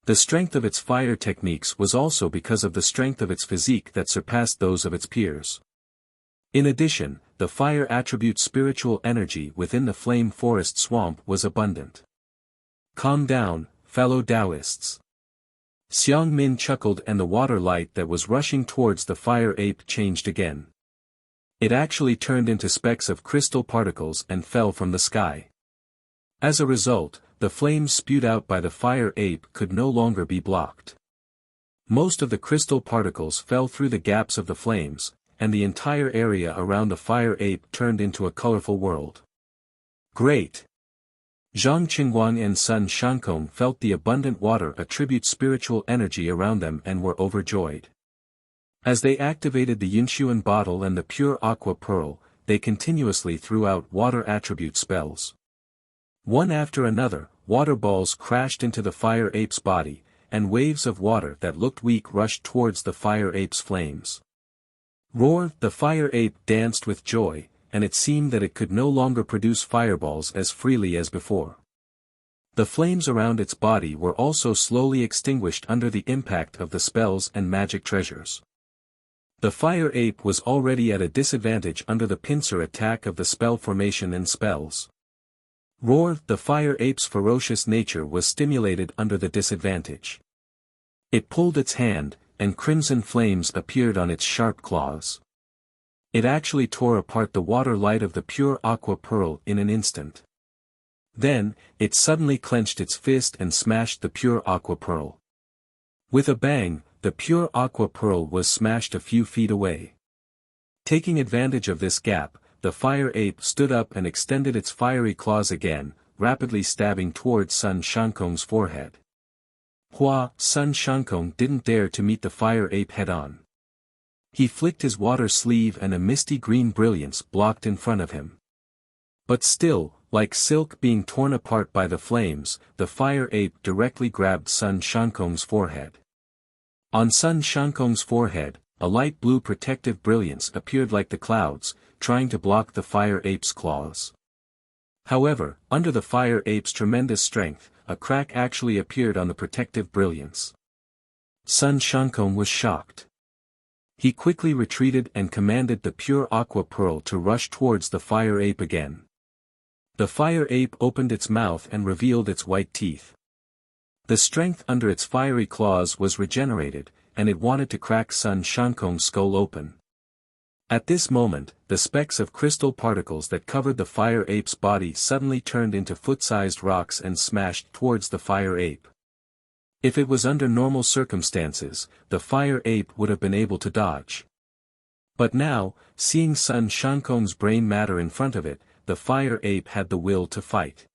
The strength of its fire techniques was also because of the strength of its physique that surpassed those of its peers. In addition, the fire attribute's spiritual energy within the flame forest swamp was abundant. Calm down, fellow Taoists. Xiang Min chuckled and the water light that was rushing towards the fire ape changed again. It actually turned into specks of crystal particles and fell from the sky. As a result, the flames spewed out by the fire ape could no longer be blocked. Most of the crystal particles fell through the gaps of the flames, and the entire area around the fire ape turned into a colorful world. Great! Zhang Qingguang and Sun Shankong felt the abundant water attribute spiritual energy around them and were overjoyed. As they activated the Yunshuan bottle and the pure aqua pearl, they continuously threw out water attribute spells. One after another, water balls crashed into the fire ape's body, and waves of water that looked weak rushed towards the fire ape's flames. Roar! The fire ape danced with joy, and it seemed that it could no longer produce fireballs as freely as before. The flames around its body were also slowly extinguished under the impact of the spells and magic treasures. The fire ape was already at a disadvantage under the pincer attack of the spell formation and spells. Roar! The fire ape's ferocious nature was stimulated under the disadvantage. It pulled its hand, and crimson flames appeared on its sharp claws. It actually tore apart the water light of the pure aqua pearl in an instant. Then, it suddenly clenched its fist and smashed the pure aqua pearl. With a bang, the pure aqua pearl was smashed a few feet away. Taking advantage of this gap, the fire ape stood up and extended its fiery claws again, rapidly stabbing towards Sun Shankong's forehead. Sun Shankong didn't dare to meet the fire ape head-on. He flicked his water sleeve and a misty green brilliance blocked in front of him. But still, like silk being torn apart by the flames, the fire ape directly grabbed Sun Shankong's forehead. On Sun Shankong's forehead, a light blue protective brilliance appeared like the clouds, trying to block the fire ape's claws. However, under the fire ape's tremendous strength, a crack actually appeared on the protective brilliance. Sun Shankong was shocked. He quickly retreated and commanded the pure aqua pearl to rush towards the fire ape again. The fire ape opened its mouth and revealed its white teeth. The strength under its fiery claws was regenerated, and it wanted to crack Sun Shankong's skull open. At this moment, the specks of crystal particles that covered the fire ape's body suddenly turned into foot-sized rocks and smashed towards the fire ape. If it was under normal circumstances, the fire ape would have been able to dodge. But now, seeing Sun Shankong's brain matter in front of it, the fire ape had the will to fight.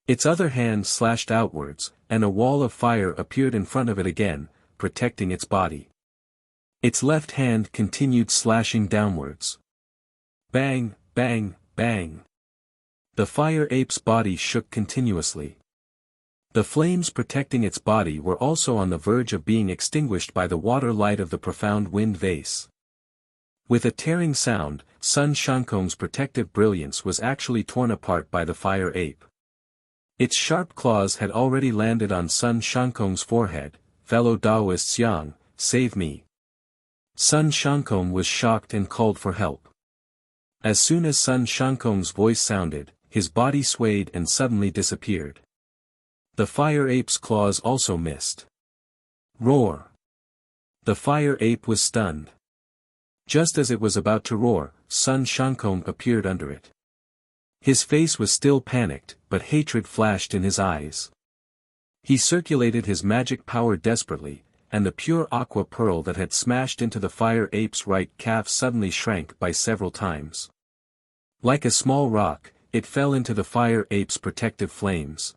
Its other hand slashed outwards, and a wall of fire appeared in front of it again, protecting its body. Its left hand continued slashing downwards. Bang, bang, bang. The fire ape's body shook continuously. The flames protecting its body were also on the verge of being extinguished by the water light of the profound wind vase. With a tearing sound, Sun Shankong's protective brilliance was actually torn apart by the fire ape. Its sharp claws had already landed on Sun Shankong's forehead. Fellow Taoists Yang, save me. Sun Shankong was shocked and called for help. As soon as Sun Shankong's voice sounded, his body swayed and suddenly disappeared. The fire ape's claws also missed. Roar! The fire ape was stunned. Just as it was about to roar, Sun Shankong appeared under it. His face was still panicked, but hatred flashed in his eyes. He circulated his magic power desperately, and the pure aqua pearl that had smashed into the fire ape's right calf suddenly shrank by several times. Like a small rock, it fell into the fire ape's protective flames.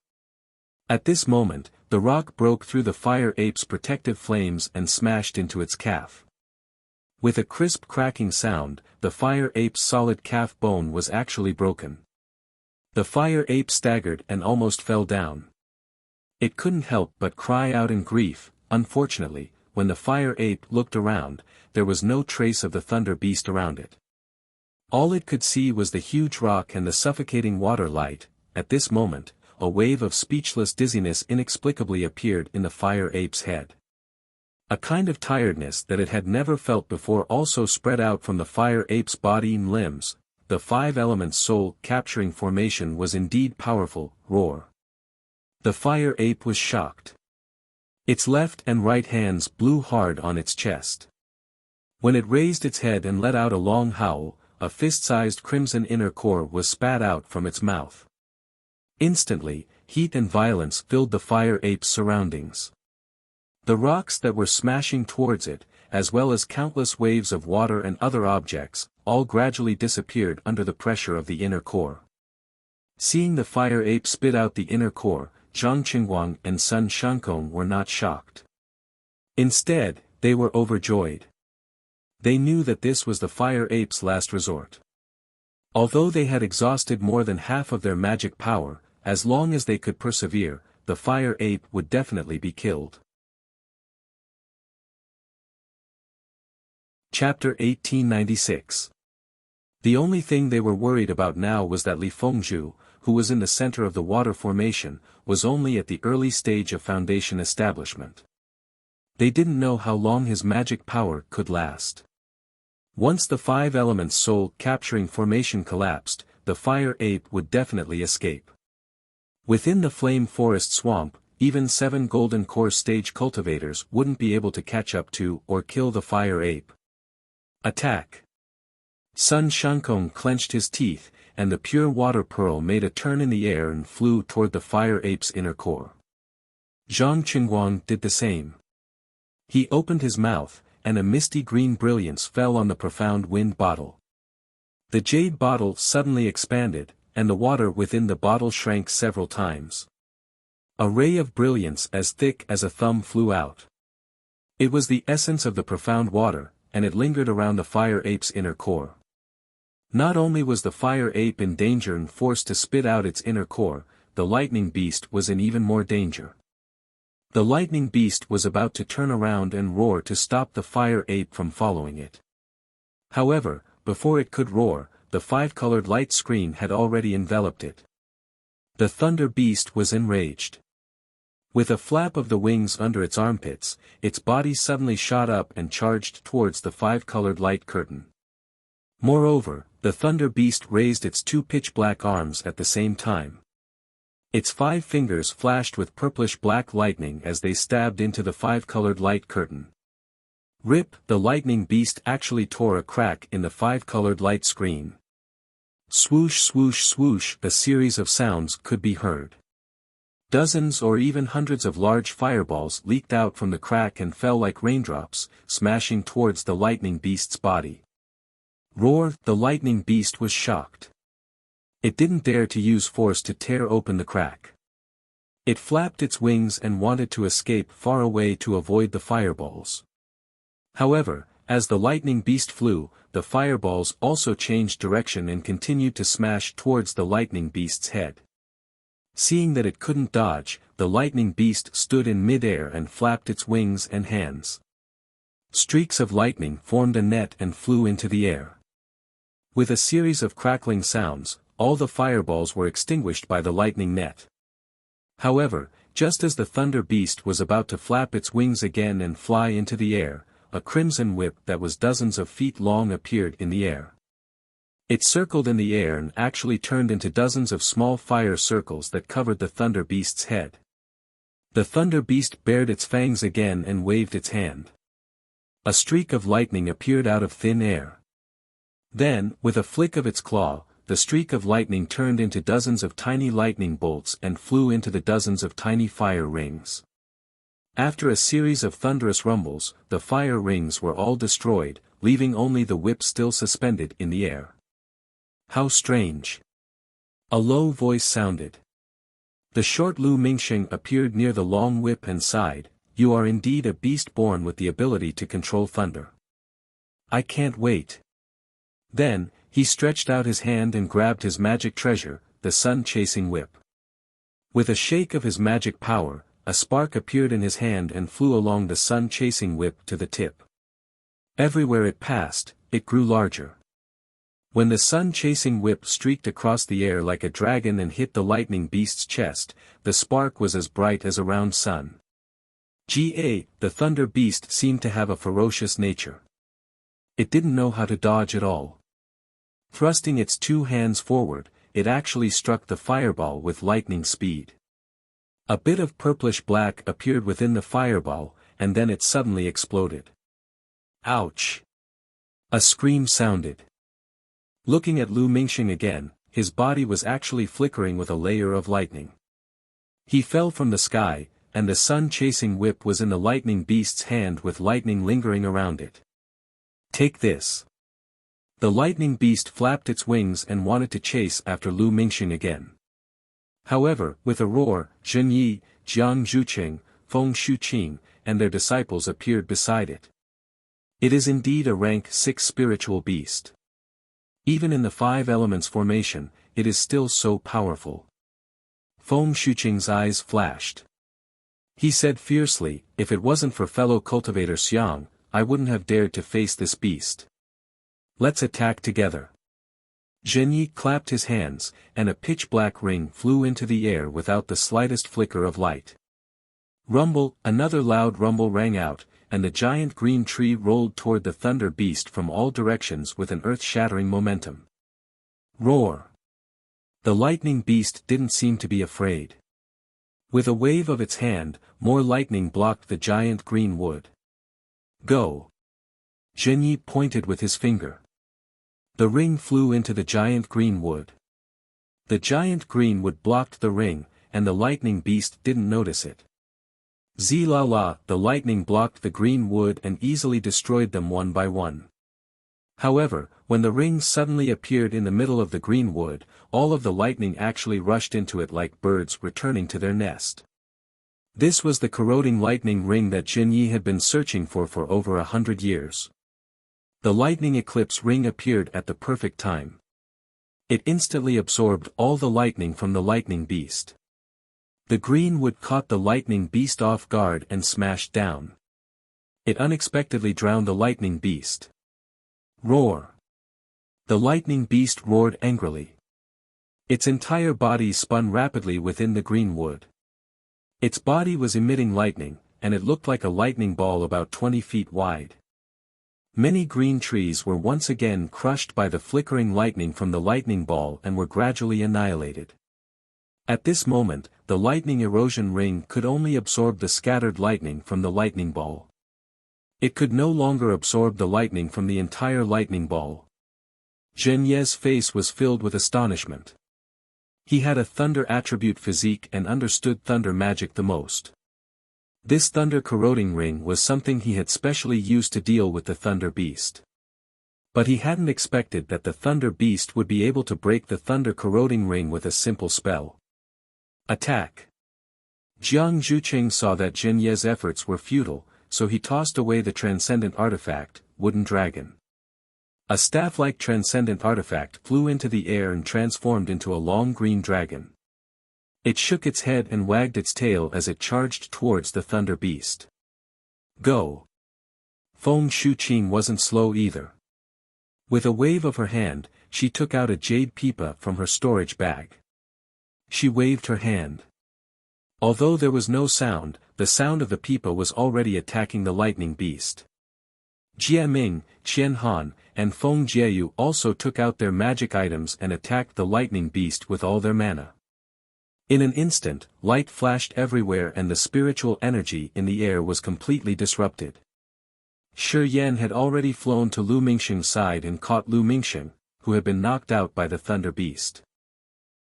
At this moment, the rock broke through the fire ape's protective flames and smashed into its calf. With a crisp cracking sound, the fire ape's solid calf bone was actually broken. The fire ape staggered and almost fell down. It couldn't help but cry out in grief. Unfortunately, when the fire ape looked around, there was no trace of the thunder beast around it. All it could see was the huge rock and the suffocating water light. At this moment, a wave of speechless dizziness inexplicably appeared in the fire ape's head. A kind of tiredness that it had never felt before also spread out from the fire ape's body and limbs. The five elements soul capturing formation was indeed powerful. Roar! The fire ape was shocked. Its left and right hands blew hard on its chest. When it raised its head and let out a long howl, a fist-sized crimson inner core was spat out from its mouth. Instantly, heat and violence filled the fire ape's surroundings. The rocks that were smashing towards it, as well as countless waves of water and other objects, all gradually disappeared under the pressure of the inner core. Seeing the fire ape spit out the inner core, Zhang Qingguang and Sun Shankong were not shocked. Instead, they were overjoyed. They knew that this was the fire ape's last resort. Although they had exhausted more than half of their magic power, as long as they could persevere, the fire ape would definitely be killed. Chapter 1896. The only thing they were worried about now was that Li Fengzhu, who was in the center of the water formation, was only at the early stage of foundation establishment. They didn't know how long his magic power could last. Once the five elements soul capturing formation collapsed, the fire ape would definitely escape. Within the flame forest swamp, even 7 golden core stage cultivators wouldn't be able to catch up to or kill the fire ape. Attack! Sun Shankong clenched his teeth, and the pure water pearl made a turn in the air and flew toward the fire ape's inner core. Zhang Qingguang did the same. He opened his mouth, and a misty green brilliance fell on the profound wind bottle. The jade bottle suddenly expanded, and the water within the bottle shrank several times. A ray of brilliance as thick as a thumb flew out. It was the essence of the profound water, and it lingered around the fire ape's inner core. Not only was the fire ape in danger and forced to spit out its inner core, the lightning beast was in even more danger. The lightning beast was about to turn around and roar to stop the fire ape from following it. However, before it could roar, the five-colored light screen had already enveloped it. The thunder beast was enraged. With a flap of the wings under its armpits, its body suddenly shot up and charged towards the five-colored light curtain. Moreover, the thunder beast raised its two pitch-black arms at the same time. Its 5 fingers flashed with purplish-black lightning as they stabbed into the five-colored light curtain. Rip! The lightning beast actually tore a crack in the five-colored light screen. Swoosh swoosh swoosh, a series of sounds could be heard. Dozens or even hundreds of large fireballs leaked out from the crack and fell like raindrops, smashing towards the lightning beast's body. Roar! The lightning beast was shocked. It didn't dare to use force to tear open the crack. It flapped its wings and wanted to escape far away to avoid the fireballs. However, as the lightning beast flew, the fireballs also changed direction and continued to smash towards the lightning beast's head. Seeing that it couldn't dodge, the lightning beast stood in mid-air and flapped its wings and hands. Streaks of lightning formed a net and flew into the air. With a series of crackling sounds, all the fireballs were extinguished by the lightning net. However, just as the thunder beast was about to flap its wings again and fly into the air, a crimson whip that was dozens of feet long appeared in the air. It circled in the air and actually turned into dozens of small fire circles that covered the thunder beast's head. The thunder beast bared its fangs again and waved its hand. A streak of lightning appeared out of thin air. Then, with a flick of its claw, the streak of lightning turned into dozens of tiny lightning bolts and flew into the dozens of tiny fire rings. After a series of thunderous rumbles, the fire rings were all destroyed, leaving only the whip still suspended in the air. How strange! A low voice sounded. The short Lu Mingxing appeared near the long whip and sighed, "You are indeed a beast born with the ability to control thunder. I can't wait." Then, he stretched out his hand and grabbed his magic treasure, the sun-chasing whip. With a shake of his magic power, a spark appeared in his hand and flew along the sun-chasing whip to the tip. Everywhere it passed, it grew larger. When the sun-chasing whip streaked across the air like a dragon and hit the lightning beast's chest, the spark was as bright as a round sun. The thunder beast seemed to have a ferocious nature. It didn't know how to dodge at all. Thrusting its 2 hands forward, it actually struck the fireball with lightning speed. A bit of purplish black appeared within the fireball, and then it suddenly exploded. Ouch! A scream sounded. Looking at Lu Mingxing again, his body was actually flickering with a layer of lightning. He fell from the sky, and the sun-chasing whip was in the lightning beast's hand with lightning lingering around it. Take this. The lightning beast flapped its wings and wanted to chase after Lu Mingxing again. However, with a roar, Zhen Yi, Jiang Zhuqing, Feng Shuqing, and their disciples appeared beside it. It is indeed a rank 6 spiritual beast. Even in the 5 elements formation, it is still so powerful. Feng Shuqing's eyes flashed. He said fiercely, "If it wasn't for fellow cultivator Xiang, I wouldn't have dared to face this beast. Let's attack together." Zhen Yi clapped his hands, and a pitch-black ring flew into the air without the slightest flicker of light. Rumble! Another loud rumble rang out, and the giant green tree rolled toward the thunder beast from all directions with an earth-shattering momentum. Roar! The lightning beast didn't seem to be afraid. With a wave of its hand, more lightning blocked the giant green wood. Go! Zhen Yi pointed with his finger. The ring flew into the giant green wood. The giant green wood blocked the ring, and the lightning beast didn't notice it. Zilala! The lightning blocked the green wood and easily destroyed them one by one. However, when the ring suddenly appeared in the middle of the green wood, all of the lightning actually rushed into it like birds returning to their nest. This was the corroding lightning ring that Zhen Yi had been searching for over 100 years. The lightning eclipse ring appeared at the perfect time. It instantly absorbed all the lightning from the lightning beast. The green wood caught the lightning beast off guard and smashed down. It unexpectedly drowned the lightning beast. Roar! The lightning beast roared angrily. Its entire body spun rapidly within the green wood. Its body was emitting lightning, and it looked like a lightning ball about 20 feet wide. Many green trees were once again crushed by the flickering lightning from the lightning ball and were gradually annihilated. At this moment, the lightning erosion ring could only absorb the scattered lightning from the lightning ball. It could no longer absorb the lightning from the entire lightning ball. Zhen Ye's face was filled with astonishment. He had a thunder attribute physique and understood thunder magic the most. This thunder corroding ring was something he had specially used to deal with the thunder beast. But he hadn't expected that the thunder beast would be able to break the thunder corroding ring with a simple spell. Attack! Jiang Zhuqing saw that Zhen Ye's efforts were futile, so he tossed away the transcendent artifact, Wooden Dragon. A staff-like transcendent artifact flew into the air and transformed into a long green dragon. It shook its head and wagged its tail as it charged towards the thunder beast. Go! Feng Shuqing wasn't slow either. With a wave of her hand, she took out a jade pipa from her storage bag. She waved her hand. Although there was no sound, the sound of the pipa was already attacking the lightning beast. Jie Ming, Qian Han, and Feng Jieyu also took out their magic items and attacked the lightning beast with all their mana. In an instant, light flashed everywhere and the spiritual energy in the air was completely disrupted. Shi Yan had already flown to Lu Mingsheng's side and caught Lu Mingsheng, who had been knocked out by the thunder beast.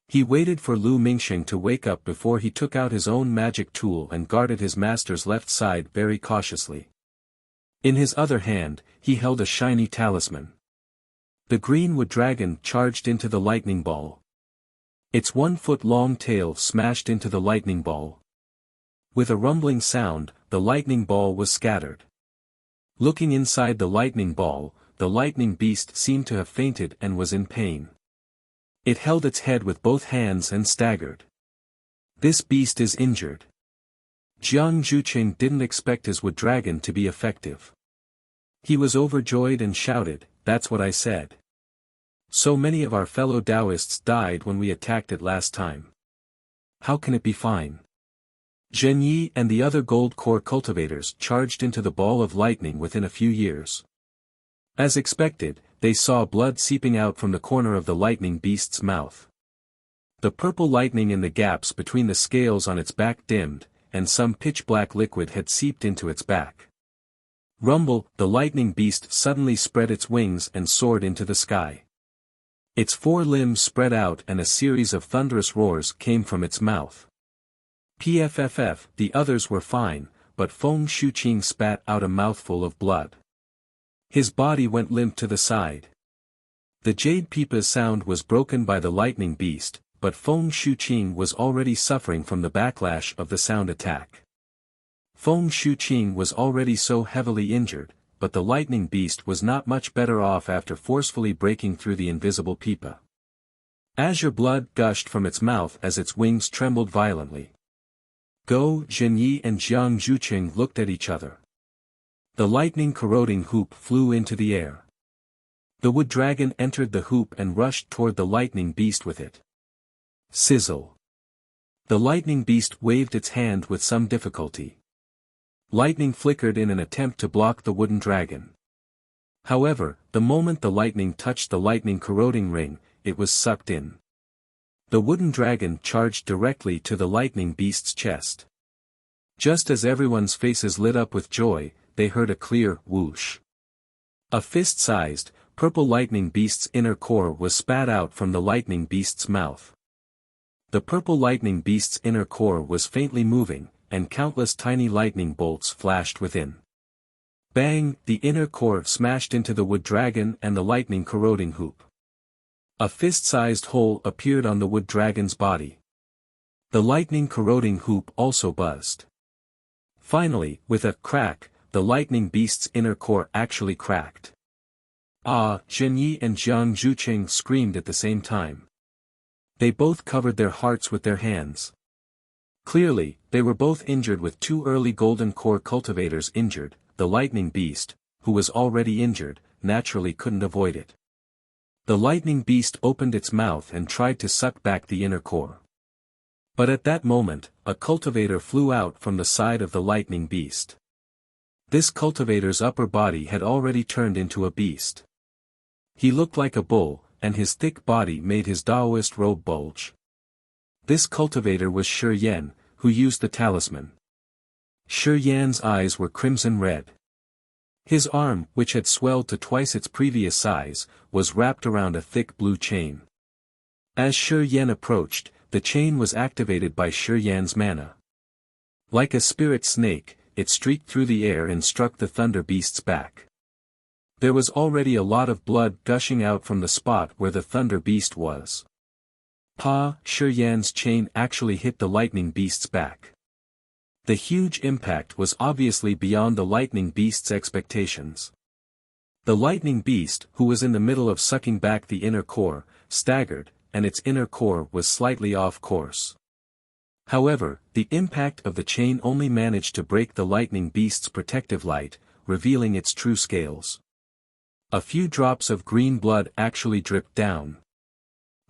He waited for Lu Mingsheng to wake up before he took out his own magic tool and guarded his master's left side very cautiously. In his other hand, he held a shiny talisman. The greenwood dragon charged into the lightning ball. Its 1-foot-long tail smashed into the lightning ball. With a rumbling sound, the lightning ball was scattered. Looking inside the lightning ball, the lightning beast seemed to have fainted and was in pain. It held its head with both hands and staggered. This beast is injured. Jiang Zhuqing didn't expect his wood dragon to be effective. He was overjoyed and shouted, "That's what I said. So many of our fellow Taoists died when we attacked it last time. How can it be fine?" Zhen Yi and the other gold core cultivators charged into the ball of lightning within a few years. As expected, they saw blood seeping out from the corner of the lightning beast's mouth. The purple lightning in the gaps between the scales on its back dimmed, and some pitch-black liquid had seeped into its back. Rumble, the lightning beast suddenly spread its wings and soared into the sky. Its 4 limbs spread out and a series of thunderous roars came from its mouth. Pfff, the others were fine, but Feng Shuqing spat out a mouthful of blood. His body went limp to the side. The jade pipa's sound was broken by the lightning beast, but Feng Shuqing was already suffering from the backlash of the sound attack. Feng Shuqing was already so heavily injured, but the lightning beast was not much better off after forcefully breaking through the invisible pipa. Azure blood gushed from its mouth as its wings trembled violently. Go, Zhen Yi and Jiang Zhuqing looked at each other. The lightning corroding hoop flew into the air. The wood dragon entered the hoop and rushed toward the lightning beast with it. Sizzle. The lightning beast waved its hand with some difficulty. Lightning flickered in an attempt to block the wooden dragon. However, the moment the lightning touched the lightning corroding ring, it was sucked in. The wooden dragon charged directly to the lightning beast's chest. Just as everyone's faces lit up with joy, they heard a clear whoosh. A fist-sized, purple lightning beast's inner core was spat out from the lightning beast's mouth. The purple lightning beast's inner core was faintly moving, and countless tiny lightning bolts flashed within. Bang! The inner core smashed into the wood dragon and the lightning corroding hoop. A fist-sized hole appeared on the wood dragon's body. The lightning corroding hoop also buzzed. Finally, with a crack, the lightning beast's inner core actually cracked. Ah! Zhenyi and Jiang Zhuqing screamed at the same time. They both covered their hearts with their hands. Clearly, they were both injured with two early golden core cultivators injured. The lightning beast, who was already injured, naturally couldn't avoid it. The lightning beast opened its mouth and tried to suck back the inner core. But at that moment, a cultivator flew out from the side of the lightning beast. This cultivator's upper body had already turned into a beast. He looked like a bull, and his thick body made his Taoist robe bulge. This cultivator was Shi Yan, who used the talisman. Shi Yan's eyes were crimson red. His arm, which had swelled to twice its previous size, was wrapped around a thick blue chain. As Shi Yan approached, the chain was activated by Shi Yan's mana. Like a spirit snake, it streaked through the air and struck the thunder beast's back. There was already a lot of blood gushing out from the spot where the thunder beast was. Shi Yan's chain actually hit the lightning beast's back. The huge impact was obviously beyond the lightning beast's expectations. The lightning beast, who was in the middle of sucking back the inner core, staggered, and its inner core was slightly off course. However, the impact of the chain only managed to break the lightning beast's protective light, revealing its true scales. A few drops of green blood actually dripped down.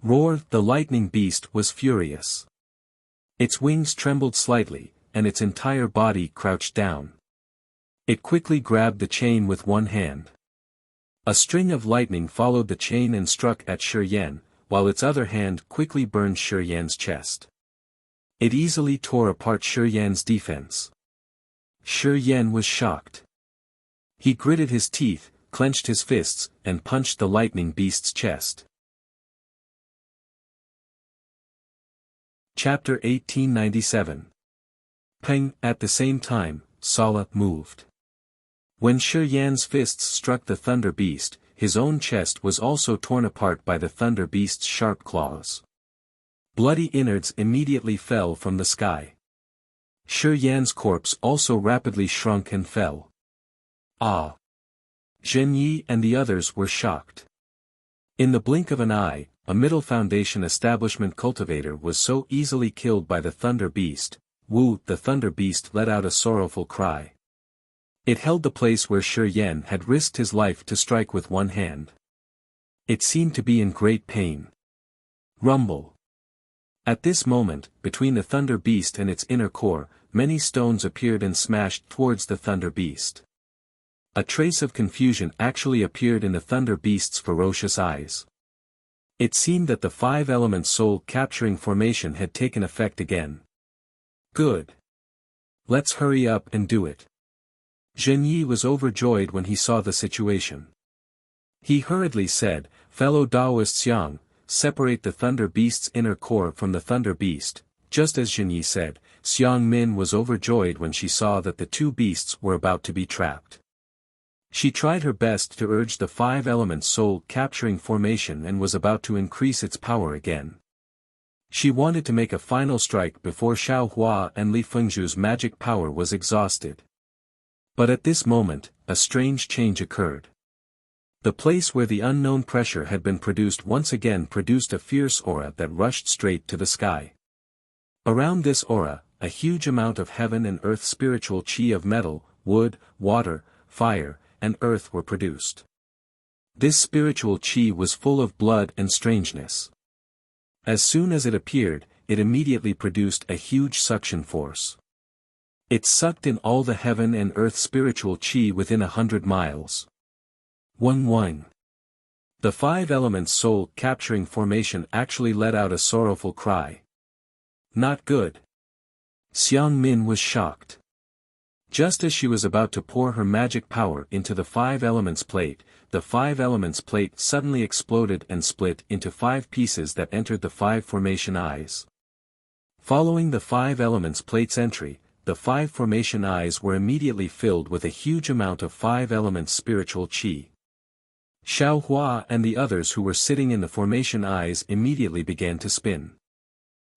Roar! The lightning beast was furious. Its wings trembled slightly, and its entire body crouched down. It quickly grabbed the chain with one hand. A string of lightning followed the chain and struck at Shi Yan, while its other hand quickly burned Shi Yan's chest. It easily tore apart Shi Yan's defense. Shi Yan was shocked. He gritted his teeth, clenched his fists, and punched the lightning beast's chest. Chapter 1897. Peng. At the same time, Sala moved. When Shi Yan's fists struck the thunder beast, his own chest was also torn apart by the thunder beast's sharp claws. Bloody innards immediately fell from the sky. Shi Yan's corpse also rapidly shrunk and fell. Ah! Zhenyi and the others were shocked. In the blink of an eye, a Middle Foundation establishment cultivator was so easily killed by the thunder beast. Wu! The thunder beast let out a sorrowful cry. It held the place where Shi Yan had risked his life to strike with one hand. It seemed to be in great pain. Rumble. At this moment, between the thunder beast and its inner core, many stones appeared and smashed towards the thunder beast. A trace of confusion actually appeared in the thunder beast's ferocious eyes. It seemed that the five-element soul-capturing formation had taken effect again. Good. Let's hurry up and do it. Zhenyi was overjoyed when he saw the situation. He hurriedly said, "Fellow Taoist Xiang, separate the thunder beast's inner core from the thunder beast." Just as Zhenyi said, Xiang Min was overjoyed when she saw that the two beasts were about to be trapped. She tried her best to urge the five-element soul-capturing formation and was about to increase its power again. She wanted to make a final strike before Xiao Hua and Li Fengzhu's magic power was exhausted. But at this moment, a strange change occurred. The place where the unknown pressure had been produced once again produced a fierce aura that rushed straight to the sky. Around this aura, a huge amount of heaven and earth spiritual chi of metal, wood, water, fire, and earth were produced. This spiritual chi was full of blood and strangeness. As soon as it appeared, it immediately produced a huge suction force. It sucked in all the heaven and earth spiritual chi within 100 miles. Wang. The five-element soul-capturing formation actually let out a sorrowful cry. Not good. Xiang Min was shocked. Just as she was about to pour her magic power into the five elements plate, the five elements plate suddenly exploded and split into 5 pieces that entered the 5 formation eyes. Following the five elements plate's entry, the 5 formation eyes were immediately filled with a huge amount of 5 elements spiritual chi. Xiao Hua and the others who were sitting in the formation eyes immediately began to spin.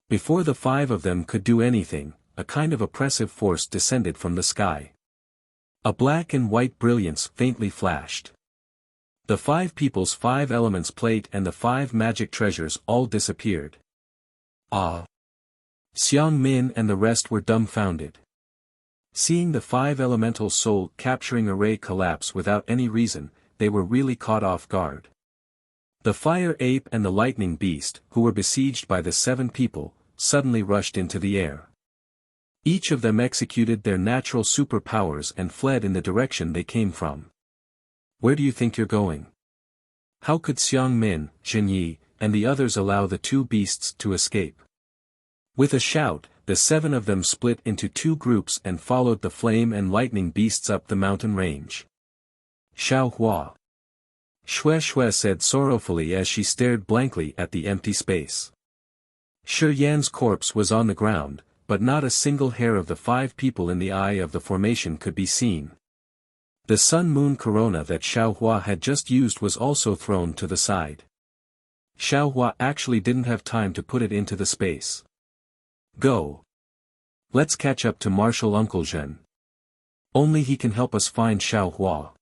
Before the 5 of them could do anything, a kind of oppressive force descended from the sky. A black and white brilliance faintly flashed. The 5 people's 5 elements plate and the 5 magic treasures all disappeared. Ah! Xiang Min and the rest were dumbfounded. Seeing the 5 elemental soul capturing array collapse without any reason, they were really caught off guard. The fire ape and the lightning beast, who were besieged by the 7 people, suddenly rushed into the air. Each of them executed their natural superpowers and fled in the direction they came from. Where do you think you're going? How could Xiang Min, Zhen Yi, and the others allow the 2 beasts to escape? With a shout, the 7 of them split into 2 groups and followed the flame and lightning beasts up the mountain range. Xiao Hua. Xue Xue said sorrowfully as she stared blankly at the empty space. Shi Yan's corpse was on the ground, but not a single hair of the 5 people in the eye of the formation could be seen. The sun-moon corona that Xiao Hua had just used was also thrown to the side. Xiao Hua actually didn't have time to put it into the space. Go. Let's catch up to Martial Uncle Zhen. Only he can help us find Xiao Hua.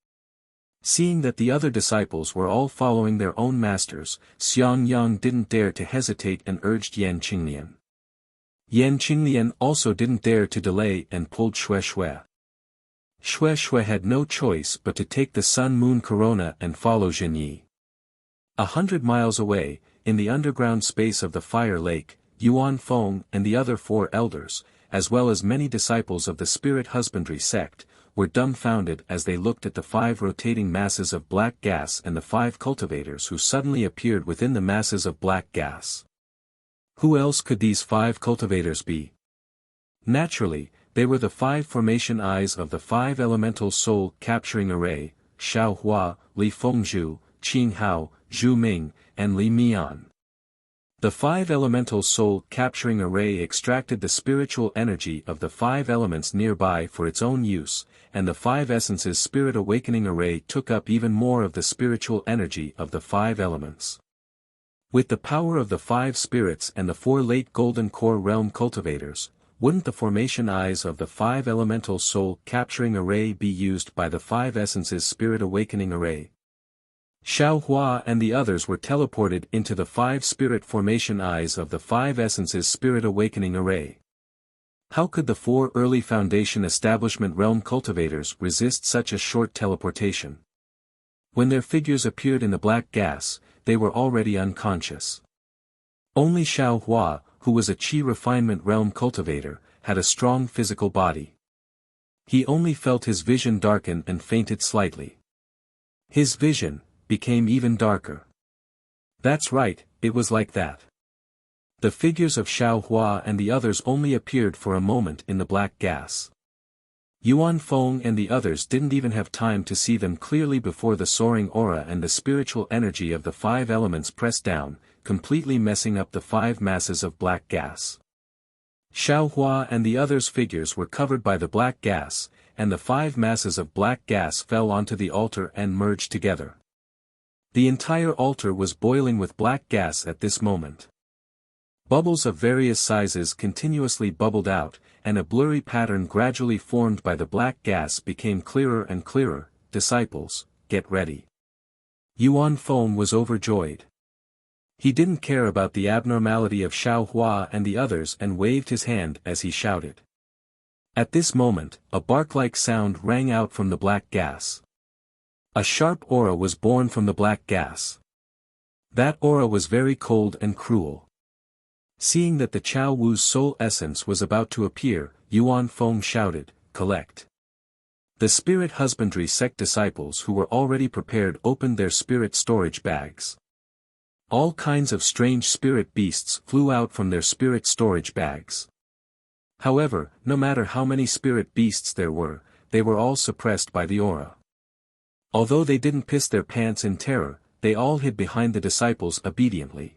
Seeing that the other disciples were all following their own masters, Xiang Yang didn't dare to hesitate and urged Yan Qinglian. Yan Qinglian also didn't dare to delay and pulled Xue Xue. Xue Xue had no choice but to take the sun-moon corona and follow Zhen Yi. 100 miles away, in the underground space of the fire lake, Yuan Feng and the other 4 elders, as well as many disciples of the spirit husbandry sect, were dumbfounded as they looked at the 5 rotating masses of black gas and the 5 cultivators who suddenly appeared within the masses of black gas. Who else could these 5 cultivators be? Naturally, they were the 5 formation eyes of the 5 elemental soul capturing array, Xiao Hua, Li Fengzhu, Qing Hao, Zhu Ming, and Li Mian. The 5 elemental soul capturing array extracted the spiritual energy of the 5 elements nearby for its own use, and the 5 essences spirit awakening array took up even more of the spiritual energy of the 5 elements. With the power of the 5 spirits and the 4 late golden core realm cultivators, wouldn't the formation eyes of the 5 elemental soul capturing array be used by the 5 essences spirit awakening array? Xiao Hua and the others were teleported into the 5 spirit formation eyes of the 5 essences spirit awakening array. How could the 4 early foundation establishment realm cultivators resist such a short teleportation? When their figures appeared in the black gas, they were already unconscious. Only Xiao Hua, who was a Qi refinement realm cultivator, had a strong physical body. He only felt his vision darken and fainted slightly. His vision became even darker. That's right, it was like that. The figures of Xiao Hua and the others only appeared for a moment in the black gas. Yuan Feng and the others didn't even have time to see them clearly before the soaring aura and the spiritual energy of the 5 elements pressed down, completely messing up the 5 masses of black gas. Xiao Hua and the others' figures were covered by the black gas, and the 5 masses of black gas fell onto the altar and merged together. The entire altar was boiling with black gas at this moment. Bubbles of various sizes continuously bubbled out, and a blurry pattern gradually formed by the black gas became clearer and clearer. Disciples, get ready. Yuan Feng was overjoyed. He didn't care about the abnormality of Xiao Hua and the others and waved his hand as he shouted. At this moment, a bark-like sound rang out from the black gas. A sharp aura was born from the black gas. That aura was very cold and cruel. Seeing that the Chao Wu's soul essence was about to appear, Yuan Feng shouted, "Collect." The spirit husbandry sect disciples who were already prepared opened their spirit storage bags. All kinds of strange spirit beasts flew out from their spirit storage bags. However, no matter how many spirit beasts there were, they were all suppressed by the aura. Although they didn't piss their pants in terror, they all hid behind the disciples obediently.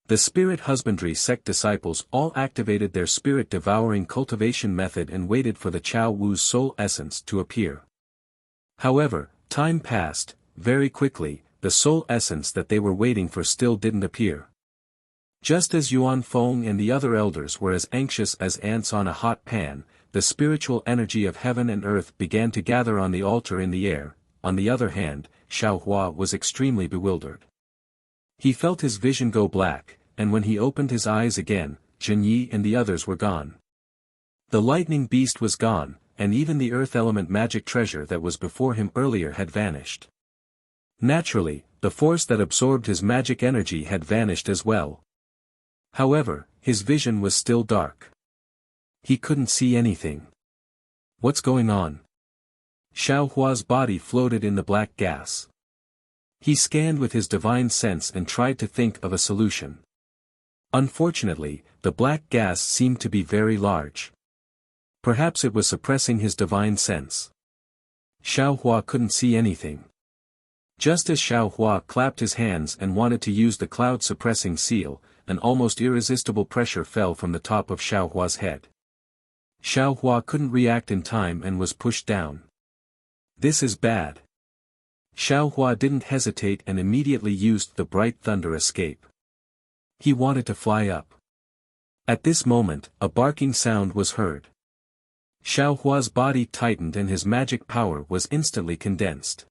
The spirit husbandry sect disciples all activated their spirit devouring cultivation method and waited for the Chao Wu's soul essence to appear. However, time passed, very quickly, the soul essence that they were waiting for still didn't appear. Just as Yuan Feng and the other elders were as anxious as ants on a hot pan, the spiritual energy of heaven and earth began to gather on the altar in the air. On the other hand, Xiao Hua was extremely bewildered. He felt his vision go black, and when he opened his eyes again, Jin Yi and the others were gone. The lightning beast was gone, and even the earth element magic treasure that was before him earlier had vanished. Naturally, the force that absorbed his magic energy had vanished as well. However, his vision was still dark. He couldn't see anything. What's going on? Xiao Hua's body floated in the black gas. He scanned with his divine sense and tried to think of a solution. Unfortunately, the black gas seemed to be very large. Perhaps it was suppressing his divine sense. Xiao Hua couldn't see anything. Just as Xiao Hua clapped his hands and wanted to use the cloud-suppressing seal, an almost irresistible pressure fell from the top of Xiao Hua's head. Xiao Hua couldn't react in time and was pushed down. This is bad. Xiao Hua didn't hesitate and immediately used the bright thunder escape. He wanted to fly up. At this moment, a barking sound was heard. Xiao Hua's body tightened and his magic power was instantly condensed.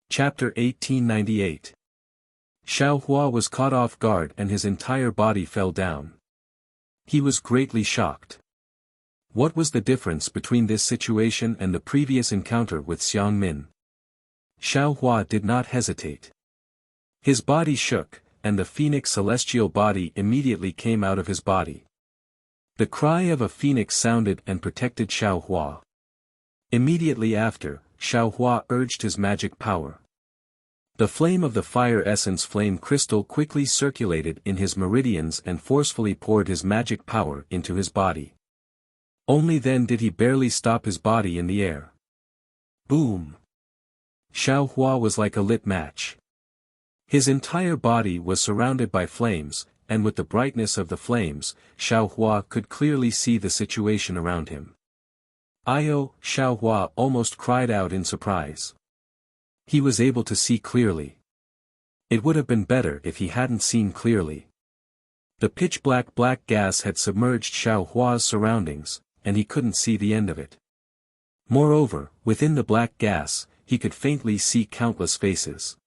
Chapter 1898. Xiao Hua was caught off guard and his entire body fell down. He was greatly shocked. What was the difference between this situation and the previous encounter with Xiang Min? Xiao Hua did not hesitate. His body shook, and the phoenix celestial body immediately came out of his body. The cry of a phoenix sounded and protected Xiao Hua. Immediately after, Xiao Hua urged his magic power. The flame of the fire essence flame crystal quickly circulated in his meridians and forcefully poured his magic power into his body. Only then did he barely stop his body in the air. Boom! Xiao Hua was like a lit match. His entire body was surrounded by flames, and with the brightness of the flames, Xiao Hua could clearly see the situation around him. "Io!" Xiao Hua almost cried out in surprise. He was able to see clearly. It would have been better if he hadn't seen clearly. The pitch-black gas had submerged Xiao Hua's surroundings, and he couldn't see the end of it. Moreover, within the black gas, he could faintly see countless faces.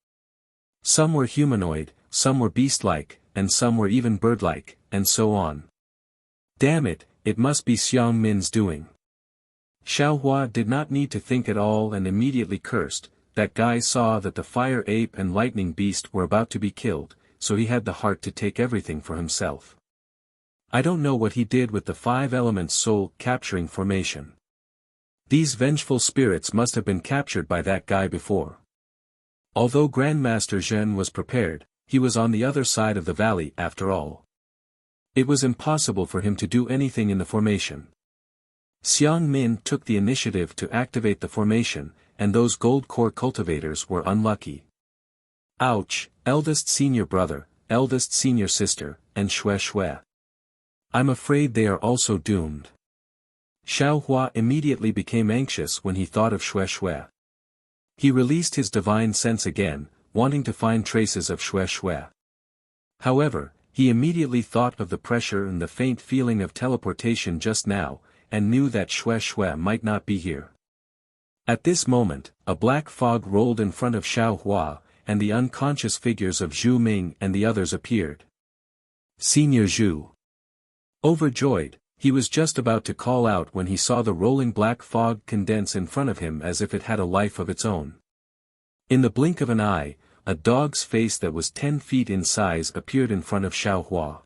Some were humanoid, some were beast-like, and some were even bird-like, and so on. Damn it, it must be Xiang Min's doing. Xiao Hua did not need to think at all and immediately cursed. That guy saw that the fire ape and lightning beast were about to be killed, so he had the heart to take everything for himself. I don't know what he did with the 5 elements soul capturing formation. These vengeful spirits must have been captured by that guy before. Although Grandmaster Zhen was prepared, he was on the other side of the valley after all. It was impossible for him to do anything in the formation. Xiang Min took the initiative to activate the formation, and those gold core cultivators were unlucky. Ouch, eldest senior brother, eldest senior sister, and Xue. I'm afraid they are also doomed. Xiao Hua immediately became anxious when he thought of Xue. He released his divine sense again, wanting to find traces of Xue. However, he immediately thought of the pressure and the faint feeling of teleportation just now, and knew that Xue might not be here. At this moment, a black fog rolled in front of Xiao Hua, and the unconscious figures of Zhu Ming and the others appeared. Senior Zhu. Overjoyed, he was just about to call out when he saw the rolling black fog condense in front of him as if it had a life of its own. In the blink of an eye, a dog's face that was 10 feet in size appeared in front of Xiao Hua.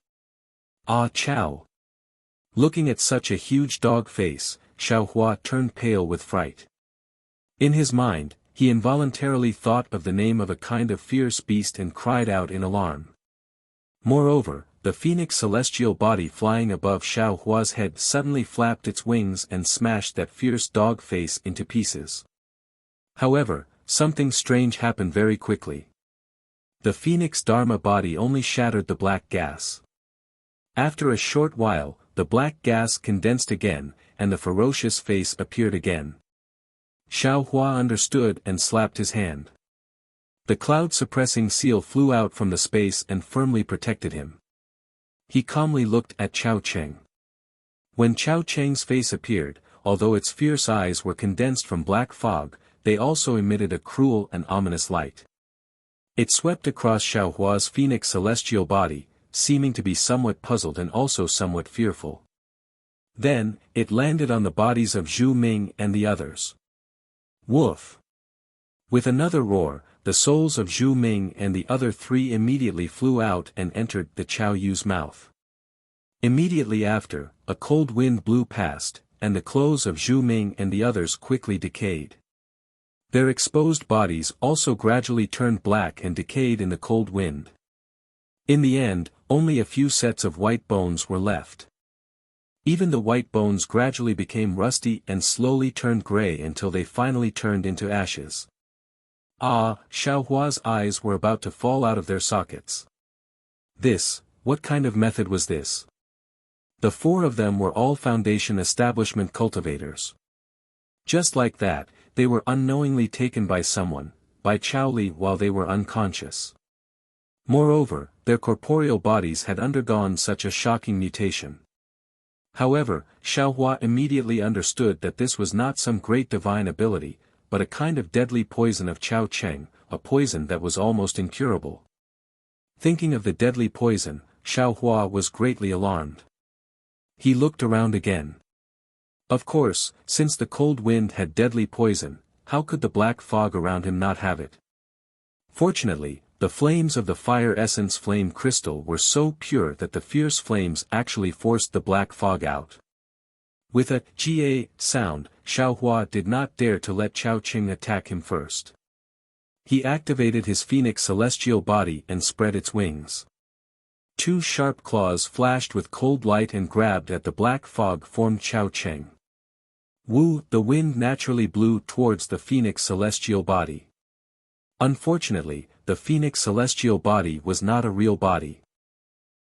Ah Chow! Looking at such a huge dog face, Xiao Hua turned pale with fright. In his mind, he involuntarily thought of the name of a kind of fierce beast and cried out in alarm. Moreover, the phoenix celestial body flying above Xiao Hua's head suddenly flapped its wings and smashed that fierce dog face into pieces. However, something strange happened very quickly. The phoenix Dharma body only shattered the black gas. After a short while, the black gas condensed again, and the ferocious face appeared again. Xiao Hua understood and slapped his hand. The cloud-suppressing seal flew out from the space and firmly protected him. He calmly looked at Chao Cheng. When Chao Cheng's face appeared, although its fierce eyes were condensed from black fog, they also emitted a cruel and ominous light. It swept across Xiaohua's phoenix celestial body, seeming to be somewhat puzzled and also somewhat fearful. Then, it landed on the bodies of Zhu Ming and the others. Woof! With another roar, the souls of Zhu Ming and the other three immediately flew out and entered the Qiao Yu's mouth. Immediately after, a cold wind blew past, and the clothes of Zhu Ming and the others quickly decayed. Their exposed bodies also gradually turned black and decayed in the cold wind. In the end, only a few sets of white bones were left. Even the white bones gradually became rusty and slowly turned gray until they finally turned into ashes. Ah, Xiaohua's eyes were about to fall out of their sockets. What kind of method was this? The four of them were all Foundation establishment cultivators. Just like that, they were unknowingly taken by someone, by Chaoli while they were unconscious. Moreover, their corporeal bodies had undergone such a shocking mutation. However, Xiaohua immediately understood that this was not some great divine ability, but a kind of deadly poison of Chao Cheng, a poison that was almost incurable. Thinking of the deadly poison, Xiaohua was greatly alarmed. He looked around again. Of course, since the cold wind had deadly poison, how could the black fog around him not have it? Fortunately, the flames of the fire essence flame crystal were so pure that the fierce flames actually forced the black fog out. With a "ga" sound, Xiaohua did not dare to let Chao Cheng attack him first. He activated his phoenix celestial body and spread its wings. Two sharp claws flashed with cold light and grabbed at the black fog formed Chao Cheng. Wu, the wind naturally blew towards the phoenix celestial body. Unfortunately, the phoenix celestial body was not a real body.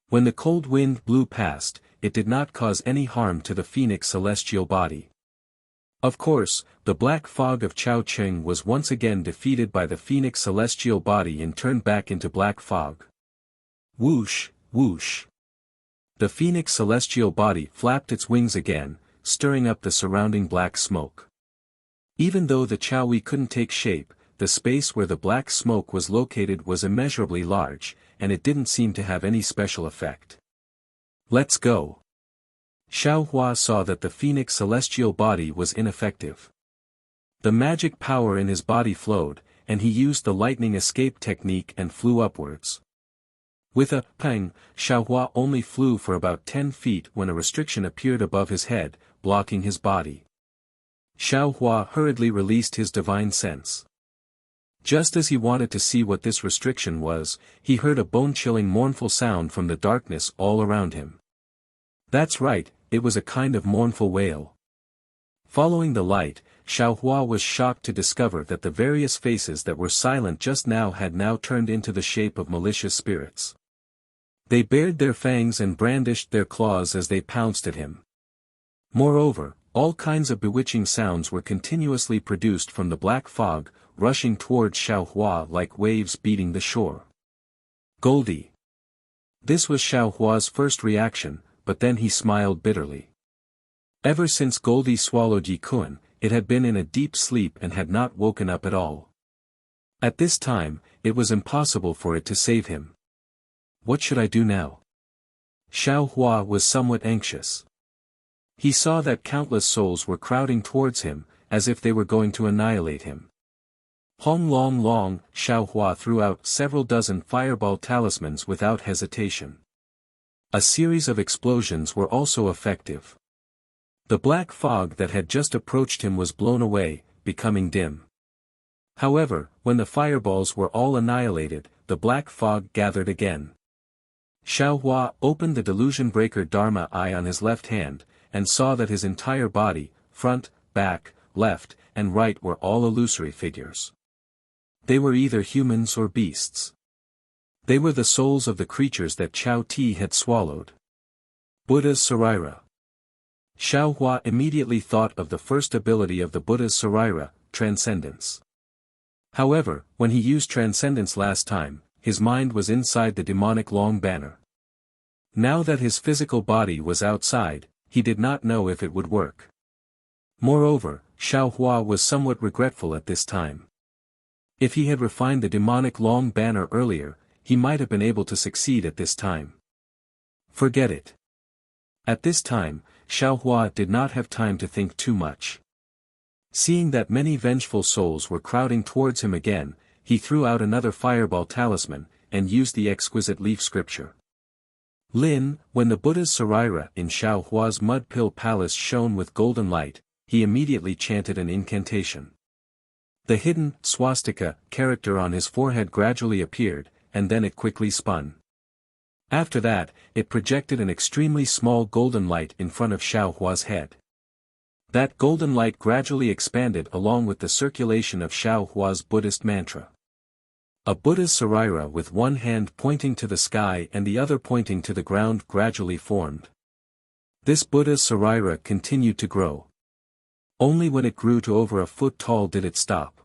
When the cold wind blew past, it did not cause any harm to the phoenix celestial body. Of course, the black fog of Chao Cheng was once again defeated by the phoenix celestial body and turned back into black fog. Whoosh, whoosh. The phoenix celestial body flapped its wings again, stirring up the surrounding black smoke. Even though the Chaoyi couldn't take shape, the space where the black smoke was located was immeasurably large, and it didn't seem to have any special effect. Let's go. Xiaohua saw that the phoenix celestial body was ineffective. The magic power in his body flowed, and he used the lightning escape technique and flew upwards. With a pang, Xiaohua only flew for about 10 feet when a restriction appeared above his head, blocking his body. Xiaohua hurriedly released his divine sense. Just as he wanted to see what this restriction was, he heard a bone-chilling mournful sound from the darkness all around him. That's right, it was a kind of mournful wail. Following the light, Xiaohua was shocked to discover that the various faces that were silent just now had now turned into the shape of malicious spirits. They bared their fangs and brandished their claws as they pounced at him. Moreover, all kinds of bewitching sounds were continuously produced from the black fog, rushing towards Xiaohua like waves beating the shore. Goldie. This was Xiaohua's first reaction, but then he smiled bitterly. Ever since Goldie swallowed Yi Kun, it had been in a deep sleep and had not woken up at all. At this time, it was impossible for it to save him. What should I do now? Xiaohua was somewhat anxious. He saw that countless souls were crowding towards him, as if they were going to annihilate him. Hong Long Long, Xiaohua threw out several dozen fireball talismans without hesitation. A series of explosions were also effective. The black fog that had just approached him was blown away, becoming dim. However, when the fireballs were all annihilated, the black fog gathered again. Xiaohua opened the delusion breaker Dharma eye on his left hand, and saw that his entire body, front, back, left, and right were all illusory figures. They were either humans or beasts. They were the souls of the creatures that Chao Ti had swallowed. Buddha's Saraira. Xiaohua immediately thought of the first ability of the Buddha's Saraira, Transcendence. However, when he used Transcendence last time, his mind was inside the demonic long banner. Now that his physical body was outside, he did not know if it would work. Moreover, Xiao Hua was somewhat regretful at this time. If he had refined the demonic long banner earlier, he might have been able to succeed at this time. Forget it. At this time, Xiao Hua did not have time to think too much. Seeing that many vengeful souls were crowding towards him again, he threw out another fireball talisman, and used the exquisite leaf scripture. Lin, when the Buddha's Saraira in Xiao Hua's mud pill palace shone with golden light, he immediately chanted an incantation. The hidden swastika character on his forehead gradually appeared, and then it quickly spun. After that, it projected an extremely small golden light in front of Xiao Hua's head. That golden light gradually expanded along with the circulation of Xiao Hua's Buddhist mantra. A Buddha's Saraira with one hand pointing to the sky and the other pointing to the ground gradually formed. This Buddha's Saraira continued to grow. Only when it grew to over a foot tall did it stop.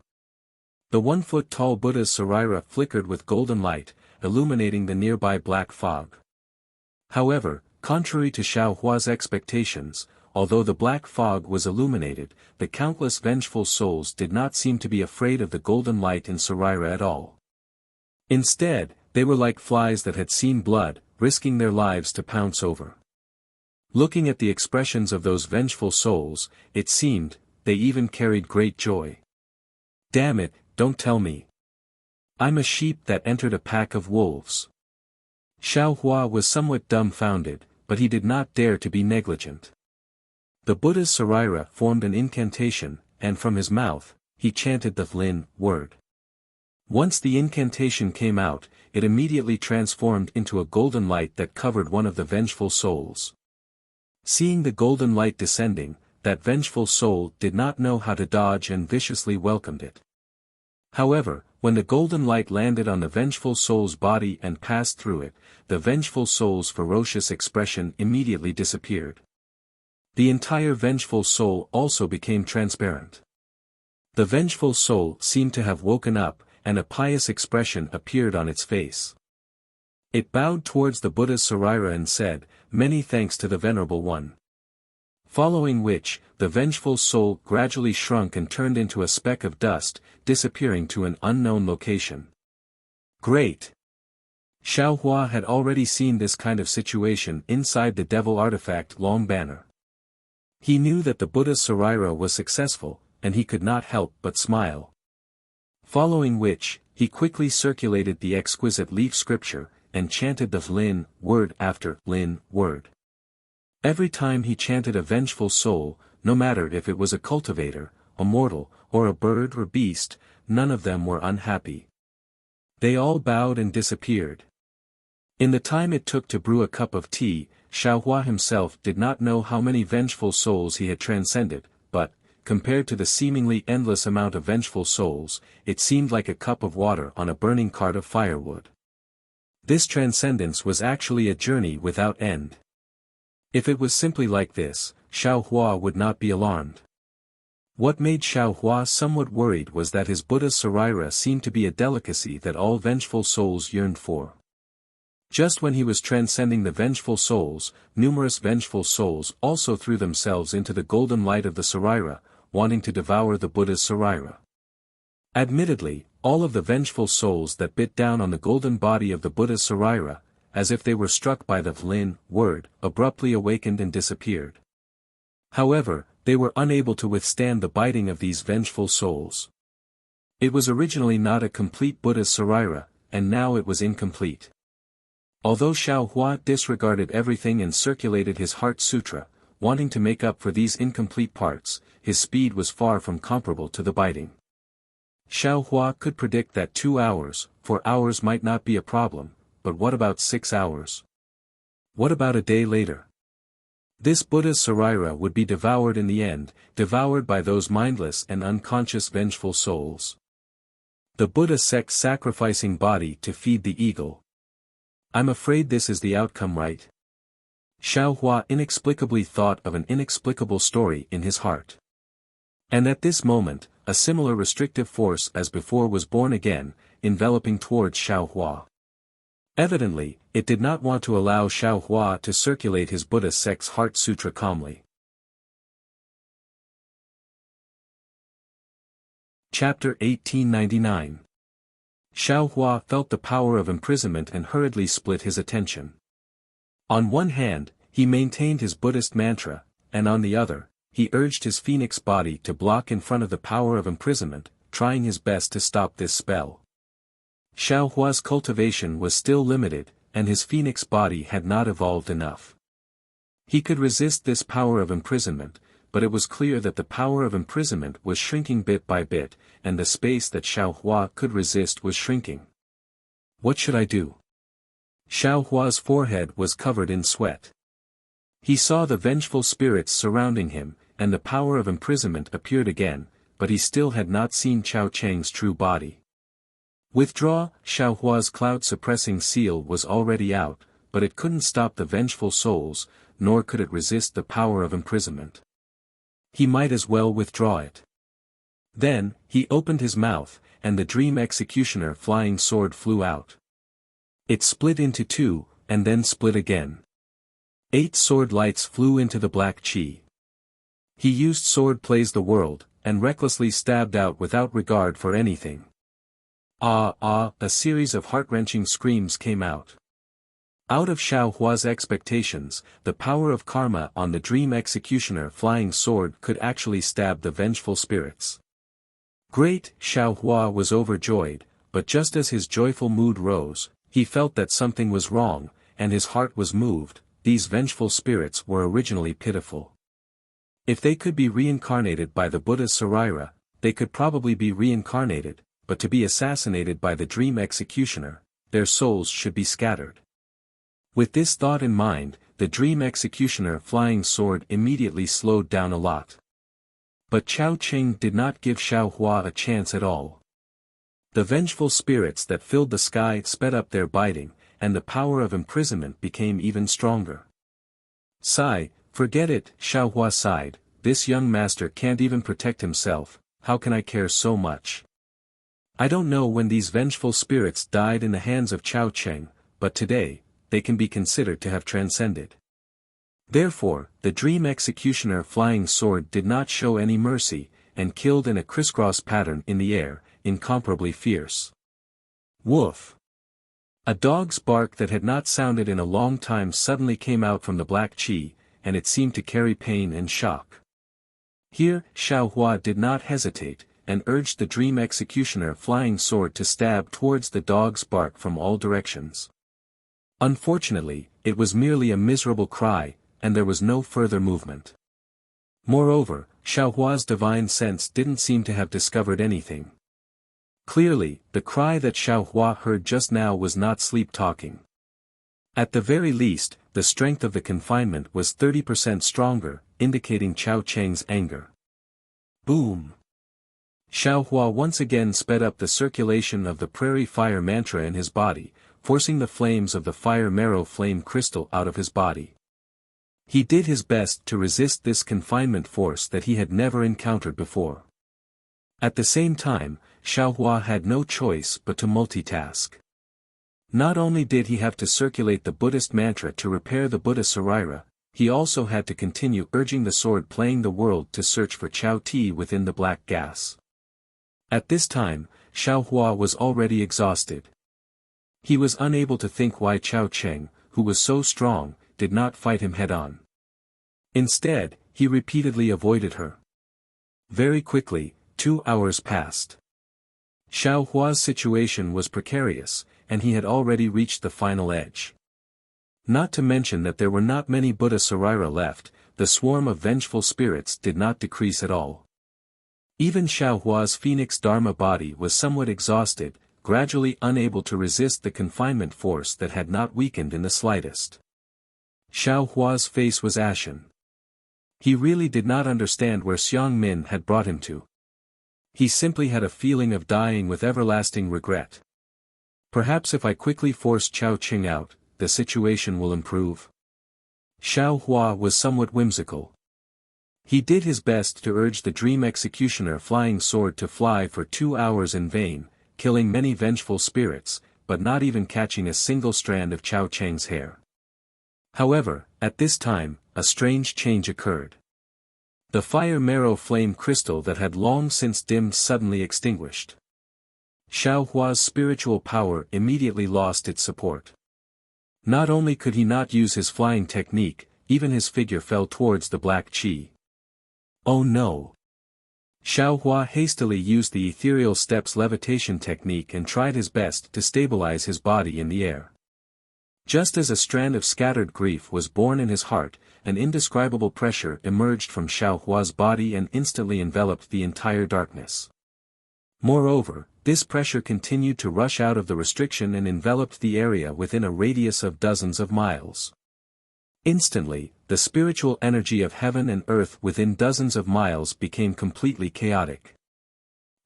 The 1 foot tall Buddha's Saraira flickered with golden light, illuminating the nearby black fog. However, contrary to Xiao Hua's expectations, although the black fog was illuminated, the countless vengeful souls did not seem to be afraid of the golden light in Saraira at all. Instead, they were like flies that had seen blood, risking their lives to pounce over. Looking at the expressions of those vengeful souls, it seemed, they even carried great joy. Damn it, don't tell me. I'm a sheep that entered a pack of wolves. Xiao Hua was somewhat dumbfounded, but he did not dare to be negligent. The Buddha's Saraira formed an incantation, and from his mouth, he chanted the Lin word. Once the incantation came out, it immediately transformed into a golden light that covered one of the vengeful souls. Seeing the golden light descending, that vengeful soul did not know how to dodge and viciously welcomed it. However, when the golden light landed on the vengeful soul's body and passed through it, the vengeful soul's ferocious expression immediately disappeared. The entire vengeful soul also became transparent. The vengeful soul seemed to have woken up, and a pious expression appeared on its face. It bowed towards the Buddha's Saraira and said, "Many thanks to the Venerable One." Following which, the vengeful soul gradually shrunk and turned into a speck of dust, disappearing to an unknown location. Great! Xiao Hua had already seen this kind of situation inside the devil artifact long banner. He knew that the Buddha's Saraira was successful, and he could not help but smile. Following which, he quickly circulated the exquisite leaf scripture, and chanted the Lin word after Lin word. Every time he chanted a vengeful soul, no matter if it was a cultivator, a mortal, or a bird or beast, none of them were unhappy. They all bowed and disappeared. In the time it took to brew a cup of tea, Xiao Hua himself did not know how many vengeful souls he had transcended, but, compared to the seemingly endless amount of vengeful souls, it seemed like a cup of water on a burning cart of firewood. This transcendence was actually a journey without end. If it was simply like this, Xiao Hua would not be alarmed. What made Xiao Hua somewhat worried was that his Buddha's Saraira seemed to be a delicacy that all vengeful souls yearned for. Just when he was transcending the vengeful souls, numerous vengeful souls also threw themselves into the golden light of the Saraira, wanting to devour the Buddha's Saraira. Admittedly, all of the vengeful souls that bit down on the golden body of the Buddha's Saraira, as if they were struck by the Lin word, abruptly awakened and disappeared. However, they were unable to withstand the biting of these vengeful souls. It was originally not a complete Buddha's Saraira, and now it was incomplete. Although Xiao Hua disregarded everything and circulated his Heart Sutra, wanting to make up for these incomplete parts, his speed was far from comparable to the biting. Xiao Hua could predict that 2 hours, 4 hours might not be a problem, but what about 6 hours? What about a day later? This Buddha's Saraira would be devoured in the end, devoured by those mindless and unconscious vengeful souls. The Buddha sect sacrificing body to feed the eagle. I'm afraid this is the outcome, right? Xiao Hua inexplicably thought of an inexplicable story in his heart. And at this moment, a similar restrictive force as before was born again, enveloping towards Xiao Hua. Evidently, it did not want to allow Xiao Hua to circulate his Buddha sect's Heart Sutra calmly. Chapter 1899. Xiao Hua felt the power of imprisonment and hurriedly split his attention. On one hand, he maintained his Buddhist mantra, and on the other, he urged his phoenix body to block in front of the power of imprisonment, trying his best to stop this spell. Xiao Hua's cultivation was still limited, and his phoenix body had not evolved enough. He could resist this power of imprisonment, but it was clear that the power of imprisonment was shrinking bit by bit, and the space that Xiao Hua could resist was shrinking. What should I do? Xiao Hua's forehead was covered in sweat. He saw the vengeful spirits surrounding him, and the power of imprisonment appeared again, but he still had not seen Chao Cheng's true body. Withdraw. Xiao Hua's cloud-suppressing seal was already out, but it couldn't stop the vengeful souls, nor could it resist the power of imprisonment. He might as well withdraw it. Then, he opened his mouth, and the dream executioner flying sword flew out. It split into two, and then split again. 8 sword lights flew into the black chi. He used sword plays the world, and recklessly stabbed out without regard for anything. Ah ah, a series of heart-wrenching screams came out. Out of Xiao Hua's expectations, the power of karma on the dream executioner flying sword could actually stab the vengeful spirits. Great! Xiao Hua was overjoyed, but just as his joyful mood rose, he felt that something was wrong, and his heart was moved. These vengeful spirits were originally pitiful. If they could be reincarnated by the Buddha Sarira, they could probably be reincarnated, but to be assassinated by the dream executioner, their souls should be scattered. With this thought in mind, the dream executioner flying sword immediately slowed down a lot. But Chao Cheng did not give Xiao Hua a chance at all. The vengeful spirits that filled the sky sped up their biting, and the power of imprisonment became even stronger. Sigh, forget it, Xiao Hua sighed, this young master can't even protect himself, how can I care so much? I don't know when these vengeful spirits died in the hands of Chao Cheng, but today, they can be considered to have transcended. Therefore, the dream executioner flying sword did not show any mercy, and killed in a crisscross pattern in the air, incomparably fierce. Woof! A dog's bark that had not sounded in a long time suddenly came out from the black chi, and it seemed to carry pain and shock. Here, Xiao Hua did not hesitate, and urged the dream executioner flying sword to stab towards the dog's bark from all directions. Unfortunately, it was merely a miserable cry, and there was no further movement. Moreover, Xiao Hua's divine sense didn't seem to have discovered anything. Clearly, the cry that Xiao Hua heard just now was not sleep-talking. At the very least, the strength of the confinement was 30% stronger, indicating Chao Cheng's anger. Boom! Xiao Hua once again sped up the circulation of the prairie fire mantra in his body, forcing the flames of the fire marrow flame crystal out of his body. He did his best to resist this confinement force that he had never encountered before. At the same time, Xiao Hua had no choice but to multitask. Not only did he have to circulate the Buddhist mantra to repair the Buddha Sarira, he also had to continue urging the sword playing the world to search for Chao Ti within the black gas. At this time, Xiao Hua was already exhausted. He was unable to think why Chao Cheng, who was so strong, did not fight him head-on. Instead, he repeatedly avoided her. Very quickly, 2 hours passed. Xiao Hua's situation was precarious, and he had already reached the final edge. Not to mention that there were not many Buddha Sarira left, the swarm of vengeful spirits did not decrease at all. Even Xiao Hua's phoenix dharma body was somewhat exhausted, gradually unable to resist the confinement force that had not weakened in the slightest. Xiao Hua's face was ashen. He really did not understand where Xiang Min had brought him to. He simply had a feeling of dying with everlasting regret. Perhaps if I quickly force Chao Cheng out, the situation will improve. Xiao Hua was somewhat whimsical. He did his best to urge the dream executioner flying sword to fly for 2 hours in vain, killing many vengeful spirits, but not even catching a single strand of Chao Cheng's hair. However, at this time, a strange change occurred. The fire marrow flame crystal that had long since dimmed suddenly extinguished. Xiao Hua's spiritual power immediately lost its support. Not only could he not use his flying technique, even his figure fell towards the black qi. Oh no! Xiao Hua hastily used the ethereal steps levitation technique and tried his best to stabilize his body in the air. Just as a strand of scattered grief was born in his heart, an indescribable pressure emerged from Xiao Hua's body and instantly enveloped the entire darkness. Moreover, this pressure continued to rush out of the restriction and enveloped the area within a radius of dozens of miles. Instantly, the spiritual energy of heaven and earth within dozens of miles became completely chaotic.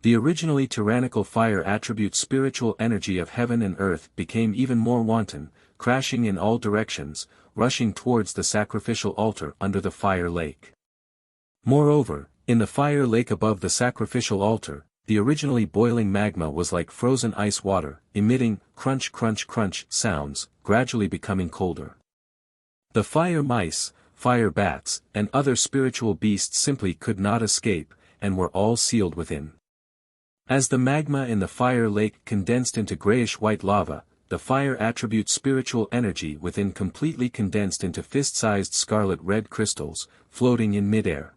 The originally tyrannical fire attribute spiritual energy of heaven and earth became even more wanton, crashing in all directions, rushing towards the sacrificial altar under the fire lake. Moreover, in the fire lake above the sacrificial altar, the originally boiling magma was like frozen ice water, emitting crunch crunch crunch sounds, gradually becoming colder. The fire mice, fire bats, and other spiritual beasts simply could not escape, and were all sealed within. As the magma in the fire lake condensed into grayish-white lava, the fire attribute spiritual energy within completely condensed into fist-sized scarlet-red crystals, floating in midair.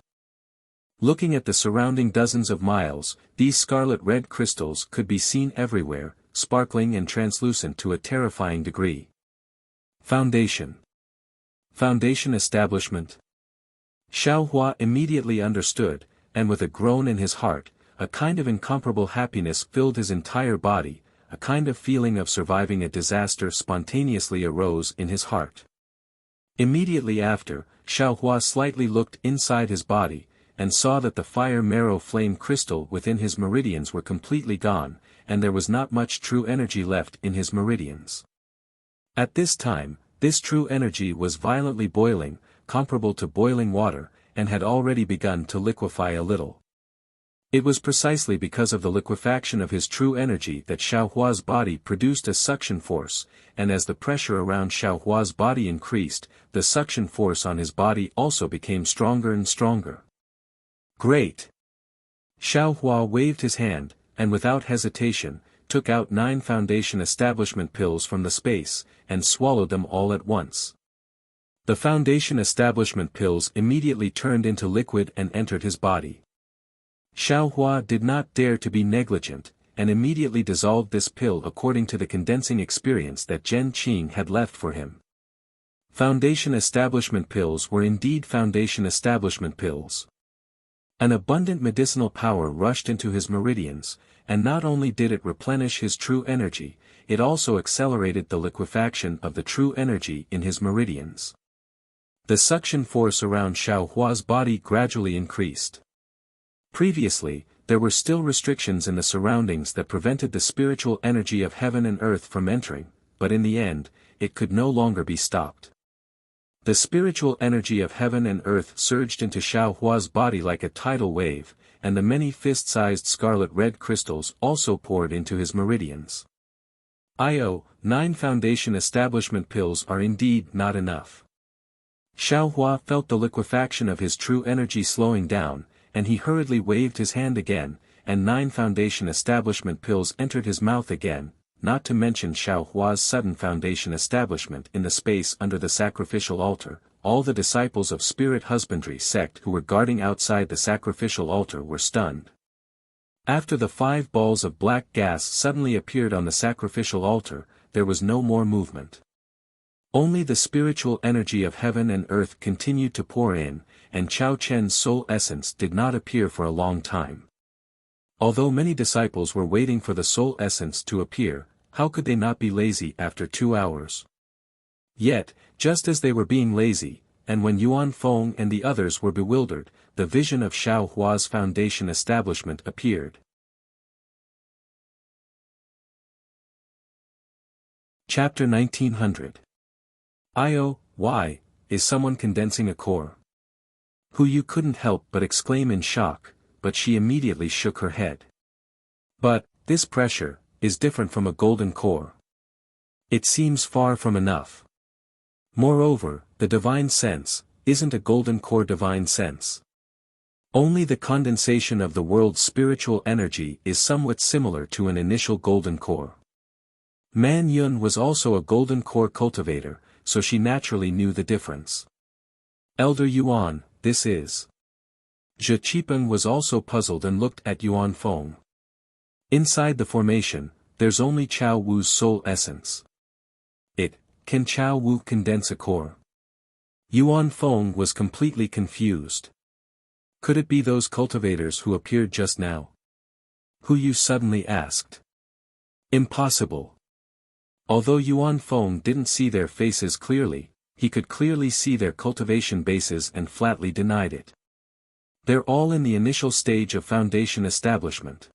Looking at the surrounding dozens of miles, these scarlet-red crystals could be seen everywhere, sparkling and translucent to a terrifying degree. Foundation. Foundation establishment. Xiao Hua immediately understood, and with a groan in his heart, a kind of incomparable happiness filled his entire body, a kind of feeling of surviving a disaster spontaneously arose in his heart. Immediately after, Xiao Hua slightly looked inside his body, and saw that the fire marrow flame crystal within his meridians were completely gone, and there was not much true energy left in his meridians. At this time, this true energy was violently boiling, comparable to boiling water, and had already begun to liquefy a little. It was precisely because of the liquefaction of his true energy that Xiao Hua's body produced a suction force, and as the pressure around Xiao Hua's body increased, the suction force on his body also became stronger and stronger. Great! Xiao Hua waved his hand, and without hesitation, took out 9 foundation establishment pills from the space, and swallowed them all at once. The foundation establishment pills immediately turned into liquid and entered his body. Xiao Hua did not dare to be negligent, and immediately dissolved this pill according to the condensing experience that Zhen Qing had left for him. Foundation establishment pills were indeed foundation establishment pills. An abundant medicinal power rushed into his meridians, and not only did it replenish his true energy, it also accelerated the liquefaction of the true energy in his meridians. The suction force around Xiao Hua's body gradually increased. Previously, there were still restrictions in the surroundings that prevented the spiritual energy of heaven and earth from entering, but in the end, it could no longer be stopped. The spiritual energy of heaven and earth surged into Xiao Hua's body like a tidal wave, and the many fist-sized scarlet-red crystals also poured into his meridians. 9 foundation establishment pills are indeed not enough. Xiao Hua felt the liquefaction of his true energy slowing down, and he hurriedly waved his hand again, and 9 foundation establishment pills entered his mouth again, not to mention Xiao Hua's sudden foundation establishment in the space under the sacrificial altar. All the disciples of spirit husbandry sect who were guarding outside the sacrificial altar were stunned. After the 5 balls of black gas suddenly appeared on the sacrificial altar, there was no more movement. Only the spiritual energy of heaven and earth continued to pour in, and Chao Chen's soul essence did not appear for a long time. Although many disciples were waiting for the soul essence to appear, how could they not be lazy after 2 hours? Yet, just as they were being lazy, and when Yuan Feng and the others were bewildered, the vision of Xiao Hua's foundation establishment appeared. Chapter 1900. Why, is someone condensing a core? Who you couldn't help but exclaim in shock, but she immediately shook her head. But, this pressure, is different from a golden core. It seems far from enough. Moreover, the divine sense, isn't a golden core divine sense. Only the condensation of the world's spiritual energy is somewhat similar to an initial golden core. Man Yun was also a golden core cultivator, so she naturally knew the difference. Elder Yuan, this is. Zhe Qipeng was also puzzled and looked at Yuan Feng. Inside the formation, there's only Chao Wu's soul essence. Can Chao Wu condense a core? Yuan Feng was completely confused. Could it be those cultivators who appeared just now? Hu Yu suddenly asked. Impossible. Although Yuan Feng didn't see their faces clearly, he could clearly see their cultivation bases and flatly denied it. They're all in the initial stage of foundation establishment.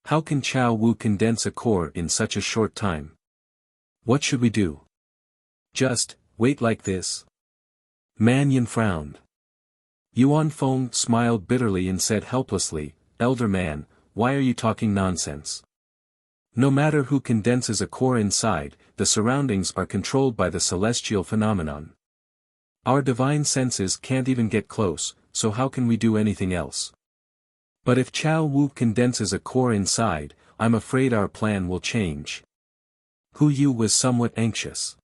How can Chao Wu condense a core in such a short time? What should we do? Just wait like this? Man Yin frowned. Yuan Feng smiled bitterly and said helplessly, Elder man, why are you talking nonsense? No matter who condenses a core inside, the surroundings are controlled by the celestial phenomenon. Our divine senses can't even get close, so how can we do anything else? But if Chao Wu condenses a core inside, I'm afraid our plan will change. Hu Yu was somewhat anxious.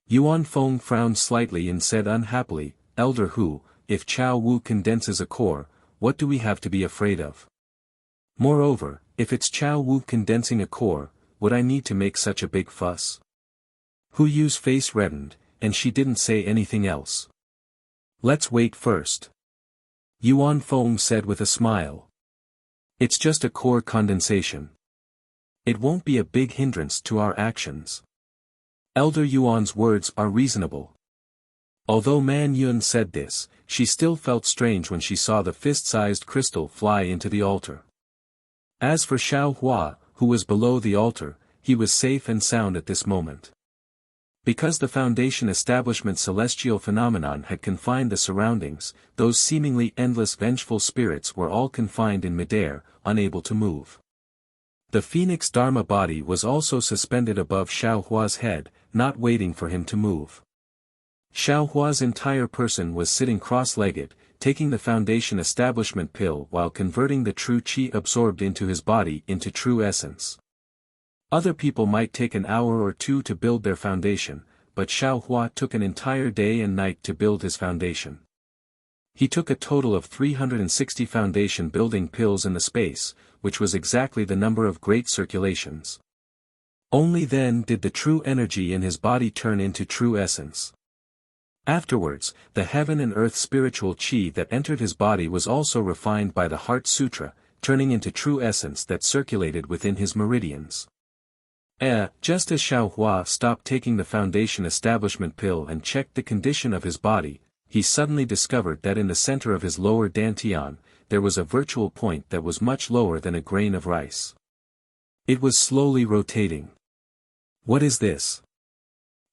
Yuan Feng frowned slightly and said unhappily, Elder Hu, if Chao Wu condenses a core, what do we have to be afraid of? Moreover, if it's Chao Wu condensing a core, would I need to make such a big fuss? Hu Yu's face reddened, and she didn't say anything else. Let's wait first. Yuan Feng said with a smile. It's just a core condensation. It won't be a big hindrance to our actions. Elder Yuan's words are reasonable. Although Man Yun said this, she still felt strange when she saw the fist-sized crystal fly into the altar. As for Xiao Hua, who was below the altar, he was safe and sound at this moment. Because the foundation establishment celestial phenomenon had confined the surroundings, those seemingly endless vengeful spirits were all confined in midair, unable to move. The Phoenix Dharma body was also suspended above Xiao Hua's head, not waiting for him to move. Xiao Hua's entire person was sitting cross-legged, taking the foundation establishment pill while converting the true qi absorbed into his body into true essence. Other people might take an hour or two to build their foundation, but Xiao Hua took an entire day and night to build his foundation. He took a total of 360 foundation building pills in the space, which was exactly the number of great circulations. Only then did the true energy in his body turn into true essence. Afterwards, the heaven and earth spiritual qi that entered his body was also refined by the Heart Sutra, turning into true essence that circulated within his meridians. Just as Xiao Hua stopped taking the foundation establishment pill and checked the condition of his body, he suddenly discovered that in the center of his lower dantian, there was a virtual point that was much lower than a grain of rice. It was slowly rotating. What is this?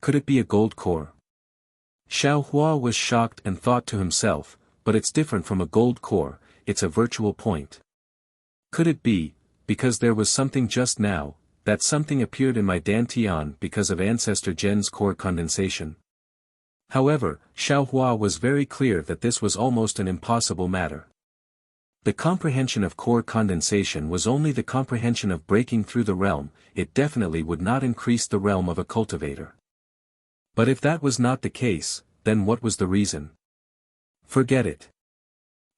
Could it be a gold core? Xiao Hua was shocked and thought to himself, but it's different from a gold core, it's a virtual point. Could it be, because there was something just now, that something appeared in my dantian because of Ancestor Gen's core condensation? However, Xiao Hua was very clear that this was almost an impossible matter. The comprehension of core condensation was only the comprehension of breaking through the realm, it definitely would not increase the realm of a cultivator. But if that was not the case, then what was the reason? Forget it.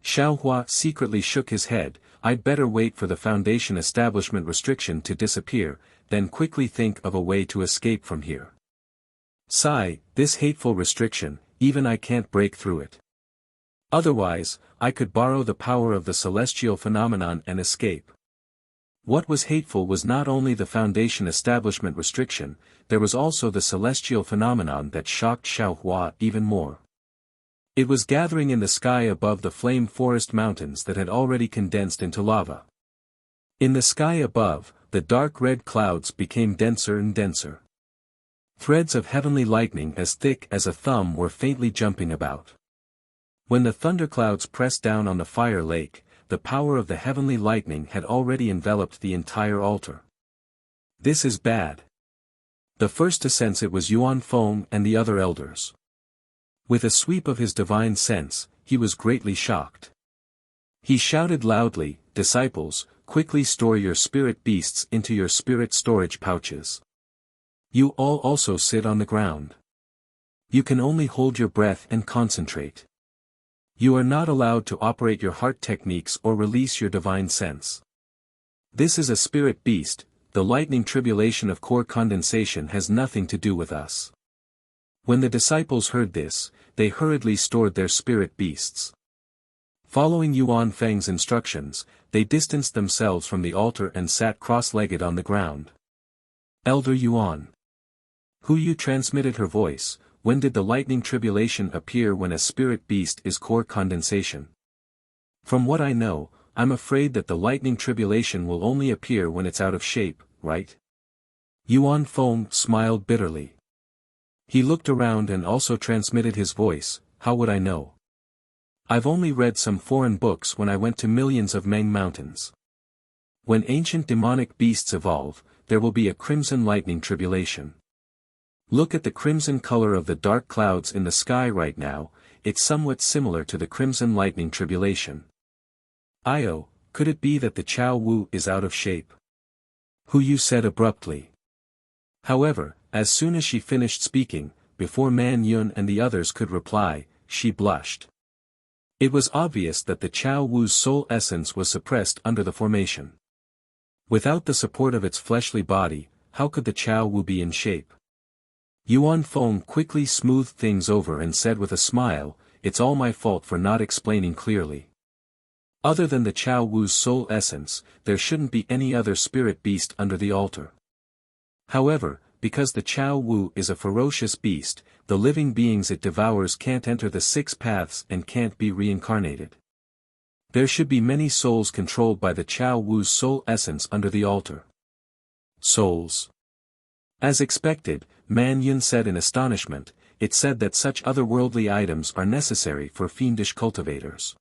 Xiao Hua secretly shook his head, I'd better wait for the foundation establishment restriction to disappear, then quickly think of a way to escape from here. Sigh, this hateful restriction, even I can't break through it. Otherwise, I could borrow the power of the celestial phenomenon and escape. What was hateful was not only the foundation establishment restriction, there was also the celestial phenomenon that shocked Xiao Hua even more. It was gathering in the sky above the flame forest mountains that had already condensed into lava. In the sky above, the dark red clouds became denser and denser. Threads of heavenly lightning as thick as a thumb were faintly jumping about. When the thunderclouds pressed down on the fire lake, the power of the heavenly lightning had already enveloped the entire altar. This is bad. The first to sense it was Yuan Feng and the other elders. With a sweep of his divine sense, he was greatly shocked. He shouted loudly, "Disciples, quickly store your spirit beasts into your spirit storage pouches. You all also sit on the ground. You can only hold your breath and concentrate. You are not allowed to operate your heart techniques or release your divine sense. This is a spirit beast, the lightning tribulation of core condensation has nothing to do with us." When the disciples heard this, they hurriedly stored their spirit beasts. Following Yuan Feng's instructions, they distanced themselves from the altar and sat cross-legged on the ground. "Elder Yuan. Who you transmitted her voice, when did the lightning tribulation appear when a spirit beast is core condensation? From what I know, I'm afraid that the lightning tribulation will only appear when it's out of shape, right?" Yuan Feng smiled bitterly. He looked around and also transmitted his voice. "How would I know? I've only read some foreign books when I went to millions of Meng mountains. When ancient demonic beasts evolve, there will be a crimson lightning tribulation. Look at the crimson color of the dark clouds in the sky right now, it's somewhat similar to the crimson lightning tribulation. Io, could it be that the Chao Wu is out of shape?" Hu Yu said abruptly. However, as soon as she finished speaking, before Man Yun and the others could reply, she blushed. It was obvious that the Chao Wu's soul essence was suppressed under the formation. Without the support of its fleshly body, how could the Chao Wu be in shape? Yuan Feng quickly smoothed things over and said with a smile, "It's all my fault for not explaining clearly. Other than the Chao Wu's soul essence, there shouldn't be any other spirit beast under the altar. However, because the Chao Wu is a ferocious beast, the living beings it devours can't enter the 6 paths and can't be reincarnated. There should be many souls controlled by the Chao Wu's soul essence under the altar." Souls. As expected, Man Yun said in astonishment, "It said that such otherworldly items are necessary for fiendish cultivators.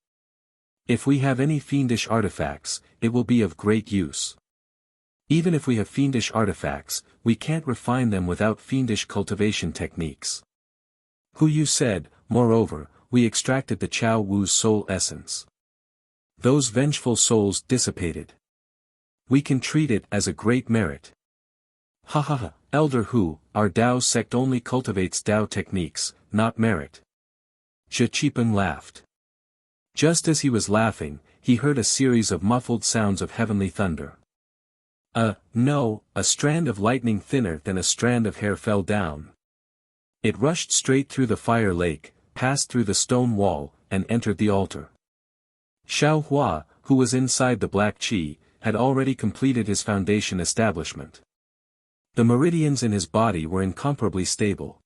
If we have any fiendish artifacts, it will be of great use. Even if we have fiendish artifacts, we can't refine them without fiendish cultivation techniques." Hu Yu said, "Moreover, we extracted the Chao Wu's soul essence. Those vengeful souls dissipated. We can treat it as a great merit." "Ha ha ha, Elder Hu, our Dao sect only cultivates Dao techniques, not merit." Zhe Qipeng laughed. Just as he was laughing, he heard a series of muffled sounds of heavenly thunder. No, a strand of lightning thinner than a strand of hair fell down. It rushed straight through the fire lake, passed through the stone wall, and entered the altar. Xiao Hua, who was inside the black qi, had already completed his foundation establishment. The meridians in his body were incomparably stable.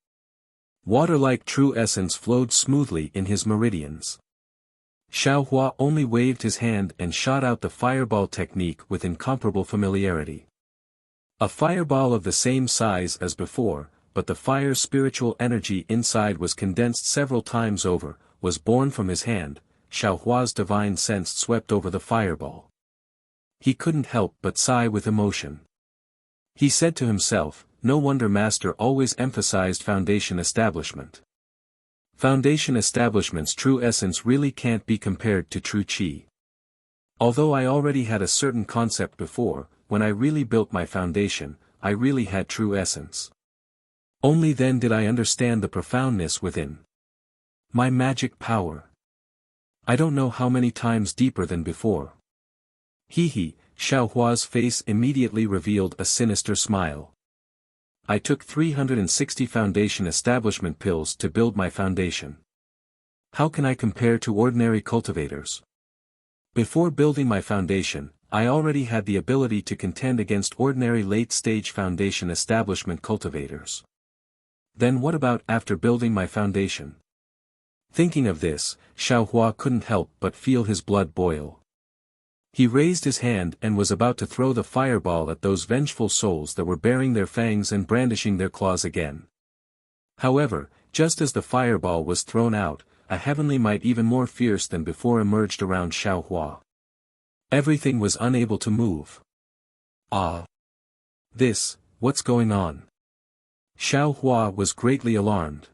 Water-like true essence flowed smoothly in his meridians. Xiao Hua only waved his hand and shot out the fireball technique with incomparable familiarity. A fireball of the same size as before, but the fire's spiritual energy inside was condensed several times over, was born from his hand. Xiao Hua's divine sense swept over the fireball. He couldn't help but sigh with emotion. He said to himself, "No wonder Master always emphasized foundation establishment. Foundation establishment's true essence really can't be compared to true qi. Although I already had a certain concept before, when I really built my foundation, I really had true essence. Only then did I understand the profoundness within. My magic power. I don't know how many times deeper than before." He, Xiao Hua's face immediately revealed a sinister smile. "I took 360 foundation establishment pills to build my foundation. How can I compare to ordinary cultivators? Before building my foundation, I already had the ability to contend against ordinary late-stage foundation establishment cultivators. Then what about after building my foundation?" Thinking of this, Xiao Hua couldn't help but feel his blood boil. He raised his hand and was about to throw the fireball at those vengeful souls that were baring their fangs and brandishing their claws again. However, just as the fireball was thrown out, a heavenly might even more fierce than before emerged around Xiao Hua. Everything was unable to move. "Ah! What's going on?" Xiao Hua was greatly alarmed.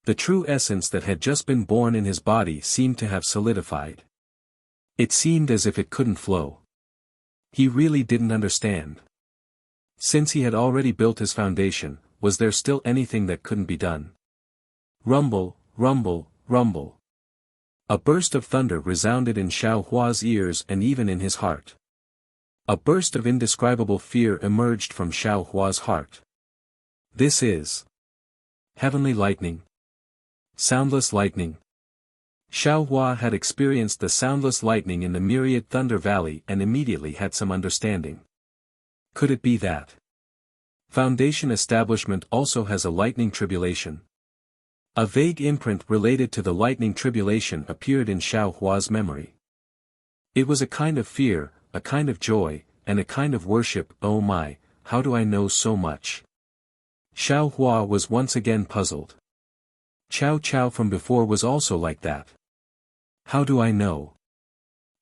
The true essence that had just been born in his body seemed to have solidified. It seemed as if it couldn't flow. He really didn't understand. Since he had already built his foundation, was there still anything that couldn't be done? Rumble, rumble, rumble. A burst of thunder resounded in Xiao Hua's ears and even in his heart. A burst of indescribable fear emerged from Xiao Hua's heart. This is heavenly lightning. Soundless lightning. Xiao Hua had experienced the soundless lightning in the myriad Thunder Valley and immediately had some understanding. Could it be that Foundation establishment also has a lightning tribulation? A vague imprint related to the lightning tribulation appeared in Xiao Hua's memory. It was a kind of fear, a kind of joy, and a kind of worship. Oh my, how do I know so much? Xiao Hua was once again puzzled. Chow Chow from before was also like that. How do I know?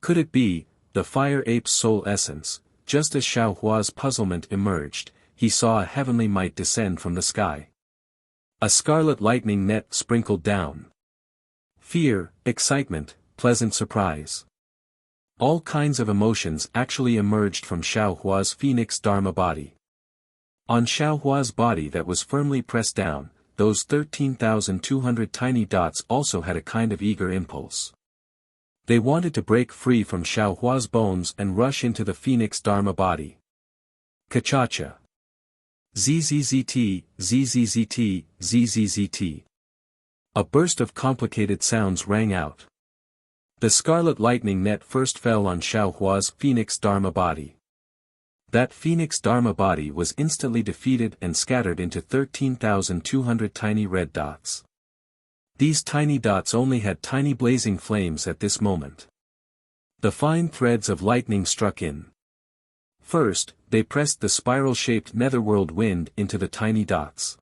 Could it be the fire ape's soul essence? Just as Xiao Hua's puzzlement emerged, he saw a heavenly might descend from the sky. A scarlet lightning net sprinkled down. Fear, excitement, pleasant surprise. All kinds of emotions actually emerged from Xiao Hua's phoenix Dharma body. On Xiao Hua's body that was firmly pressed down, those 13,200 tiny dots also had a kind of eager impulse. They wanted to break free from Xiao Hua's bones and rush into the phoenix Dharma body. Kachacha. ZZZT, ZZZT, ZZZT. A burst of complicated sounds rang out. The scarlet lightning net first fell on Xiao Hua's phoenix Dharma body. That phoenix Dharma body was instantly defeated and scattered into 13,200 tiny red dots. These tiny dots only had tiny blazing flames at this moment. The fine threads of lightning struck in. First, they pressed the spiral-shaped netherworld wind into the tiny dots.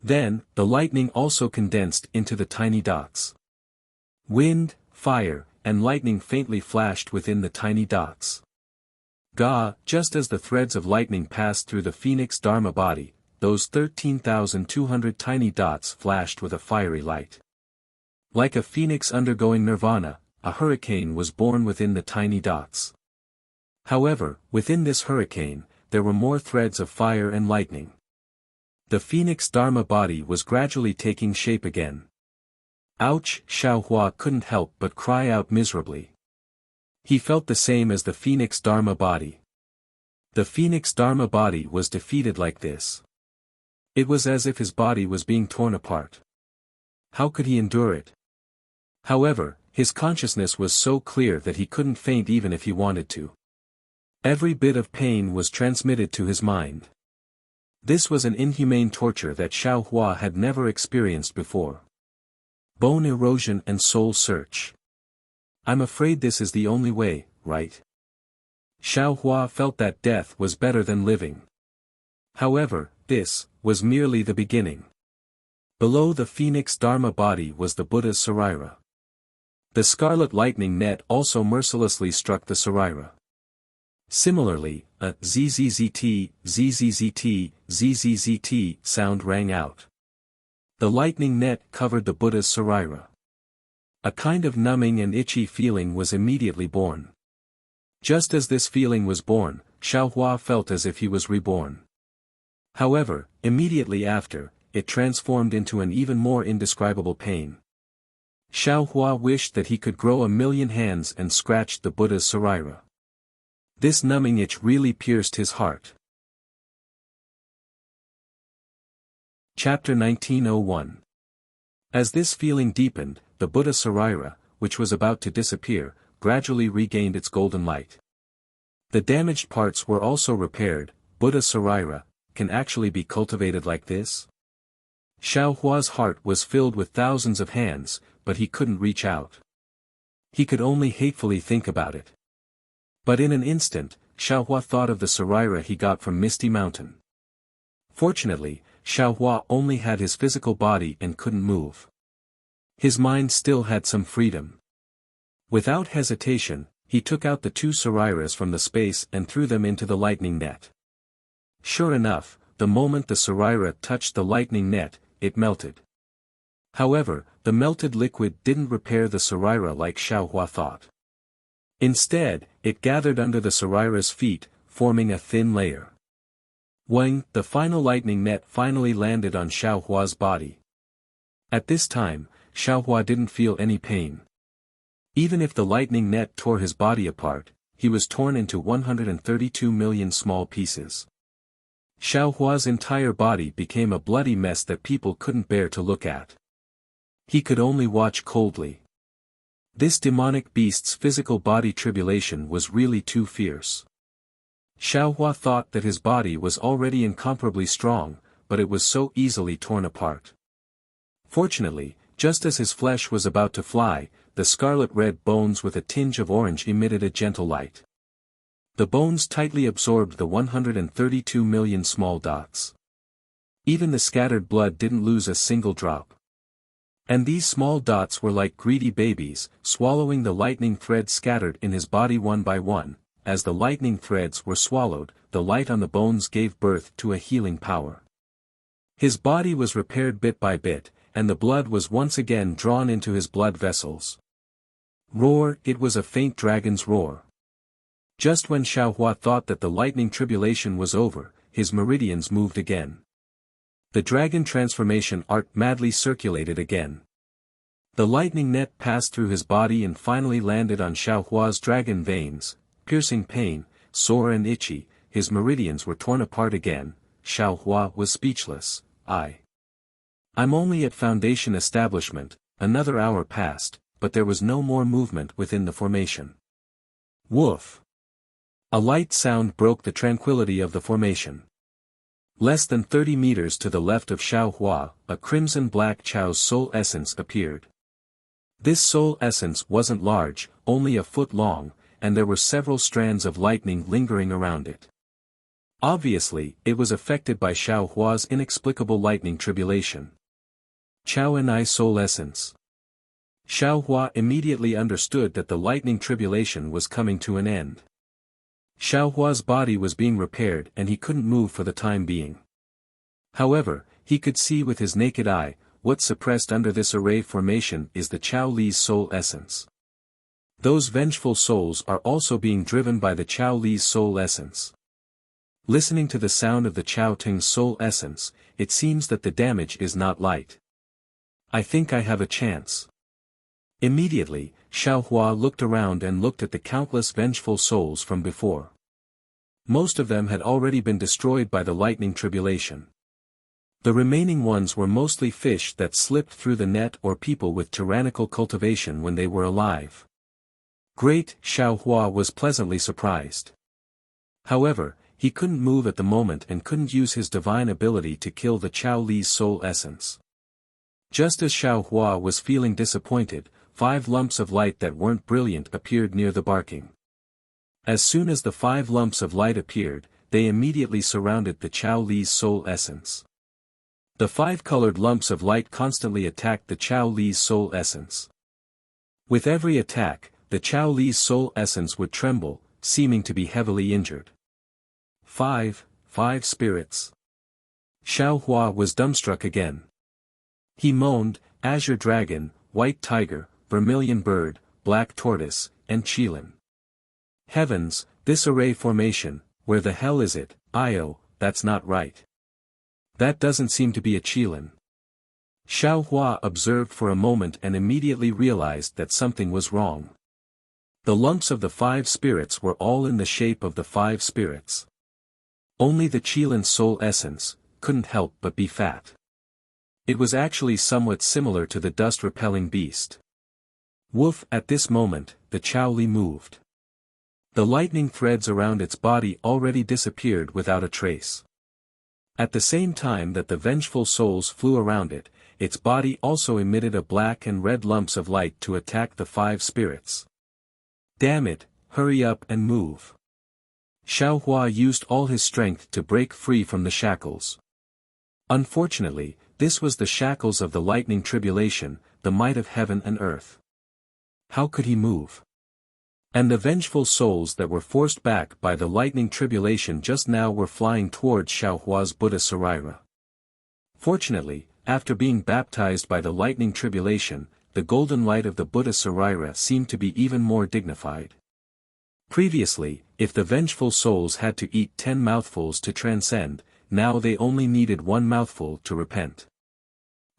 Then, the lightning also condensed into the tiny dots. Wind, fire, and lightning faintly flashed within the tiny dots. Just as the threads of lightning passed through the phoenix Dharma body, those 13,200 tiny dots flashed with a fiery light. Like a phoenix undergoing nirvana, a hurricane was born within the tiny dots. However, within this hurricane, there were more threads of fire and lightning. The phoenix Dharma body was gradually taking shape again. Ouch! Xiao Hua couldn't help but cry out miserably. He felt the same as the phoenix Dharma body. The phoenix Dharma body was defeated like this. It was as if his body was being torn apart. How could he endure it? However, his consciousness was so clear that he couldn't faint even if he wanted to. Every bit of pain was transmitted to his mind. This was an inhumane torture that Xiao Hua had never experienced before. Bone erosion and soul search. I'm afraid this is the only way, right? Xiao Hua felt that death was better than living. However, this was merely the beginning. Below the phoenix Dharma body was the Buddha's Sarira. The scarlet lightning net also mercilessly struck the Sarira. Similarly, a ZZZT, ZZZT, ZZZT sound rang out. The lightning net covered the Buddha's Sarira. A kind of numbing and itchy feeling was immediately born. Just as this feeling was born, Xiao Hua felt as if he was reborn. However, immediately after, it transformed into an even more indescribable pain. Xiao Hua wished that he could grow 1,000,000 hands and scratched the Buddha's Sarira. This numbing itch really pierced his heart. Chapter 1901. As this feeling deepened, the Buddha Sarira, which was about to disappear, gradually regained its golden light. The damaged parts were also repaired. Buddha Sarira can actually be cultivated like this? Xiao Hua's heart was filled with thousands of hands, but he couldn't reach out. He could only hatefully think about it. But in an instant, Xiao Hua thought of the Sarira he got from Misty Mountain. Fortunately, Xiao Hua only had his physical body and couldn't move. His mind still had some freedom. Without hesitation, he took out the 2 Sariras from the space and threw them into the lightning net. Sure enough, the moment the Sarira touched the lightning net, it melted. However, the melted liquid didn't repair the Sarira like Xiao Hua thought. Instead, it gathered under the Sarira's feet, forming a thin layer. When the final lightning net finally landed on Xiaohua's body. At this time, Xiaohua didn't feel any pain. Even if the lightning net tore his body apart, he was torn into 132 million small pieces. Xiaohua's entire body became a bloody mess that people couldn't bear to look at. He could only watch coldly. This demonic beast's physical body tribulation was really too fierce. Xiaohua thought that his body was already incomparably strong, but it was so easily torn apart. Fortunately, just as his flesh was about to fly, the scarlet-red bones with a tinge of orange emitted a gentle light. The bones tightly absorbed the 132 million small dots. Even the scattered blood didn't lose a single drop. And these small dots were like greedy babies, swallowing the lightning threads scattered in his body one by one. As the lightning threads were swallowed, the light on the bones gave birth to a healing power. His body was repaired bit by bit, and the blood was once again drawn into his blood vessels. Roar, it was a faint dragon's roar. Just when Xiaohua thought that the lightning tribulation was over, his meridians moved again. The dragon transformation art madly circulated again. The lightning net passed through his body and finally landed on Xiaohua's dragon veins, piercing pain, sore and itchy, his meridians were torn apart again. Xiaohua was speechless. I'm only at foundation establishment. Another hour passed, but there was no more movement within the formation. Woof! A light sound broke the tranquility of the formation. Less than 30 meters to the left of Xiaohua, a crimson-black Chao's soul essence appeared. This soul essence wasn't large, only a foot long, and there were several strands of lightning lingering around it. Obviously, it was affected by Xiaohua's inexplicable lightning tribulation. Chao and I soul essence. Xiaohua immediately understood that the lightning tribulation was coming to an end. Xiaohua's body was being repaired and he couldn't move for the time being. However, he could see with his naked eye, what suppressed under this array formation is the Chao Li's soul essence. Those vengeful souls are also being driven by the Chao Li's soul essence. Listening to the sound of the Chao Ting's soul essence, it seems that the damage is not light. I think I have a chance. Immediately, Xiaohua looked around and looked at the countless vengeful souls from before. Most of them had already been destroyed by the lightning tribulation. The remaining ones were mostly fish that slipped through the net or people with tyrannical cultivation when they were alive. Great, Xiaohua was pleasantly surprised. However, he couldn't move at the moment and couldn't use his divine ability to kill the Chao Li's soul essence. Just as Xiaohua was feeling disappointed, 5 lumps of light that weren't brilliant appeared near the barking. As soon as the 5 lumps of light appeared, they immediately surrounded the Chao Li's soul essence. The 5 colored lumps of light constantly attacked the Chao Li's soul essence. With every attack, the Chao Li's soul essence would tremble, seeming to be heavily injured. 5 spirits. Xiaohua was dumbstruck again. He moaned, azure dragon, white tiger, vermilion bird, black tortoise, and qilin. Heavens, this array formation, where the hell is it? That's not right. That doesn't seem to be a qilin. Xiaohua observed for a moment and immediately realized that something was wrong. The lumps of the 5 spirits were all in the shape of the 5 spirits. Only the qilin's soul essence couldn't help but be fat. It was actually somewhat similar to the dust-repelling beast. Woof! At this moment, the Chao Li moved. The lightning threads around its body already disappeared without a trace. At the same time that the vengeful souls flew around it, its body also emitted a black and red lumps of light to attack the 5 spirits. Damn it, hurry up and move. Xiaohua used all his strength to break free from the shackles. Unfortunately, this was the shackles of the lightning tribulation, the might of heaven and earth. How could he move? And the vengeful souls that were forced back by the lightning tribulation just now were flying towards Xiaohua's Buddha Sarira. Fortunately, after being baptized by the lightning tribulation, the golden light of the Buddha Sarira seemed to be even more dignified. Previously, if the vengeful souls had to eat 10 mouthfuls to transcend, now they only needed 1 mouthful to repent.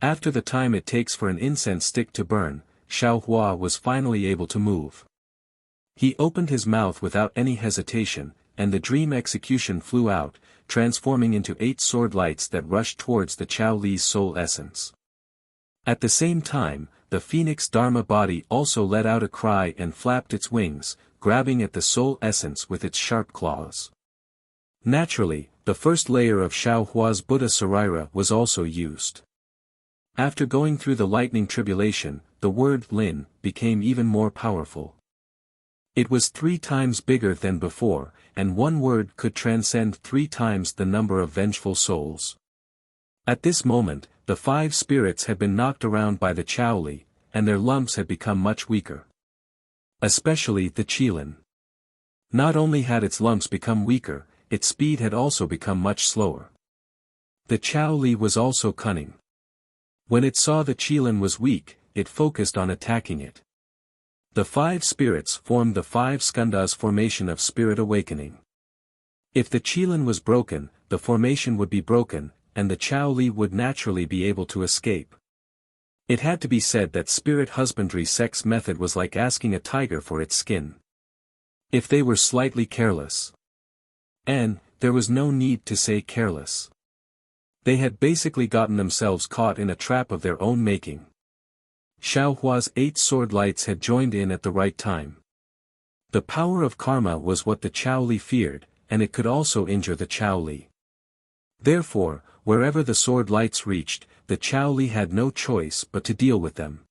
After the time it takes for an incense stick to burn, Xiao Hua was finally able to move. He opened his mouth without any hesitation, and the dream execution flew out, transforming into 8 sword lights that rushed towards the Chao Li's soul essence. At the same time, the phoenix Dharma body also let out a cry and flapped its wings, grabbing at the soul essence with its sharp claws. Naturally, the first layer of Xiao Hua's Buddha Sarira was also used. After going through the lightning tribulation, the word Lin became even more powerful. It was 3 times bigger than before, and one word could transcend 3 times the number of vengeful souls. At this moment, the 5 spirits had been knocked around by the Chao Li, and their lumps had become much weaker. Especially the Qilin. Not only had its lumps become weaker, its speed had also become much slower. The Chao Li was also cunning. When it saw the Qilin was weak, it focused on attacking it. The 5 spirits formed the 5 skandhas formation of spirit awakening. If the Qilin was broken, the formation would be broken, and the Chao Li would naturally be able to escape. It had to be said that spirit husbandry sex method was like asking a tiger for its skin. If they were slightly careless. And, there was no need to say careless. They had basically gotten themselves caught in a trap of their own making. Xiao Hua's 8 sword lights had joined in at the right time. The power of karma was what the Chao Li feared, and it could also injure the Chao Li. Therefore, wherever the sword lights reached, the Chao Li had no choice but to deal with them.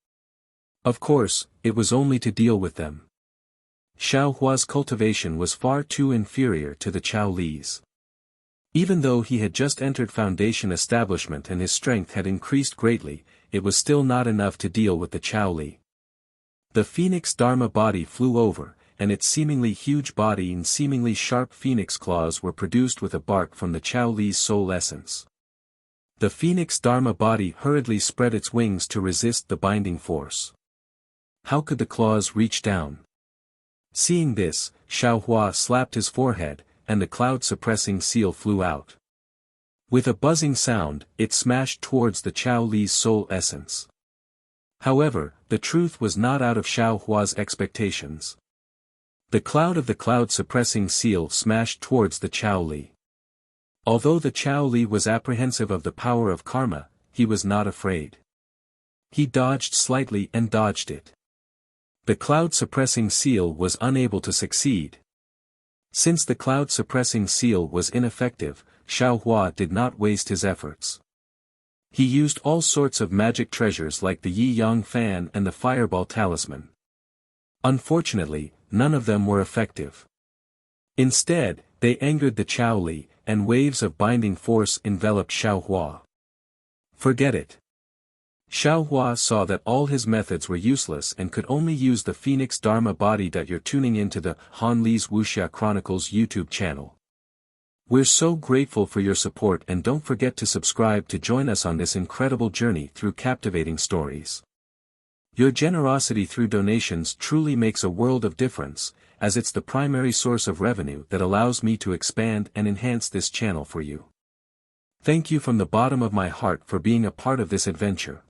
Of course, it was only to deal with them. Xiao Hua's cultivation was far too inferior to the Chao Li's. Even though he had just entered foundation establishment and his strength had increased greatly, it was still not enough to deal with the Chao Li. The phoenix Dharma body flew over, and its seemingly huge body and seemingly sharp phoenix claws were produced with a bark from the Chao Li's soul essence. The phoenix Dharma body hurriedly spread its wings to resist the binding force. How could the claws reach down? Seeing this, Xiao Hua slapped his forehead, and the cloud-suppressing seal flew out. With a buzzing sound, it smashed towards the Chao Li's soul essence. However, the truth was not out of Xiao Hua's expectations. The cloud of the cloud-suppressing seal smashed towards the Chao Li. Although the Chao Li was apprehensive of the power of karma, he was not afraid. He dodged slightly and dodged it. The cloud-suppressing seal was unable to succeed. Since the cloud-suppressing seal was ineffective, Xiao Hua did not waste his efforts. He used all sorts of magic treasures like the Yi-Yang fan and the fireball talisman. Unfortunately, none of them were effective. Instead, they angered the Chao Li, and waves of binding force enveloped Xiao Hua. Forget it. Xiao Hua saw that all his methods were useless and could only use the Phoenix Dharma body. You're tuning into the Han Li's Wuxia Chronicles YouTube channel. We're so grateful for your support, and don't forget to subscribe to join us on this incredible journey through captivating stories. Your generosity through donations truly makes a world of difference, as it's the primary source of revenue that allows me to expand and enhance this channel for you. Thank you from the bottom of my heart for being a part of this adventure.